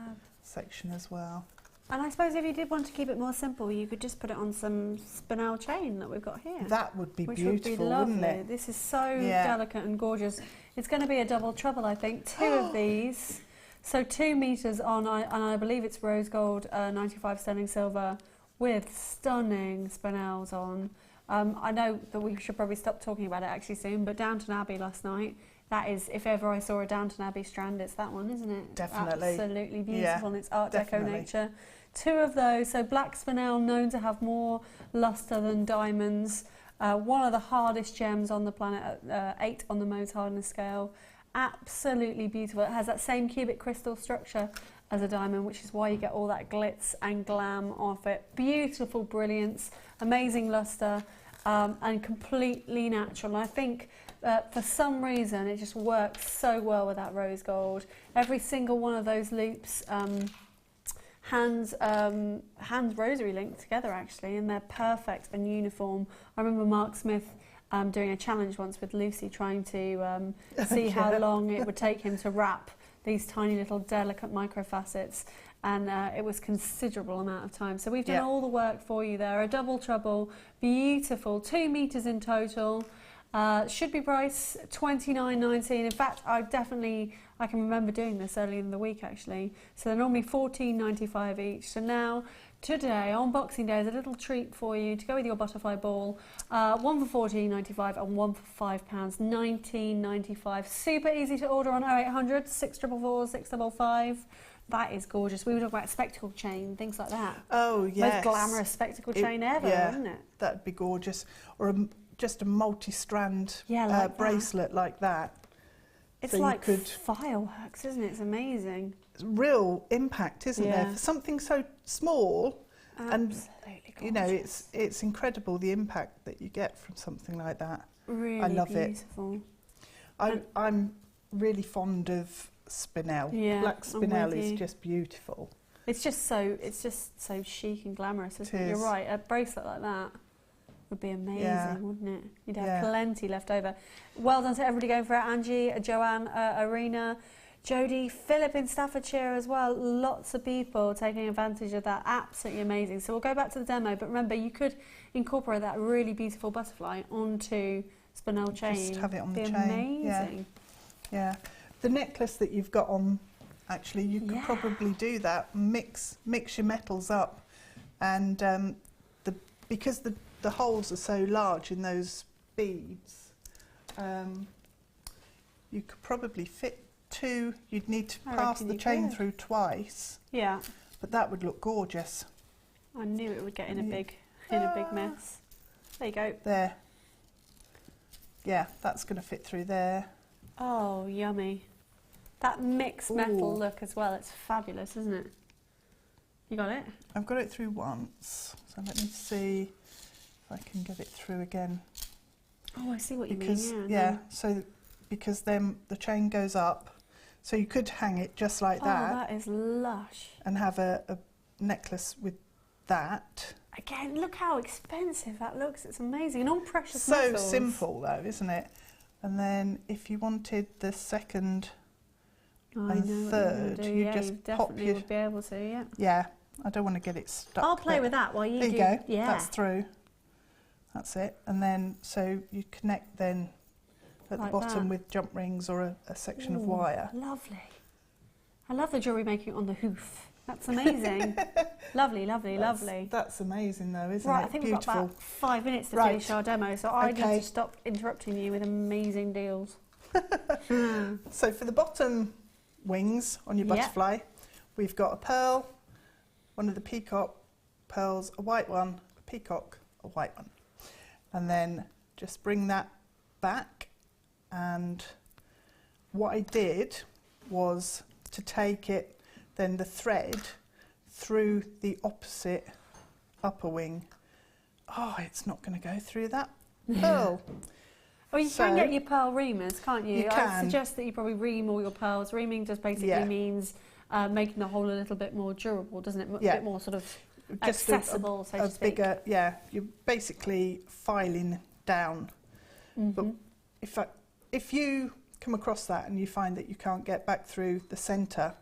section as well. And I suppose if you did want to keep it more simple, you could just put it on some spinel chain that we've got here. That would be which beautiful, would be lovely. wouldn't it? This is so delicate and gorgeous. It's going to be a double trouble, I think. 2 of these. So 2 meters on, and I believe it's rose gold, 95 sterling silver, with stunning spinels on. I know that we should probably stop talking about it actually soon, but Downton Abbey last night, that is, if ever I saw a Downton Abbey strand, it's that one, isn't it? Definitely. Absolutely beautiful, Yeah, and it's Art Deco definitely. nature. 2 of those, so black spinel, known to have more luster than diamonds. One of the hardest gems on the planet, 8 on the Mohs hardness scale. Absolutely beautiful. It has that same cubic crystal structure as a diamond, which is why you get all that glitz and glam off it. Beautiful brilliance, amazing luster, and completely natural. And I think for some reason it just works so well with that rose gold. Every single one of those loops hands rosary linked together actually, and they're perfect and uniform. I remember Mark Smith doing a challenge once with Lucy, trying to see how long it would take him to wrap these tiny little delicate micro facets, and it was considerable amount of time. So we've done all the work for you there. A double trouble, beautiful, 2 meters in total. Should be priced $29.19. In fact, I can remember doing this earlier in the week actually. So they're normally $14.95 each. So now, today, on Boxing Day, is a little treat for you to go with your butterfly ball. One for $14.95 and one for £5, $19.95. Super easy to order on 0800 644 655. That is gorgeous. We were talking about spectacle chain, things like that. Oh, yes. Most glamorous spectacle chain ever, wouldn't it? That'd be gorgeous. Or just a multi-strand like bracelet like that. It's So like fireworks, isn't it? It's amazing. It's real impact, isn't there? For something so small. Absolutely gorgeous. You know, it's incredible the impact that you get from something like that. Really I love beautiful. I'm really fond of spinel. Yeah, Black I'm spinel with is you. just beautiful. It's just so chic and glamorous, isn't it? You're right. A bracelet like that would be amazing, wouldn't it? You'd have plenty left over. Well done to everybody going for it. Angie, Joanne, Arena, Jodie, Philip in Staffordshire as well. Lots of people taking advantage of that. Absolutely amazing. So we'll go back to the demo, but remember you could incorporate that really beautiful butterfly onto spinel chain. Just have it on the chain. Amazing. Yeah. The necklace that you've got on, actually, you could probably do that. Mix your metals up, and because the holes are so large in those beads, you could probably fit 2. You'd need to pass the chain through twice. Yeah. But that would look gorgeous. I knew it would get in a big mess. There you go. There. Yeah, that's going to fit through there. Oh, yummy. That mixed metal look as well, it's fabulous, isn't it? You got it? I've got it through once, so let me see if I can get it through again. Oh, I see what you Because, mean, so because then the chain goes up, so you could hang it just like that. Oh, that is lush. And have a necklace with that. Again, look how expensive that looks. It's amazing. And all precious So metals. simple though, isn't it? And then if you wanted the second and third, you just pop definitely your... would be able to, yeah. Yeah, I don't want to get it stuck. I'll play with that while you do. There you go, Yeah. that's through. That's it. And then, so you connect then at Like the bottom that. with jump rings or a section of Ooh, wire. Lovely. I love the jewellery making on the hoof. That's amazing. Lovely, lovely, lovely. That's amazing though, isn't Right, it? I think Beautiful. we've got about 5 minutes to Right. finish our demo, so I need Okay. to stop interrupting you with amazing deals. So for the bottom wings on your Yeah. butterfly, we've got a pearl, one of the peacock pearls, a white one, a peacock, a white one. And then just bring that back, and what I did was to take it, then the thread through the opposite upper wing. Oh, it's not going to go through that pearl. Oh, you So- can get your pearl reamers, can't you? You I can. suggest that you probably ream all your pearls. Reaming just basically Yeah. means making the hole a little bit more durable, doesn't it? A Yeah. bit more sort of Just accessible, so a to speak. bigger, yeah, you're basically filing down. But if you come across that and you find that you can't get back through the centre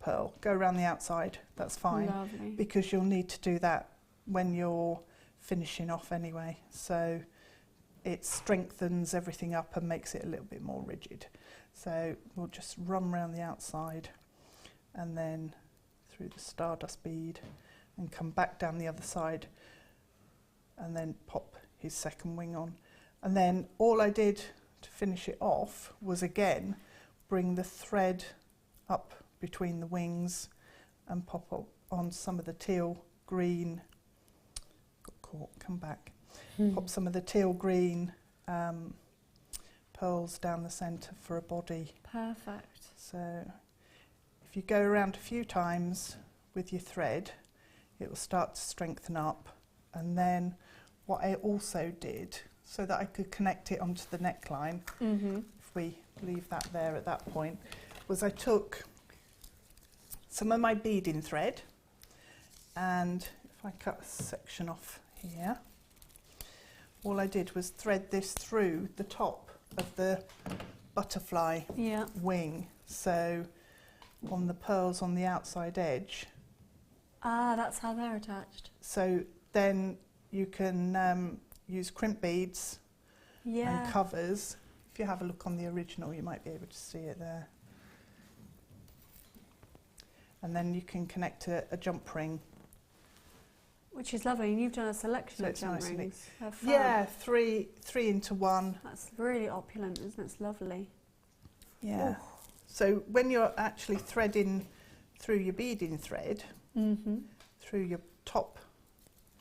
pearl, go around the outside, that's fine. Lovely. Because you'll need to do that when you're finishing off anyway. So it strengthens everything up and makes it a little bit more rigid. So we'll just run around the outside and then through the stardust bead and come back down the other side and then pop his second wing on. And then all I did to finish it off was again bring the thread up between the wings and pop up on some of the teal green, got caught, come back, pop some of the teal green pearls down the centre for a body. Perfect. So if you go around a few times with your thread, it will start to strengthen up. And then what I also did, so that I could connect it onto the neckline, if we leave that there at that point, was I took some of my beading thread, and if I cut a section off here, all I did was thread this through the top of the butterfly wing. So on the pearls on the outside edge. Ah, that's how they're attached. So then you can use crimp beads and covers. If you have a look on the original, you might be able to see it there. And then you can connect a jump ring. Which is lovely, and you've done a selection So of it's jump nice and rings. They're fab. Yeah, three into one. That's really opulent, isn't it? It's lovely. Yeah. So when you're actually threading through your beading thread, through your top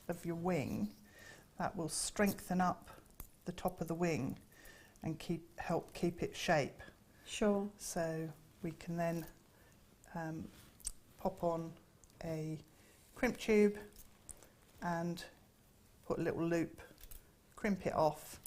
of your wing, that will strengthen up the top of the wing and help keep its shape. Sure. So we can then pop on a crimp tube and put a little loop, crimp it off,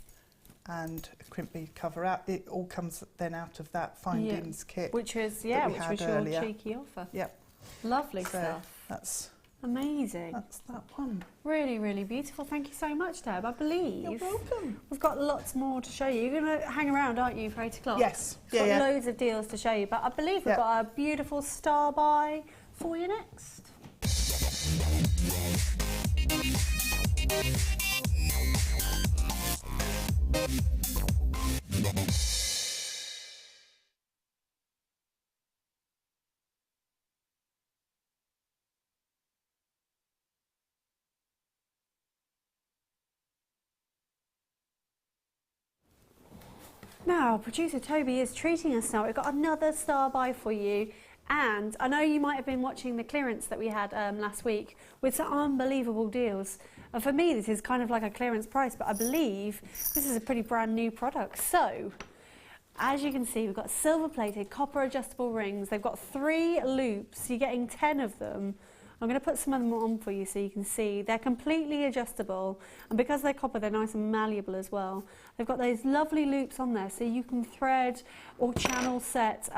and a crimp bead cover out. It all comes then out of that findings kit. Which was that we which had was your earlier. cheeky offer. Yep. Lovely So stuff. that's Amazing. that one. Really, really beautiful. Thank you so much, Deb. I believe You're welcome. we've got lots more to show you. You're going to hang around, aren't you, for 8 o'clock? Yes. We've got Yeah. loads of deals to show you, but I believe we've Yeah. got a beautiful star buy for you next. Now, producer Toby is treating us now. We've got another star buy for you. And I know you might have been watching the clearance that we had last week with some unbelievable deals. And for me, this is kind of like a clearance price, but I believe this is a pretty brand new product. So As you can see, we've got silver-plated copper adjustable rings. They've got 3 loops. You're getting 10 of them. I'm going to put some of them on for you so you can see. They're completely adjustable, and because they're copper, they're nice and malleable as well. They've got those lovely loops on there so you can thread or channel set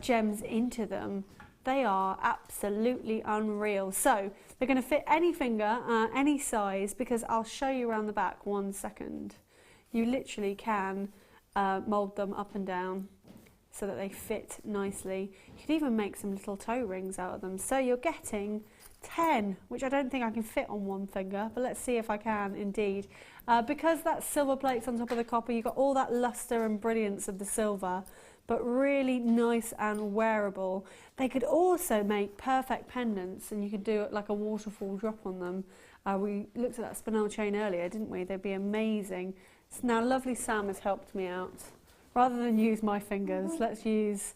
gems into them. They are absolutely unreal. So they're going to fit any finger, any size, because I'll show you around the back 1 second. You literally can mould them up and down so that they fit nicely. You could even make some little toe rings out of them. So you're getting 10, which I don't think I can fit on 1 finger, but let's see if I can indeed. Because that silver plate's on top of the copper, you've got all that luster and brilliance of the silver, but really nice and wearable. They could also make perfect pendants, and you could do it like a waterfall drop on them. We looked at that spinel chain earlier, didn't we? They'd be amazing. So now lovely Sam has helped me out. Rather than use my fingers, let's use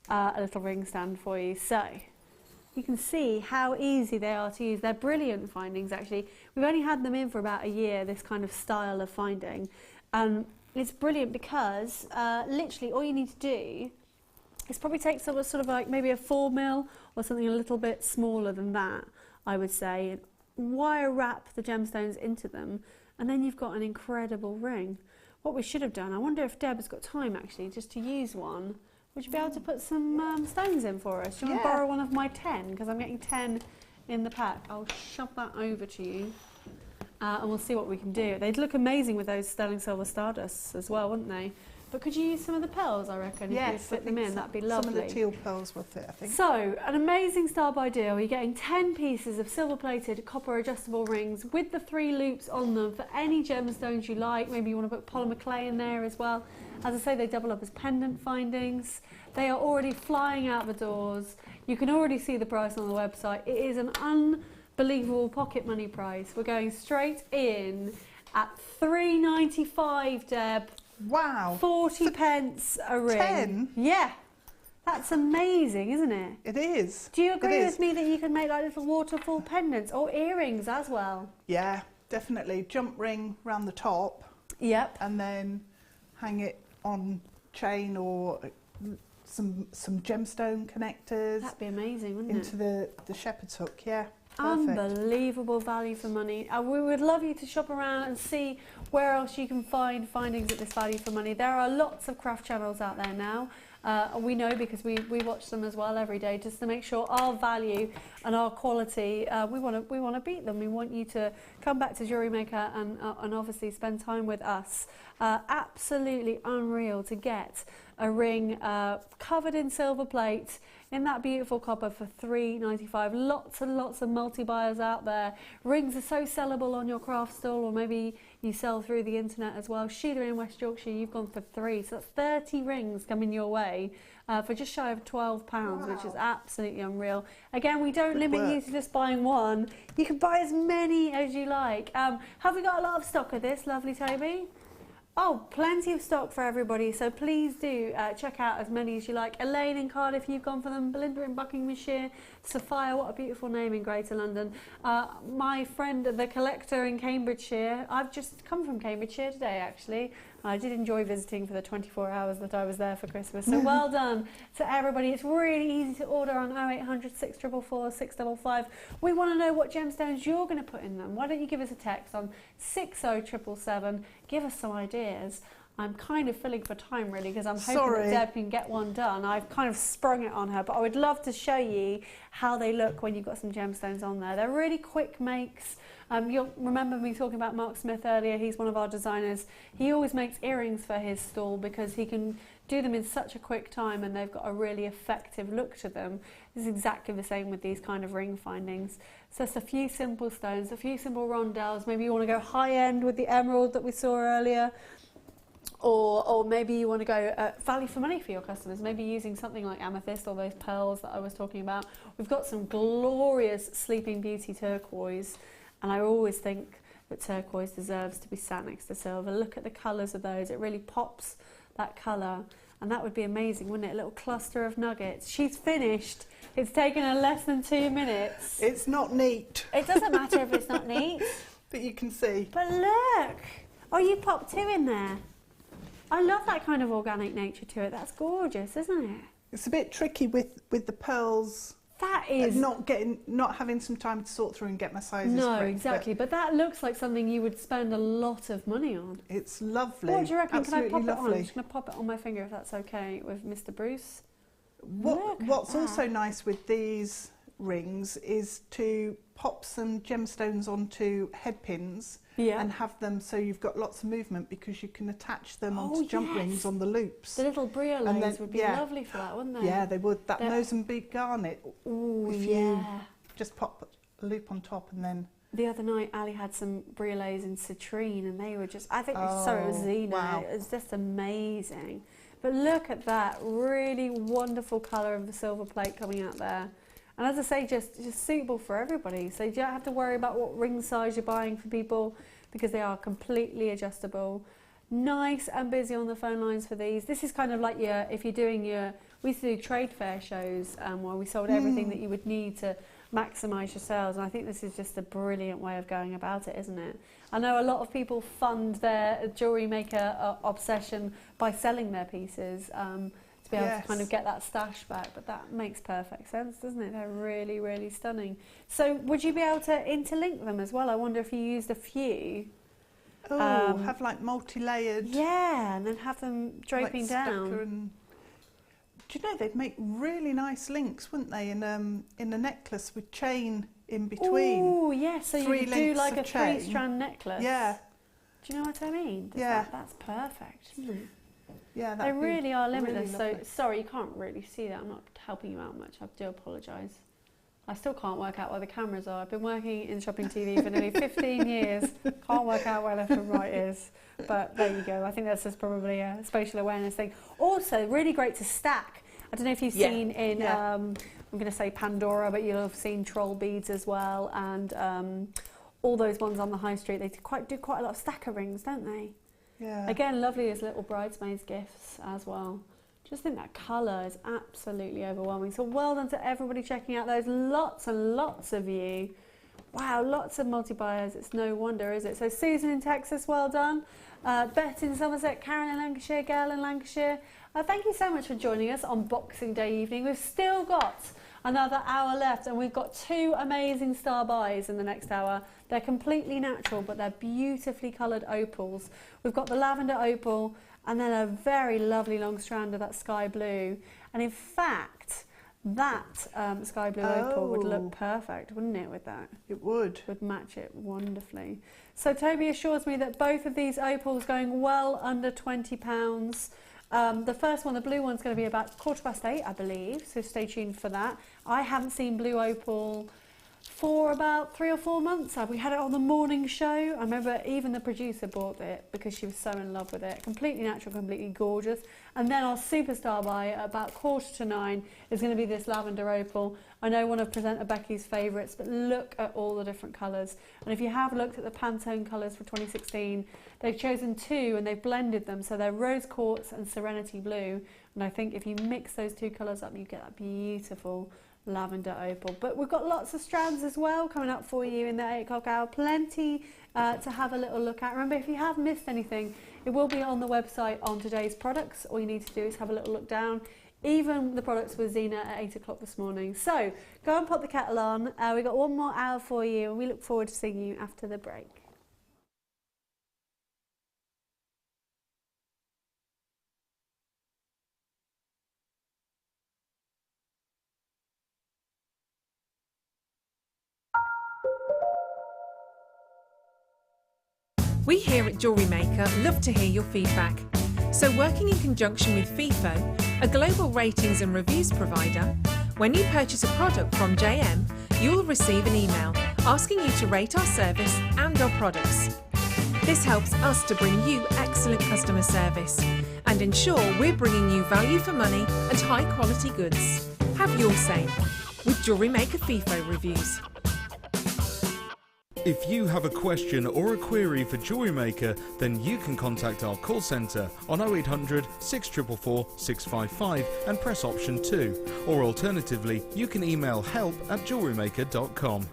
a little ring stand for you. So you can see how easy they are to use. They're brilliant findings, actually. We've only had them in for about a year, this kind of style of finding. It's brilliant because literally all you need to do is probably take sort of like maybe a 4mm or something a little bit smaller than that, I would say, and wire wrap the gemstones into them, and then you've got an incredible ring. What we should have done, I wonder if Deb has got time actually just to use one. Would you be able to put some stones in for us? Do you want to borrow one of my 10? Because I'm getting 10 in the pack. I'll shove that over to you and we'll see what we can do. They'd look amazing with those sterling silver stardusts as well, wouldn't they? But could you use some of the pearls, I reckon, if you fit them in? That'd be lovely. Some of the teal pearls will fit, I think. So, an amazing star by deal. You're getting 10 pieces of silver-plated copper adjustable rings with the 3 loops on them for any gemstones you like. Maybe you want to put polymer clay in there as well. As I say, they double up as pendant findings. They are already flying out the doors. You can already see the price on the website. It is an unbelievable pocket money price. We're going straight in at £3.95, Deb. Wow. 40 pence a ring. 10? Yeah. That's amazing, isn't it? It is. Do you agree with me that you can make like little waterfall pendants or earrings as well? Yeah, definitely. Jump ring round the top. Yep. And then hang it on chain or some gemstone connectors. That'd be amazing, wouldn't it? Into the shepherd's hook, yeah. Perfect. Unbelievable value for money. We would love you to shop around and see where else you can find findings at this value for money. There are lots of craft channels out there now. We know because we watch them as well every day just to make sure our value and our quality, we want to beat them. We want you to come back to Jewellery Maker and obviously spend time with us. Absolutely unreal to get a ring covered in silver plate in that beautiful copper for £3.95. Lots and lots of multi-buyers out there. Rings are so sellable on your craft stall, or maybe you sell through the internet as well. Sheila in West Yorkshire, you've gone for 3, so that's 30 rings coming your way for just shy of £12, which is absolutely unreal. Again, we don't limit you to just buying one. You can buy as many as you like. Have we got a lot of stock of this, lovely Toby? Oh, plenty of stock for everybody, so please do check out as many as you like. Elaine in Cardiff, you've gone for them. Belinda in Buckinghamshire. Sophia, what a beautiful name in Greater London. My friend, the collector in Cambridgeshire. I've just come from Cambridgeshire today, actually. I did enjoy visiting for the 24 hours that I was there for Christmas. So well done to everybody. It's really easy to order on 0800 644 655. We want to know what gemstones you're going to put in them. Why don't you give us a text on 60777. Give us some ideas. I'm kind of filling for time really because I'm hoping that Deb can get one done. I've kind of sprung it on her, but I would love to show you how they look when you've got some gemstones on there. They're really quick makes. You'll remember me talking about Mark Smith earlier. He's one of our designers. He always makes earrings for his stall because he can do them in such a quick time and they've got a really effective look to them. This is exactly the same with these kind of ring findings. So it's a few simple stones, a few simple rondelles. Maybe you want to go high end with the emerald that we saw earlier. Or maybe you want to go value for money for your customers, maybe using something like amethyst or those pearls that I was talking about. We've got some glorious Sleeping Beauty turquoise, and I always think that turquoise deserves to be sat next to silver. Look at the colours of those, it really pops that colour, and that would be amazing, wouldn't it? A little cluster of nuggets. She's finished. It's taken her less than 2 minutes. It's not neat. It doesn't matter if it's not neat. But you can see. But look! Oh, you popped 2 in there. I love that kind of organic nature to it. That's gorgeous, isn't it? It's a bit tricky with the pearls. That is not having some time to sort through and get my sizes no, correct, exactly. But that looks like something you would spend a lot of money on. It's lovely. What do you reckon? Absolutely Can I pop lovely. it on? I'm just going to pop it on my finger if that's okay with Mr. Bruce. What's also nice with these rings is to pop some gemstones onto head pins and have them so you've got lots of movement, because you can attach them onto jump rings on the loops. The little briolets would be lovely for that, wouldn't they? Yeah, they would. That Mozambique garnet, if you just pop a loop on top and then... The other night, Ali had some briolets in citrine, and they were just, I think, sorry, it was Zena. Wow. It was just amazing. But look at that really wonderful colour of the silver plate coming out there. And as I say, just suitable for everybody. So you don't have to worry about what ring size you're buying for people, because they are completely adjustable. Nice and busy on the phone lines for these. This is kind of like if you're doing we used to do trade fair shows where we sold everything that you would need to maximise your sales, and I think this is just a brilliant way of going about it, isn't it? I know a lot of people fund their Jewellery Maker obsession by selling their pieces to be able to kind of get that stash back, but that makes perfect sense, doesn't it? They're really, really stunning. So would you be able to interlink them as well? I wonder if you used a few. have like multi-layered. Yeah, and then have them draping down. Do you know, they'd make really nice links, wouldn't they, in a necklace with chain in between? Oh, yeah, so you could do like a three-strand necklace. Yeah. Do you know what I mean? That's perfect, isn't it? Yeah, they really are limitless. Really so, sorry, you can't really see that. I'm not helping you out much. I do apologise. I still can't work out where the cameras are. I've been working in shopping TV for nearly 15 years. Can't work out where left and right is. But there you go. I think that's just probably a spatial awareness thing. Also, really great to stack. I don't know if you've seen in, I'm going to say Pandora, but you'll have seen troll beads as well. And all those ones on the high street, they do quite a lot of stacker rings, don't they? Yeah. Again, lovely as little bridesmaids gifts as well. Just think that colour is absolutely overwhelming. So well done to everybody checking out those. Lots and lots of you. Wow, lots of multi-buyers. It's no wonder, is it? So Susan in Texas, well done. Beth in Somerset, Karen in Lancashire, Gail in Lancashire. Thank you so much for joining us on Boxing Day evening. We've still got another hour left, and we've got two amazing star buys in the next hour. They're completely natural, but they're beautifully coloured opals. We've got the lavender opal, and then a very lovely long strand of that sky blue. And in fact, that sky blue opal would look perfect, wouldn't it, with that? It would. Would match it wonderfully. So Toby assures me that both of these opals going well under £20. The first one, the blue one's going to be about 8:15, I believe, so stay tuned for that. I haven't seen blue opal for about 3 or 4 months. We had it on the morning show. I remember even the producer bought it because she was so in love with it. Completely natural, completely gorgeous. And then our superstar buy at about 8:45 is going to be this lavender opal. I know one of presenter Becky's favourites, but look at all the different colours. And if you have looked at the Pantone colours for 2016, they've chosen two and they've blended them. So they're rose quartz and serenity blue. And I think if you mix those two colours up, you get that beautiful lavender opal. But we've got lots of strands as well coming up for you in the 8 o'clock hour. Plenty to have a little look at. Remember, if you have missed anything, it will be on the website on today's products. All you need to do is have a little look down. Even the products with Zena at 8 o'clock this morning. So go and pop the kettle on. We've got one more hour for you, and we look forward to seeing you after the break. We here at Jewellery Maker love to hear your feedback. So working in conjunction with FIFO, a global ratings and reviews provider, when you purchase a product from JM, you'll receive an email asking you to rate our service and our products. This helps us to bring you excellent customer service and ensure we're bringing you value for money and high quality goods. Have your say with Jewellery Maker FIFO reviews. If you have a question or a query for Jewellery Maker, then you can contact our call centre on 0800 644 655 and press option 2. Or alternatively, you can email help@jewellerymaker.com.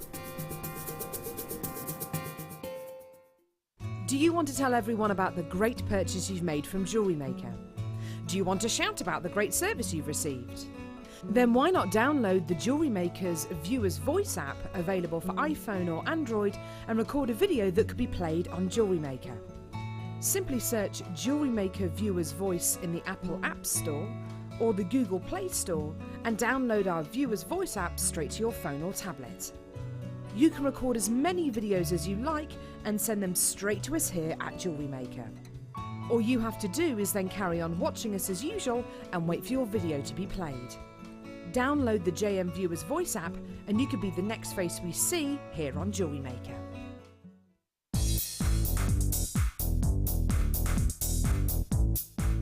Do you want to tell everyone about the great purchase you've made from Jewellery Maker? Do you want to shout about the great service you've received? Then why not download the Jewellery Maker's Viewer's Voice app, available for iPhone or Android, and record a video that could be played on Jewellery Maker. Simply search Jewellery Maker Viewer's Voice in the Apple App Store or the Google Play Store and download our Viewer's Voice app straight to your phone or tablet. You can record as many videos as you like and send them straight to us here at Jewellery Maker. All you have to do is then carry on watching us as usual and wait for your video to be played. Download the JM Viewer's Voice app and you could be the next face we see here on Jewellery Maker.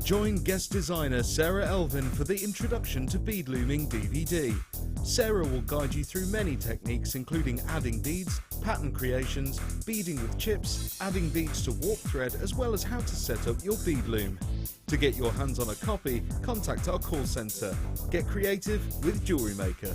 Join guest designer Sarah Elvin for the Introduction to Bead Looming DVD. Sarah will guide you through many techniques, including adding beads, pattern creations, beading with chips, adding beads to warp thread, as well as how to set up your bead loom. To get your hands on a copy, contact our call centre. Get creative with Jewellery Maker.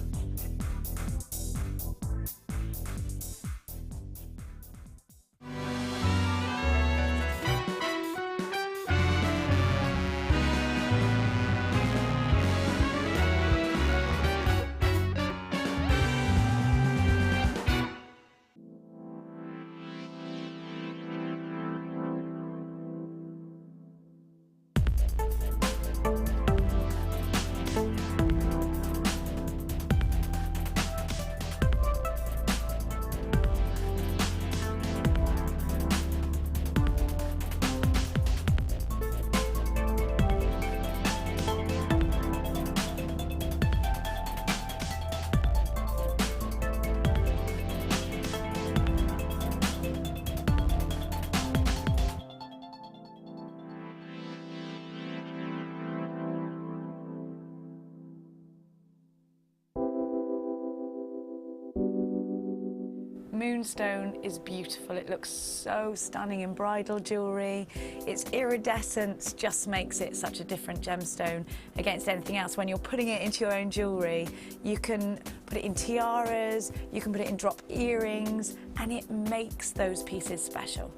Moonstone is beautiful. It looks so stunning in bridal jewellery. Its iridescence just makes it such a different gemstone against anything else. When you're putting it into your own jewellery, you can put it in tiaras, you can put it in drop earrings, and it makes those pieces special.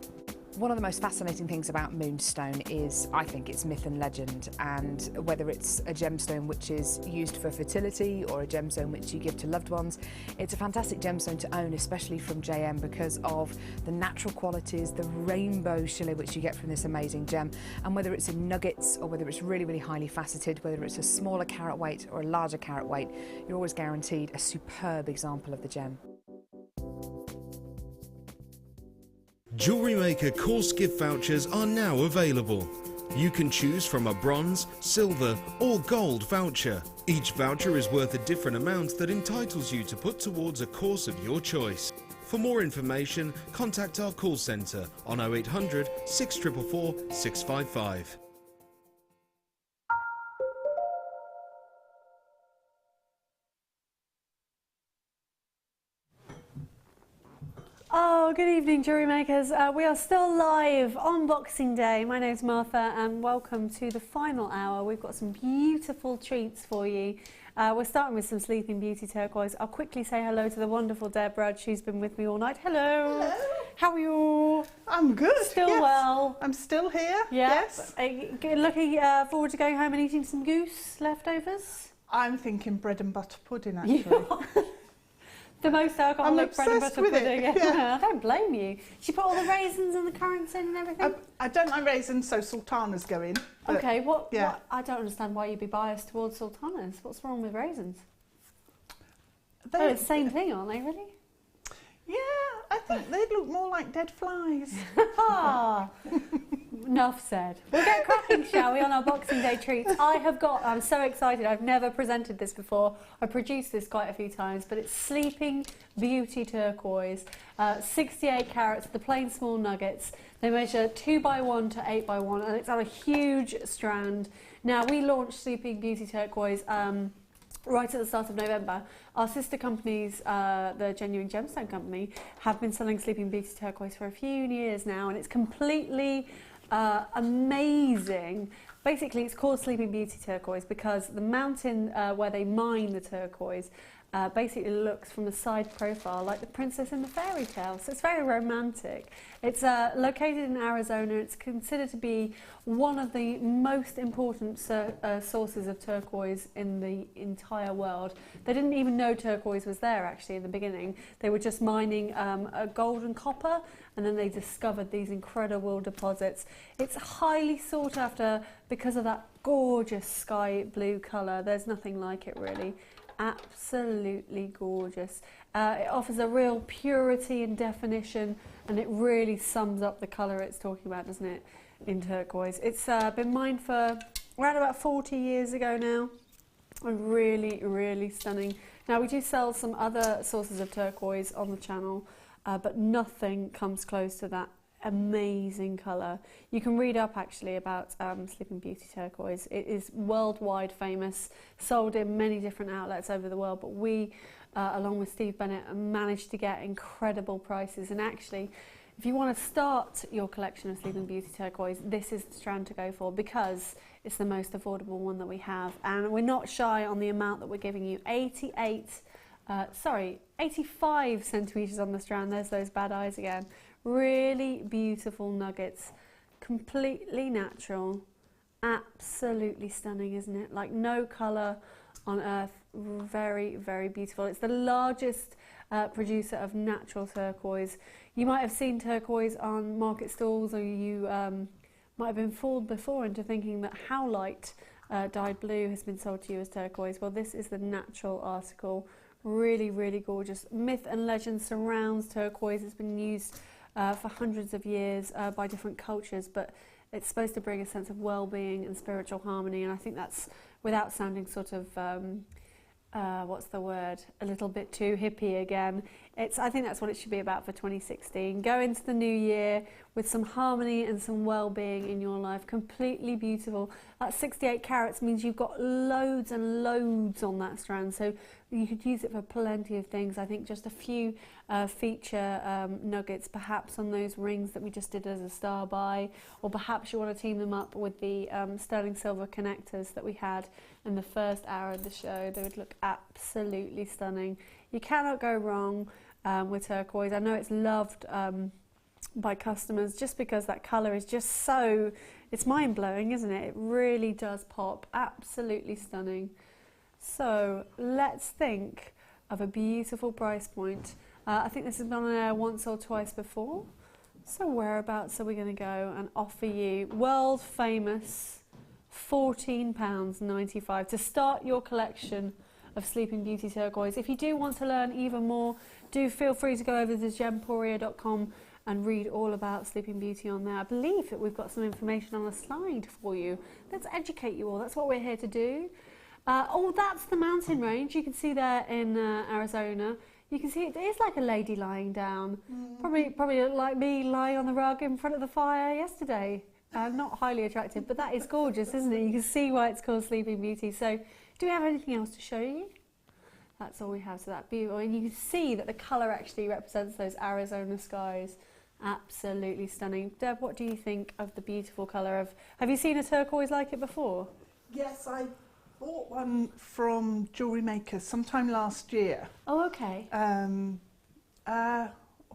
One of the most fascinating things about Moonstone is, I think, its myth and legend, and whether it's a gemstone which is used for fertility or a gemstone which you give to loved ones, it's a fantastic gemstone to own, especially from JM, because of the natural qualities, the rainbow shimmer which you get from this amazing gem, and whether it's in nuggets or whether it's really, really highly faceted, whether it's a smaller carat weight or a larger carat weight, you're always guaranteed a superb example of the gem. Jewellery Maker course gift vouchers are now available. You can choose from a bronze, silver or gold voucher. Each voucher is worth a different amount that entitles you to put towards a course of your choice. For more information, contact our call centre on 0800 644 655. Oh, good evening, Jewellery Makers. We are still live on Boxing Day. My name's Martha and welcome to the final hour. We've got some beautiful treats for you. We're starting with some Sleeping Beauty turquoise. I'll quickly say hello to the wonderful Deborah. She's been with me all night. Hello. Hello. How are you? I'm good. Still yes. well? I'm still here. Yes. Yes. Looking forward to going home and eating some goose leftovers? I'm thinking bread and butter pudding, actually. The most alcoholic bread and obsessed butter with pudding. it. Yeah. I don't blame you. She put all the raisins and the currants in and everything? I don't like raisins, so sultanas go in. Okay, what? Yeah. I don't understand why you'd be biased towards sultanas. What's wrong with raisins? They're the same thing, aren't they, really? Yeah, I think they look more like dead flies. Enough said. We'll get cracking, shall we, on our Boxing Day treats. I'm so excited, I've never presented this before. I produced this quite a few times, but it's Sleeping Beauty turquoise, 68 carats, the plain small nuggets. They measure 2x1 to 8x1, and it's on a huge strand. Now, we launched Sleeping Beauty turquoise right at the start of November. Our sister companies, the Genuine Gemstone Company, have been selling Sleeping Beauty turquoise for a few years now, and it's completely amazing. Basically, it's called Sleeping Beauty turquoise because the mountain where they mine the turquoise basically looks from a side profile like the princess in the fairy tale. So it's very romantic. It's located in Arizona. It's considered to be one of the most important sources of turquoise in the entire world. They didn't even know turquoise was there actually in the beginning. They were just mining gold and copper, and then they discovered these incredible deposits. It's highly sought after because of that gorgeous sky blue colour. There's nothing like it really. Absolutely gorgeous. It offers a real purity and definition, and it really sums up the colour it's talking about, doesn't it, in turquoise. It's been mined for around about 40 years ago now, and really, really stunning. Now, we do sell some other sources of turquoise on the channel, but nothing comes close to that amazing colour. You can read up actually about Sleeping Beauty turquoise. It is worldwide famous, sold in many different outlets over the world, but we, along with Steve Bennett, managed to get incredible prices. And actually, if you want to start your collection of Sleeping Beauty turquoise, this is the strand to go for because it's the most affordable one that we have. And we're not shy on the amount that we're giving you. 85 centimetres on the strand. There's those bad eyes again. Really beautiful nuggets, completely natural, absolutely stunning, isn't it? Like no colour on earth. Very, very beautiful. It's the largest producer of natural turquoise. You might have seen turquoise on market stalls, or you might have been fooled before into thinking that howlite dyed blue has been sold to you as turquoise. Well, this is the natural article. Really, really gorgeous. Myth and legend surrounds turquoise. It's been used for hundreds of years by different cultures, but it's supposed to bring a sense of well-being and spiritual harmony, and I think that's, without sounding sort of what's the word, a little bit too hippie again, I think that's what it should be about for 2016. Go into the new year with some harmony and some well-being in your life. Completely beautiful. That 68 carats means you've got loads and loads on that strand, so you could use it for plenty of things. I think just a few feature nuggets perhaps on those rings that we just did as a star buy, or perhaps you want to team them up with the sterling silver connectors that we had in the first hour of the show. They would look absolutely stunning. You cannot go wrong with turquoise. I know it's loved by customers just because that colour is just so, it's mind-blowing, isn't it? It really does pop. Absolutely stunning. So let's think of a beautiful price point. I think this has been on air once or twice before. So whereabouts are we going to go and offer you world famous £14.95 to start your collection of Sleeping Beauty turquoise. If you do want to learn even more, do feel free to go over to gemporia.com and read all about Sleeping Beauty on there. I believe that we've got some information on a slide for you. Let's educate you all. That's what we're here to do. Oh, that's the mountain range. You can see there in Arizona. You can see it is like a lady lying down. Probably like me lying on the rug in front of the fire yesterday. Not highly attractive, but that is gorgeous, isn't it? You can see why it's called Sleeping Beauty. So, do we have anything else to show you? That's all we have, so that's beautiful. And you can see that the colour actually represents those Arizona skies. Absolutely stunning. Deb, what do you think of the beautiful colour of... Have you seen a turquoise like it before? Yes, I bought one from Jewellery Maker sometime last year. Oh, okay.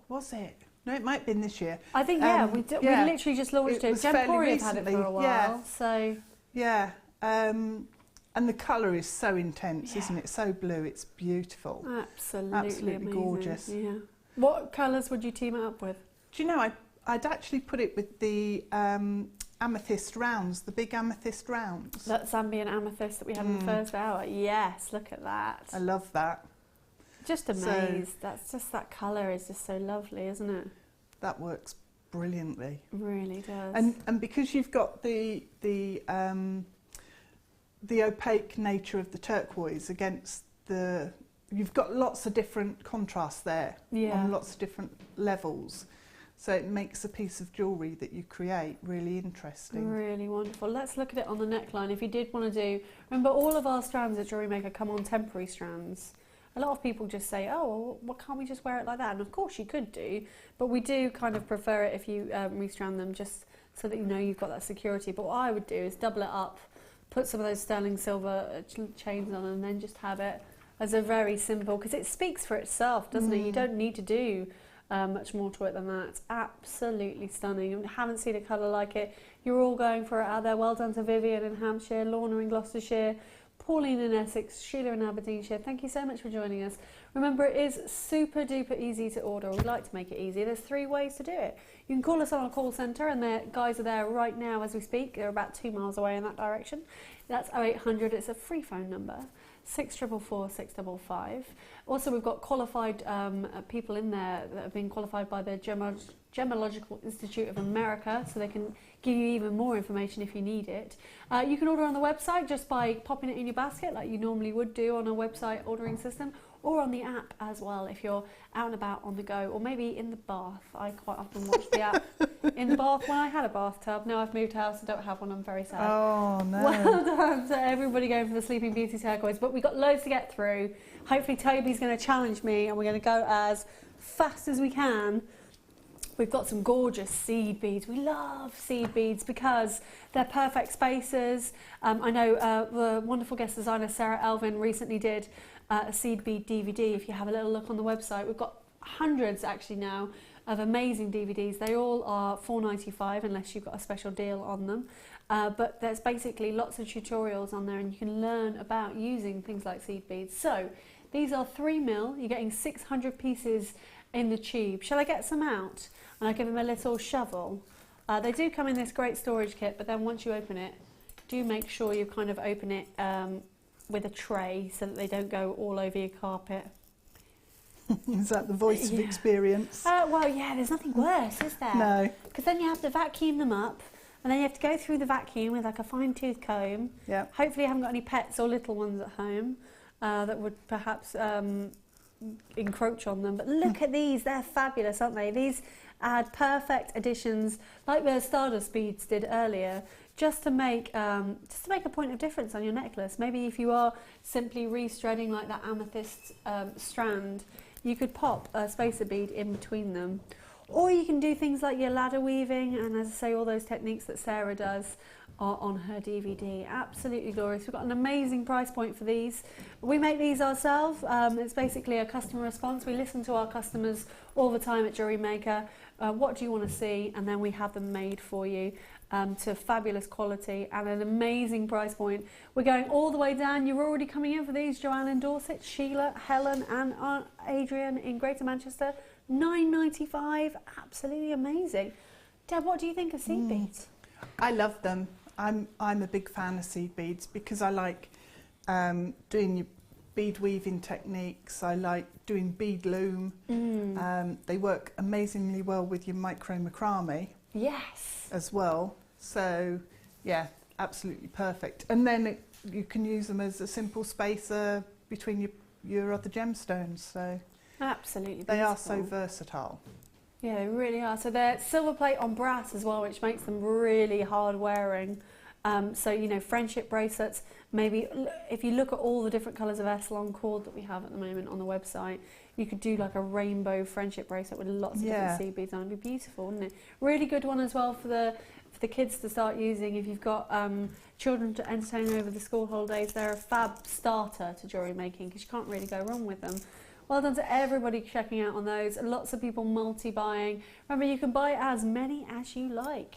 Was it? No, it might have been this year. I think, yeah, we literally just launched it. Jewellery have had it for a while, yeah. so... Yeah, and the colour is so intense, isn't it? So blue, it's beautiful. Absolutely amazing. Gorgeous. Yeah. What colours would you team it up with? Do you know, I'd actually put it with the amethyst rounds, the big amethyst rounds. That Zambian amethyst that we had in the first hour. Yes, look at that. I love that. Just amazed. That's just, that colour is just so lovely, isn't it? That works brilliantly. It really does. And because you've got the opaque nature of the turquoise against the, you've got lots of different contrasts there on lots of different levels. So it makes a piece of jewellery that you create really interesting. Really wonderful. Let's look at it on the neckline. If you did want to do, remember all of our strands at Jewellery Maker come on temporary strands. A lot of people just say, oh, well, why can't we just wear it like that? And of course you could do, but we do kind of prefer it if you restrand them, just so that you know you've got that security. But what I would do is double it up, put some of those sterling silver chains on, and then just have it as a very simple, because it speaks for itself, doesn't it? You don't need to do much more to it than that. It's absolutely stunning. I haven't seen a colour like it. You're all going for it out there. Well done to Vivian in Hampshire, Lorna in Gloucestershire, Pauline in Essex, Sheila in Aberdeenshire. Thank you so much for joining us. Remember, it is super duper easy to order. We like to make it easy. There's 3 ways to do it. You can call us on our call centre, and the guys are there right now as we speak. They're about 2 miles away in that direction. That's 0800. It's a free phone number. 644 655. Also, we've got qualified people in there that have been qualified by the Gemological Institute of America, so they can give you even more information if you need it. You can order on the website just by popping it in your basket like you normally would do on a website ordering system, or on the app as well if you're out and about on the go, or maybe in the bath. I quite often watch the app in the bath when I had a bathtub. Now I've moved house, I don't have one, I'm very sad. Oh no. Well done to everybody going for the Sleeping Beauty turquoise, but we've got loads to get through. Hopefully Toby's going to challenge me and we're going to go as fast as we can. We've got some gorgeous seed beads. We love seed beads because they're perfect spacers. I know the wonderful guest designer Sarah Elvin recently did a seed bead DVD. If you have a little look on the website, we've got hundreds actually now of amazing DVDs. They all are $4.95 unless you've got a special deal on them. But there's basically lots of tutorials on there and you can learn about using things like seed beads. So these are 3mm. You're getting 600 pieces in the tube. Shall I get some out? And I give them a little shovel. They do come in this great storage kit, but then once you open it, do make sure you kind of open it with a tray so that they don't go all over your carpet. Is that the voice of experience? Well, yeah, there's nothing worse, is there? No. Because then you have to vacuum them up, and then you have to go through the vacuum with like a fine-tooth comb. Yeah. Hopefully you haven't got any pets or little ones at home that would perhaps encroach on them. But look at these, they're fabulous, aren't they? These add perfect additions, like the Stardust beads did earlier, just to make a point of difference on your necklace. Maybe if you are simply restreading like that amethyst strand, you could pop a spacer bead in between them. Or you can do things like your ladder weaving, and as I say, all those techniques that Sarah does are on her DVD. Absolutely glorious. We've got an amazing price point for these. We make these ourselves. It's basically a customer response. We listen to our customers all the time at Jewellery Maker. What do you want to see? And then we have them made for you to fabulous quality and an amazing price point. We're going all the way down. You're already coming in for these. Joanne in Dorset, Sheila, Helen and Aunt Adrian in Greater Manchester. $9.95. Absolutely amazing. Deb, what do you think of seed beads? I love them. I'm a big fan of seed beads because I like doing your bead weaving techniques. I like doing bead loom. They work amazingly well with your micro macrame. Yes. As well. So yeah, absolutely perfect. And then you can use them as a simple spacer between your other gemstones. So absolutely they beautiful. are so versatile. Yeah, they really are. So they're silver plate on brass as well, which makes them really hard wearing. So, you know, friendship bracelets, maybe if you look at all the different colours of Essilon cord that we have at the moment on the website, you could do like a rainbow friendship bracelet with lots of different seed beads on. It'd be beautiful, wouldn't it? Really good one as well for the kids to start using. If you've got children to entertain over the school holidays, they're a fab starter to jewellery making because you can't really go wrong with them. Well done to everybody checking out on those. Lots of people multi-buying. Remember, you can buy as many as you like.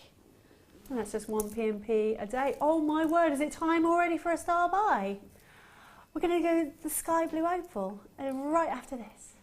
And that's just 1 P&P a day. Oh my word, is it time already for a star buy? We're going to go with the sky blue opal right after this.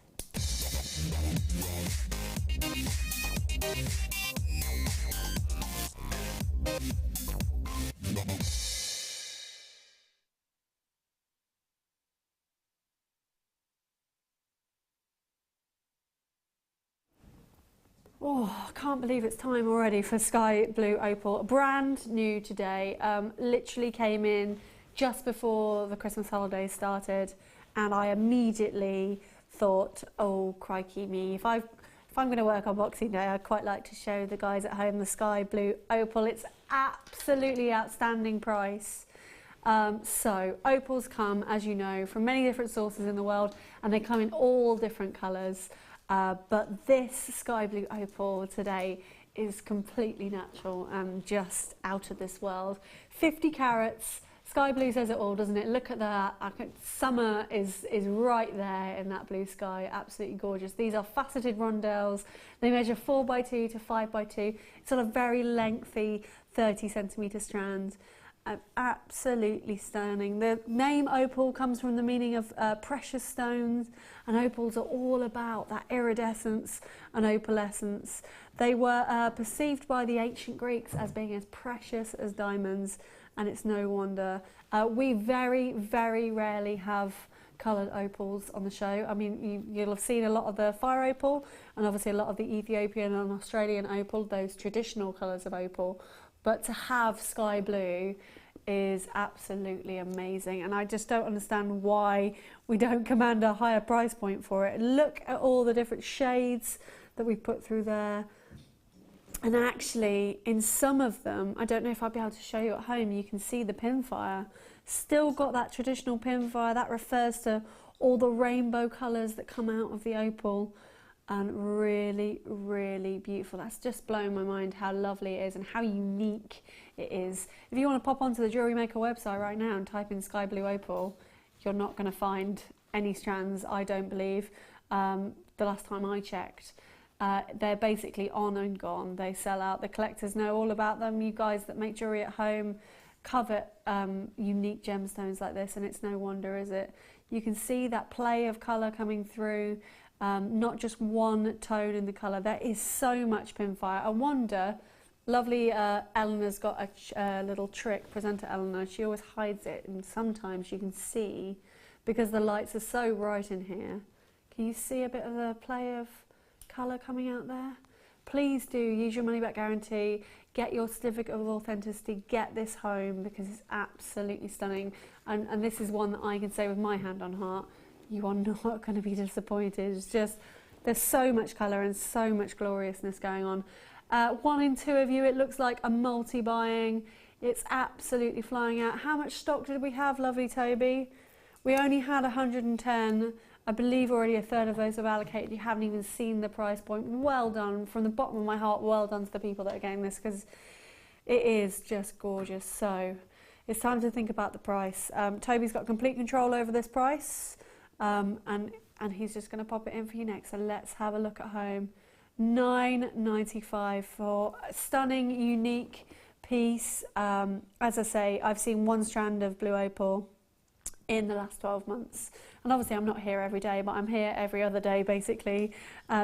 Oh, I can't believe it's time already for Sky Blue Opal. Brand new today. Literally came in just before the Christmas holidays started, and I immediately thought, oh, crikey me. If I'm going to work on Boxing Day, I'd quite like to show the guys at home the Sky Blue Opal. It's absolutely outstanding price. So opals come, as you know, from many different sources in the world, and they come in all different colours. But this sky blue opal today is completely natural and just out of this world. 50 carats, Sky blue says it all, doesn't it? Look at that. Summer is right there in that blue sky. Absolutely gorgeous. These are faceted rondelles. They measure 4x2 to 5x2. It's on a very lengthy 30cm strand. Absolutely stunning. The name opal comes from the meaning of precious stones, and opals are all about that iridescence and opalescence. They were perceived by the ancient Greeks as being as precious as diamonds, and it's no wonder. We very, very rarely have coloured opals on the show. I mean, you'll have seen a lot of the fire opal, and obviously a lot of the Ethiopian and Australian opal, those traditional colours of opal. But to have sky blue is absolutely amazing, and I just don't understand why we don't command a higher price point for it. Look at all the different shades that we put through there. And actually, in some of them, I don't know if I'll be able to show you at home, you can see the pinfire. Still got that traditional pinfire. That refers to all the rainbow colours that come out of the opal. And really, really beautiful. That's just blown my mind how lovely it is and how unique it is. If you want to pop onto the Jewellery Maker website right now and type in sky blue opal, you're not going to find any strands, I don't believe. The last time I checked. They're basically on and gone. They sell out. The collectors know all about them. You guys that make jewellery at home covet unique gemstones like this, and it's no wonder, is it? You can see that play of colour coming through, not just one tone in the colour. There is so much pinfire. I wonder, lovely Eleanor's got a little trick, presenter Eleanor. She always hides it, and sometimes you can see, because the lights are so bright in here, can you see a bit of the play of colour coming out there? Please do use your money back guarantee, get your certificate of authenticity, get this home, because it's absolutely stunning, and this is one that I can say with my hand on heart, you are not going to be disappointed. It's just, there's so much colour and so much gloriousness going on. 1 in 2 of you, it looks like a multi-buying. It's absolutely flying out. How much stock did we have, lovely Toby? We only had 110. I believe already a third of those have allocated. You haven't even seen the price point. Well done. From the bottom of my heart, well done to the people that are getting this, because it is just gorgeous. So it's time to think about the price. Toby's got complete control over this price, and he's just going to pop it in for you next. So let's have a look at home. $9.95 for a stunning, unique piece. As I say, I've seen one strand of blue opal in the last 12 months. And obviously I'm not here every day, but I'm here every other day basically.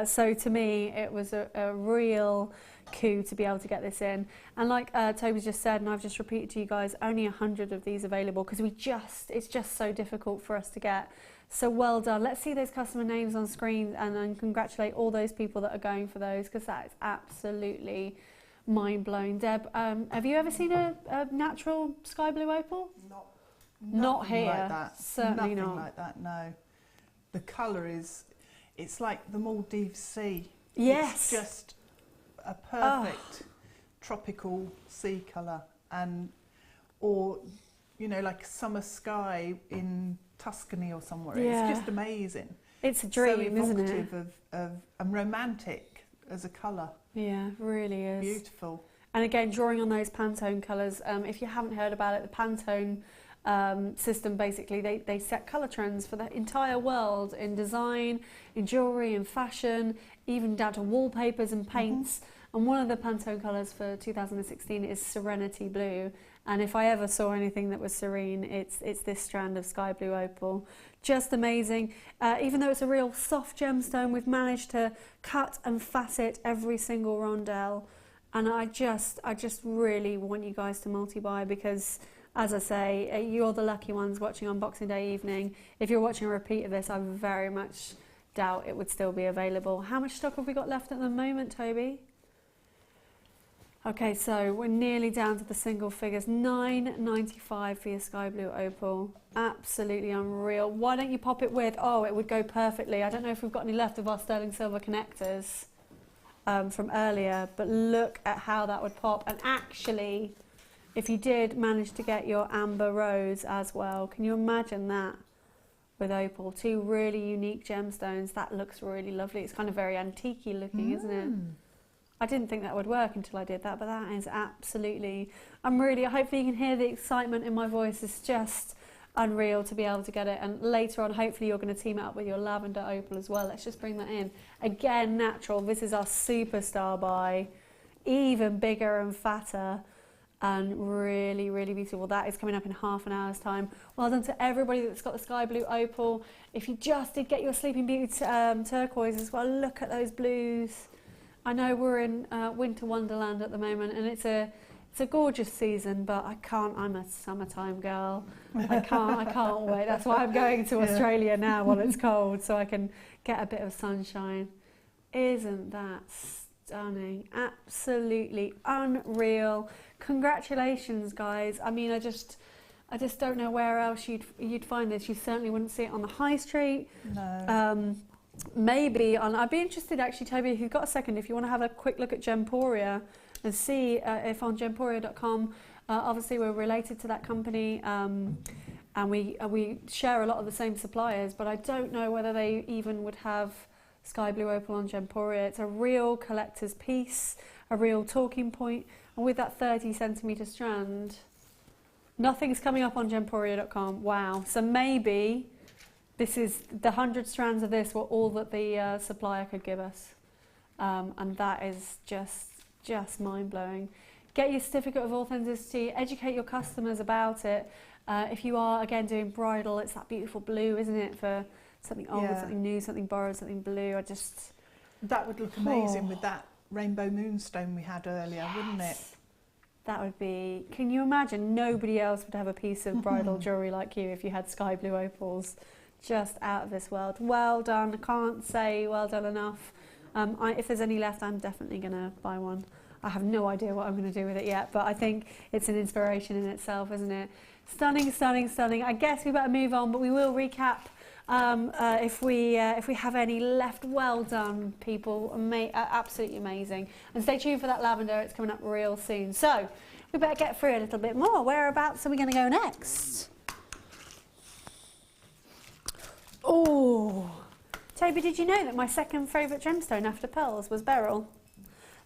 So to me, it was a real coup to be able to get this in. And like Toby's just said, and I've just repeated to you guys, only 100 of these available, because it's just so difficult for us to get. So well done. Let's see those customer names on screen, and then congratulate all those people that are going for those, because that is absolutely mind-blowing. Deb, have you ever seen a natural sky blue opal? Not here, like that. Certainly Nothing not. like that, no. The colour it's like the Maldives Sea. Yes. It's just a perfect tropical sea colour, or, you know, like summer sky in Tuscany or somewhere. Yeah. It's just amazing. It's a dream, so isn't it? evocative of and romantic as a colour. Yeah, really is. Beautiful. And again, drawing on those Pantone colours, if you haven't heard about it, the Pantone system, basically they set colour trends for the entire world in design, in jewellery, in fashion, even down to wallpapers and paints. And one of the Pantone colours for 2016 is Serenity Blue. And if I ever saw anything that was serene, it's this strand of sky blue opal. Just amazing. Even though it's a real soft gemstone, we've managed to cut and facet every single rondelle. And I just really want you guys to multi-buy, because, as I say, you're the lucky ones watching on Boxing Day evening. If you're watching a repeat of this, I very much doubt it would still be available. How much stock have we got left at the moment, Toby? Okay, so we're nearly down to the single figures. $9.95 for your sky blue opal. Absolutely unreal. Why don't you pop it with? Oh, it would go perfectly. I don't know if we've got any left of our sterling silver connectors from earlier, but look at how that would pop. And actually, if you did manage to get your amber rose as well, can you imagine that with opal? 2 really unique gemstones. That looks really lovely. It's kind of very antique-y looking, isn't it? I didn't think that would work until I did that, but that is absolutely, hopefully you can hear the excitement in my voice. It's just unreal to be able to get it. And later on, hopefully you're going to team it up with your lavender opal as well. Let's just bring that in. Again, natural. This is our superstar buy, even bigger and fatter. And really, really beautiful. That is coming up in half an hour's time. Well done to everybody that's got the sky blue opal. If you just did get your Sleeping Beauty turquoise as well, look at those blues. I know we're in winter wonderland at the moment, and it's a gorgeous season, but I'm a summertime girl. I can't wait. That's why I'm going to Australia now while it's cold, so I can get a bit of sunshine. Isn't that stunning? Absolutely unreal. Congratulations, guys. I mean, I just don't know where else you'd find this. You certainly wouldn't see it on the high street. No. Maybe I'd be interested actually, Toby, if you've got a second, if you want to have a quick look at Gemporia and see if on gemporia.com, obviously we're related to that company, and we share a lot of the same suppliers, but I don't know whether they even would have sky blue opal on Gemporia. It's a real collector's piece, a real talking point, and with that 30 centimetre strand, nothing's coming up on gemporia.com. Wow. So maybe this is the 100 strands of this were all that the supplier could give us, and that is just mind-blowing. Get your certificate of authenticity, educate your customers about it. If you are, again, doing bridal, it's that beautiful blue, isn't it, for something old, something new, something borrowed, something blue. That would look amazing with that rainbow moonstone we had earlier, wouldn't it? That would be, can you imagine, nobody else would have a piece of bridal jewellery like you if you had sky blue opals. Just out of this world. Well done. I can't say well done enough. If there's any left, I'm definitely going to buy one. I have no idea what I'm going to do with it yet, but I think it's an inspiration in itself, isn't it? Stunning, stunning, stunning. I guess we better move on, but we will recap if we have any left. Well done, people. Absolutely amazing. And stay tuned for that lavender. It's coming up real soon. So we better get through a little bit more. Whereabouts are we going to go next? Oh, Toby, did you know that my second favourite gemstone after pearls was beryl?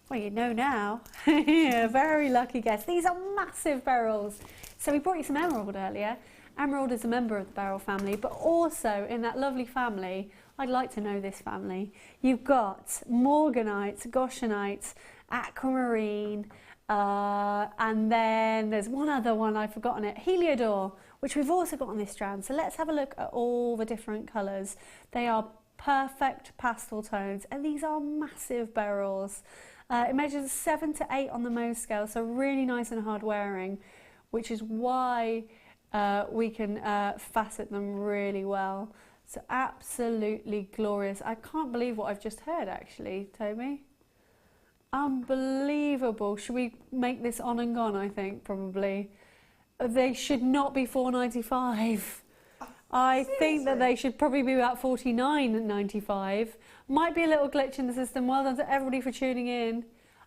Well, you know now. Yeah, very lucky guess. These are massive beryls. So we brought you some emerald earlier. Emerald is a member of the beryl family, but also in that lovely family, I'd like to know this family. You've got morganite, goshenite, aquamarine, and then there's one other one, I've forgotten it, heliodor, which we've also got on this strand. So let's have a look at all the different colours. They are perfect pastel tones, and these are massive beryls. It measures 7 to 8 on the Mohs scale, so really nice and hard wearing, which is why we can facet them really well. So absolutely glorious. I can't believe what I've just heard, actually, Toby. Unbelievable. Should we make this on and gone, I think, probably. They should not be $4.95. I think that they should probably be about $49.95. Might be a little glitch in the system. Well done to everybody for tuning in.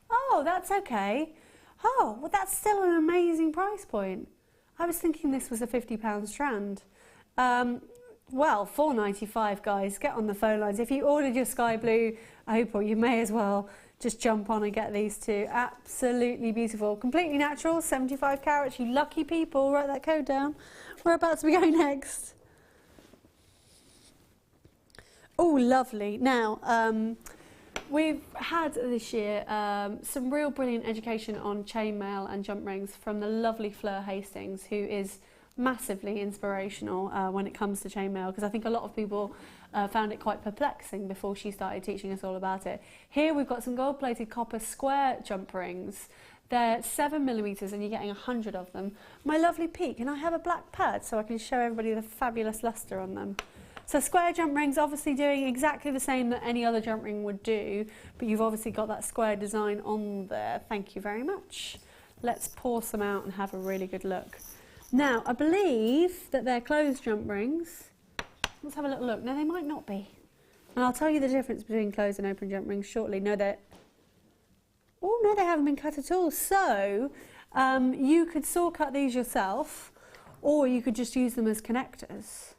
Oh, that's okay. Oh, well, that's still an amazing price point. I was thinking this was a £50 strand. Well, $4.95, guys. Get on the phone lines. If you ordered your sky blue opal, you may as well just jump on and get these two. Absolutely beautiful. Completely natural, 75 carats. You lucky people. Write that code down. Whereabouts are we going next? Oh, lovely. Now, we've had this year some real brilliant education on chainmail and jump rings from the lovely Fleur Hastings, who is massively inspirational when it comes to chainmail, because I think a lot of people found it quite perplexing before she started teaching us all about it. Here we've got some gold-plated copper square jump rings. They're 7mm and you're getting 100 of them. My lovely Pete, can I have a black pad so I can show everybody the fabulous lustre on them? So square jump rings, obviously doing exactly the same that any other jump ring would do, but you've obviously got that square design on there. Thank you very much. Let's pour some out and have a really good look. Now, I believe that they're closed jump rings. Let's have a little look. No, they might not be. And I'll tell you the difference between closed and open jump rings shortly. No, they haven't been cut at all. So you could saw cut these yourself, or you could just use them as connectors.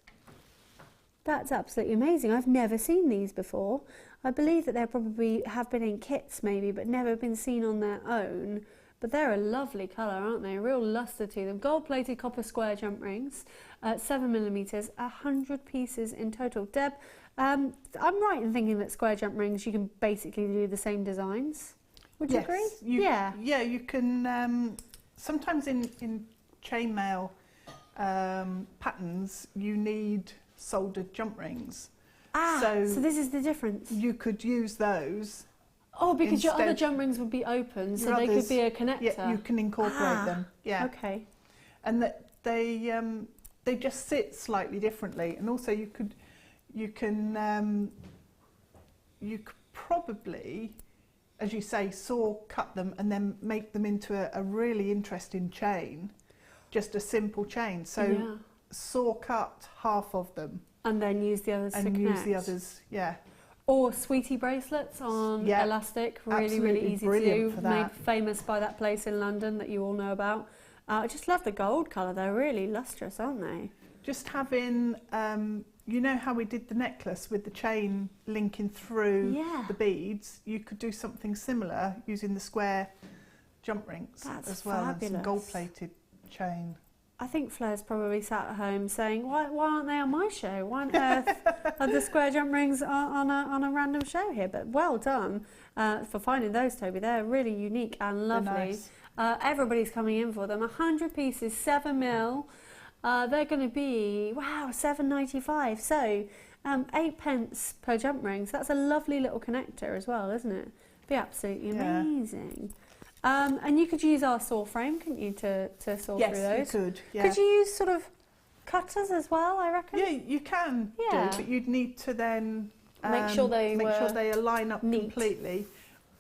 That's absolutely amazing. I've never seen these before. I believe that they probably have been in kits maybe, but never been seen on their own. But they're a lovely colour, aren't they? A real lustre to them. Gold-plated copper square jump rings, 7mm, 100 pieces in total. Deb, I'm right in thinking that square jump rings, you can basically do the same designs. Would you agree? Yeah, you can. Sometimes in chainmail patterns, you need soldered jump rings. So this is the difference. You could use those. Oh, because your other jump rings would be open, so they could be a connector. Yeah, you can incorporate them. Yeah. Okay. And that they just sit slightly differently, and also you could probably, as you say, cut them and then make them into a really interesting chain, just a simple chain. So saw cut half of them. And then use the others to connect. And use the others, yeah. Or sweetie bracelets on elastic, really easy to do. Made famous by that place in London that you all know about. I just love the gold colour, they're really lustrous, aren't they? Just having, you know how we did the necklace with the chain linking through the beads? You could do something similar using the square jump rings as well, and some gold-plated chain. I think Flair's probably sat at home saying, why aren't they on my show? Why on earth are the square jump rings on a random show here? But well done for finding those, Toby. They're really unique and lovely. Nice. Everybody's coming in for them. 100 pieces, 7mm. They're going to be, wow, £7.95. So 8p per jump ring. So that's a lovely little connector as well, isn't it? Be absolutely amazing. And you could use our saw frame, couldn't you, to saw through those? Yes, you could. Yeah. Could you use sort of cutters as well, I reckon? Yeah, you can do, but you'd need to then make sure they line up completely,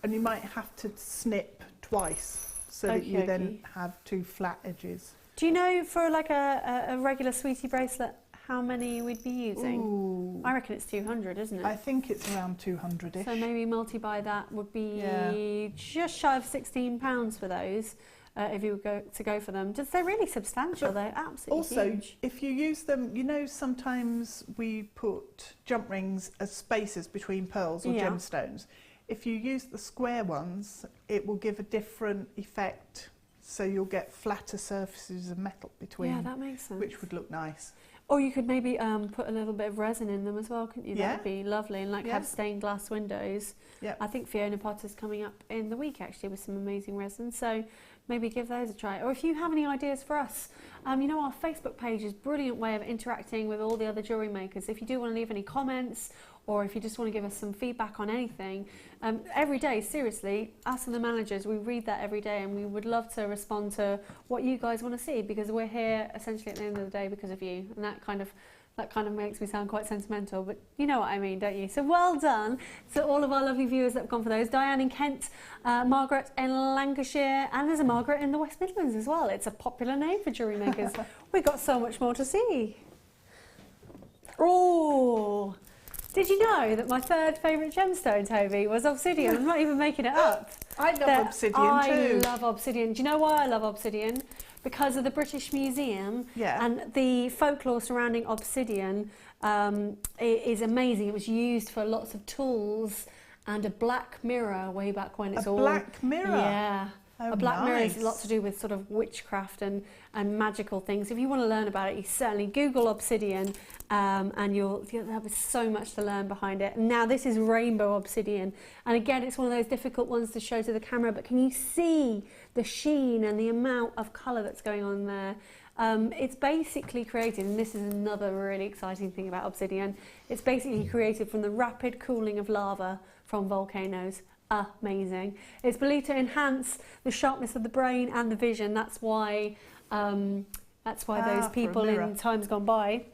and you might have to snip twice so that you then have two flat edges. Do you know for like a regular sweetie bracelet how many we'd be using? Ooh. I reckon it's 200, isn't it? I think it's around 200-ish. So maybe multi-buy that would be just shy of £16 for those, if you were to go for them. Just, they're really substantial, they're absolutely huge. Also, if you use them, you know, sometimes we put jump rings as spaces between pearls or gemstones. If you use the square ones, it will give a different effect, so you'll get flatter surfaces of metal between. Yeah, that makes sense. Which would look nice. Or you could maybe put a little bit of resin in them as well, couldn't you? That would be lovely, and have stained glass windows. Yeah. I think Fiona Potter's coming up in the week actually with some amazing resin, so maybe give those a try. Or if you have any ideas for us, you know, our Facebook page is a brilliant way of interacting with all the other jewellery makers. If you do want to leave any comments, or if you just want to give us some feedback on anything, every day, seriously, us and the managers, we read that every day, and we would love to respond to what you guys want to see, because we're here essentially at the end of the day because of you, and that kind of makes me sound quite sentimental, but you know what I mean, don't you? So well done to all of our lovely viewers that have gone for those. Diane in Kent, Margaret in Lancashire, and there's a Margaret in the West Midlands as well. It's a popular name for jewellery makers. We've got so much more to see. Oh! Did you know that my third favourite gemstone, Toby, was obsidian? I'm not even making it up. I love obsidian too. I love obsidian. Do you know why I love obsidian? Because of the British Museum and the folklore surrounding obsidian is amazing. It was used for lots of tools and a black mirror way back when. It's a black mirror? Yeah. Oh, a black mirror is a lot to do with sort of witchcraft and magical things. If you want to learn about it, you certainly Google obsidian and there'll be so much to learn behind it. Now this is rainbow obsidian, and again it's one of those difficult ones to show to the camera, but can you see the sheen and the amount of colour that's going on there? It's basically created, and this is another really exciting thing about obsidian, it's basically created from the rapid cooling of lava from volcanoes. Amazing. It's believed to enhance the sharpness of the brain and the vision. That's why those people in times gone by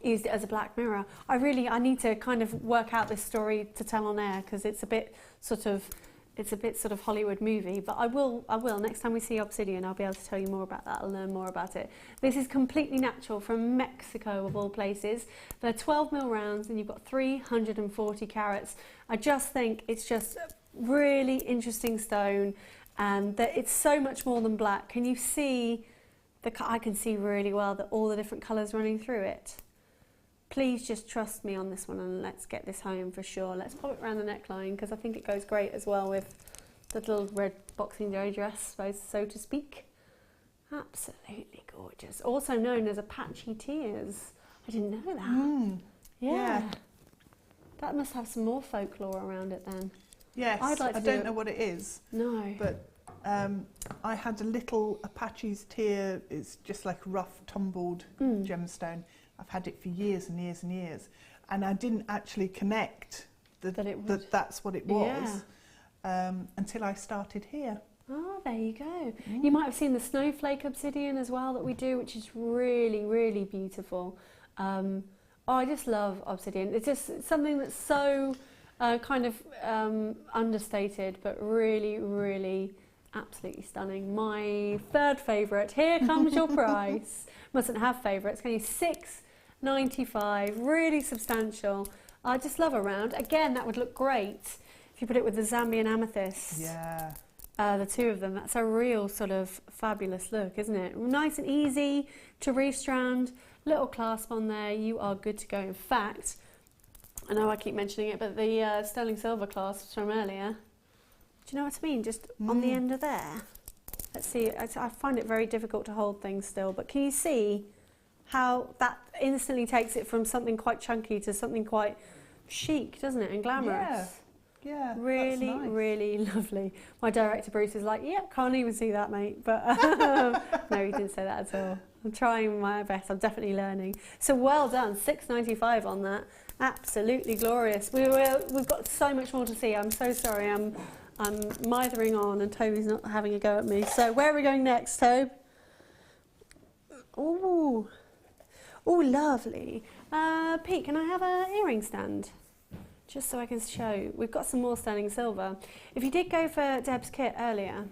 used it as a black mirror. I need to kind of work out this story to tell on air, because it's a bit sort of Hollywood movie, but I will next time we see obsidian, I'll be able to tell you more about that. I'll learn more about it. This is completely natural from Mexico of all places. They're 12mm rounds, and you've got 340 carats. I just think it's just really interesting stone, and that it's so much more than black. Can you see I can see really well that all the different colours running through it. please just trust me on this one and let's get this home for sure. Let's pop it around the neckline because I think it goes great as well with the little red Boxing Day dress, so to speak. Absolutely gorgeous. Also known as Apache Tears. I didn't know that. Yeah. That must have some more folklore around it then. Yes, I'd like to I don't know what it is. No. But I had a little Apache's Tear. It's just like a rough, tumbled gemstone. I've had it for years and years and years. And I didn't actually connect that that's what it was until I started here. Oh, there you go. You might have seen the snowflake obsidian as well that we do, which is really, really beautiful. I just love obsidian. It's just something that's so kind of understated, but really, really absolutely stunning. My third favourite. Here comes your price. Mustn't have favourites. Can you? $6.95. Really substantial. I just love a round. Again, that would look great if you put it with the Zambian amethyst. Yeah. The two of them. That's a real sort of fabulous look, isn't it? Nice and easy to restrand. Little clasp on there. You are good to go. In fact, I know I keep mentioning it, but the sterling silver clasps from earlier, do you know what I mean? Just on the end of there. Let's see. I find it very difficult to hold things still, but can you see how that instantly takes it from something quite chunky to something quite chic, doesn't it? And glamorous. Yeah, really, that's nice. really lovely. My director Bruce is like, "Yep, can't even see that, mate." But no, he didn't say that at all. I'm trying my best. I'm definitely learning. So well done. $6.95 on that. Absolutely glorious. We've got so much more to see. I'm so sorry. I'm mithering on, and Toby's not having a go at me. So where are we going next, Tobe? Ooh, lovely. Pete, can I have an earring stand? Just so I can show. We've got some more sterling silver. If you did go for Deb's kit earlier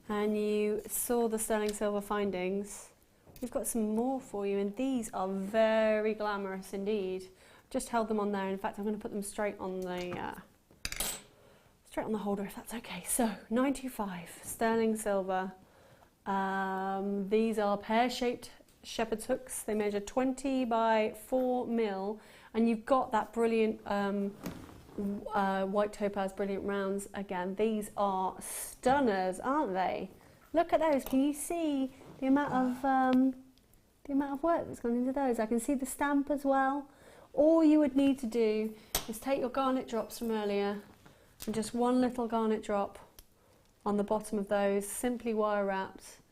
and you saw the sterling silver findings, we've got some more for you, and these are very glamorous indeed. Just held them on there. In fact, I'm going to put them straight on the holder if that's okay. So 95 sterling silver. These are pear-shaped shepherd's hooks. They measure 20 by 4 mil. And you've got that brilliant white topaz, brilliant rounds again. These are stunners, aren't they? Look at those. Can you see the amount of work that's gone into those? I can see the stamp as well. All you would need to do is take your garnet drops from earlier and just one little garnet drop on the bottom of those, simply wire wrapped,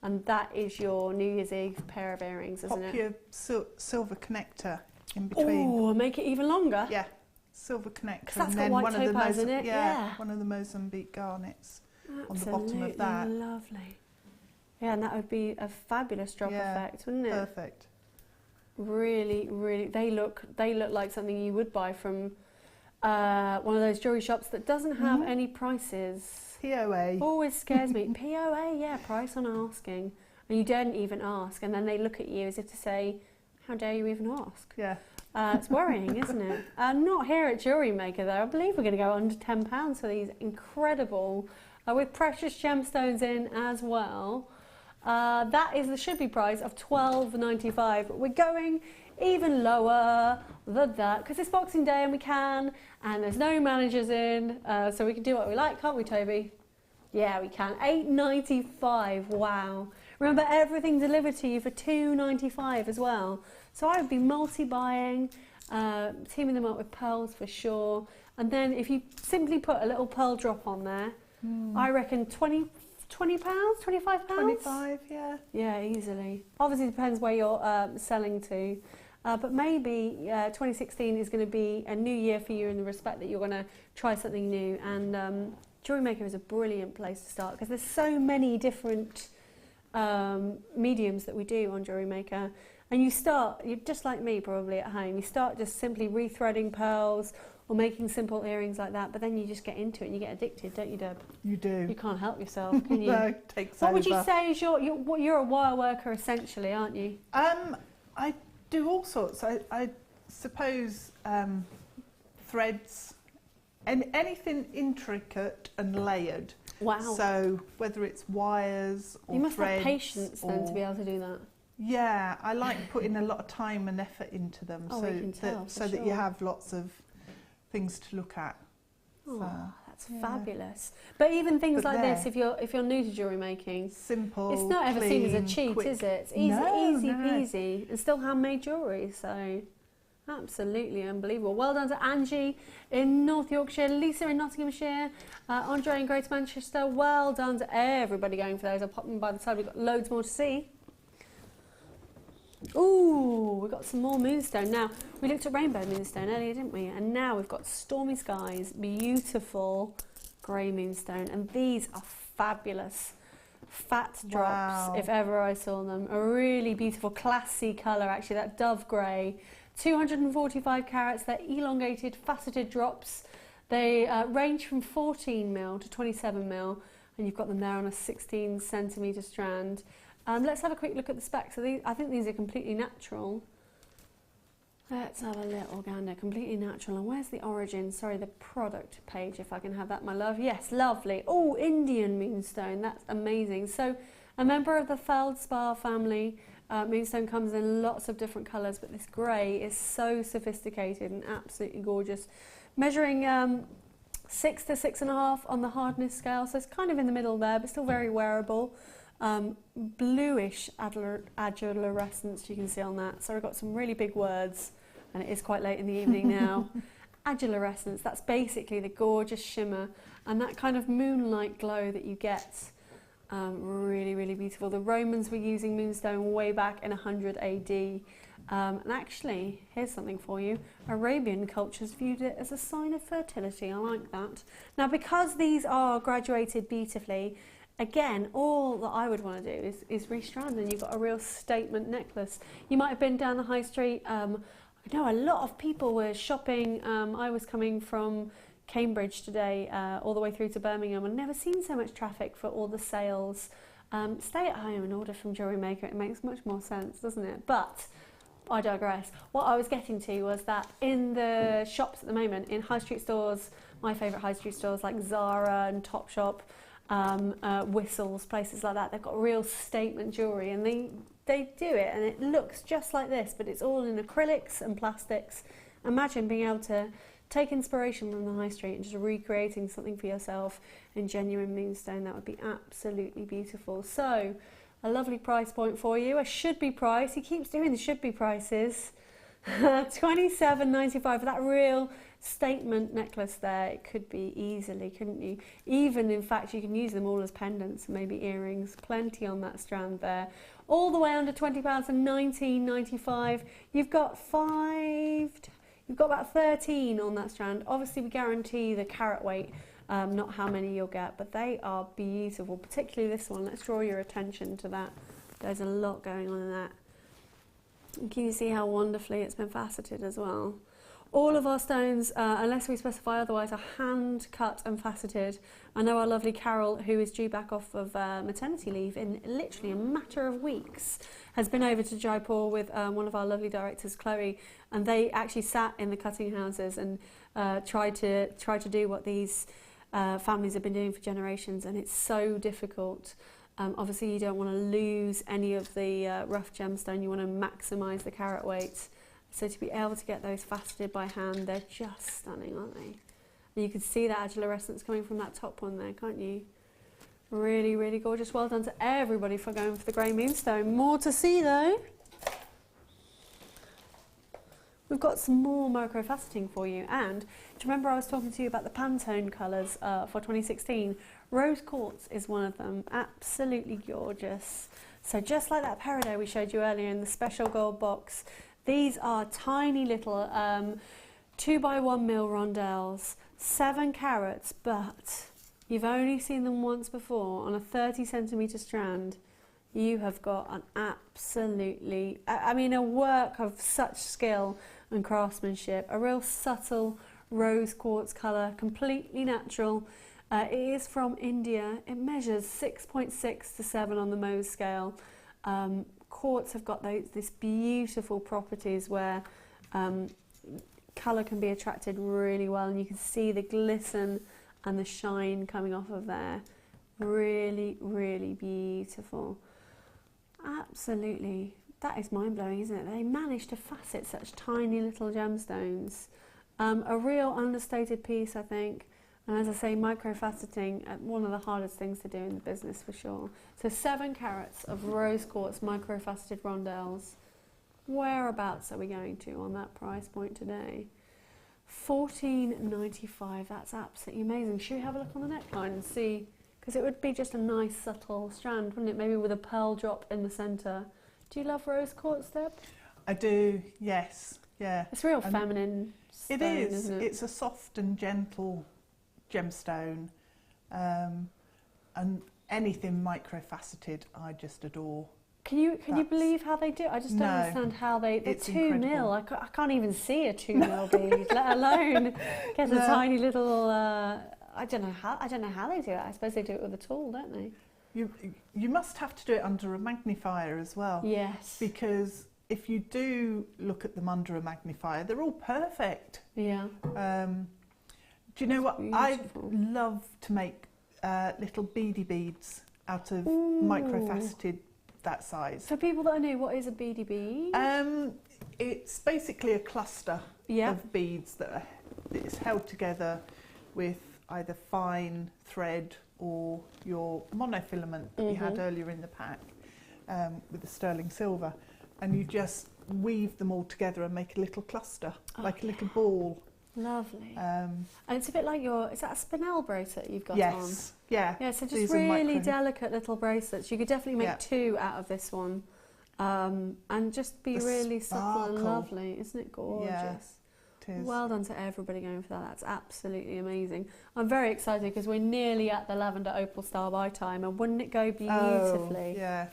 and that is your New Year's Eve pair of earrings, isn't it? Pop your silver connector in between. Oh, make it even longer. Yeah, silver connector. That's got white topaz in it. Yeah, one of the Mozambique garnets on the bottom of that. Lovely. Yeah, and that would be a fabulous drop effect, wouldn't it? Perfect. Really, really. They look like something you would buy from one of those jewellery shops that doesn't have any prices. POA. Always scares me. POA, yeah, price on asking. And you don't even ask, and then they look at you as if to say, how dare you even ask? Yeah. It's worrying, isn't it? Not here at Jewellery Maker, though. I believe we're going to go under £10 for these incredible, with precious gemstones in as well. That is the should-be price of $12.95. But we're going even lower than that because it's Boxing Day and we can, and there's no managers in, so we can do what we like, can't we, Toby? Yeah, we can. $8.95. Wow. Remember, everything delivered to you for $2.95 as well. So I would be multi-buying, teaming them up with pearls for sure. And then if you simply put a little pearl drop on there, I reckon £20, £25? 25, yeah. Yeah, easily. Obviously, it depends where you're selling to. But maybe 2016 is going to be a new year for you in the respect that you're going to try something new. And Jewellery Maker is a brilliant place to start because there's so many different mediums that we do on Jewellery Maker, and you're just like me probably at home, you start just simply rethreading pearls or making simple earrings like that, but then you just get into it and you get addicted, don't you, Deb? You do. You can't help yourself, can you? No, it takes what over. would you say is you're a wire worker essentially, aren't you? I do all sorts. I suppose threads and anything intricate and layered. Wow. So whether it's wires or you must threads, have patience then to be able to do that. Yeah, I like putting a lot of time and effort into them, Oh, we can tell, so for that you sure. have lots of things to look at. Oh, So, that's yeah. fabulous. But even things But like there. this, if you're new to jewellery making, simple, it's not ever seen as a clean, cheat, quick. is it? It's easy, No, easy no. peasy, and still handmade jewellery. So, absolutely unbelievable. Well done to Angie in North Yorkshire, Lisa in Nottinghamshire, Andre in Greater Manchester. Well done to everybody going for those. I'll pop them by the side. We've got loads more to see. Ooh, we've got some more moonstone. Now, we looked at rainbow moonstone earlier, didn't we? And now we've got stormy skies, beautiful grey moonstone. And these are fabulous. Fat drops, Wow. if ever I saw them. A really beautiful, classy colour, actually, that dove grey. 245 carats, they're elongated, faceted drops. They range from 14mm to 27mm, and you've got them there on a 16cm strand. Let's have a quick look at the specs. So I think these are completely natural. Let's have a little gander. Completely natural. And where's the origin? Sorry, the product page, if I can have that, my love. Yes, lovely. Oh, Indian moonstone. That's amazing. So a member of the feldspar family. Moonstone comes in lots of different colours, but this grey is so sophisticated and absolutely gorgeous. Measuring 6 to 6.5 on the hardness scale, so it's kind of in the middle there, but still very wearable. Bluish adularescence you can see on that. So we've got some really big words, and it is quite late in the evening now. Adularescence, that's basically the gorgeous shimmer and that kind of moonlight glow that you get. Really, really beautiful. The Romans were using moonstone way back in 100 AD. And actually, here's something for you. Arabian cultures viewed it as a sign of fertility. I like that. Now, because these are graduated beautifully, again, all that I would want to do is restrand, and you've got a real statement necklace. You might have been down the high street. I know a lot of people were shopping. I was coming from Cambridge today, all the way through to Birmingham, and never seen so much traffic for all the sales. Stay at home and order from Jewellery Maker. It makes much more sense, doesn't it? But I digress. What I was getting to was that in the shops at the moment, in high street stores, my favourite high street stores like Zara and Topshop, Whistles, places like that, they've got real statement jewellery, and they do it, and it looks just like this, but it's all in acrylics and plastics. Imagine being able to take inspiration from the high street and just recreating something for yourself in genuine moonstone. That would be absolutely beautiful. So, a lovely price point for you. A should-be price. He keeps doing the should-be prices. $27.95 for that real statement necklace there. It could be easily, couldn't you? Even, in fact, you can use them all as pendants, maybe earrings. Plenty on that strand there. All the way under £20 and $19.95. You've got about 13 on that strand. Obviously, we guarantee the carat weight, not how many you'll get, but they are beautiful, particularly this one. Let's draw your attention to that. There's a lot going on in that. And can you see how wonderfully it's been faceted as well? All of our stones, unless we specify otherwise, are hand cut and faceted. I know our lovely Carol, who is due back off of maternity leave in literally a matter of weeks, has been over to Jaipur with one of our lovely directors, Chloe, and they actually sat in the cutting houses and tried to do what these families have been doing for generations, and it's so difficult. Obviously, you don't want to lose any of the rough gemstone. You want to maximise the carat weight. So to be able to get those faceted by hand, they're just stunning, aren't they? And you can see that adularescence coming from that top one there, can't you? Really, really gorgeous. Well done to everybody for going for the grey moonstone. More to see though. We've got some more micro-faceting for you. And do you remember I was talking to you about the Pantone colours for 2016? Rose quartz is one of them. Absolutely gorgeous. So just like that peridot we showed you earlier in the special gold box, these are tiny little 2x1mm rondelles, 7 carats, but you've only seen them once before on a 30cm strand. You have got an absolutely, a work of such skill and craftsmanship. A real subtle rose quartz colour, completely natural. It is from India. It measures 6.6 to 7 on the Mohs scale. Quartz have got this beautiful properties where colour can be attracted really well, and you can see the glisten and the shine coming off of there. Really, really beautiful. Absolutely that is mind-blowing, isn't it? They managed to facet such tiny little gemstones. A real understated piece, I think. And as I say, micro-faceting, one of the hardest things to do in the business for sure. So 7 carats of rose quartz micro-faceted rondelles. Whereabouts are we going to on that price point today? $14.95, that's absolutely amazing. Should we have a look on the neckline and see? Because it would be just a nice subtle strand, wouldn't it? Maybe with a pearl drop in the centre. Do you love rose quartz, Deb? I do, yes, yeah. It's real feminine stone, it is. isn't it? It's a soft and gentle gemstone, and anything micro-faceted I just adore. Can you believe how they do it? I just don't understand how they're 2 mil. I can't even see a 2 mil bead, let alone get a tiny little. I don't know how they do it. I suppose they do it with a tool, don't they? You must have to do it under a magnifier as well. Yes. Because if you do look at them under a magnifier, they're all perfect. Yeah. Do you know what? I love to make little beady beads out of micro-faceted that size. For people that are new, what is a beady bead? It's basically a cluster of beads that is held together with either fine thread or your monofilament that we had earlier in the pack with the sterling silver, and you just weave them all together and make a little cluster, like a little ball. Lovely. And it's a bit like is that a spinel bracelet you've got on? Yes, yeah. Yeah, so just really delicate little bracelets. You could definitely make 2 out of this one, and just be really subtle and lovely. Isn't it gorgeous? Yeah, it is. Well done to everybody going for that. That's absolutely amazing. I'm very excited because we're nearly at the lavender opal star by time, and wouldn't it go beautifully? Oh, yeah.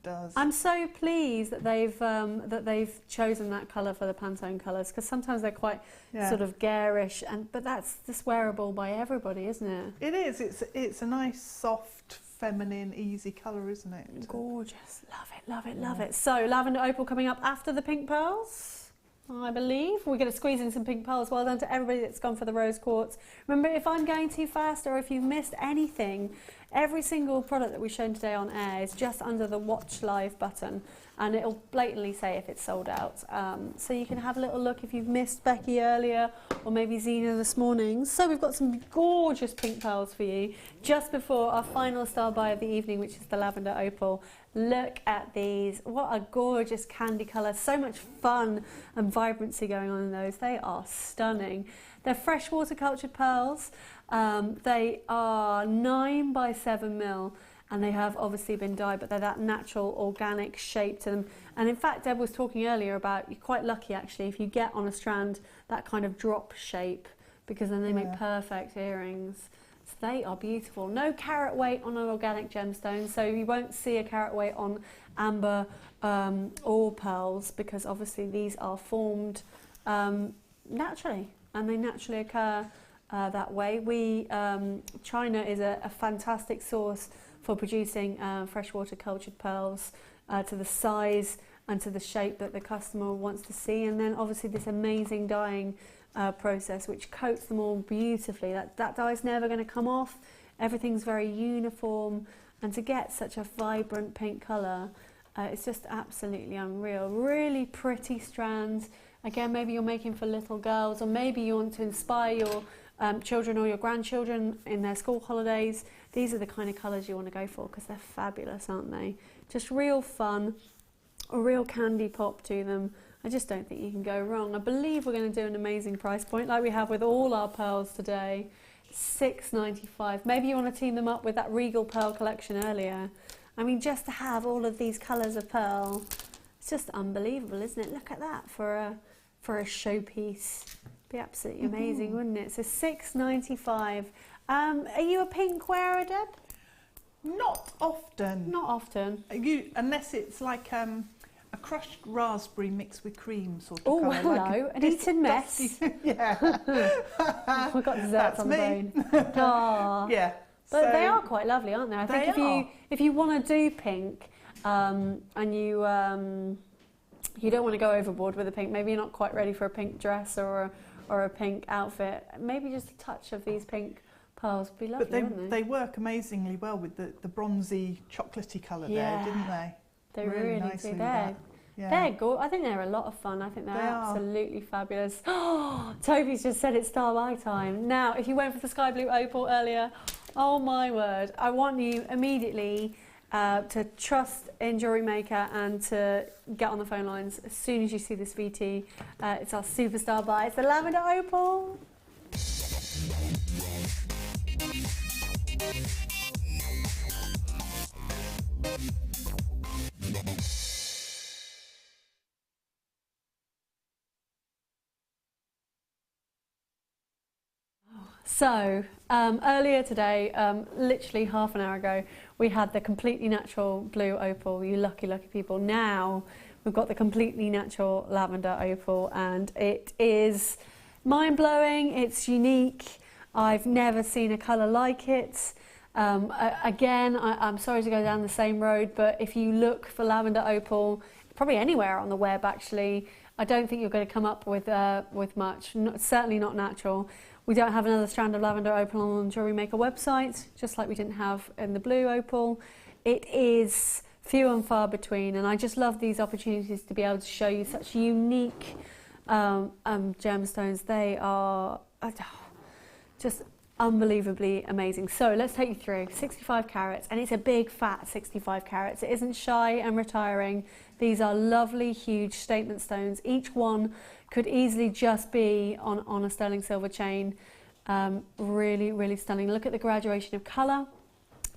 Does. I'm so pleased that they've chosen that colour for the Pantone colours, because sometimes they're quite sort of garish, but that's just wearable by everybody, isn't it? It is. It's a nice, soft, feminine, easy colour, isn't it? Gorgeous. Love it, love it, love it. So lavender opal coming up after the pink pearls, I believe. We're going to squeeze in some pink pearls. Well done to everybody that's gone for the rose quartz. Remember, if I'm going too fast or if you've missed anything, every single product that we've shown today on air is just under the Watch Live button, and it'll blatantly say if it's sold out. So you can have a little look if you've missed Becky earlier or maybe Zena this morning. So we've got some gorgeous pink pearls for you just before our final star buy of the evening, which is the lavender opal. Look at these. What a gorgeous candy colour. So much fun and vibrancy going on in those. They are stunning. They're freshwater cultured pearls. They are 9 by 7 mil, and they have obviously been dyed, but they're that natural organic shape to them. And in fact, Deb was talking earlier about you're quite lucky actually if you get on a strand that kind of drop shape, because then they make perfect earrings. So they are beautiful. No carat weight on an organic gemstone, so you won't see a carat weight on amber or pearls, because obviously these are formed naturally, and they naturally occur that way. China is a fantastic source for producing freshwater cultured pearls to the size and to the shape that the customer wants to see, and then obviously this amazing dyeing process which coats them all beautifully. That dye's never going to come off. Everything's very uniform, and to get such a vibrant pink colour, it's just absolutely unreal. Really pretty strands. Again, maybe you're making for little girls, or maybe you want to inspire your children or your grandchildren in their school holidays. These are the kind of colours you want to go for, because they're fabulous, aren't they? Just real fun, a real candy pop to them. I just don't think you can go wrong. I believe we're going to do an amazing price point like we have with all our pearls today. $6.95. Maybe you want to team them up with that Regal Pearl collection earlier. I mean, just to have all of these colours of pearl, it's just unbelievable, isn't it? Look at that for a showpiece. Be absolutely amazing, wouldn't it? So $6.95. Are you a pink wearer, Deb? Not often. Not often. Unless it's like a crushed raspberry mixed with cream sort of Oh, colour. hello, like an eaten mess. Yeah. We've got desserts on the brain. Oh. Yeah. But so they are quite lovely, aren't they? I think if you want to do pink and you don't want to go overboard with the pink, maybe you're not quite ready for a pink dress or a pink outfit, maybe just a touch of these pink pearls would be lovely, wouldn't they? They work amazingly well with the bronzy chocolatey colour there, didn't they? They really nicely do. with that. They're good. I think they're a lot of fun. I think they're absolutely fabulous. Oh, Toby's just said it's star by time. Now, if you went for the sky blue opal earlier, oh my word, I want you immediately to trust in Jewellery Maker and to get on the phone lines as soon as you see this VT. It's our superstar buy. It's the lavender opal. So, earlier today, literally half an hour ago, we had the completely natural blue opal, you lucky, lucky people. Now, we've got the completely natural lavender opal, and it is mind-blowing, it's unique. I've never seen a colour like it. Again, I'm sorry to go down the same road, but if you look for lavender opal, probably anywhere on the web actually, I don't think you're going to come up with much, certainly not natural. We don't have another strand of lavender opal on the Jewellery Maker website, just like we didn't have in the blue opal. It is few and far between, and I just love these opportunities to be able to show you such unique gemstones. They are just unbelievably amazing. So let's take you through 65 carats, and it's a big fat 65 carats. It isn't shy and retiring. These are lovely, huge statement stones. Each one could easily just be on a sterling silver chain. Really, really stunning. Look at the graduation of colour.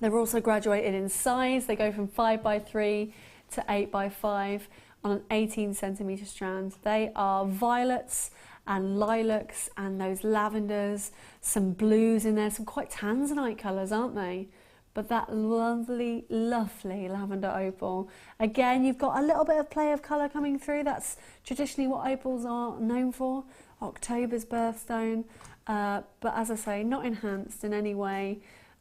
They're also graduated in size. They go from 5x3 to 8x5 on an 18cm strand. They are violets and lilacs and those lavenders, some blues in there, some quite tanzanite colours, aren't they? But that lovely, lovely lavender opal. Again, you've got a little bit of play of colour coming through. That's traditionally what opals are known for. October's birthstone. But as I say, not enhanced in any way.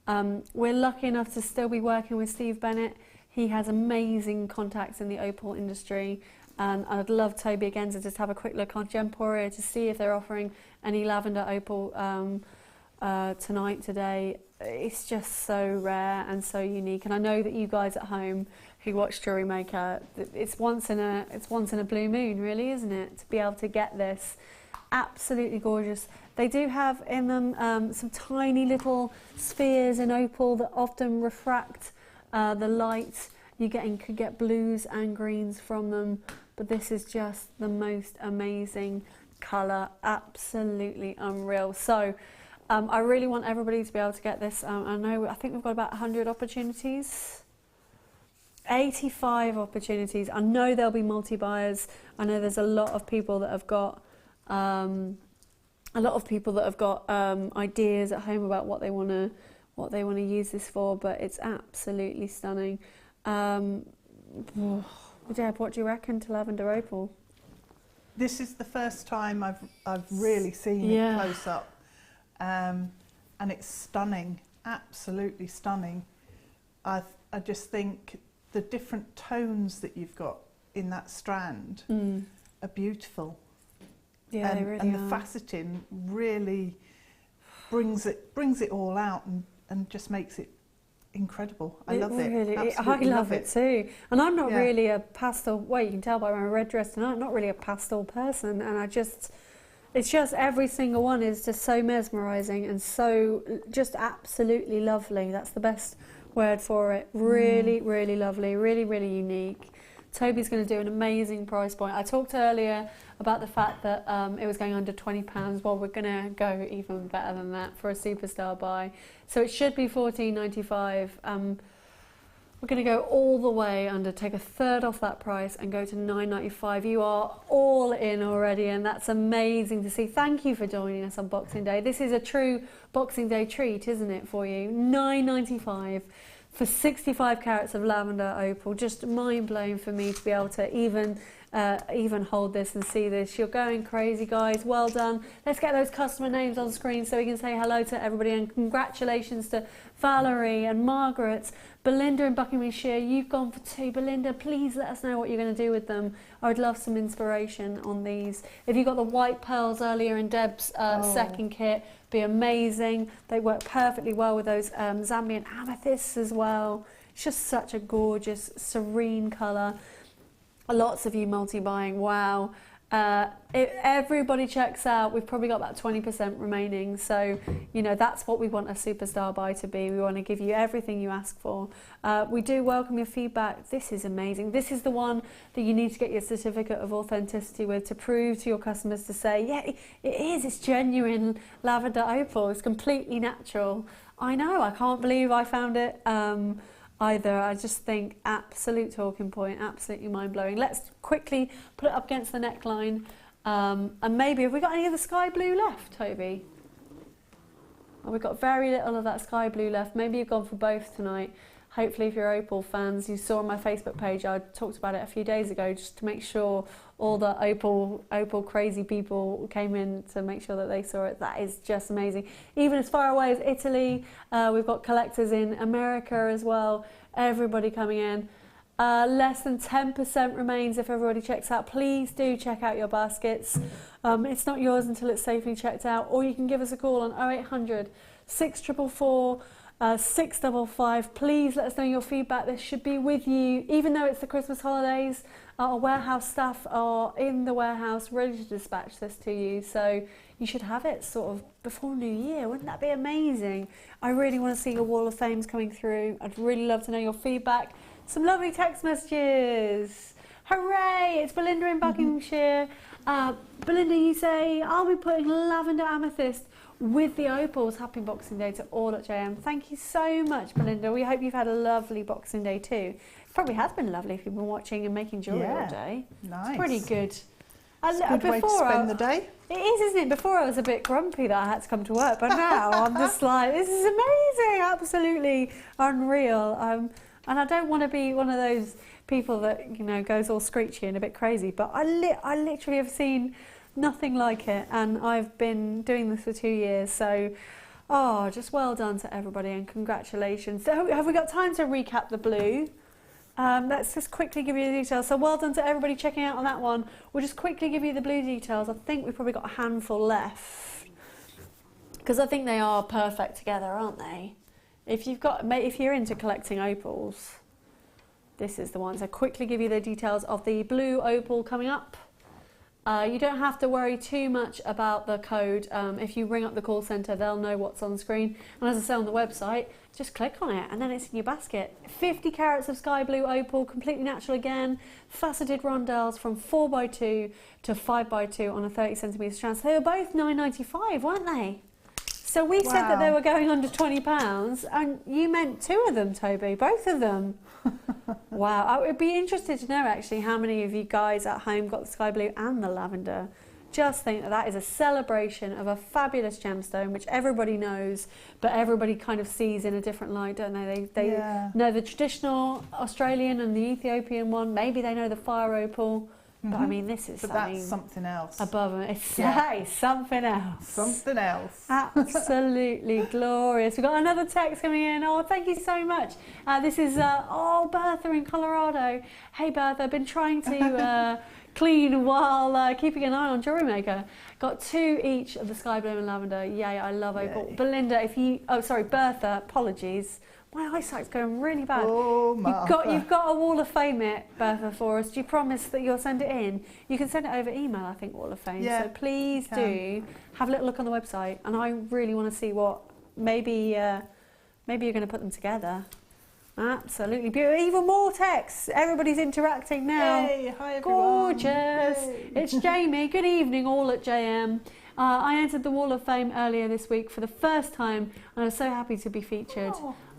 We're lucky enough to still be working with Steve Bennett. He has amazing contacts in the opal industry. And I'd love Toby again to just have a quick look on Gemporia to see if they're offering any lavender opal today. It's just so rare and so unique, and I know that you guys at home who watch Jewellery Maker, it's once in a blue moon, really, isn't it, to be able to get this. Absolutely gorgeous. They do have in them some tiny little spheres in opal that often refract the light. Could get blues and greens from them, but this is just the most amazing colour, absolutely unreal. So I really want everybody to be able to get this. I think we've got about 100 opportunities, 85 opportunities. I know there'll be multi-buyers. I know there's a lot of people that have got ideas at home about what they want to use this for. But it's absolutely stunning. Deb, what do you reckon to lavender opal? This is the first time I've really seen it close up. And it's stunning, absolutely stunning. I just think the different tones that you've got in that strand are beautiful. Yeah, they really and are. The faceting really brings it all out and just makes it incredible. I love it. I love it too. And I'm not really a pastel. Well, you can tell by my red dress tonight. I'm not really a pastel person, and it's just every single one is just so mesmerising and so just absolutely lovely. That's the best word for it. Really, really lovely. Really, really unique. Toby's going to do an amazing price point. I talked earlier about the fact that it was going under £20. Well, we're going to go even better than that for a superstar buy. So it should be $14.95. We're going to go all the way under, take a third off that price and go to $9.95. You are all in already, and that's amazing to see. Thank you for joining us on Boxing Day. This is a true Boxing Day treat, isn't it, for you? $9.95 for 65 carats of lavender opal. Just mind-blowing for me to be able to even hold this and see this. You're going crazy, guys. Well done. Let's get those customer names on screen so we can say hello to everybody, and congratulations to Valerie and Margaret. Belinda in Buckinghamshire, you've gone for 2. Belinda, please let us know what you're going to do with them. I would love some inspiration on these. If you got the white pearls earlier in Deb's second kit, be amazing. They work perfectly well with those Zambian amethysts as well. It's just such a gorgeous, serene colour. Lots of you multi-buying, wow. Everybody checks out. We've probably got about 20% remaining. So, you know, that's what we want a superstar buy to be. We want to give you everything you ask for. We do welcome your feedback. This is amazing. This is the one that you need to get your certificate of authenticity with to prove to your customers to say, yeah, it is. It's genuine lavender opal. It's completely natural. I know. I can't believe I found it. Either. I just think absolute talking point, absolutely mind-blowing. Let's quickly put it up against the neckline. And maybe, have we got any of the sky blue left, Toby? Oh, we've got very little of that sky blue left. Maybe you've gone for both tonight. Hopefully, if you're opal fans, you saw on my Facebook page, I talked about it a few days ago, just to make sure all the opal crazy people came in to make sure that they saw it. That is just amazing. Even as far away as Italy, we've got collectors in America as well. Everybody coming in. Less than 10% remains if everybody checks out. Please do check out your baskets. It's not yours until it's safely checked out. Or you can give us a call on 0800 644 655. Please let us know your feedback. This should be with you, even though it's the Christmas holidays. Our warehouse staff are in the warehouse ready to dispatch this to you, so you should have it sort of before New Year. Wouldn't that be amazing? I really want to see your wall of fames coming through. I'd really love to know your feedback. Some lovely text messages. Hooray! It's Belinda in Buckinghamshire. Belinda, you say, I'll be putting lavender amethyst with the opals. Happy Boxing Day to all at JM. Thank you so much, Belinda. We hope you've had a lovely Boxing Day too. It probably has been lovely if you've been watching and making jewellery all day. Nice. It's pretty good. It's a good way to spend the day. It is, isn't it? Before I was a bit grumpy that I had to come to work, but now I'm just like, this is amazing, absolutely unreal. And I don't want to be one of those people that, you know, goes all screechy and a bit crazy, but I literally have seen nothing like it, and I've been doing this for 2 years, so just well done to everybody and congratulations. So have we got time to recap the blue? Let's just quickly give you the details. So well done to everybody checking out on that one. We'll just quickly give you the blue details. I think we've probably got a handful left because I think they are perfect together, aren't they? If you're into collecting opals, this is the one. So quickly give you the details of the blue opal coming up. You don't have to worry too much about the code. If you ring up the call centre, they'll know what's on screen. And as I say on the website, just click on it and then it's in your basket. 50 carats of sky blue opal, completely natural again. Faceted rondelles from 4x2 to 5x2 on a 30cm strand. So they were both $9.95, weren't they? So we said that they were going under £20 and you meant 2 of them, Toby, both of them. Wow, I would be interested to know actually how many of you guys at home got the sky blue and the lavender. Just think that that is a celebration of a fabulous gemstone which everybody knows, but everybody kind of sees in a different light, don't they? They know the traditional Australian and the Ethiopian one, maybe they know the fire opal. But I mean, this is that's something else. Above it. It's something else. Something else. Absolutely glorious. We've got another text coming in. Oh, thank you so much. This is, Bertha in Colorado. Hey, Bertha, I've been trying to clean while keeping an eye on Jewellery Maker. Got 2 each of the sky blue and lavender. Yay, I love opal. Yay. Belinda, Bertha, apologies. My eyesight's going really bad. Oh, You've got a Wall of Fame it, Bertha, for us. Do you promise that you'll send it in? You can send it over email, I think, Wall of Fame. Yeah, so please do have a little look on the website. And I really want to see what, maybe you're going to put them together. Absolutely beautiful. Even more texts. Everybody's interacting now. Yay, hi everyone. Gorgeous. Yay. It's Jamie. Good evening, all at JM. I entered the Wall of Fame earlier this week for the first time, and I was so happy to be featured.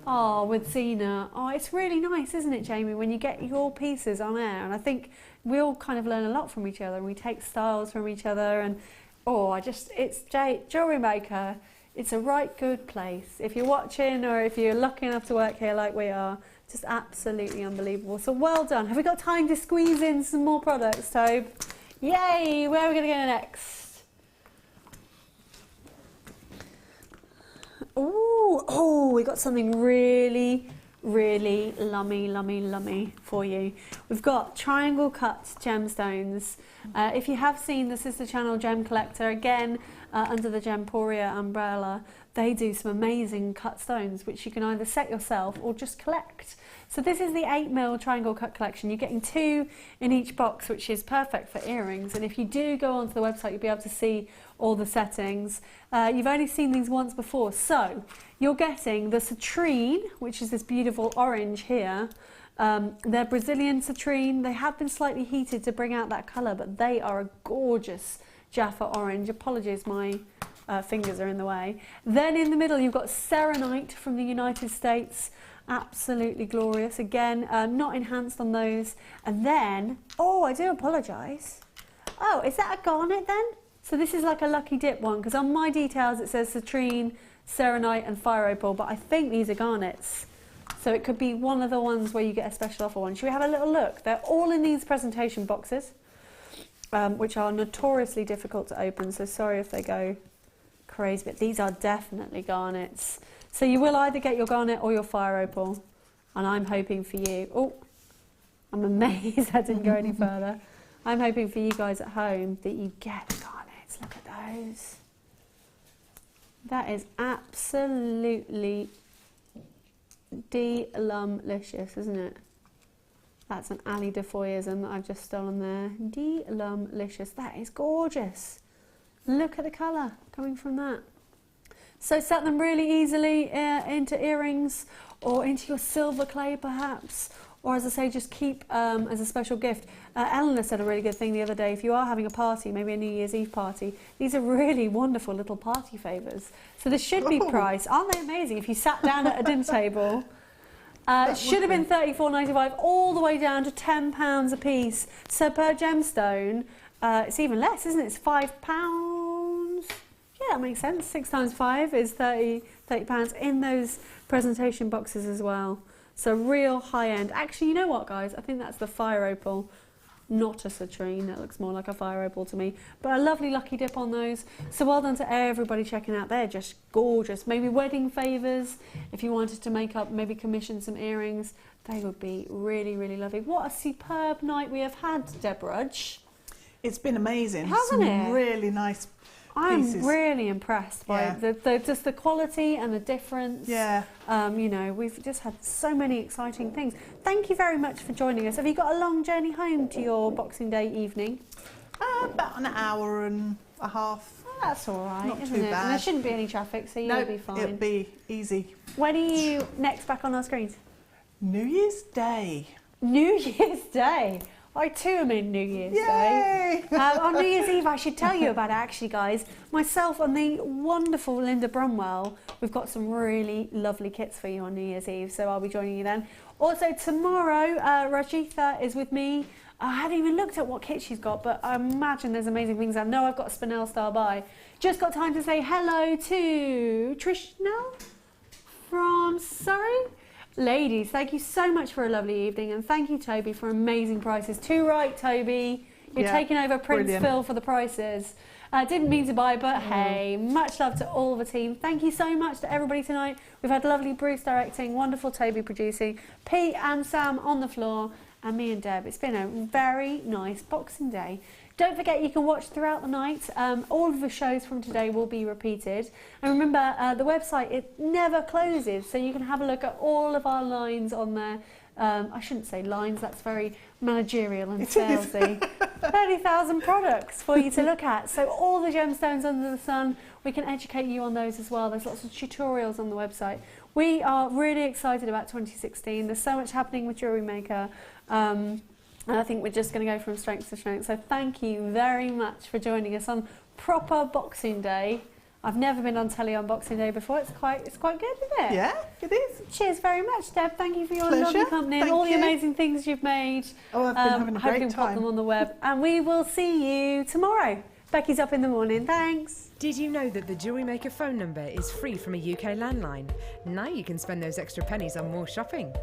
With Zena. it's really nice, isn't it, Jamie, when you get your pieces on air? And I think we all kind of learn a lot from each other, and we take styles from each other. And it's Jewellery Maker. It's a right good place. If you're watching, or if you're lucky enough to work here like we are, just absolutely unbelievable. So well done. Have we got time to squeeze in some more products, Tobe? Yay! Where are we going to go next? We got something really, really lummy for you. We've got triangle cut gemstones. If you have seen the sister channel Gem Collector, again, under the Gemporia umbrella, they do some amazing cut stones, which you can either set yourself or just collect. So this is the 8mm triangle cut collection. You're getting 2 in each box, which is perfect for earrings. And if you do go onto the website, you'll be able to see all the settings. You've only seen these once before. So you're getting the citrine, which is this beautiful orange here. They're Brazilian citrine. They have been slightly heated to bring out that colour, but they are a gorgeous Jaffa orange. Apologies, my fingers are in the way. Then in the middle you've got serenite from the United States. Absolutely glorious. Again, not enhanced on those. And then, oh, I do apologise. Oh, is that a garnet then? So this is like a lucky dip one, because on my details it says citrine, serenite and fire opal, but I think these are garnets. So it could be one of the ones where you get a special offer one. Should we have a little look? They're all in these presentation boxes, which are notoriously difficult to open, so sorry if they go crazy, but these are definitely garnets. So you will either get your garnet or your fire opal, and I'm hoping for you. Oh, I'm amazed that didn't go any further. I'm hoping for you guys at home that you get the garnets. Look at those. That is absolutely delumlicious, isn't it? That's an Ali Defoyism that I've just stolen there. Delumlicious. That is gorgeous. Look at the colour coming from that. So set them really easily into earrings or into your silver clay perhaps, or as I say, just keep as a special gift. Eleanor said a really good thing the other day. If you are having a party, maybe a New Year's Eve party, these are really wonderful little party favours. So this should be priced. Aren't they amazing? If you sat down at a dinner table, it should have been $34.95 all the way down to £10 a piece. So per gemstone, it's even less, isn't it? It's £5. Yeah, that makes sense. 6 times 5 is £30 in those presentation boxes as well. So real high end. Actually, you know what, guys? I think that's the fire opal, not a citrine. That looks more like a fire opal to me. But a lovely lucky dip on those. So well done to everybody checking out. They're just gorgeous. Maybe wedding favours. If you wanted to make up, maybe commission some earrings, they would be really, really lovely. What a superb night we have had, Deborah. It's been amazing. Hasn't it? Really nice. I'm pieces. really impressed by just the quality and the difference. Yeah. You know, we've just had so many exciting things. Thank you very much for joining us. Have you got a long journey home to your Boxing Day evening? About an hour and a half. Oh, that's all right, Not isn't too it? bad. And there shouldn't be any traffic, so you'll be fine. It'll be easy. When are you next back on our screens? New Year's Day. New Year's Day. I too am in New Year's Yay! Day. On New Year's Eve, I should tell you about it actually, guys. Myself and the wonderful Linda Brumwell, we've got some really lovely kits for you on New Year's Eve, so I'll be joining you then. Also tomorrow, Rajitha is with me. I haven't even looked at what kit she's got, but I imagine there's amazing things. I know I've got a Spinel Star by. Just got time to say hello to Trishna from Surrey. Ladies, thank you so much for a lovely evening, and thank you, Toby, for amazing prices. Too right, Toby. You're taking over Prince Phil for the prices. Didn't mean to buy, but hey, much love to all the team. Thank you so much to everybody tonight. We've had lovely Bruce directing, wonderful Toby producing, Pete and Sam on the floor, and me and Deb. It's been a very nice Boxing Day. Don't forget you can watch throughout the night. All of the shows from today will be repeated. And remember, the website, it never closes, so you can have a look at all of our lines on there. I shouldn't say lines, that's very managerial and salesy. 30,000 products for you to look at. So all the gemstones under the sun, we can educate you on those as well. There's lots of tutorials on the website. We are really excited about 2016. There's so much happening with Jewellery Maker. And I think we're just going to go from strength to strength. So thank you very much for joining us on proper Boxing Day. I've never been on telly on Boxing Day before. It's quite good, isn't it? Yeah, it is. Cheers very much, Deb. Thank you for your lovely company and all the amazing things you've made. Oh, I've been having a hope great you can pop time. them on the web. And we will see you tomorrow. Becky's up in the morning. Thanks. Did you know that the Jewellery Maker phone number is free from a UK landline? Now you can spend those extra pennies on more shopping.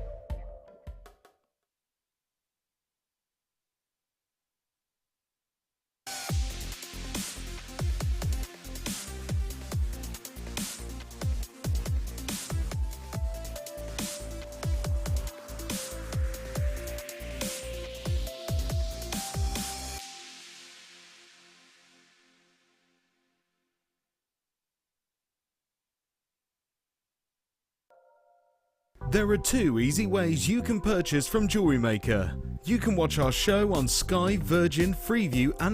There are 2 easy ways you can purchase from Jewellery Maker. You can watch our show on Sky, Virgin, Freeview and